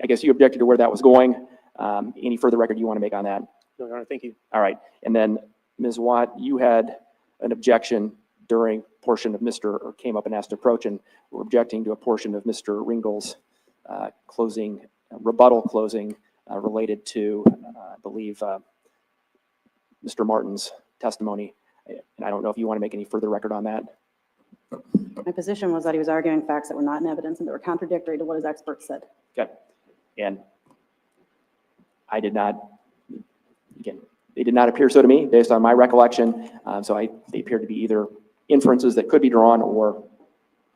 C: I guess you objected to where that was going. Any further record you want to make on that?
G: No, Your Honor, thank you.
C: All right. And then Ms. Watt, you had an objection during portion of or came up and asked to approach, and were objecting to a portion of Mr. Ringel's rebuttal closing related to, I believe, Mr. Martin's testimony. And I don't know if you want to make any further record on that.
D: My position was that he was arguing facts that were not in evidence and that were contradictory to what his experts said.
C: Okay. And I did not, again, they did not appear so to me based on my recollection. They appeared to be either inferences that could be drawn or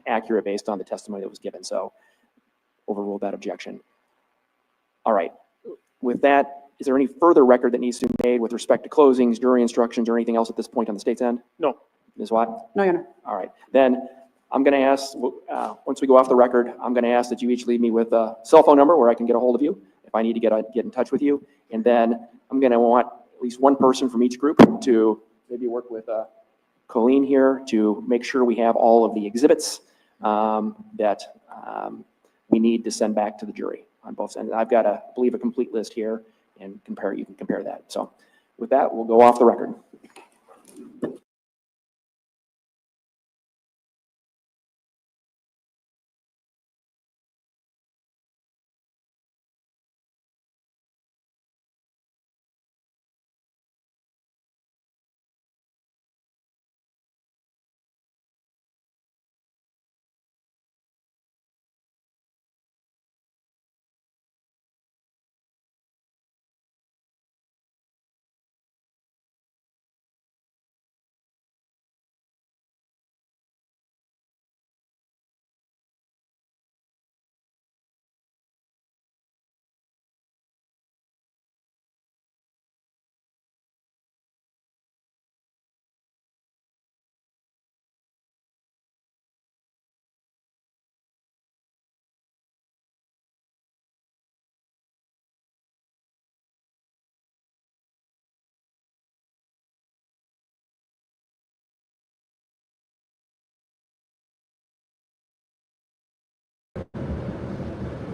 C: accurate based on the testimony that was given. So overruled that objection. All right. With that, is there any further record that needs to be made with respect to closings, jury instructions, or anything else at this point on the state's end?
G: No.
C: Ms. Watt?
D: No, Your Honor.
C: All right. Then I'm going to ask, once we go off the record, I'm going to ask that you each leave me with a cell phone number where I can get a hold of you if I need to get in touch with you. And then I'm going to want at least one person from each group to maybe work with Colleen here to make sure we have all of the exhibits that we need to send back to the jury on both sides. I've got, I believe, a complete list here, and you can compare that. So with that, we'll go off the record.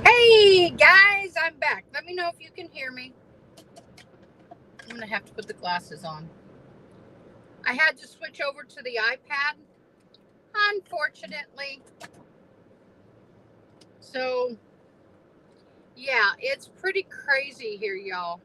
A: Hey guys, I'm back. Let me know if you can hear me. I'm gonna have to put the glasses on. I had to switch over to the iPad, unfortunately. So yeah, it's pretty crazy here, y'all.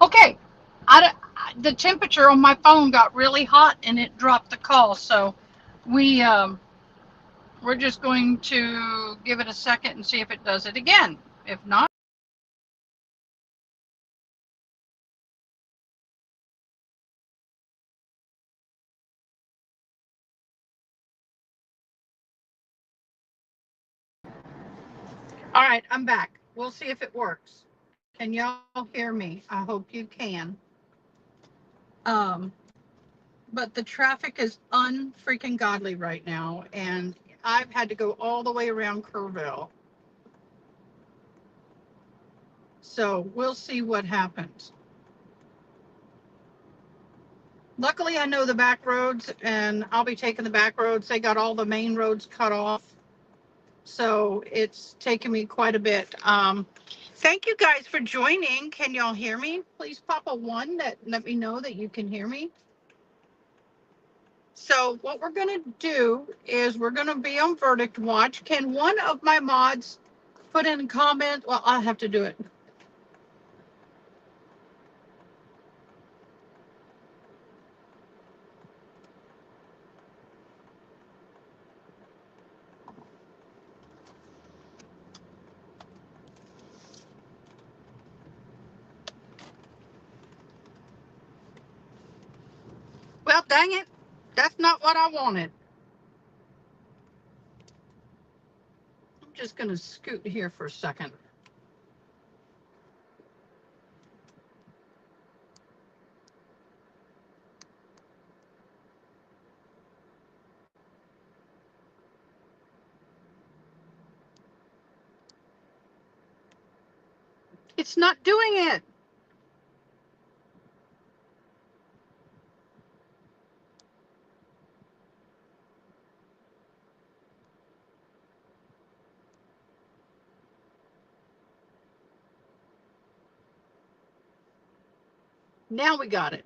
A: Okay, the temperature on my phone got really hot and it dropped the call. So we're just going to give it a second and see if it does it again. If not, all right, I'm back. We'll see if it works. Can y'all hear me? I hope you can. Um, but the traffic is unfreaking godly right now, and I've had to go all the way around Kerrville. So we'll see what happens. Luckily, I know the back roads, and I'll be taking the back roads. They got all the main roads cut off, so it's taken me quite a bit. Thank you guys for joining. Can y'all hear me? Please pop a 1 that let me know that you can hear me. So what we're going to do is we're going to be on verdict watch. Can one of my mods put in a comment? Well, I'll have to do it. Well, dang it. That's not what I wanted. I'm just going to scoot here for a second. It's not doing it. Now we got it.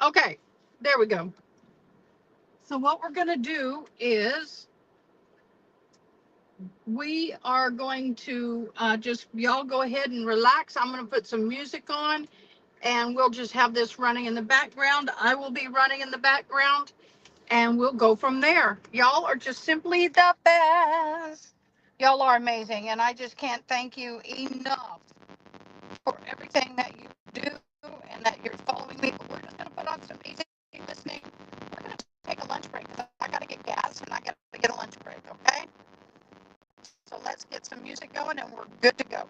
A: Okay, there we go. So what we're going to do is we are going to just, y'all go ahead and relax. I'm going to put some music on, and we'll just have this running in the background. I will be running in the background, and we'll go from there. Y'all are just simply the best. Y'all are amazing, and I just can't thank you enough for everything that you do and that you're following me. But we're just going to put on some easy listening. We're going to take a lunch break because I got to get gas and I got to get a lunch break, okay? So let's get some music going and we're good to go.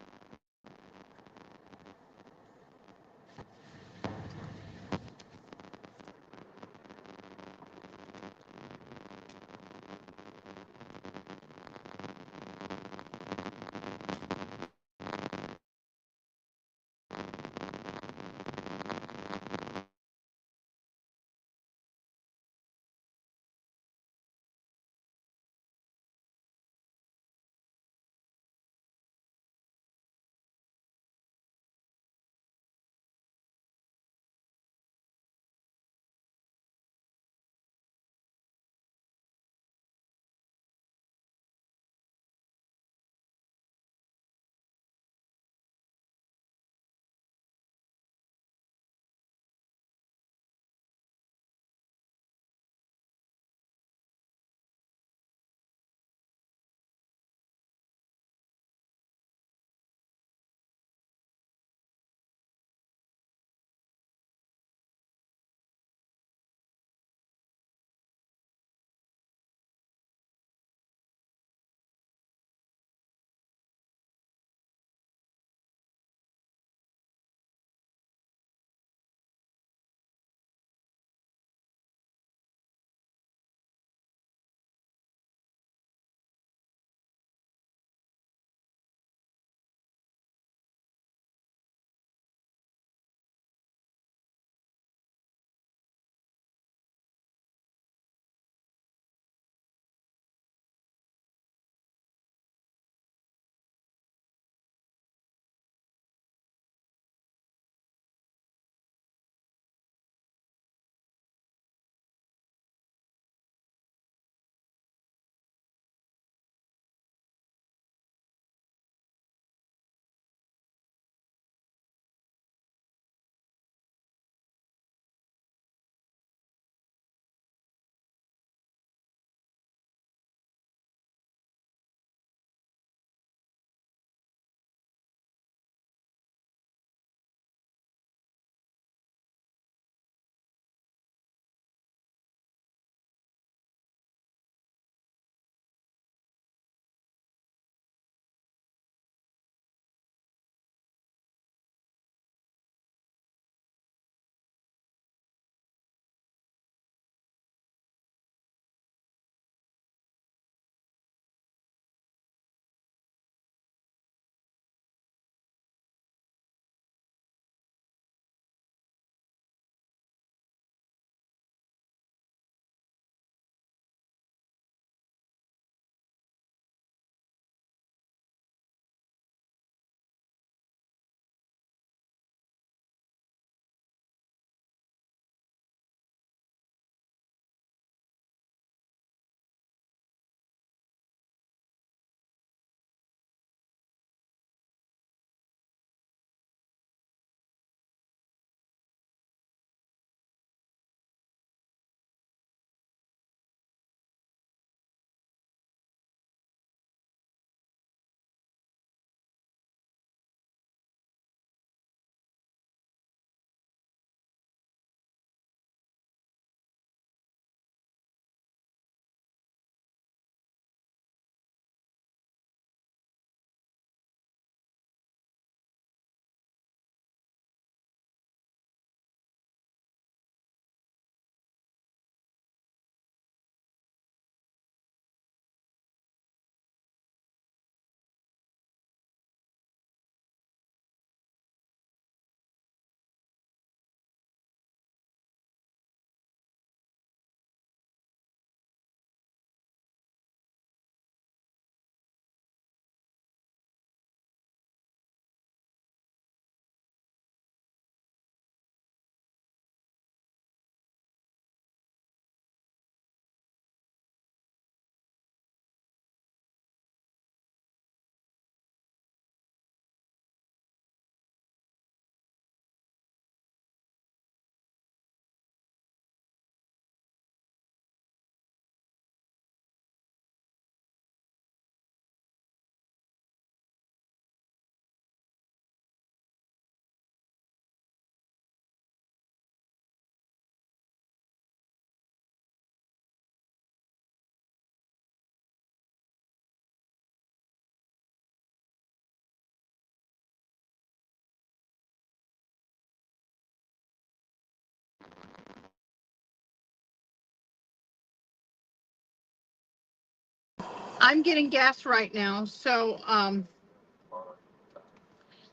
A: I'm getting gas right now, so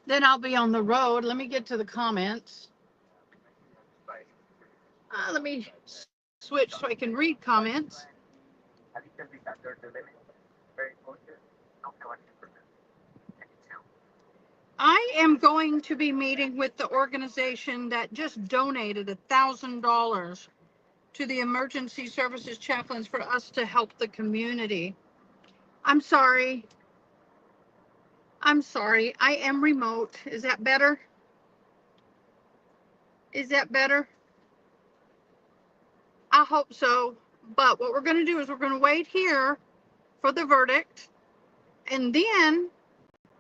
A: then I'll be on the road. Let me get to the comments. Let me switch so I can read comments. I am going to be meeting with the organization that just donated $1,000 to the emergency services chaplains for us to help the community. I'm sorry. I'm sorry. I am remote. Is that better? Is that better? I hope so. But what we're going to do is we're going to wait here for the verdict. And then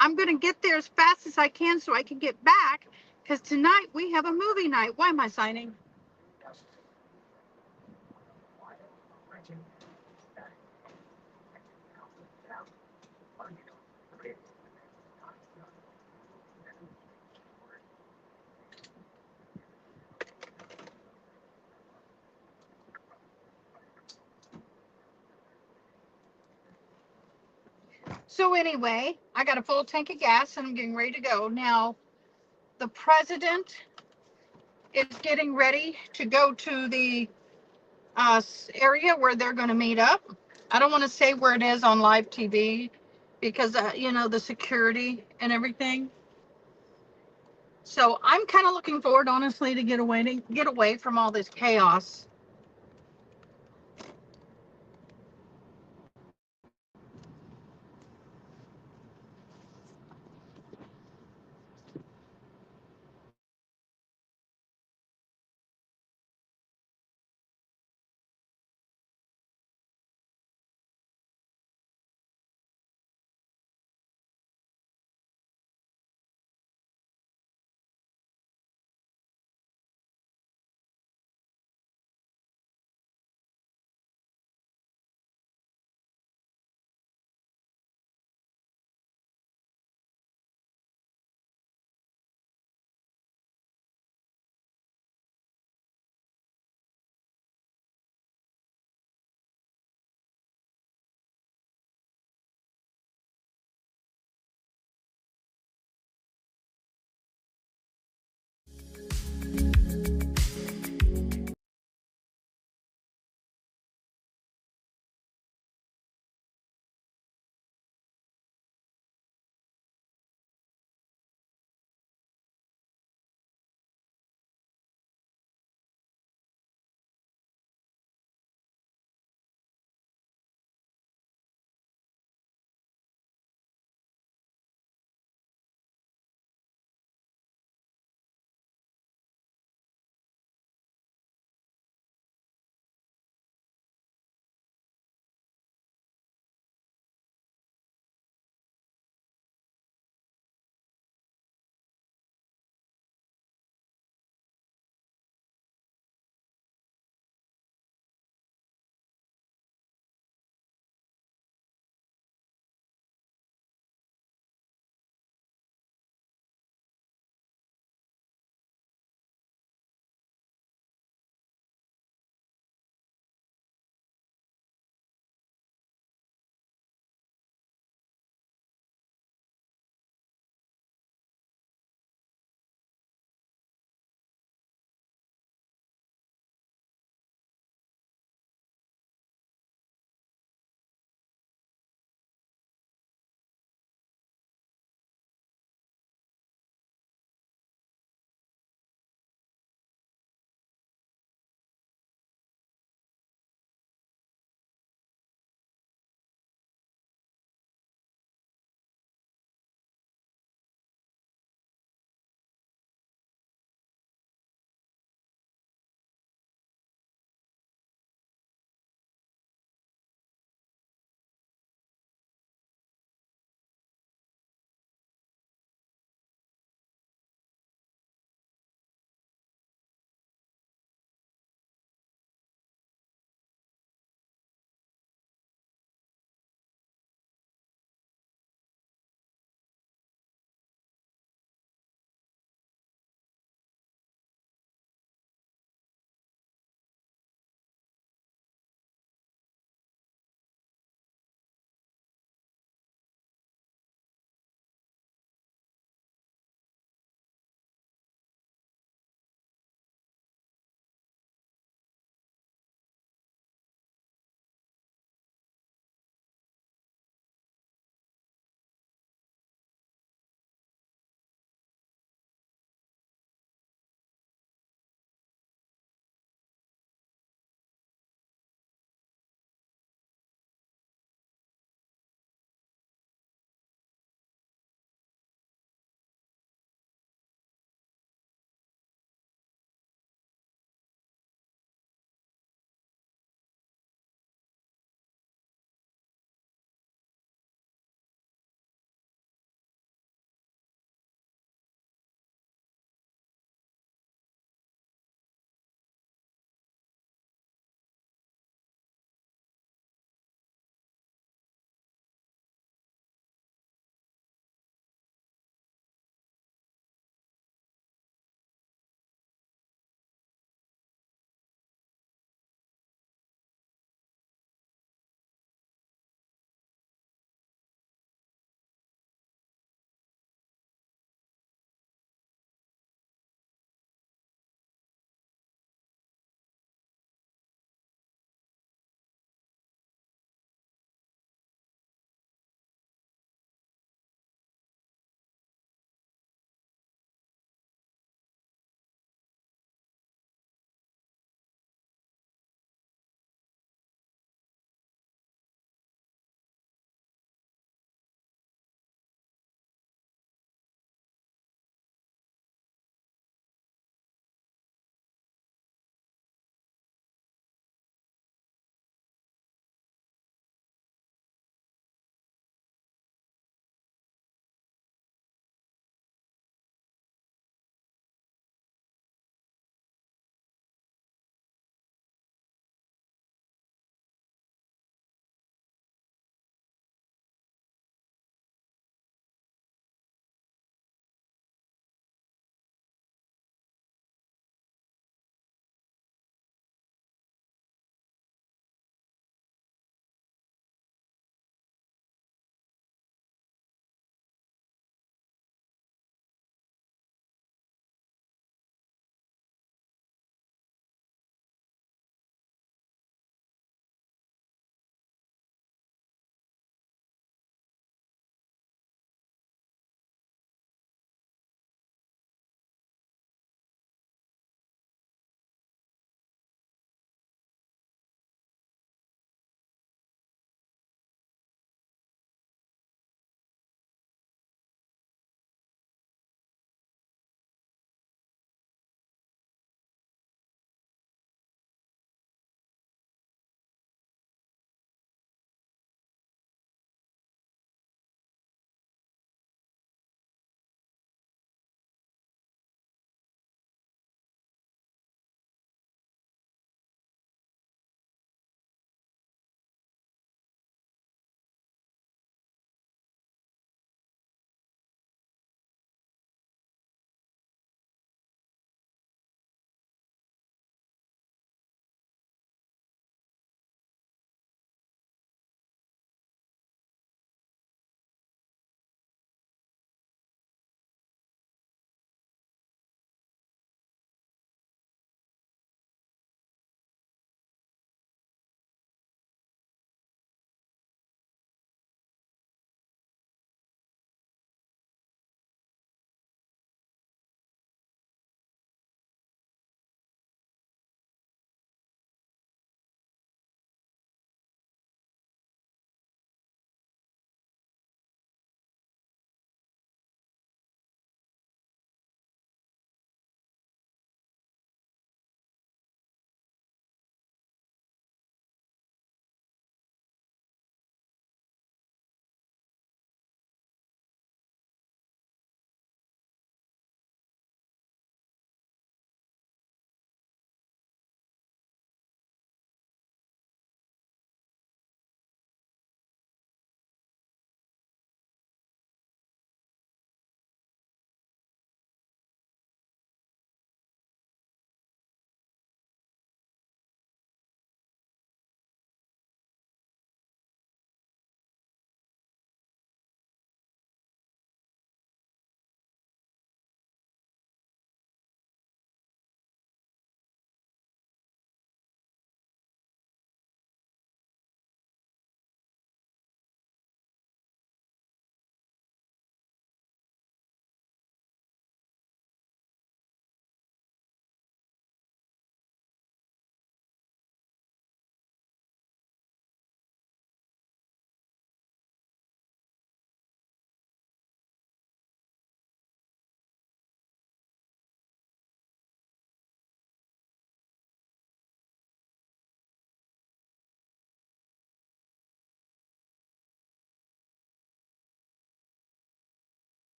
A: I'm going to get there as fast as I can so I can get back. Because tonight we have a movie night. Why am I signing? So anyway, I got a full tank of gas and I'm getting ready to go. Now, the president is getting ready to go to the area where they're going to meet up. I don't want to say where it is on live TV because, you know, the security and everything. So I'm kind of looking forward, honestly, to get away from all this chaos.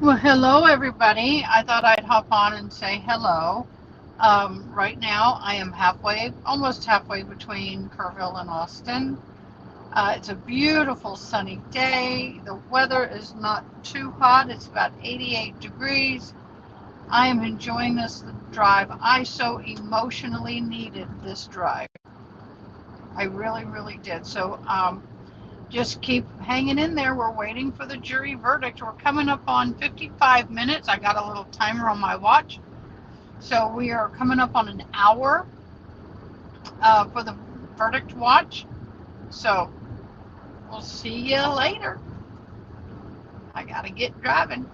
A: Well, hello, everybody. I thought I'd hop on and say hello. Right now, I am almost halfway between Kerrville and Austin. It's a beautiful sunny day. The weather is not too hot. It's about 88 degrees. I am enjoying this drive. I so emotionally needed this drive. I really, really did. So just keep hanging in there. We're waiting for the jury verdict. We're coming up on 55 minutes. I got a little timer on my watch. So we are coming up on an hour for the verdict watch. So we'll see you later. I got to get driving.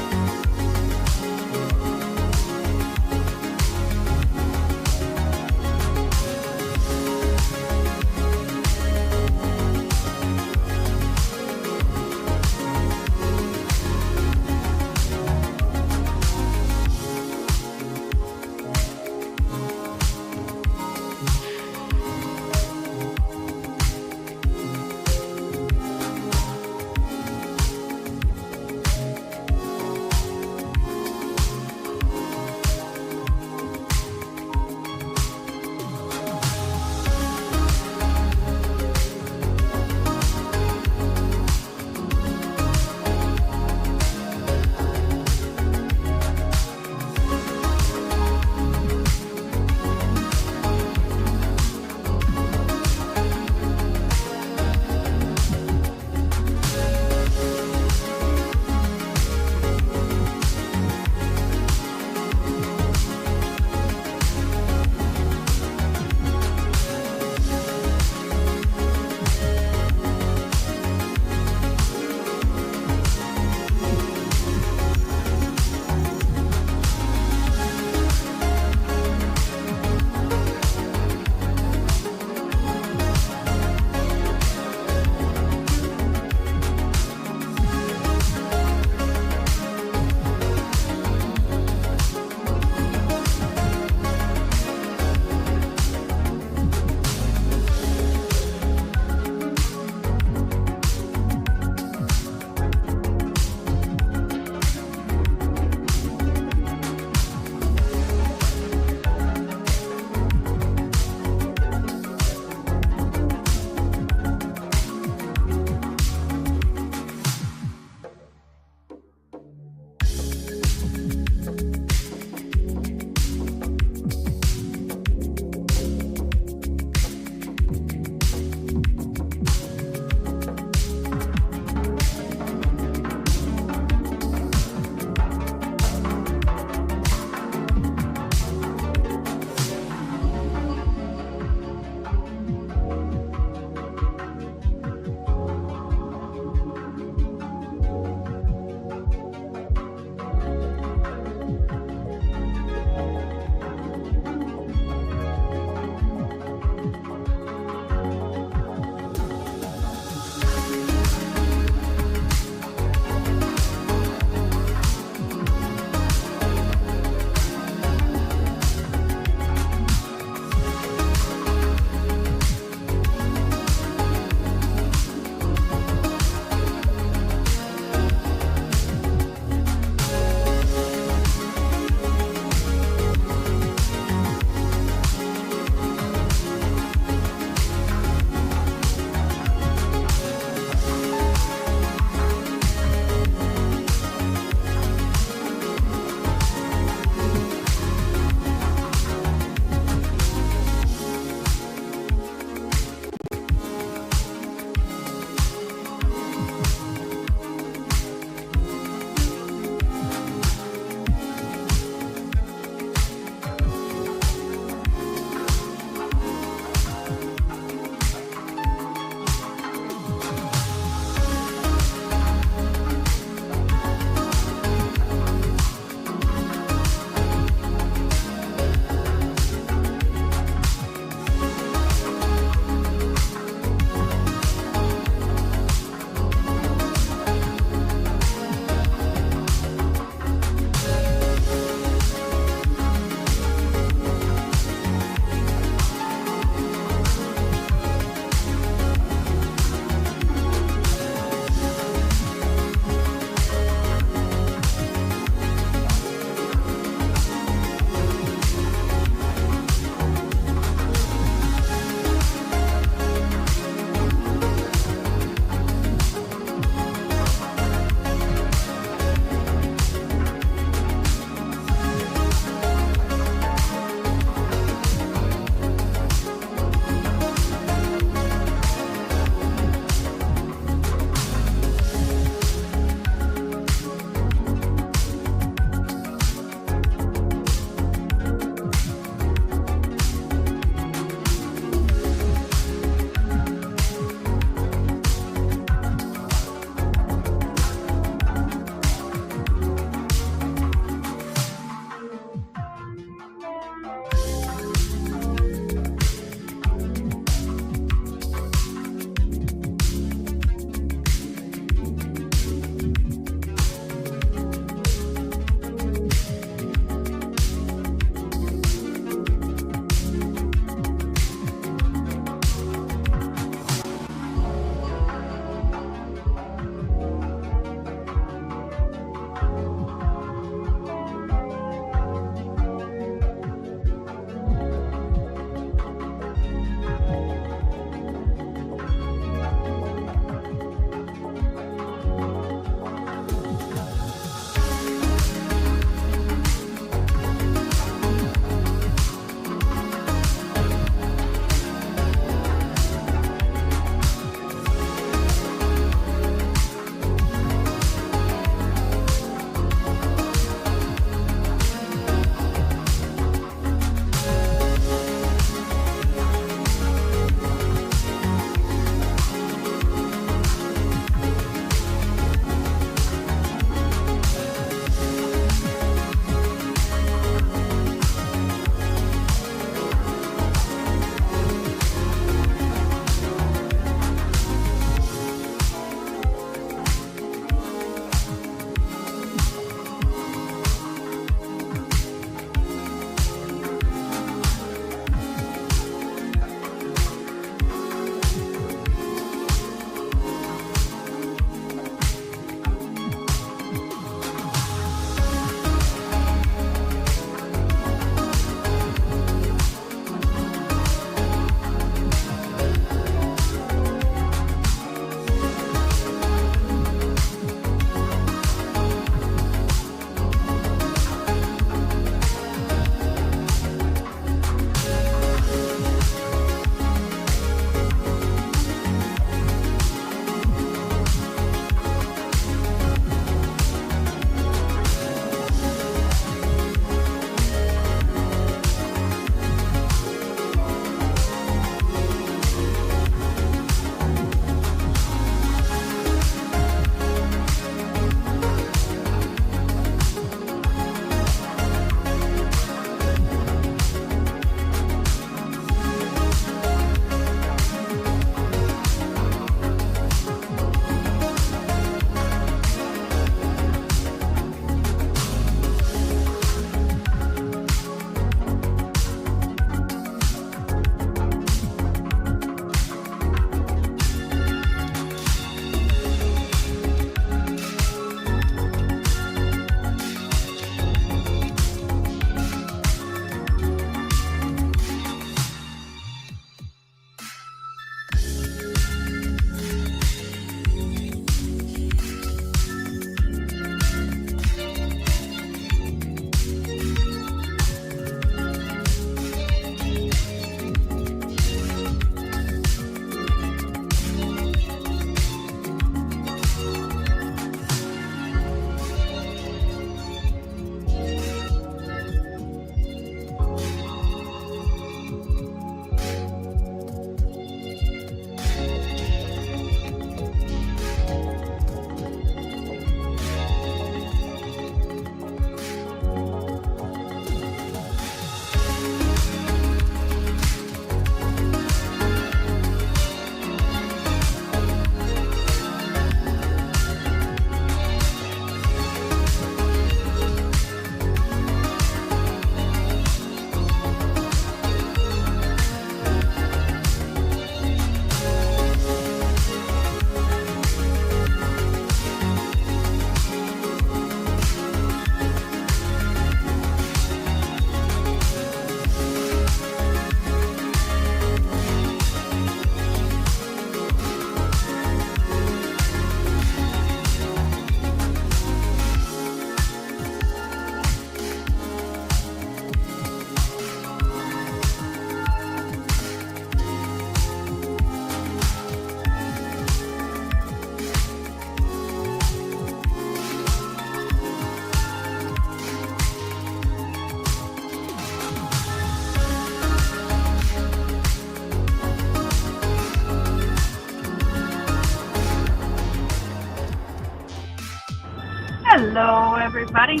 O: Hello, everybody.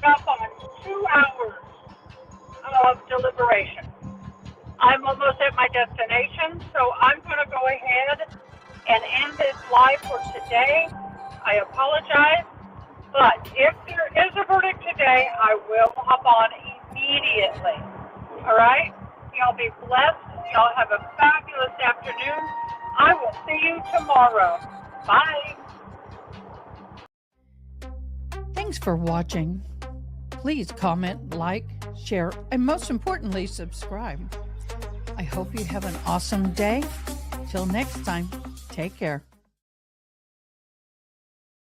O: Up on 2 hours of deliberation. I'm almost at my destination, so I'm going to go ahead and end this live for today. I apologize, but if there is a verdict today, I will hop on immediately. All right? Y'all be blessed. Y'all have a fabulous afternoon. I will see you tomorrow. Bye.
A: Thanks for watching. Please comment, like, share, and most importantly, subscribe. I hope you have an awesome day. Till next time, take care.